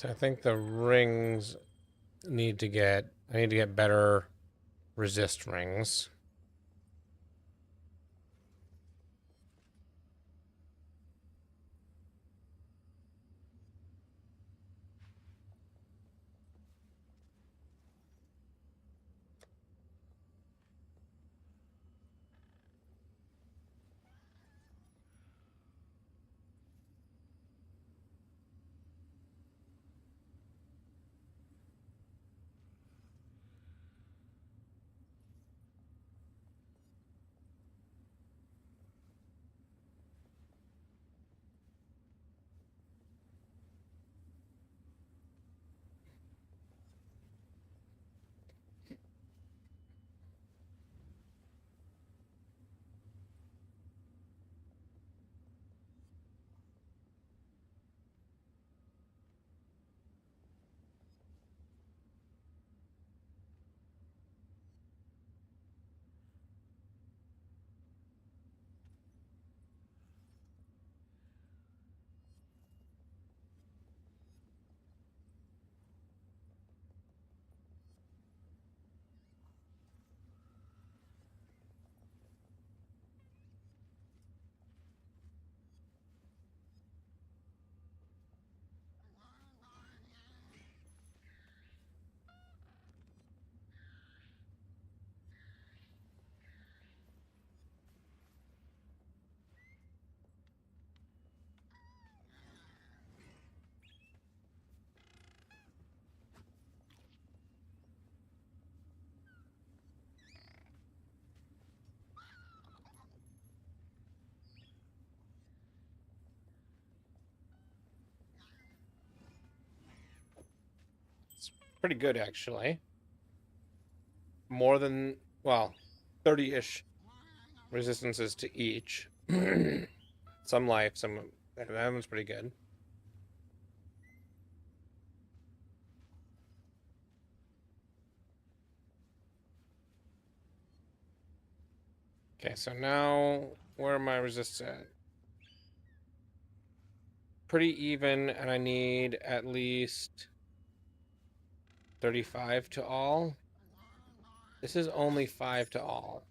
So I think the rings need to get... I need to get better resist rings. Pretty good, actually. More than, well, 30-ish resistances to each. Some life, some... That one's pretty good. Okay, so now, where are my resists at? Pretty even, and I need at least 35 to all. This is only 5 to all.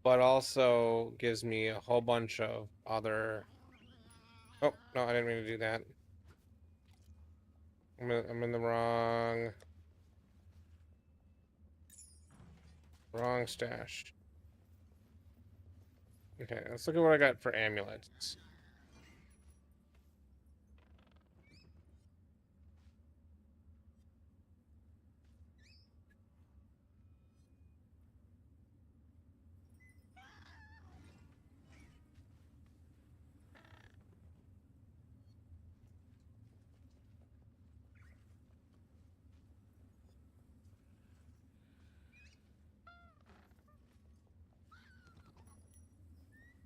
But also gives me a whole bunch of other... Oh, no, I didn't mean to do that. I'm in the wrong stash. Okay, let's look at what I got for amulets.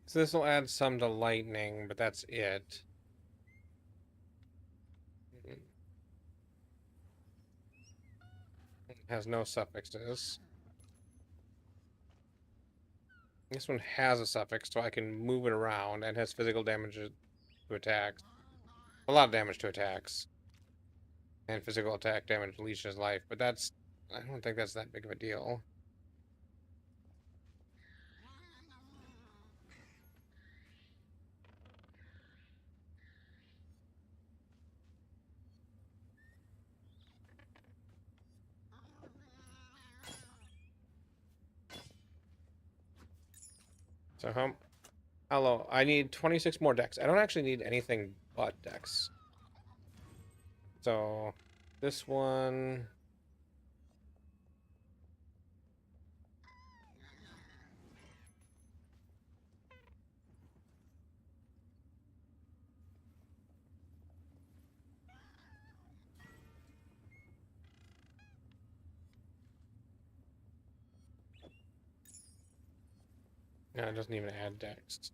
So this will add some to lightning, but that's it. It has no suffixes. This one has a suffix, so I can move it around, and has physical damage to attacks. A lot of damage to attacks. And physical attack damage leeches life, but that's... I don't think that's that big of a deal. So, hello, I need 26 more decks. I don't actually need anything but decks. So, this one... No, it doesn't even add decks.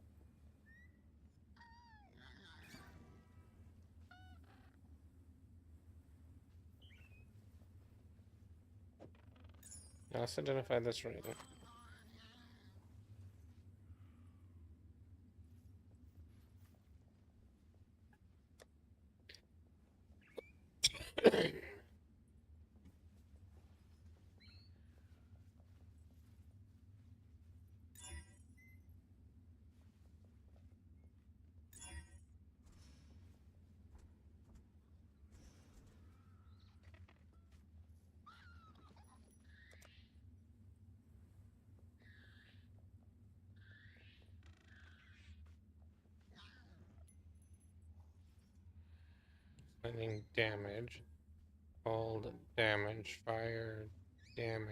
Now, let's identify this ring. Lightning damage. Cold damage. Fire damage.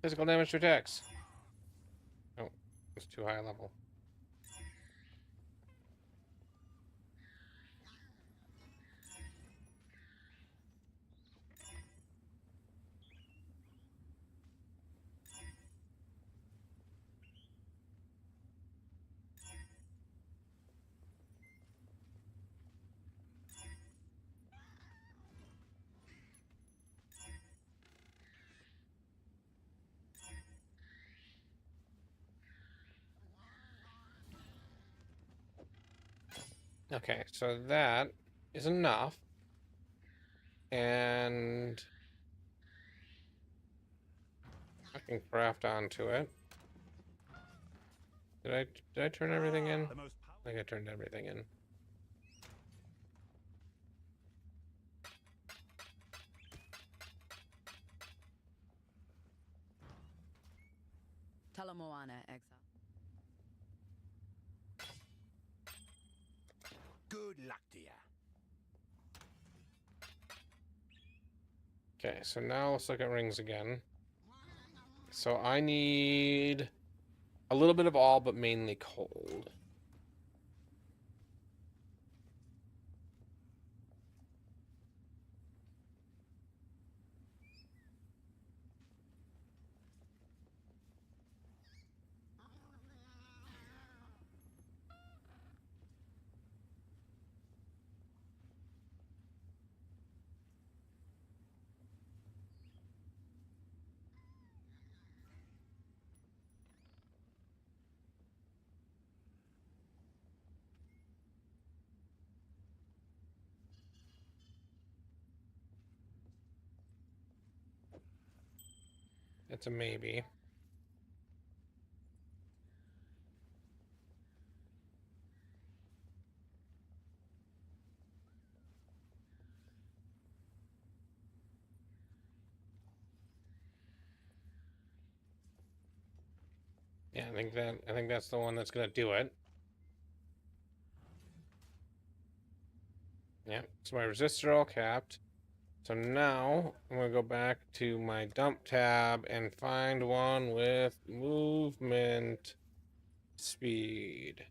Physical damage to attacks. Oh, it's too high a level. Okay, so that is enough. And I can craft onto it. Did I turn everything in? I think I turned everything in. Talamoana, Exile. Good luck to you. Okay, so now let's look at rings again. So I need a little bit of all, but mainly cold. It's a maybe. Yeah, I think that's the one that's gonna do it. Yeah, so my resists are all capped. So now I'm gonna go back to my dump tab and find one with movement speed.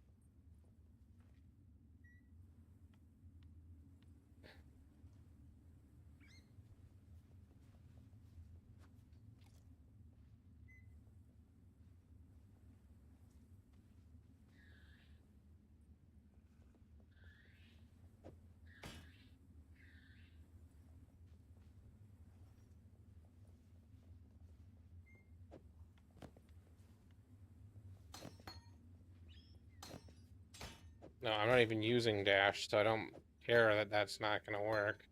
No, I'm not even using dash, so I don't care that that's not gonna work.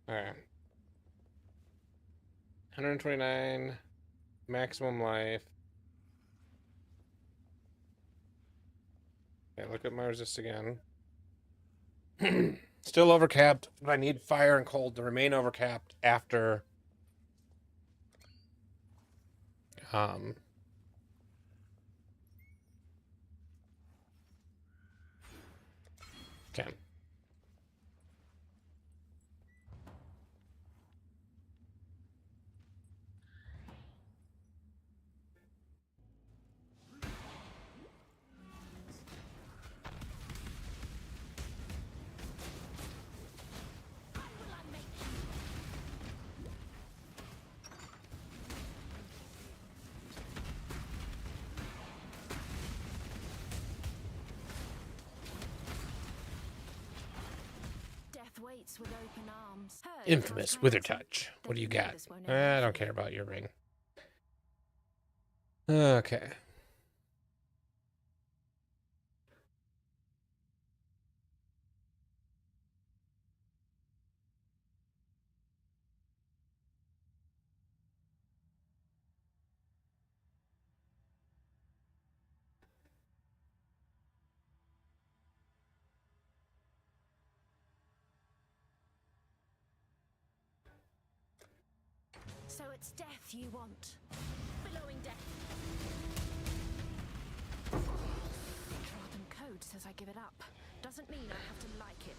Alright. 129 maximum life. Okay, look at my resist again. Still overcapped, but I need fire and cold to remain overcapped after okay. Death waits with open arms. Heard Infamous God's Wither counsel, Touch. that What do you the got? elders won't I don't care about your ring. Okay. So it's death you want. Billowing death. Drathan code says I give it up. Doesn't mean I have to like it.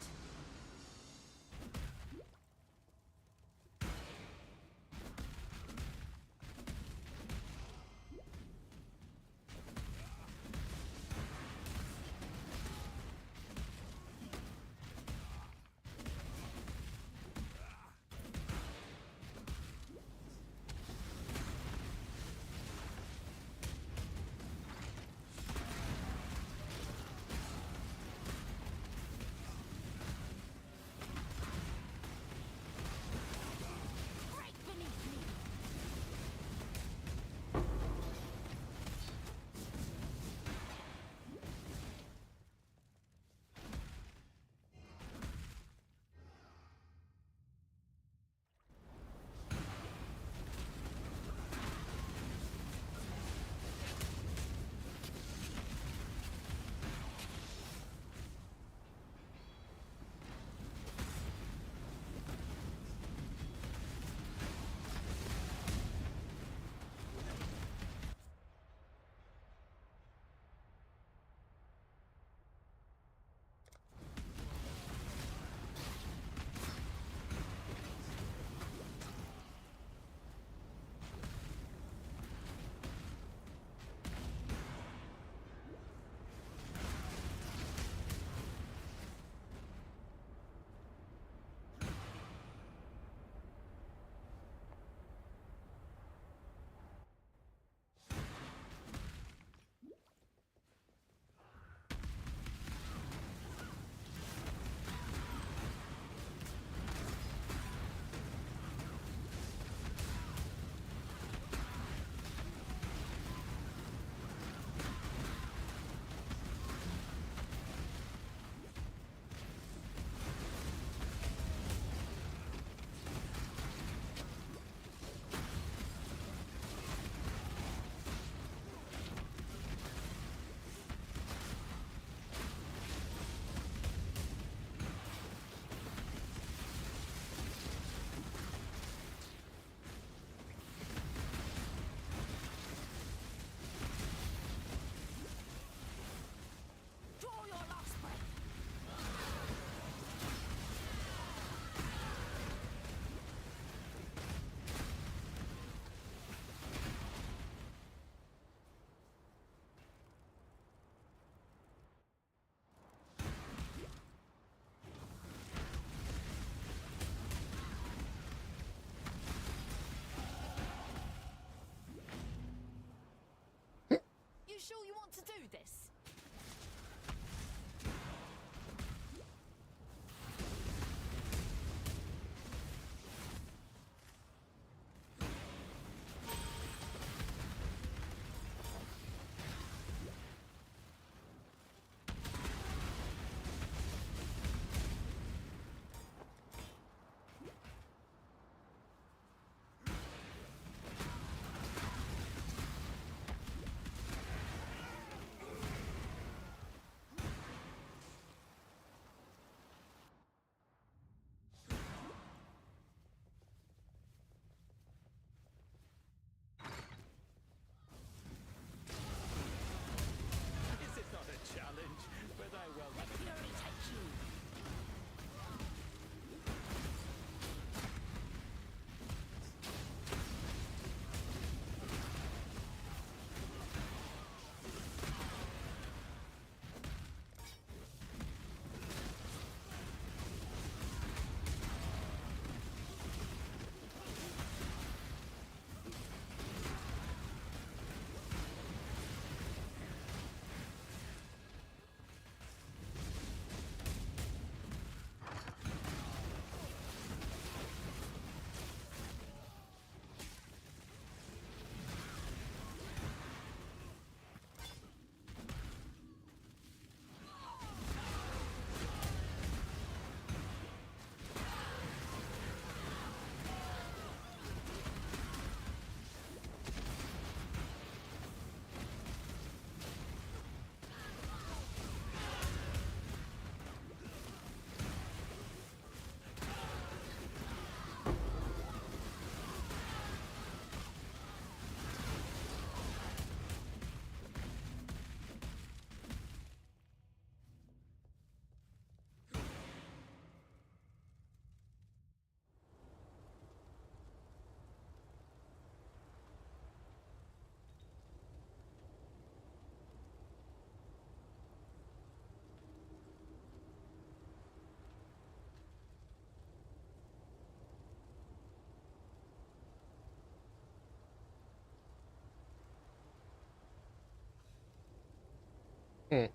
Hmm.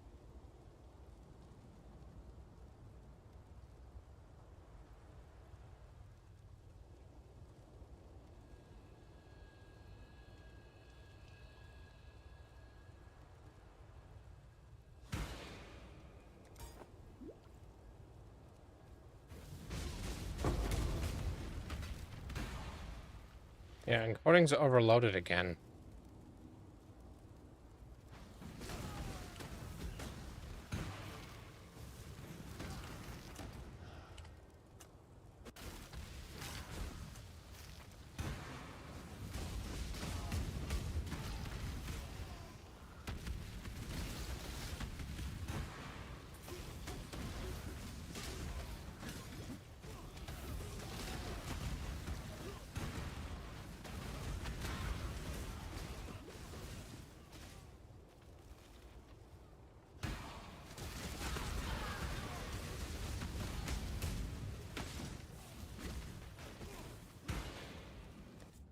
Yeah, encoding's overloaded again.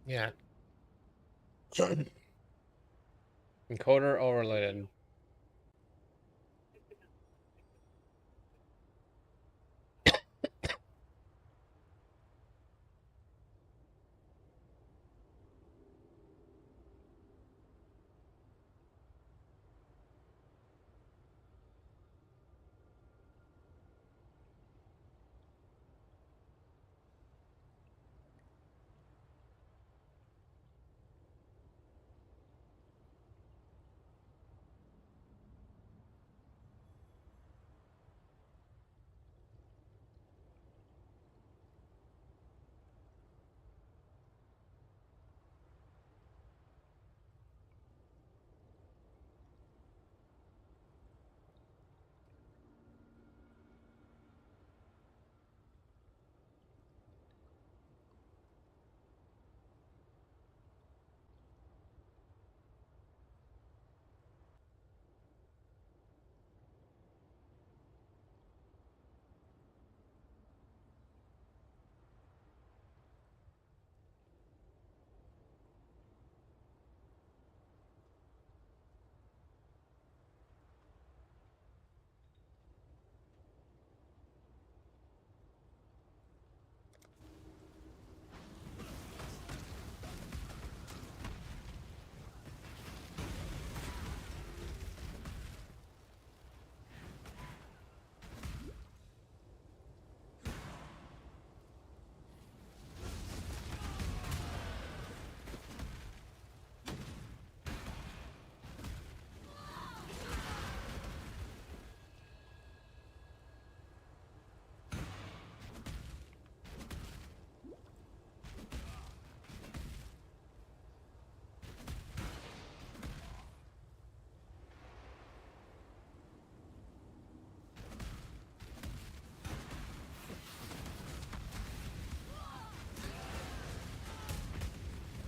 Yeah. Encoder overloaded.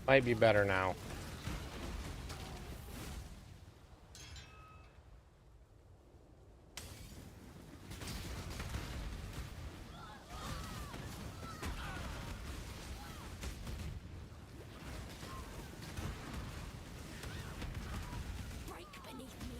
Might be better now. Break beneath me.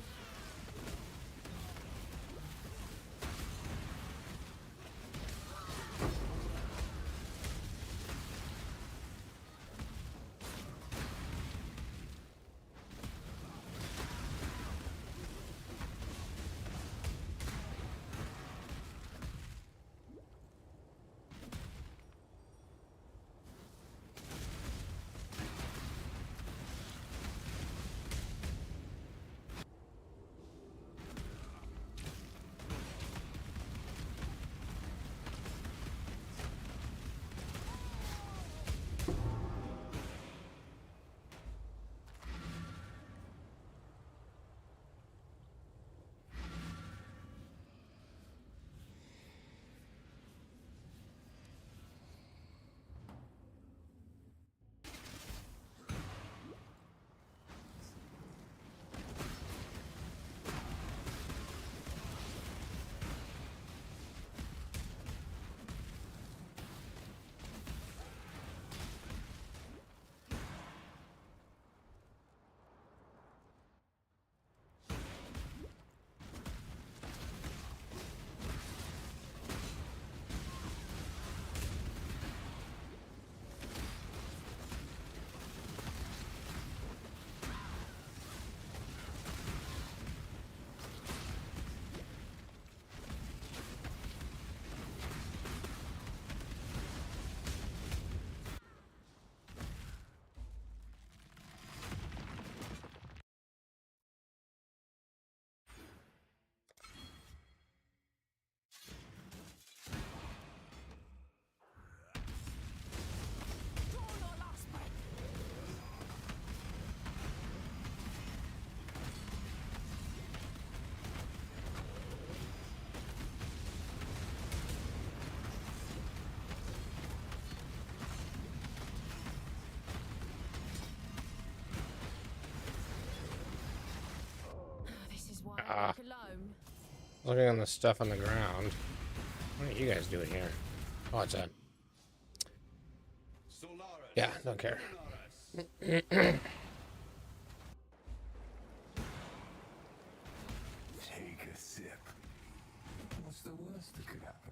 Looking on the stuff on the ground. What are you guys doing here? Oh, it's a... Yeah, don't care. Take a sip. What's the worst that could happen?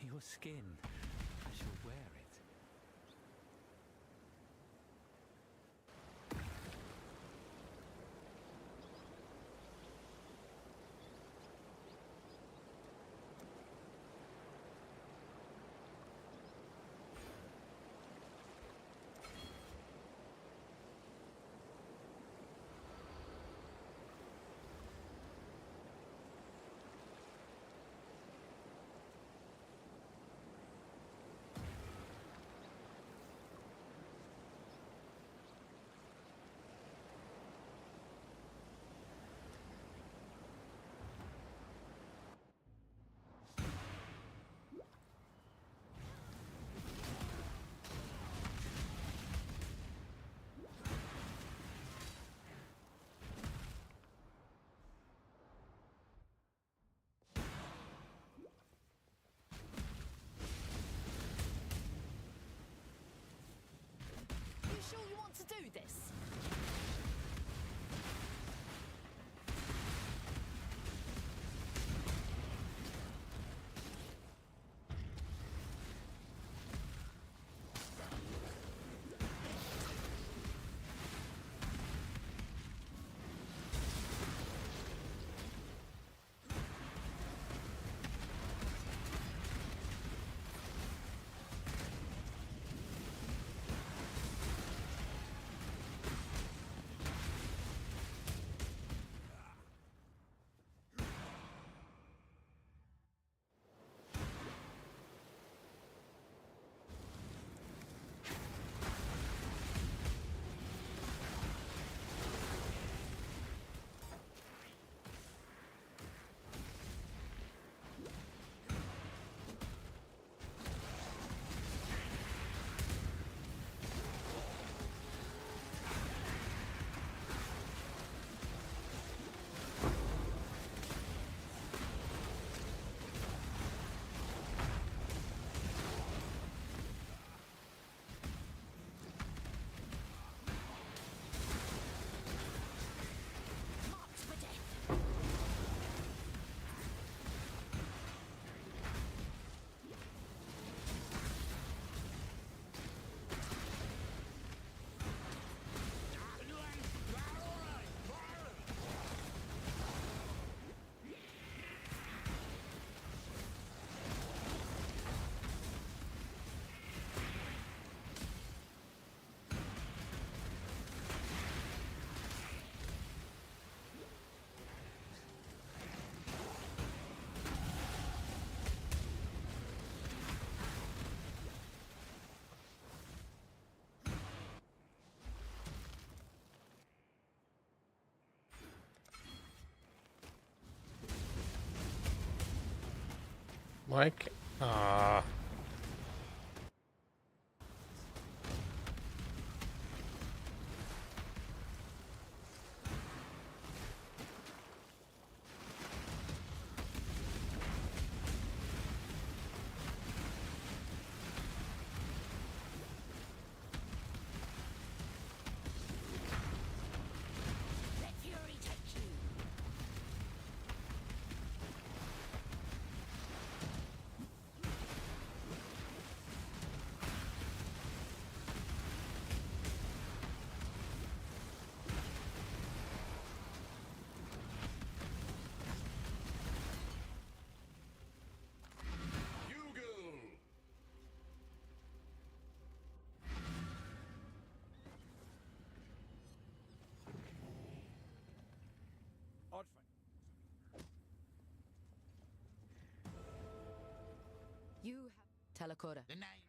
Your skin. I shall wear it. You sure you want to do this? Mike? Telakora. The name.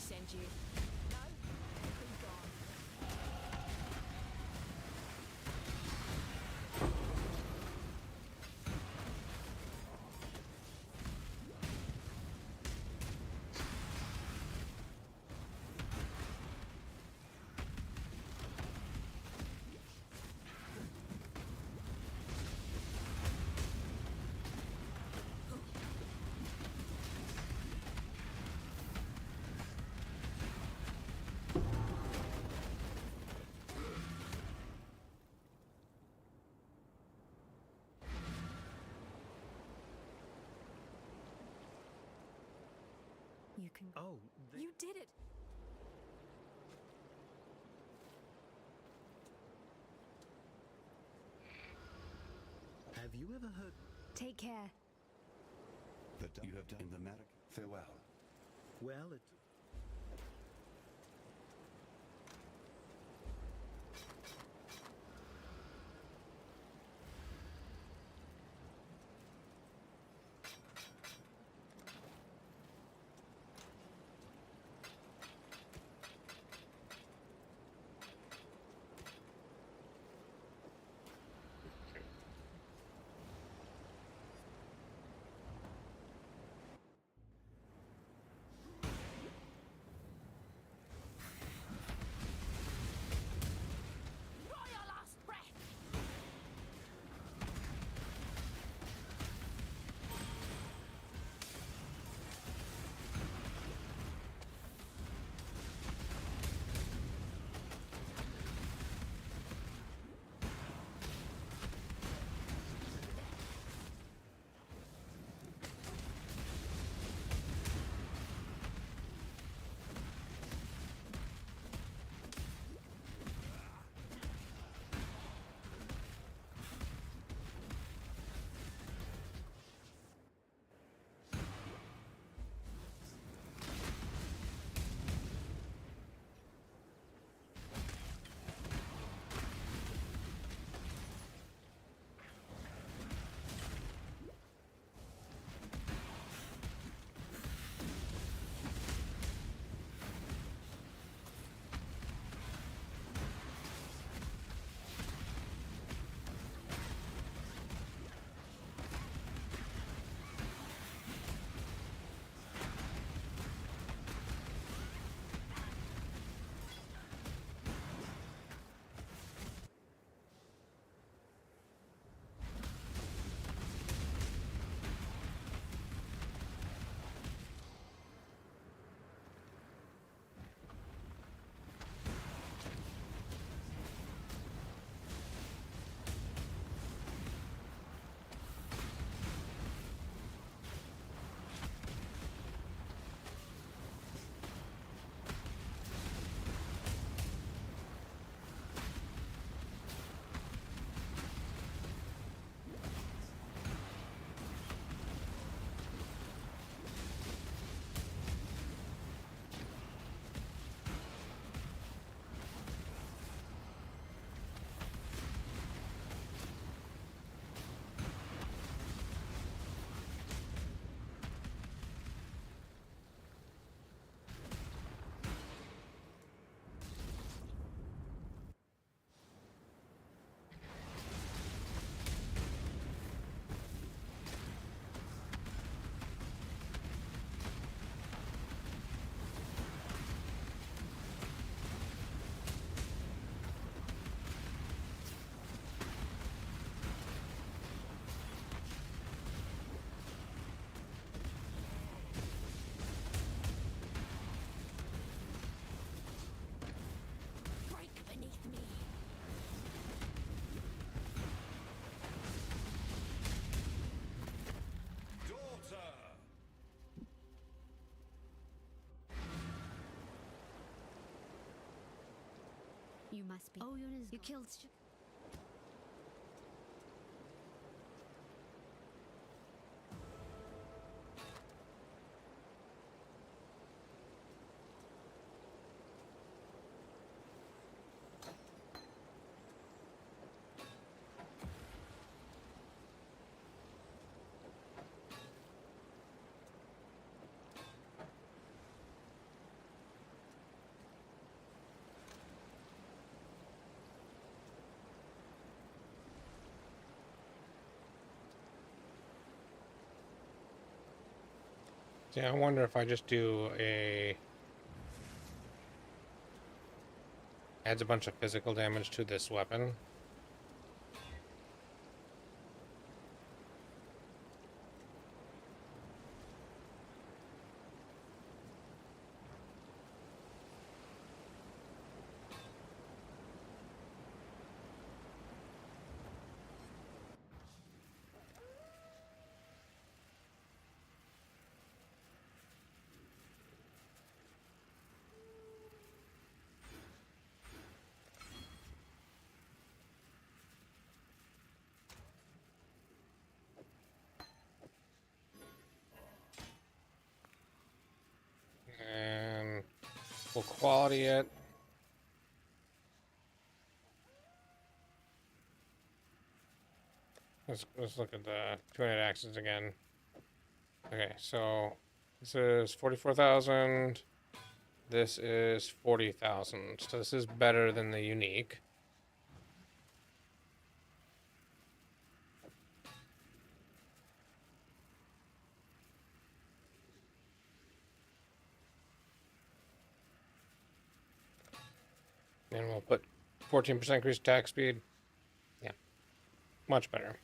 send you. No? Be gone. You can. Oh, You did it! Have you ever heard Take care. that you have done in the matter? Farewell. Well, it. Draw your last breath! You must be. Oh, You killed. Yeah, I wonder if I just do a... Adds a bunch of physical damage to this weapon. And we'll quality it. Let's look at the 200 axes again. Okay, so this is 44,000. This is 40,000. So this is better than the unique. And we'll put 14% increased attack speed. Yeah, much better.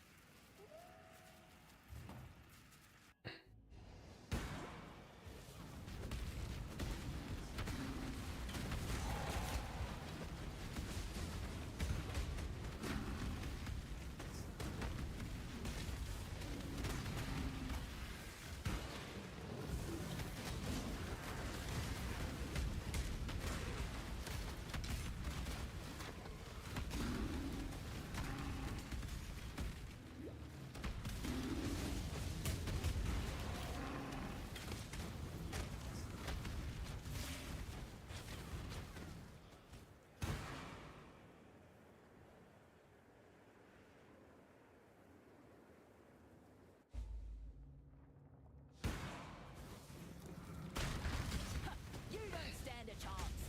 You don't stand a chance.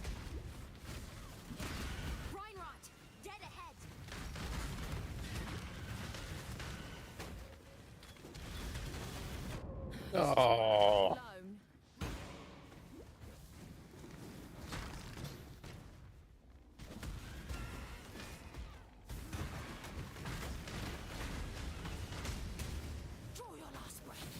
Reinrot, dead ahead. Oh. Alone. Draw your last breath.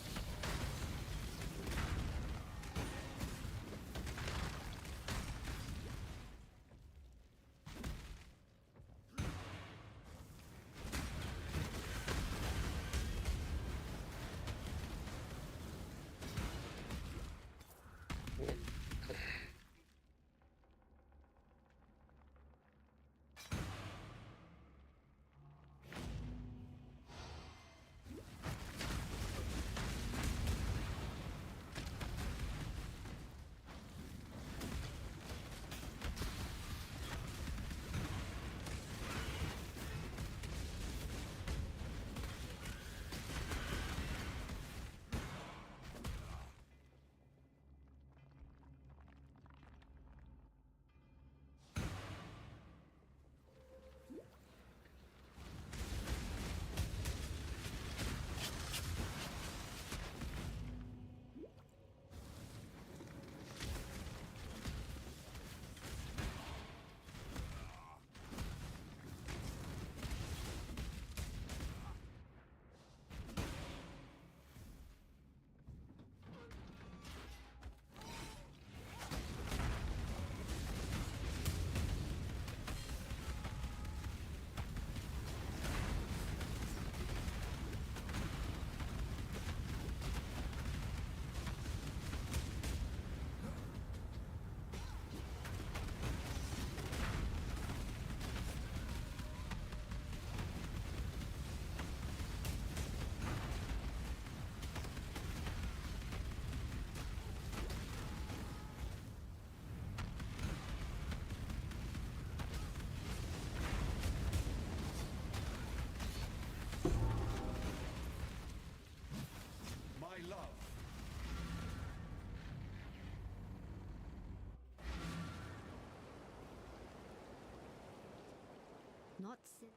My love. Not since.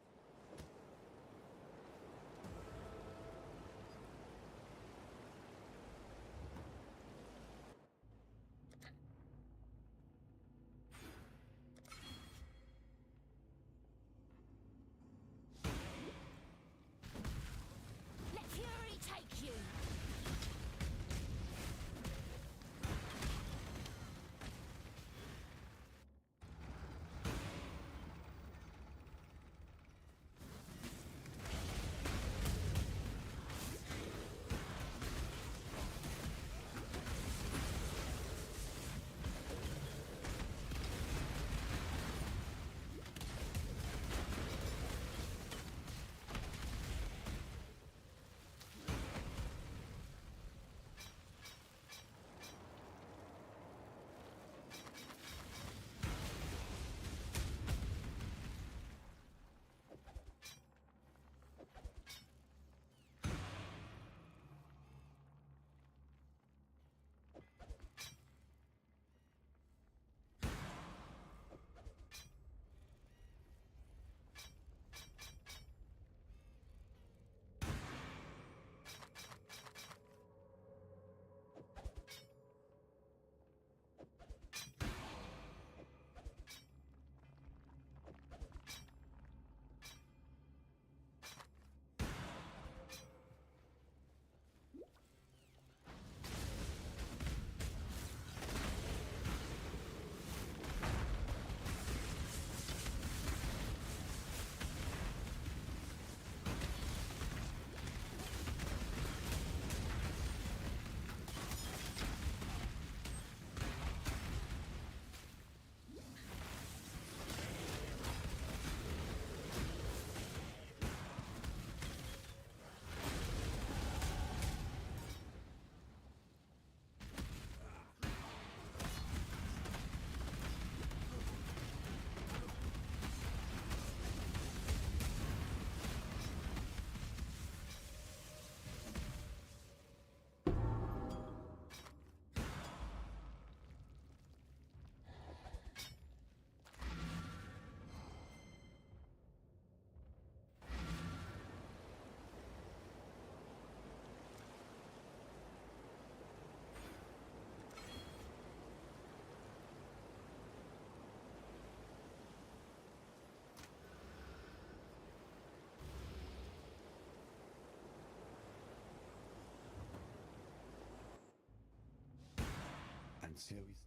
Let's see how we.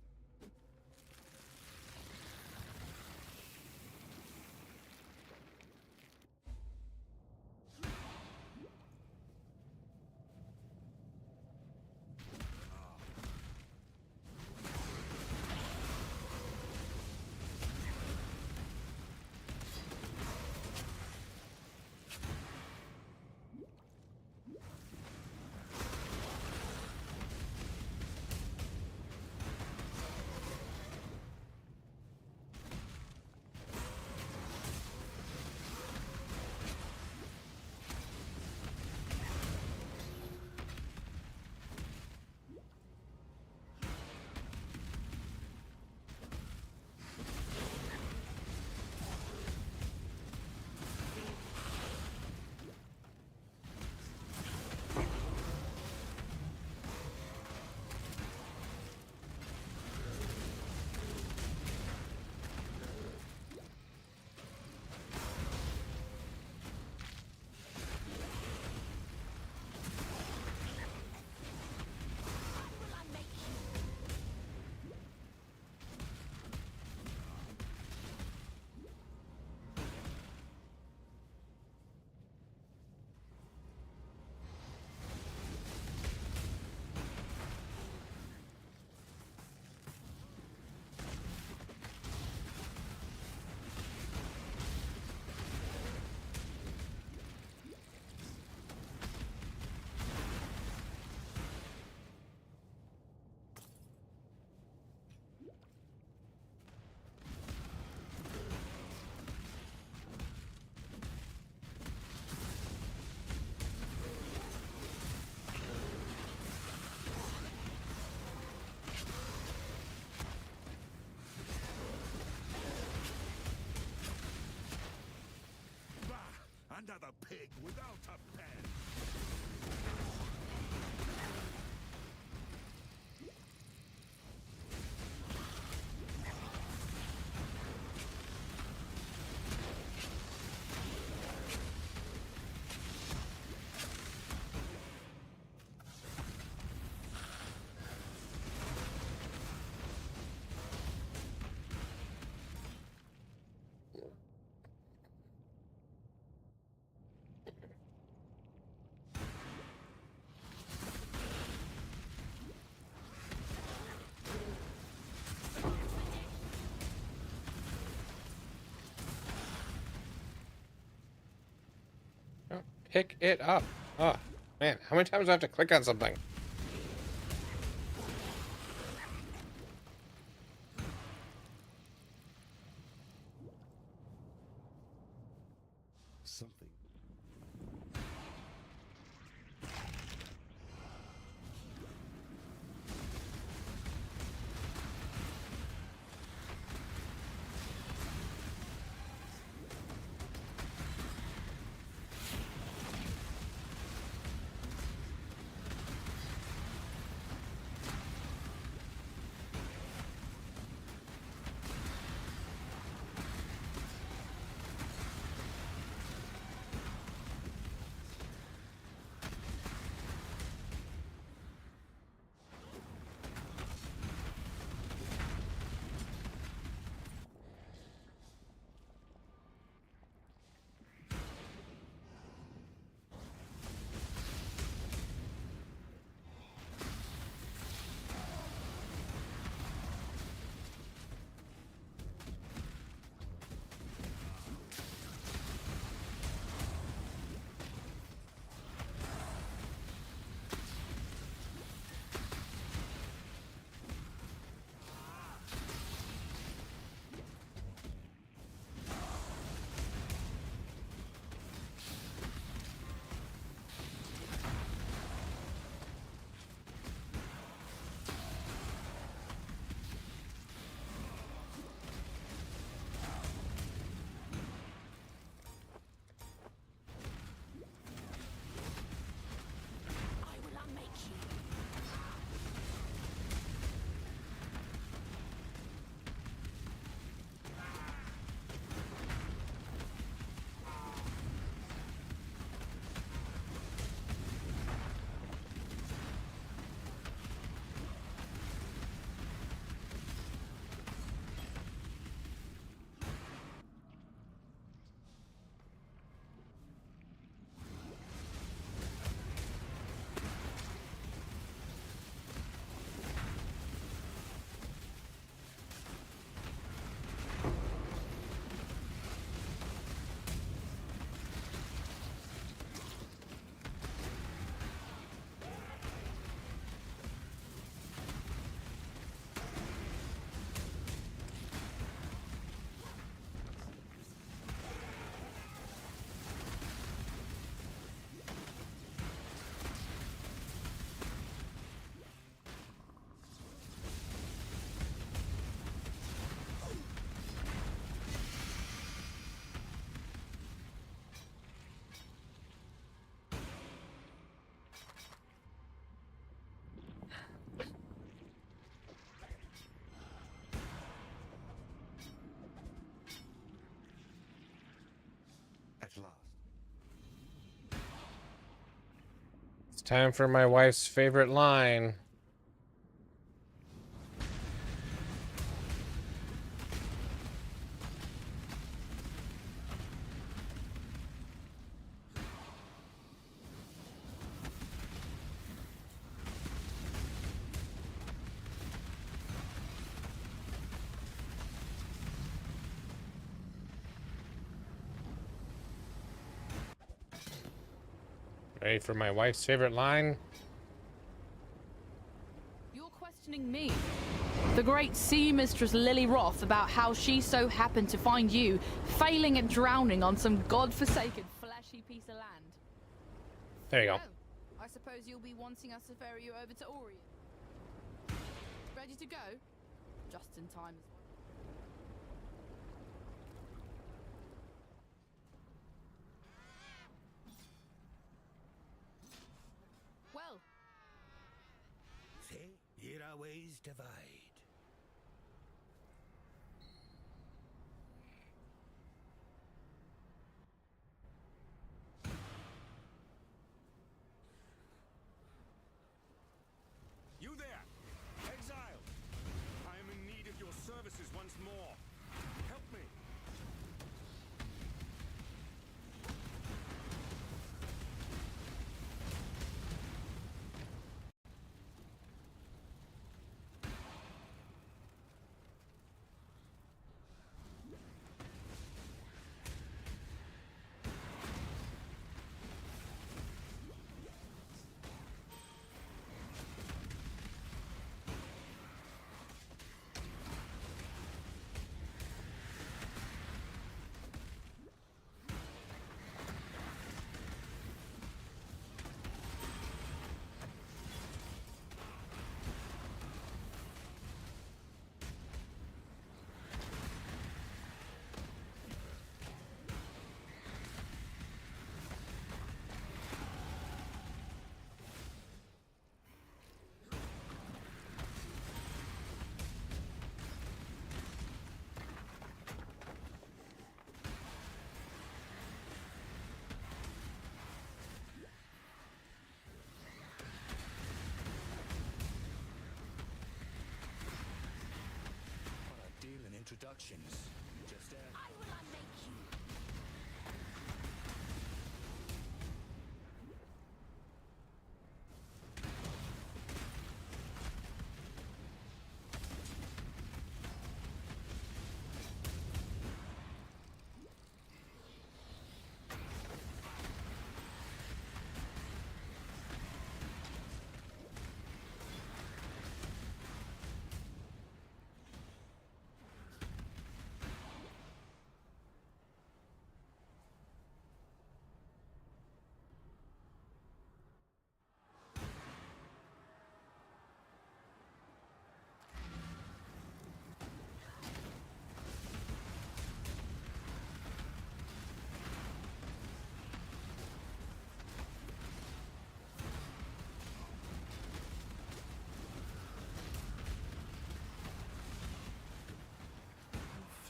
Another pig without a pen! Oh, pick it up. Oh, man. How many times do I have to click on something? Something. last. It's time for my wife's favorite line. Ready for my wife's favorite line? You're questioning me, the great sea mistress Lily Roth, about how she so happened to find you failing at drowning on some godforsaken fleshy piece of land. There you go. Oh, I suppose you'll be wanting us to ferry you over to Orient. Ready to go? Just in time as well. Well, See, here our ways divide. You there! Exile! I am in need of your services once more. Help me! Introductions. Just I will unmake you.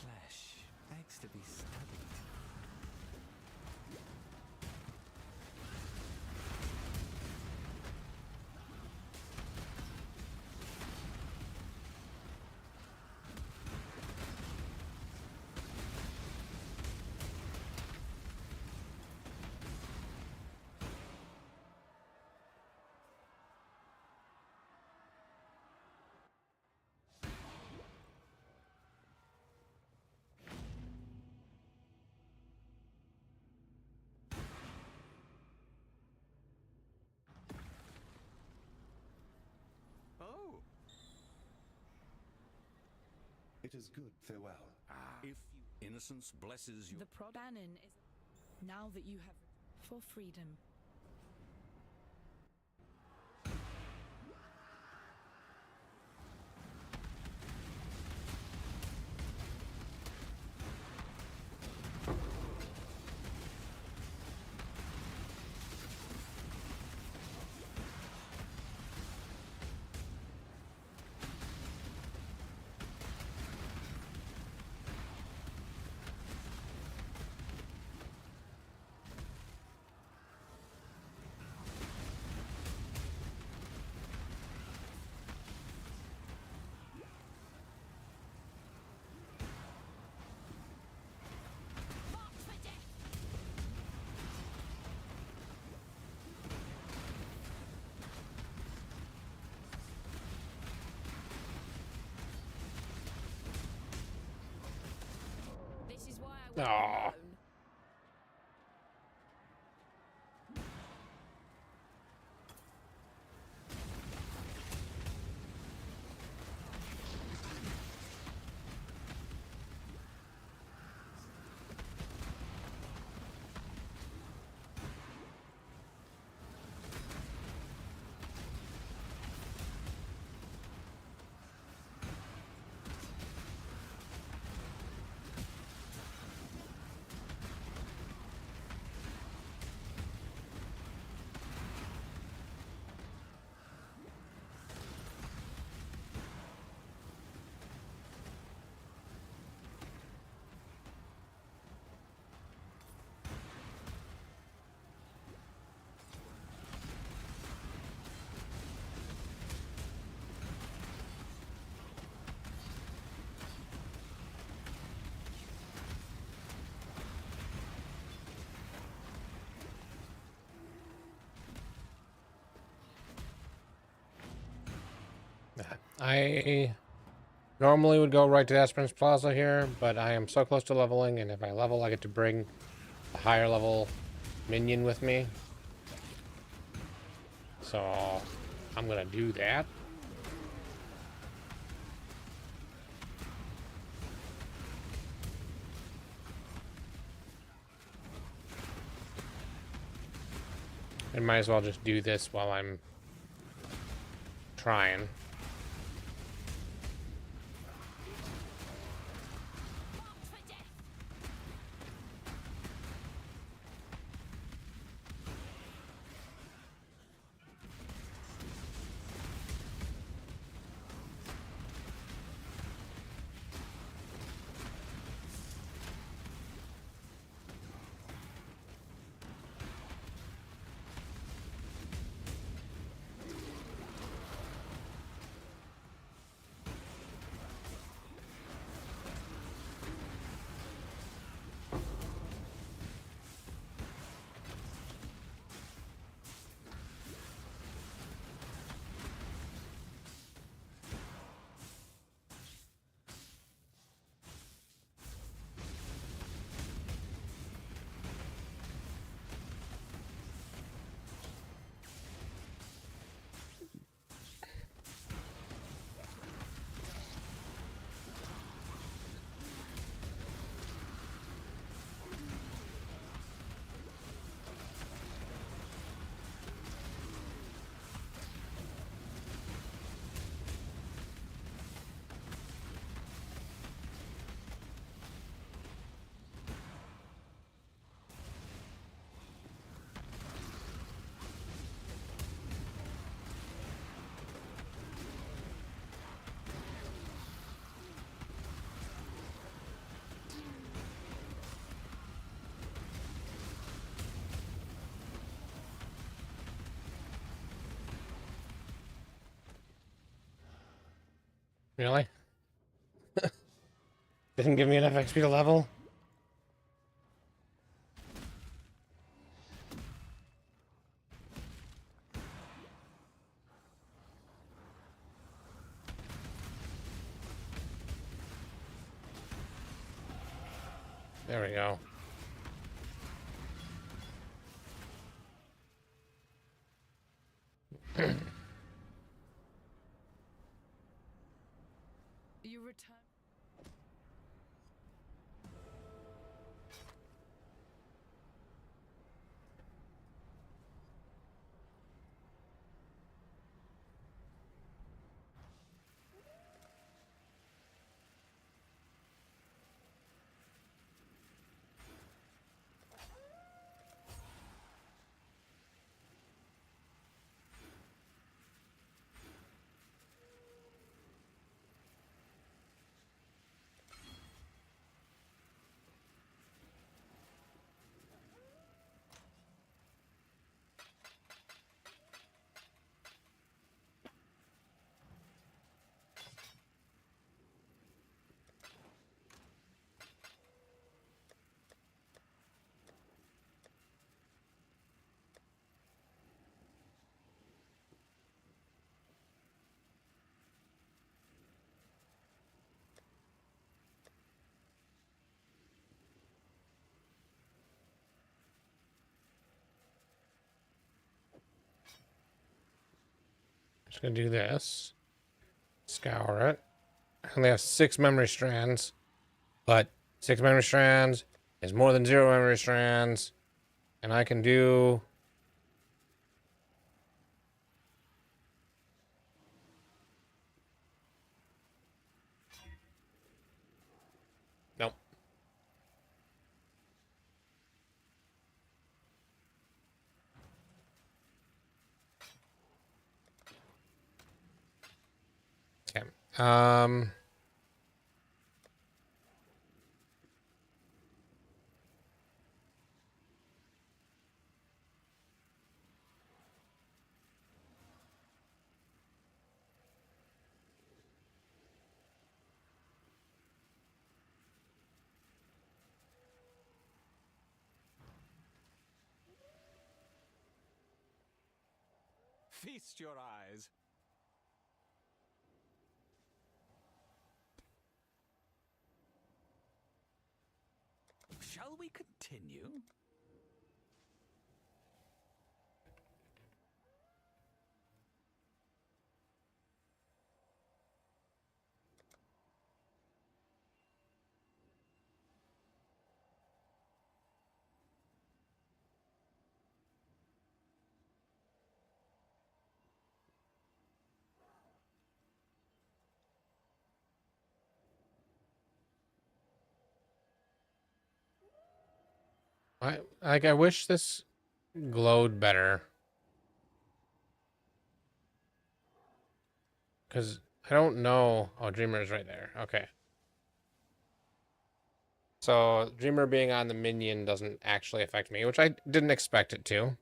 Flesh begs to be studied. Oh! It is good, farewell. If innocence blesses you. The Bannon is now that you have for freedom. my weapon Aw. alone. I normally would go right to Esperance Plaza here, but I am so close to leveling, and if I level, I get to bring a higher level minion with me. So I'm gonna do that. And might as well just do this while I'm trying. Really? Didn't give me enough XP to level? There we go. You return. Just gonna do this. Scour it. I only have 6 memory strands, but 6 memory strands is more than 0 memory strands, and I can do. Nope. Okay. Feast your eyes. Shall we continue? I wish this glowed better. Because I don't know. Oh, Dreamer's right there. Okay. So Dreamer being on the minion doesn't actually affect me, which I didn't expect it to.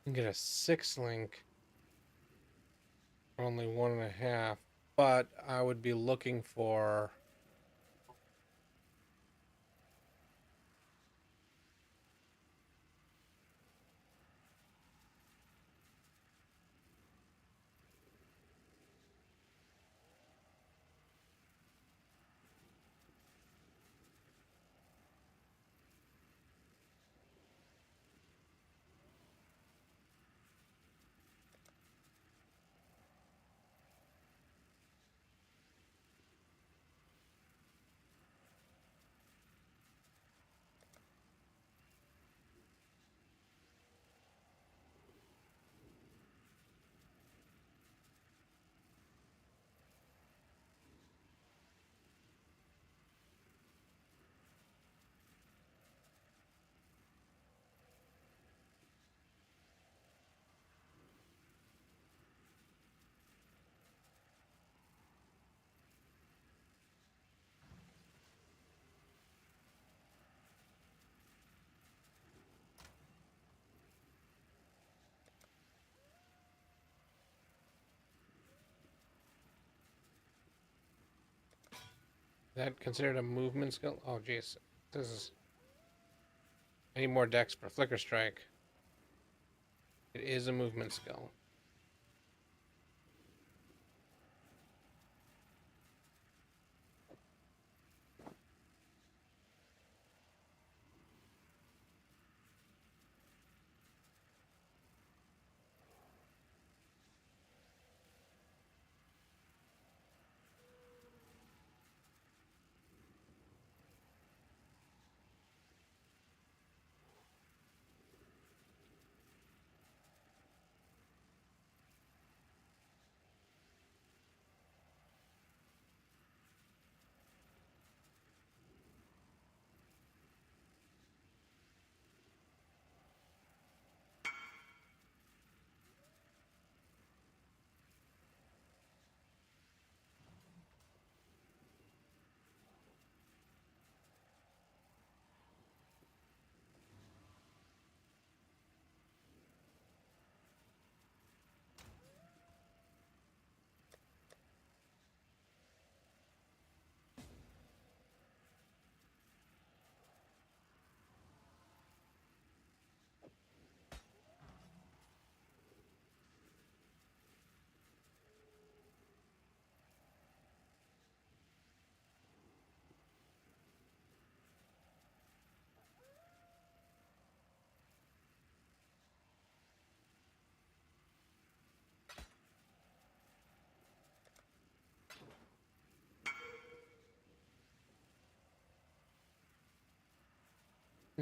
You can get a 6 link for only 1.5, but I would be looking for. That considered a movement skill? Oh, jeez. This is. I need more decks for Flicker Strike. It is a movement skill.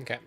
Okay.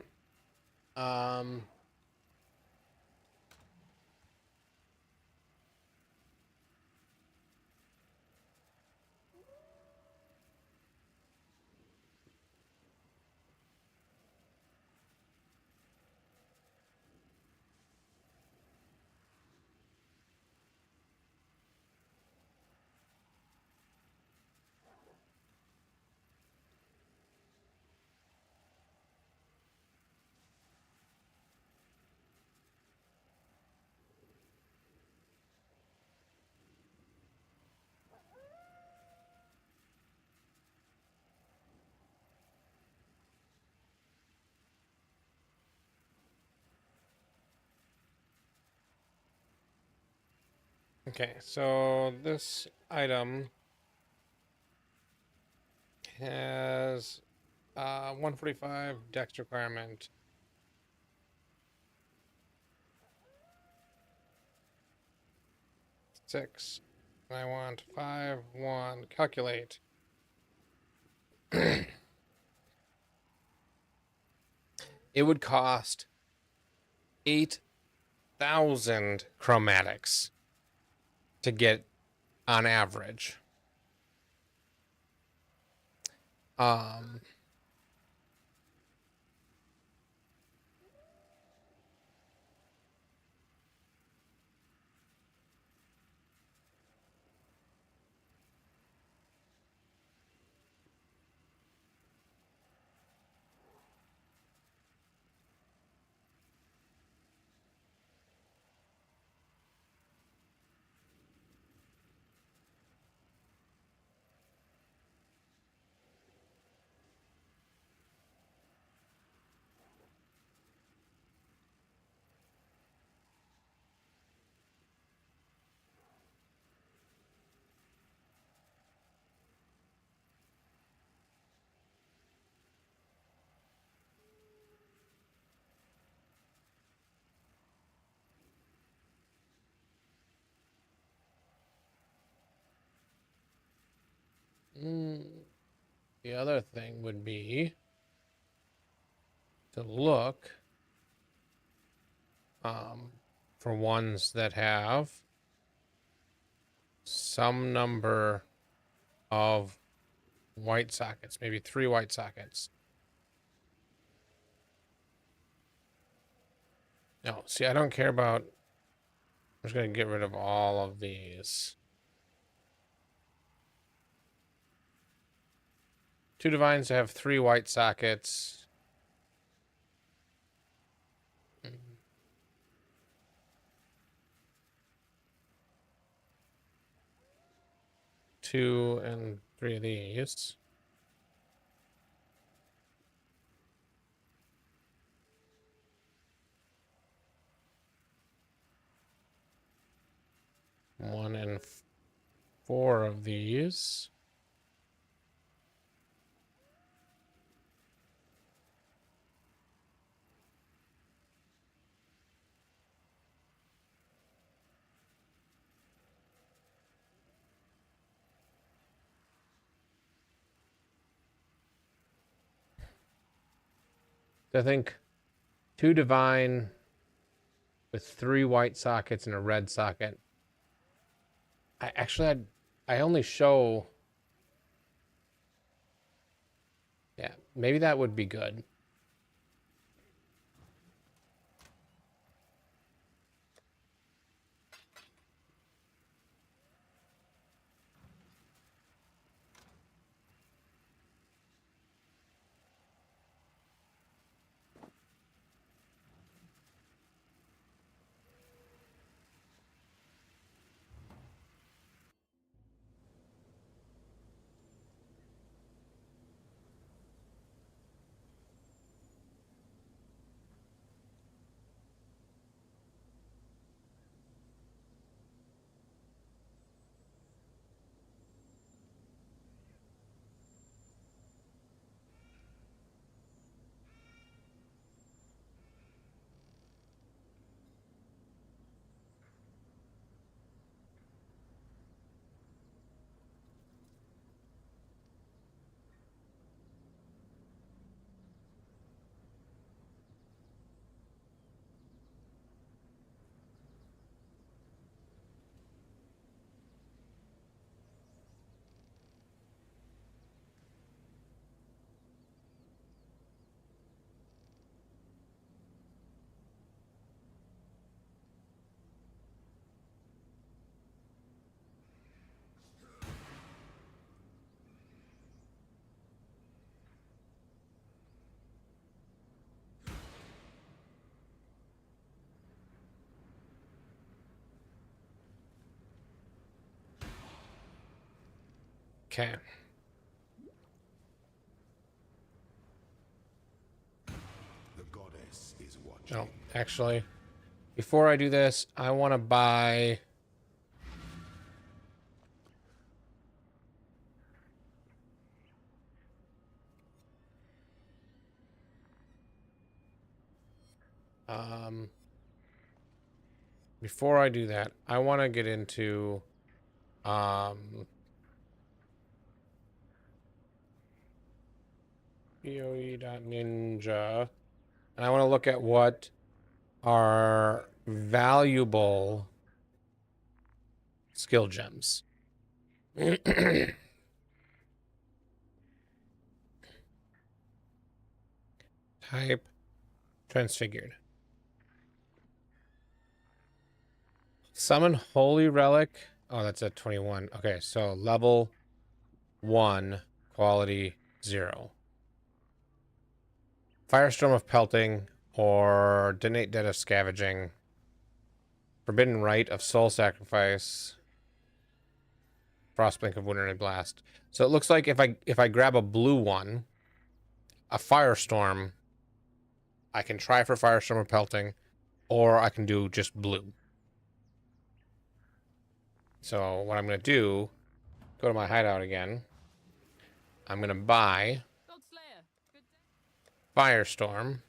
Okay, so this item has 145 dex requirement. Six. I want 5, 1. Calculate. It would cost 8,000 chromatics to get on average. Um, the other thing would be to look for ones that have some number of white sockets, maybe 3 white sockets. No, see, I don't care about. I'm just going to get rid of all of these. 2 divines have 3 white sockets. Two and 3 of these. One and 4 of these. I think 2 divine with 3 white sockets and a red socket. I only show. Yeah, maybe that would be good. Okay. The goddess is watching. No, actually, before I do this, I want to buy... before I do that, I want to get into PoE.ninja, and I want to look at what are valuable skill gems. Type transfigured. Summon holy relic. Oh, that's at 21. Okay, so level 1, quality 0. Firestorm of pelting or Donate Debt of scavenging. Forbidden Rite of soul sacrifice. Frostblink of Wintry Blast. So it looks like if I grab a blue one, a Firestorm, I can try for Firestorm of pelting, or I can do just blue. So what I'm going to do, go to my hideout again. I'm going to buy Firestorm.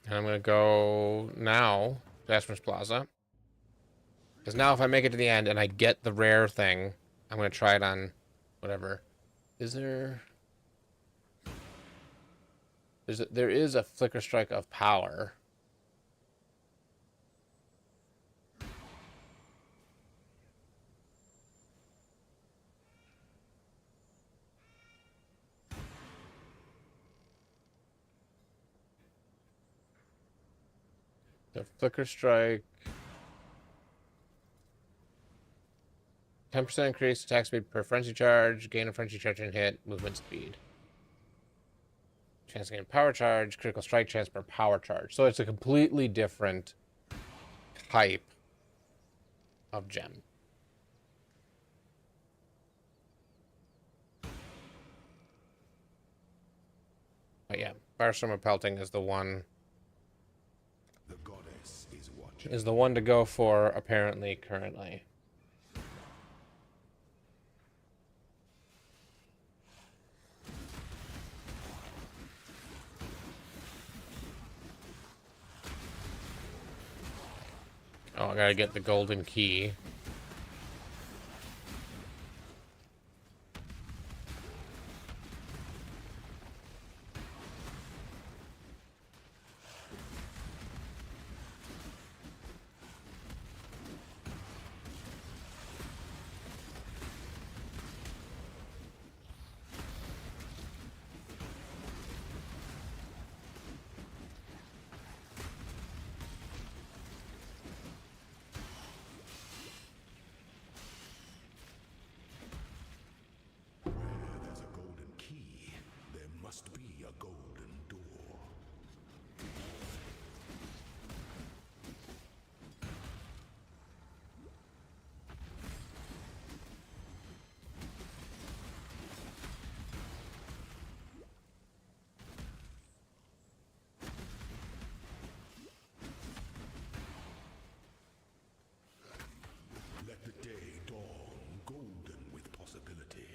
And I'm going to go now to Asper's Plaza. Because now if I make it to the end and I get the rare thing, I'm going to try it on whatever. Is there... There is a Flicker Strike of Power. The Flicker Strike. 10% increase attack speed per frenzy charge, gain a frenzy charge and hit, movement speed. Chance to gain power charge, critical strike chance per power charge. So it's a completely different type of gem. But yeah, Firestorm of Pelting is the one. The goddess is watching. Is the one to go for apparently currently. Oh, I gotta get the golden key. Must be a golden door. Let the day dawn, golden with possibility.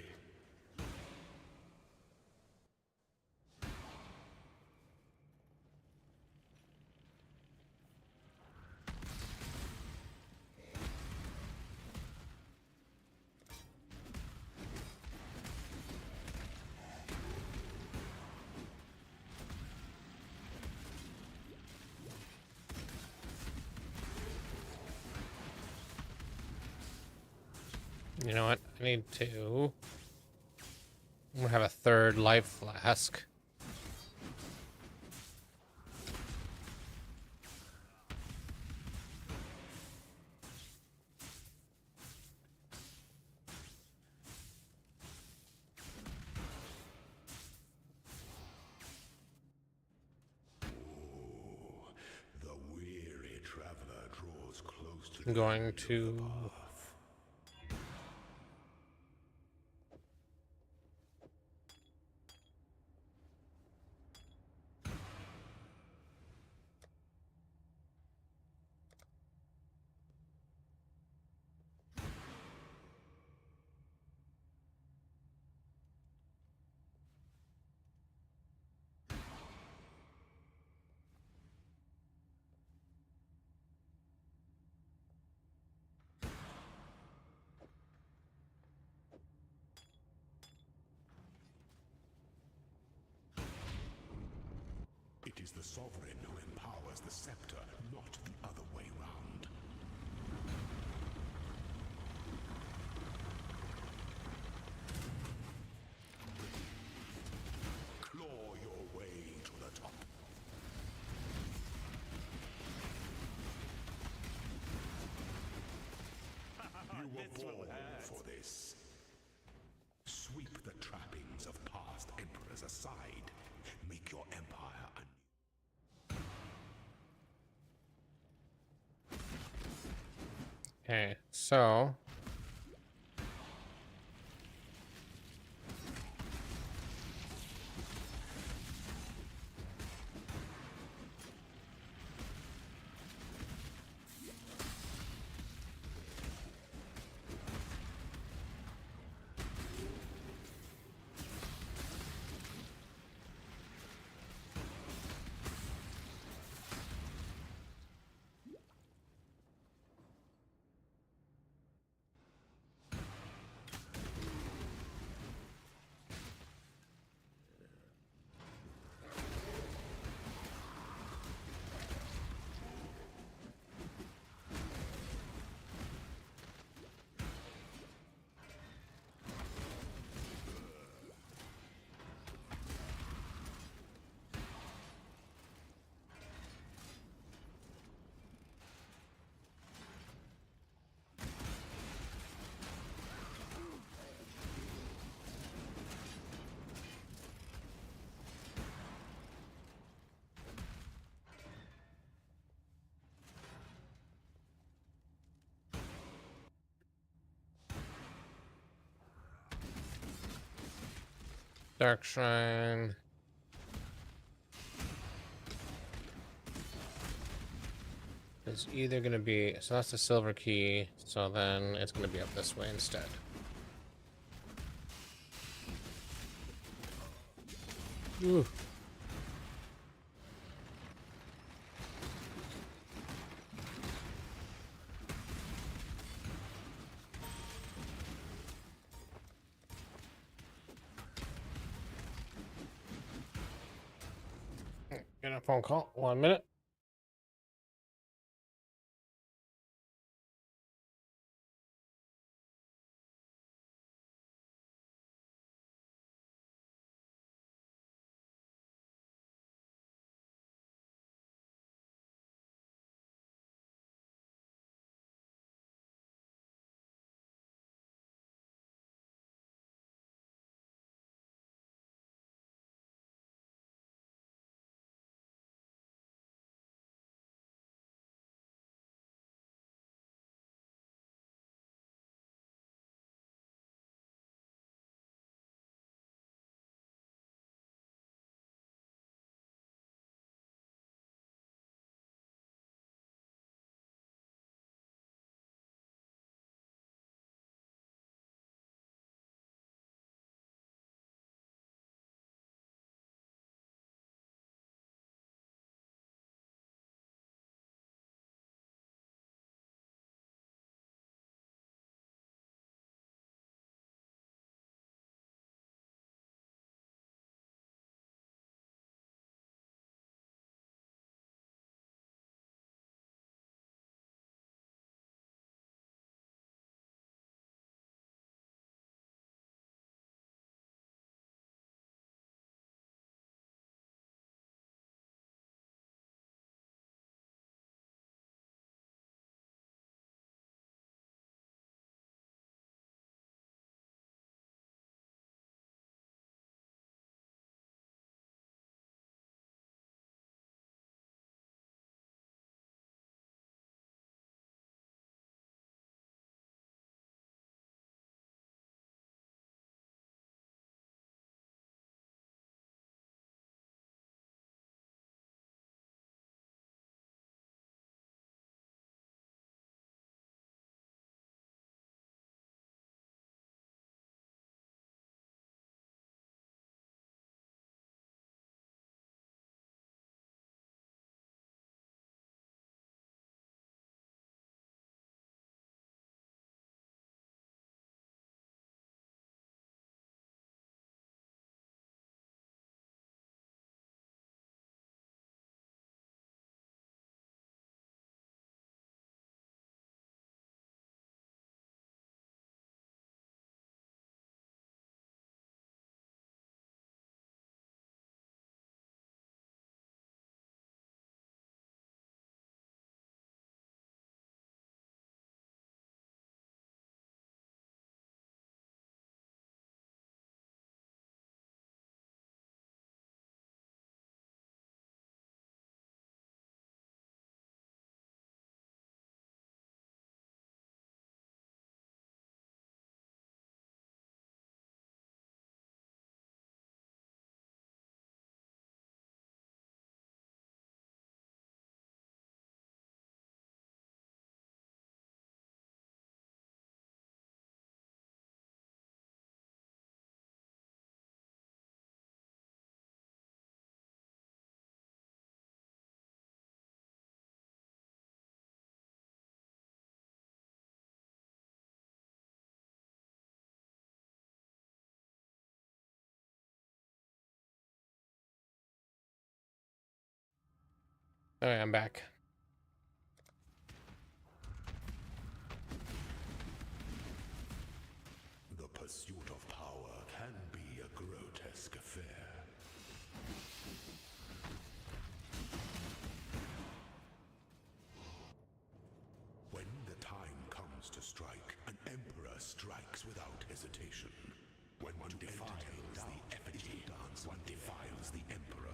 You know what? I need to... I'm gonna have a third life flask. I'm going to... It is the sovereign who empowers the scepter, not the other way round. Claw your way to the top. You were born for this. Sweep the trappings of past emperors aside. Make your empire anew. Okay, so... Dark Shrine. It's either going to be... So that's the silver key. So then it's going to be up this way instead. Ooh. Get a phone call. 1 minute. Alright, I'm back. The pursuit of power can be a grotesque affair. When the time comes to strike, an emperor strikes without hesitation. When one defiles the effigy, one defiles the emperor.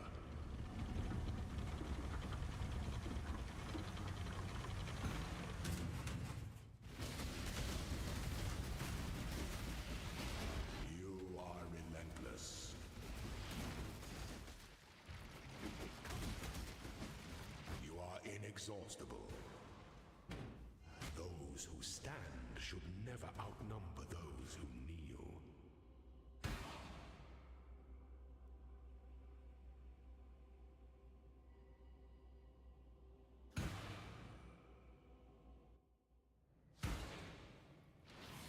You are relentless. You are inexhaustible. Those who stand should never outnumber those who kneel.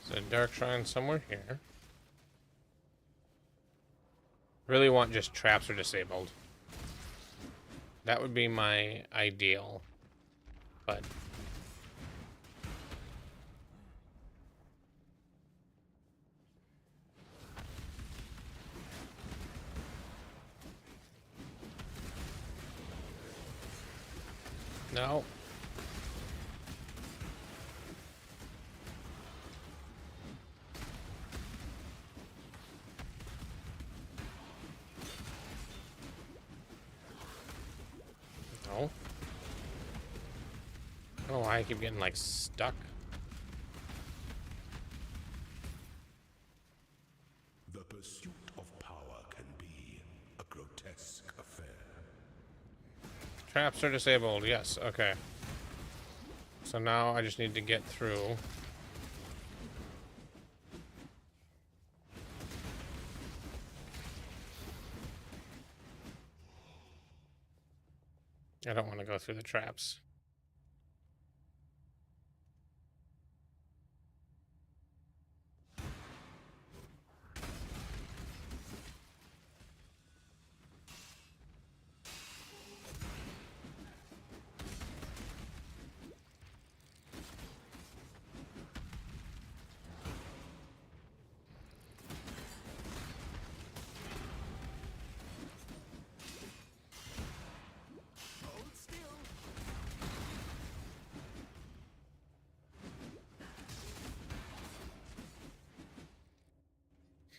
So dark shrine somewhere here. Really want just traps are disabled. That would be my ideal. But no. No. I don't know why I keep getting like stuck. The pursuit of power can be a grotesque affair. Traps are disabled, yes, okay. So now I just need to get through. I don't want to go through the traps.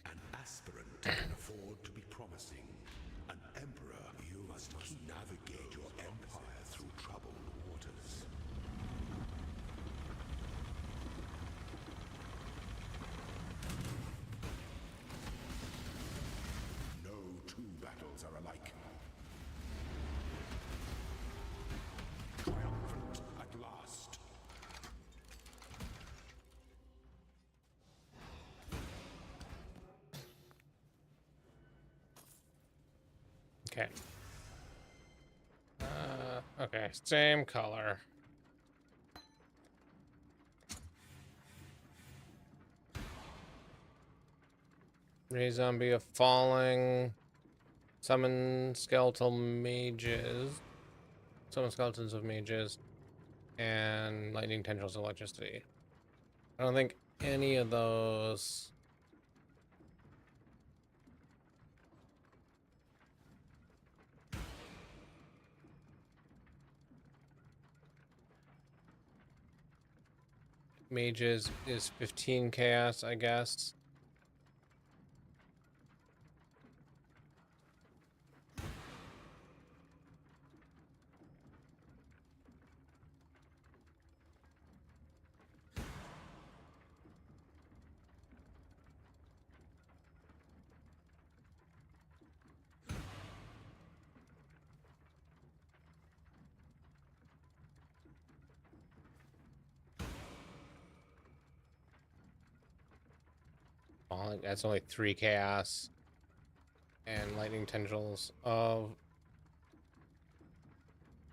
An aspirant can afford to be promising. An emperor, you must navigate your empire through troubled waters. No two battles are alike. Triumphant at last. Okay. Okay, same color. Raise zombie of falling. Summon skeletal mages. Summon skeletons of mages. And lightning tendrils of electricity. I don't think any of those. Mages is 15 chaos, I guess. Falling, that's only 3 chaos. And lightning tendrils of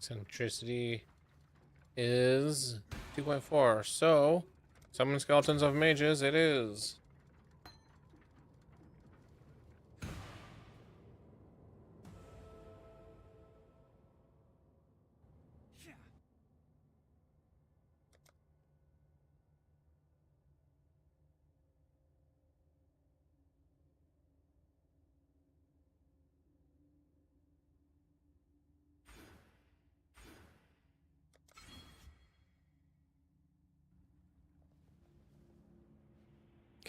centricity is 2.4. So, summon skeletons of mages, it is.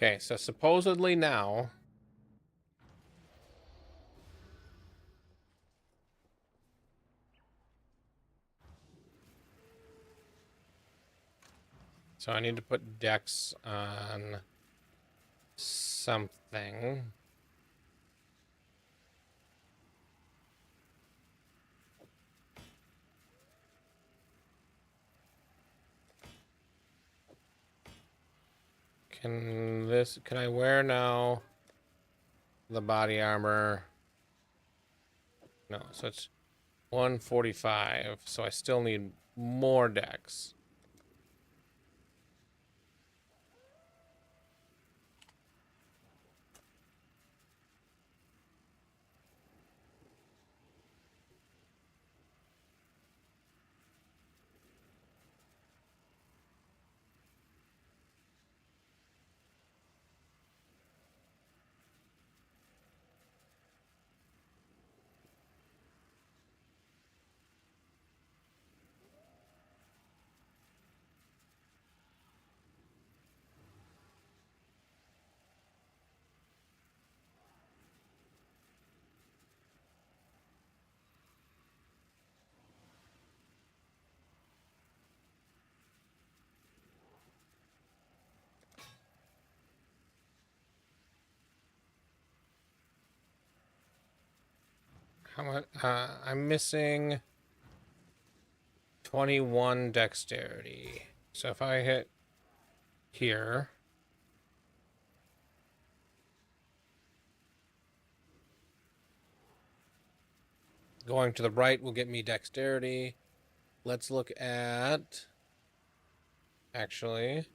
Okay, so supposedly now. So I need to put Dex on something. Can I wear now the body armor? No, so it's 145, so I still need more Dex. How much? I'm missing 21 dexterity. So if I hit here, going to the right will get me dexterity. Let's look at, actually,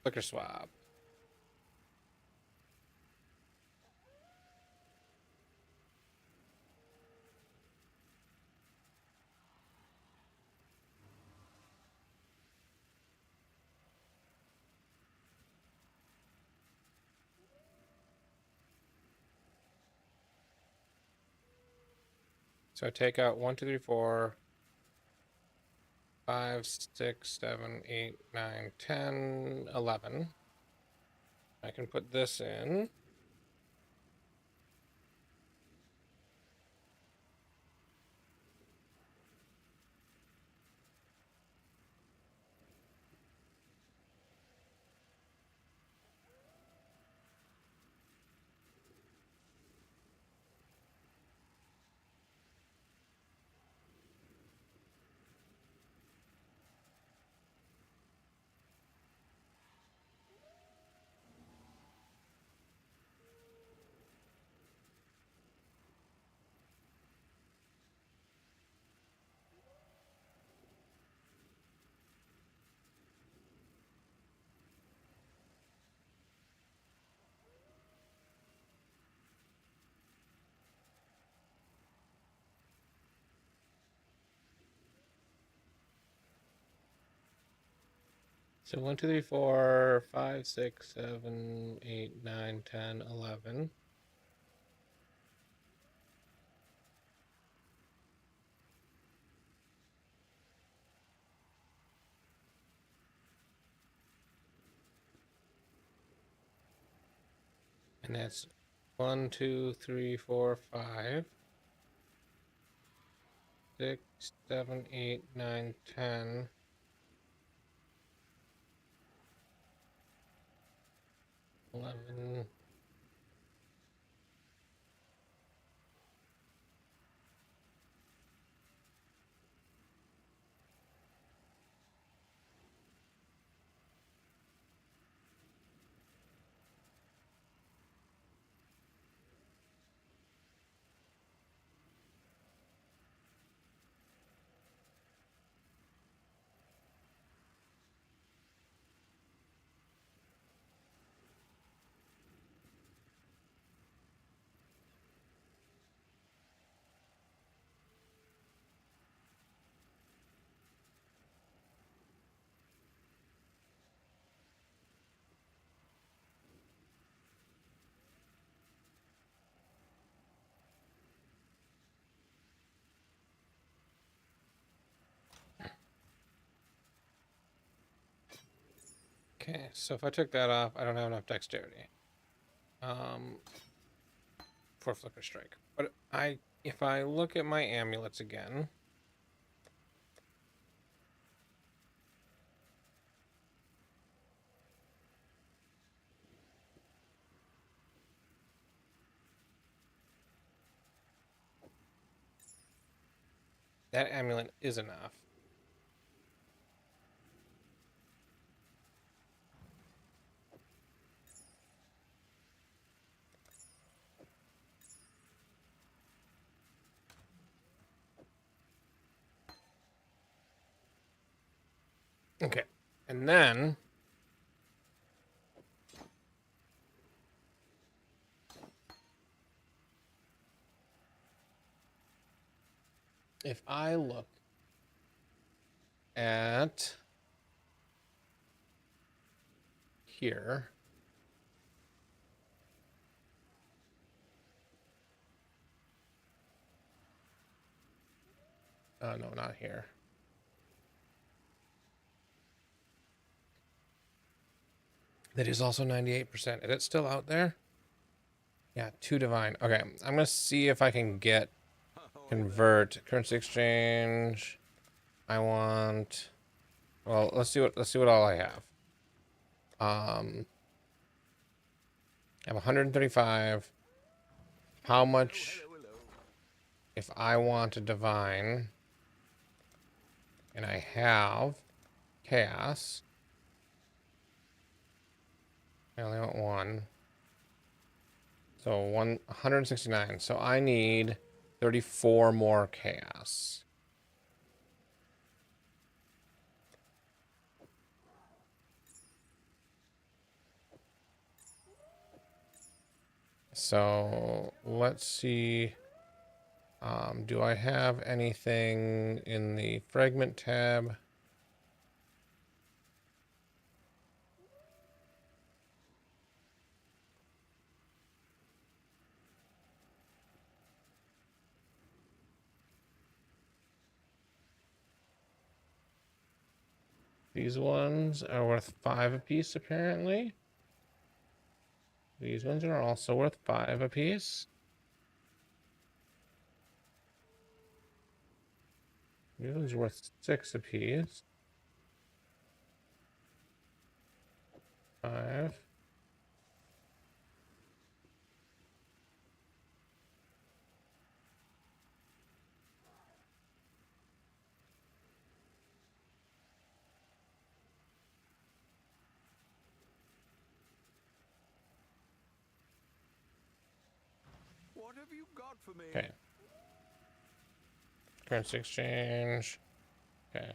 clicker swap. So I take out 1, 2, 3, 4, 5, 6, 7, 8, 9, 10, 11. I can put this in. So 1, 2, 3, 4, 5, 6, 7, 8, 9, 10, 11. And that's 1, 2, 3, 4, 5, 6, 7, 8, 9, 10. 11. Okay, so if I took that off, I don't have enough dexterity. For Flicker Strike. But if I look at my amulets again, that amulet is enough. Okay, and then if I look at here, no, not here. That is also 98%. Is it still out there? Yeah, 2 divine. Okay, I'm gonna see if I can get convert currency exchange. I want. Well, let's see what all I have. I have 135. How much if I want a divine and I have chaos? I only want 1. So 169. So I need 34 more chaos. So let's see. Do I have anything in the fragment tab? These ones are worth 5 apiece, apparently. These ones are also worth 5 apiece. These ones are worth 6 apiece. 5. What have you got for me? Okay. Currency exchange. Okay.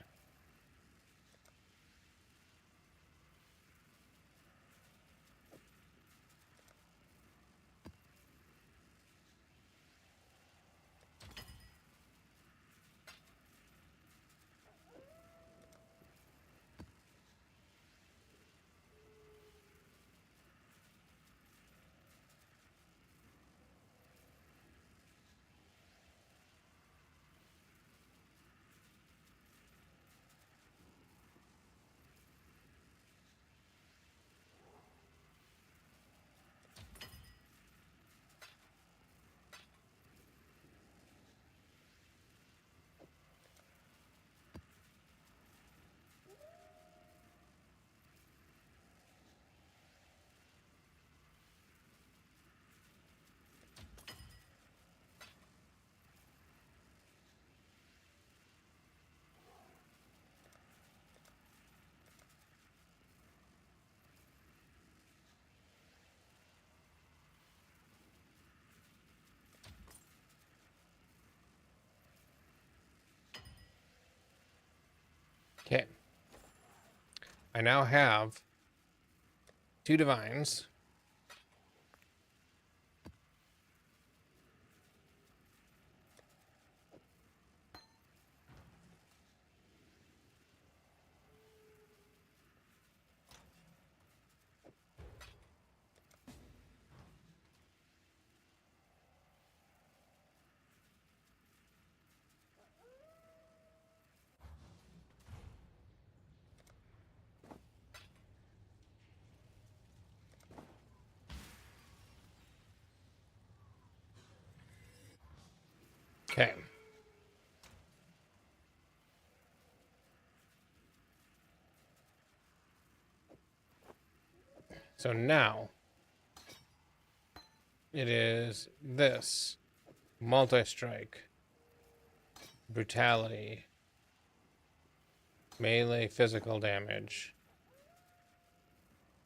Okay. I now have 2 divines. Okay. So now it is this multi-strike, brutality, melee physical damage.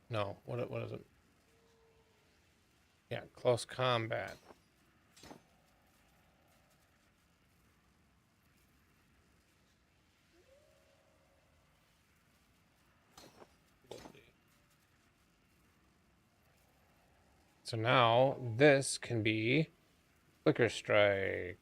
No, what is it? Yeah, close combat. So now this can be Flicker Strike.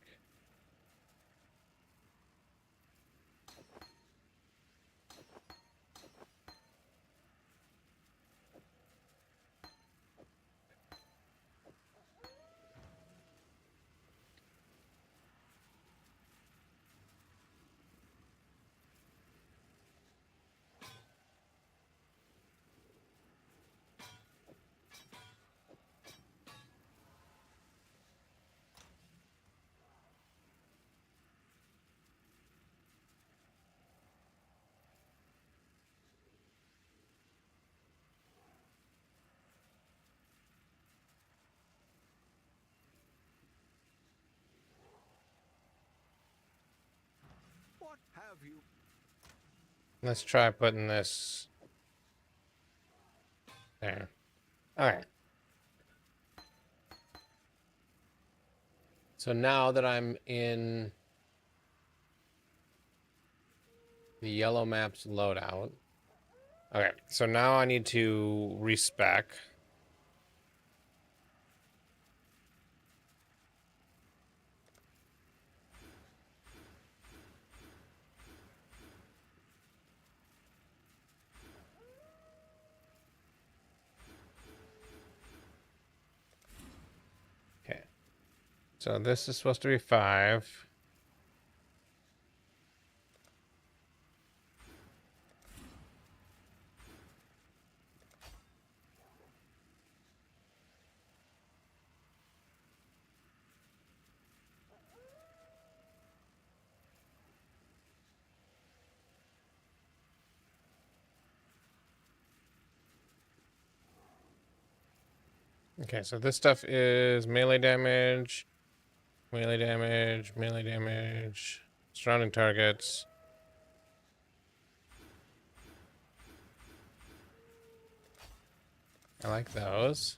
What have you? Let's try putting this there. All right. So now that I'm in the yellow maps loadout. Okay, so now I need to respec. Okay. So this is supposed to be 5. Okay, so this stuff is melee damage, melee damage, melee damage, surrounding targets. I like those.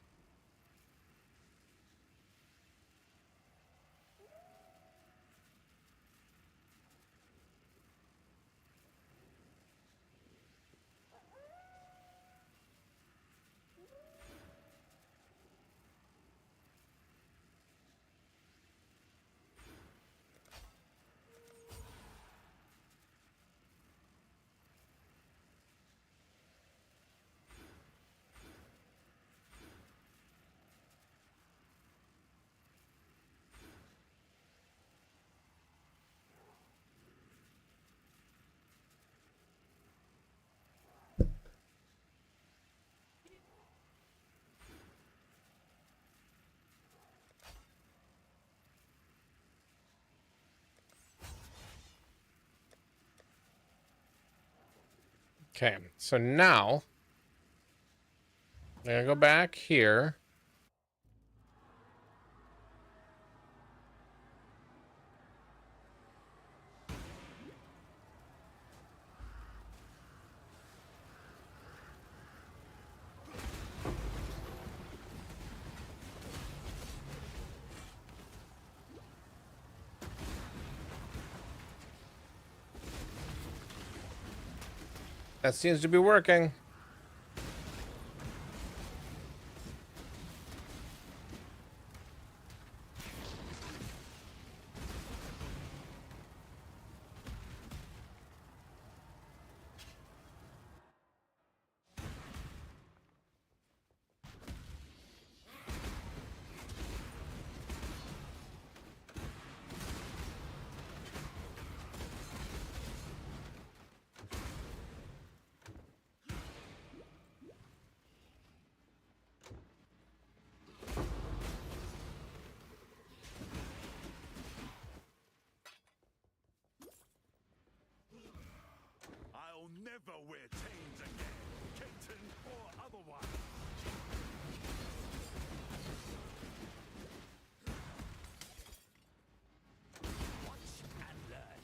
Okay, so now I'm gonna go back here. That seems to be working. never wear chains again, Captain or otherwise. Watch and learn.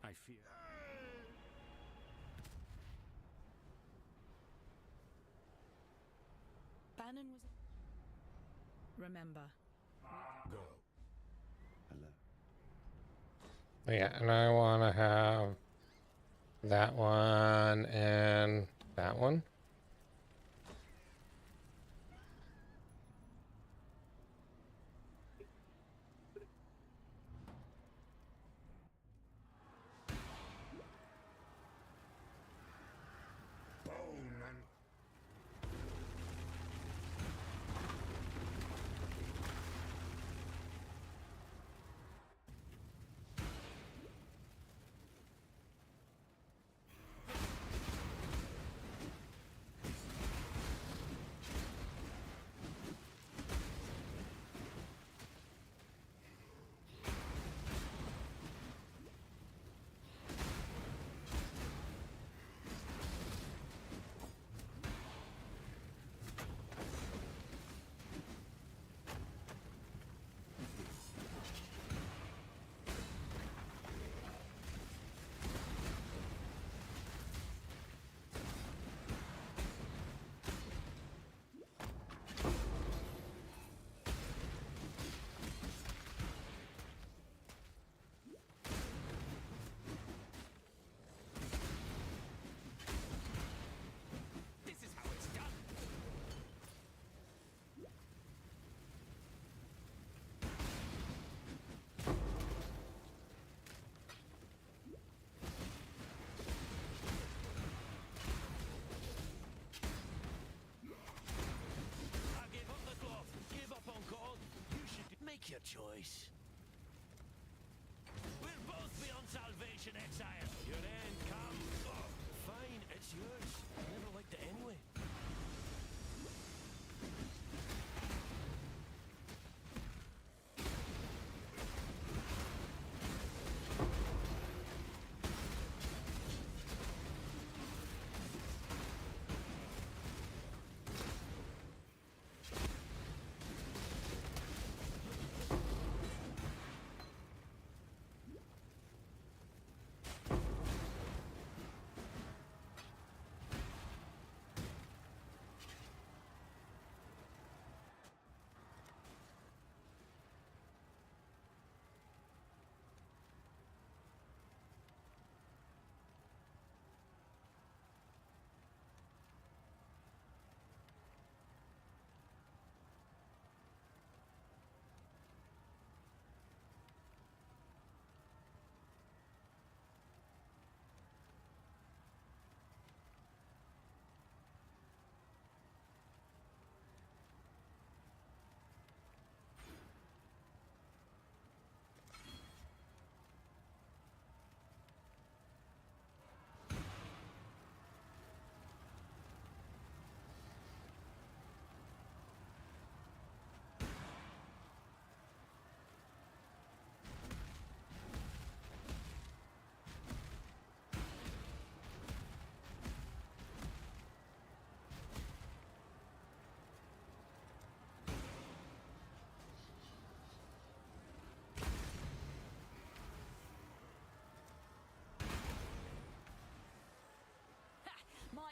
I fear. Bannon was. Remember. Go. Hello. Yeah, and I want to have that one and that one. Make your choice. We'll both be on salvation, Exile. Your end comes. Oh, fine, it's yours. I never liked it anyway.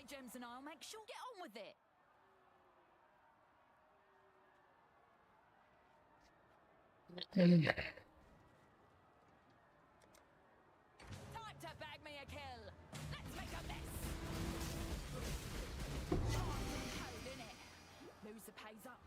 gems and I'll make sure. Get on with it. Time to bag me a kill. Let's make a mess. Code, innit? Loser pays up.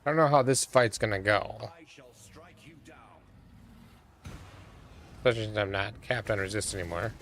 I don't know how this fight's gonna go. I shall strike you down. Especially since I'm not capped on resist anymore.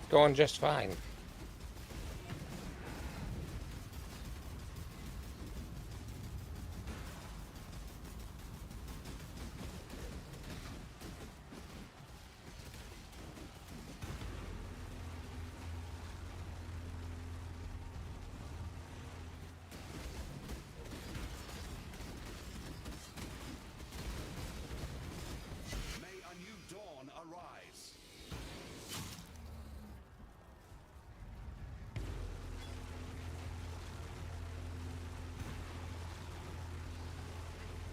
Going just fine. May a new dawn arise.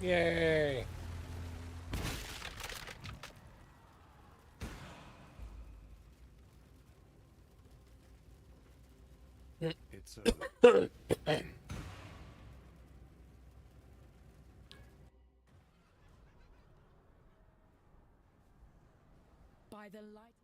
Yay! It's over. By the light.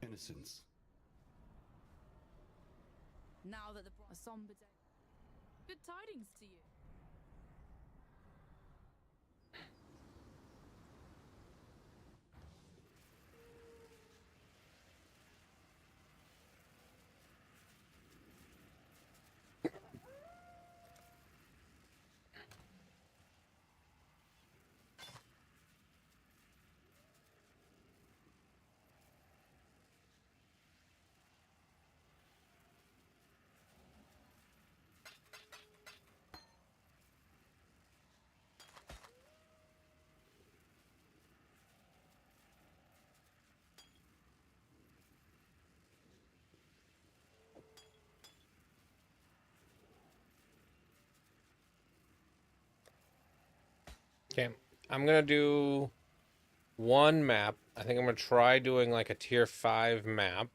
Innocence. Now that a somber day. Good tidings to you. Okay, I'm gonna do one map. I think I'm gonna try doing like a tier 5 map.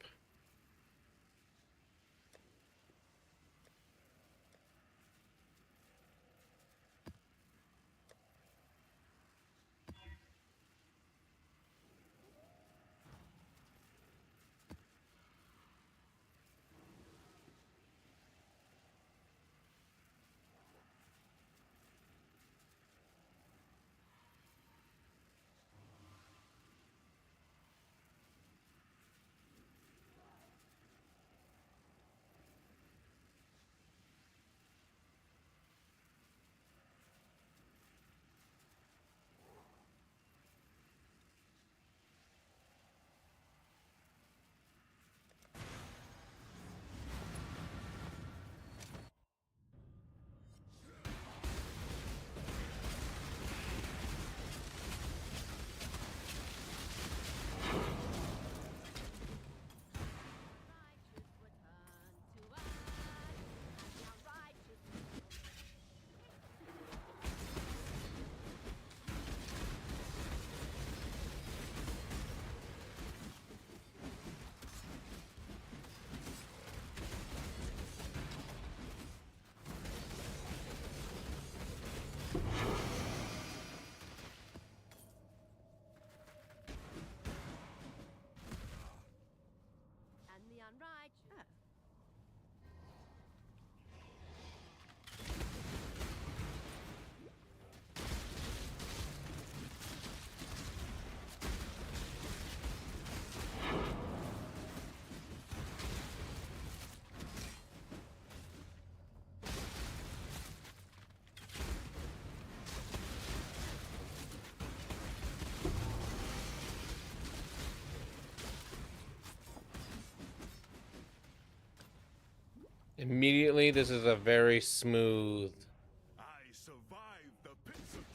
Immediately, this is a very smooth.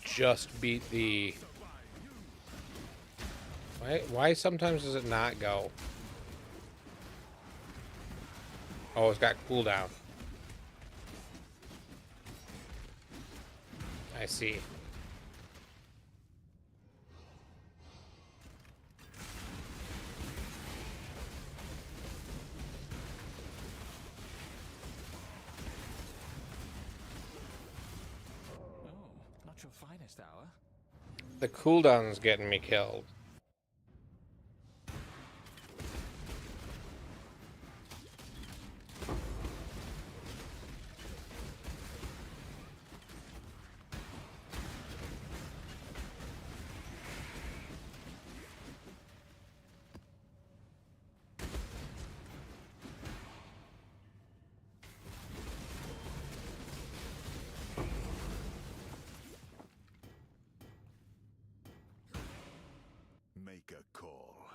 Just beat the. Why sometimes does it not go? Oh, it's got cooldown. I see. Not your finest hour. The cooldown's getting me killed. Make a call.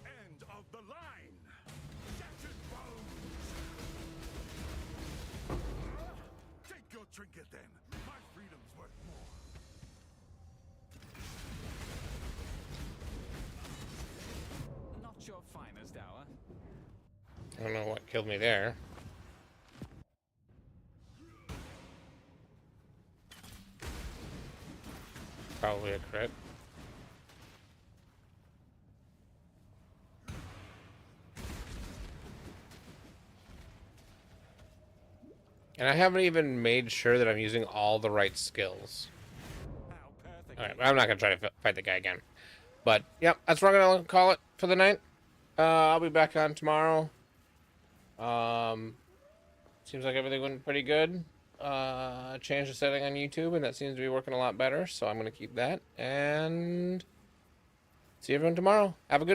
End of the line! Shattered bones! Take your trinket then. My freedom's worth more. Not your finest hour. I don't know what killed me there. Probably a crit. And I haven't even made sure that I'm using all the right skills. Alright, I'm not going to try to fight the guy again. But, yep, that's what I'm going to call it for the night. I'll be back on tomorrow. Seems like everything went pretty good. Changed the setting on YouTube, and that seems to be working a lot better. So I'm going to keep that. And see everyone tomorrow. Have a good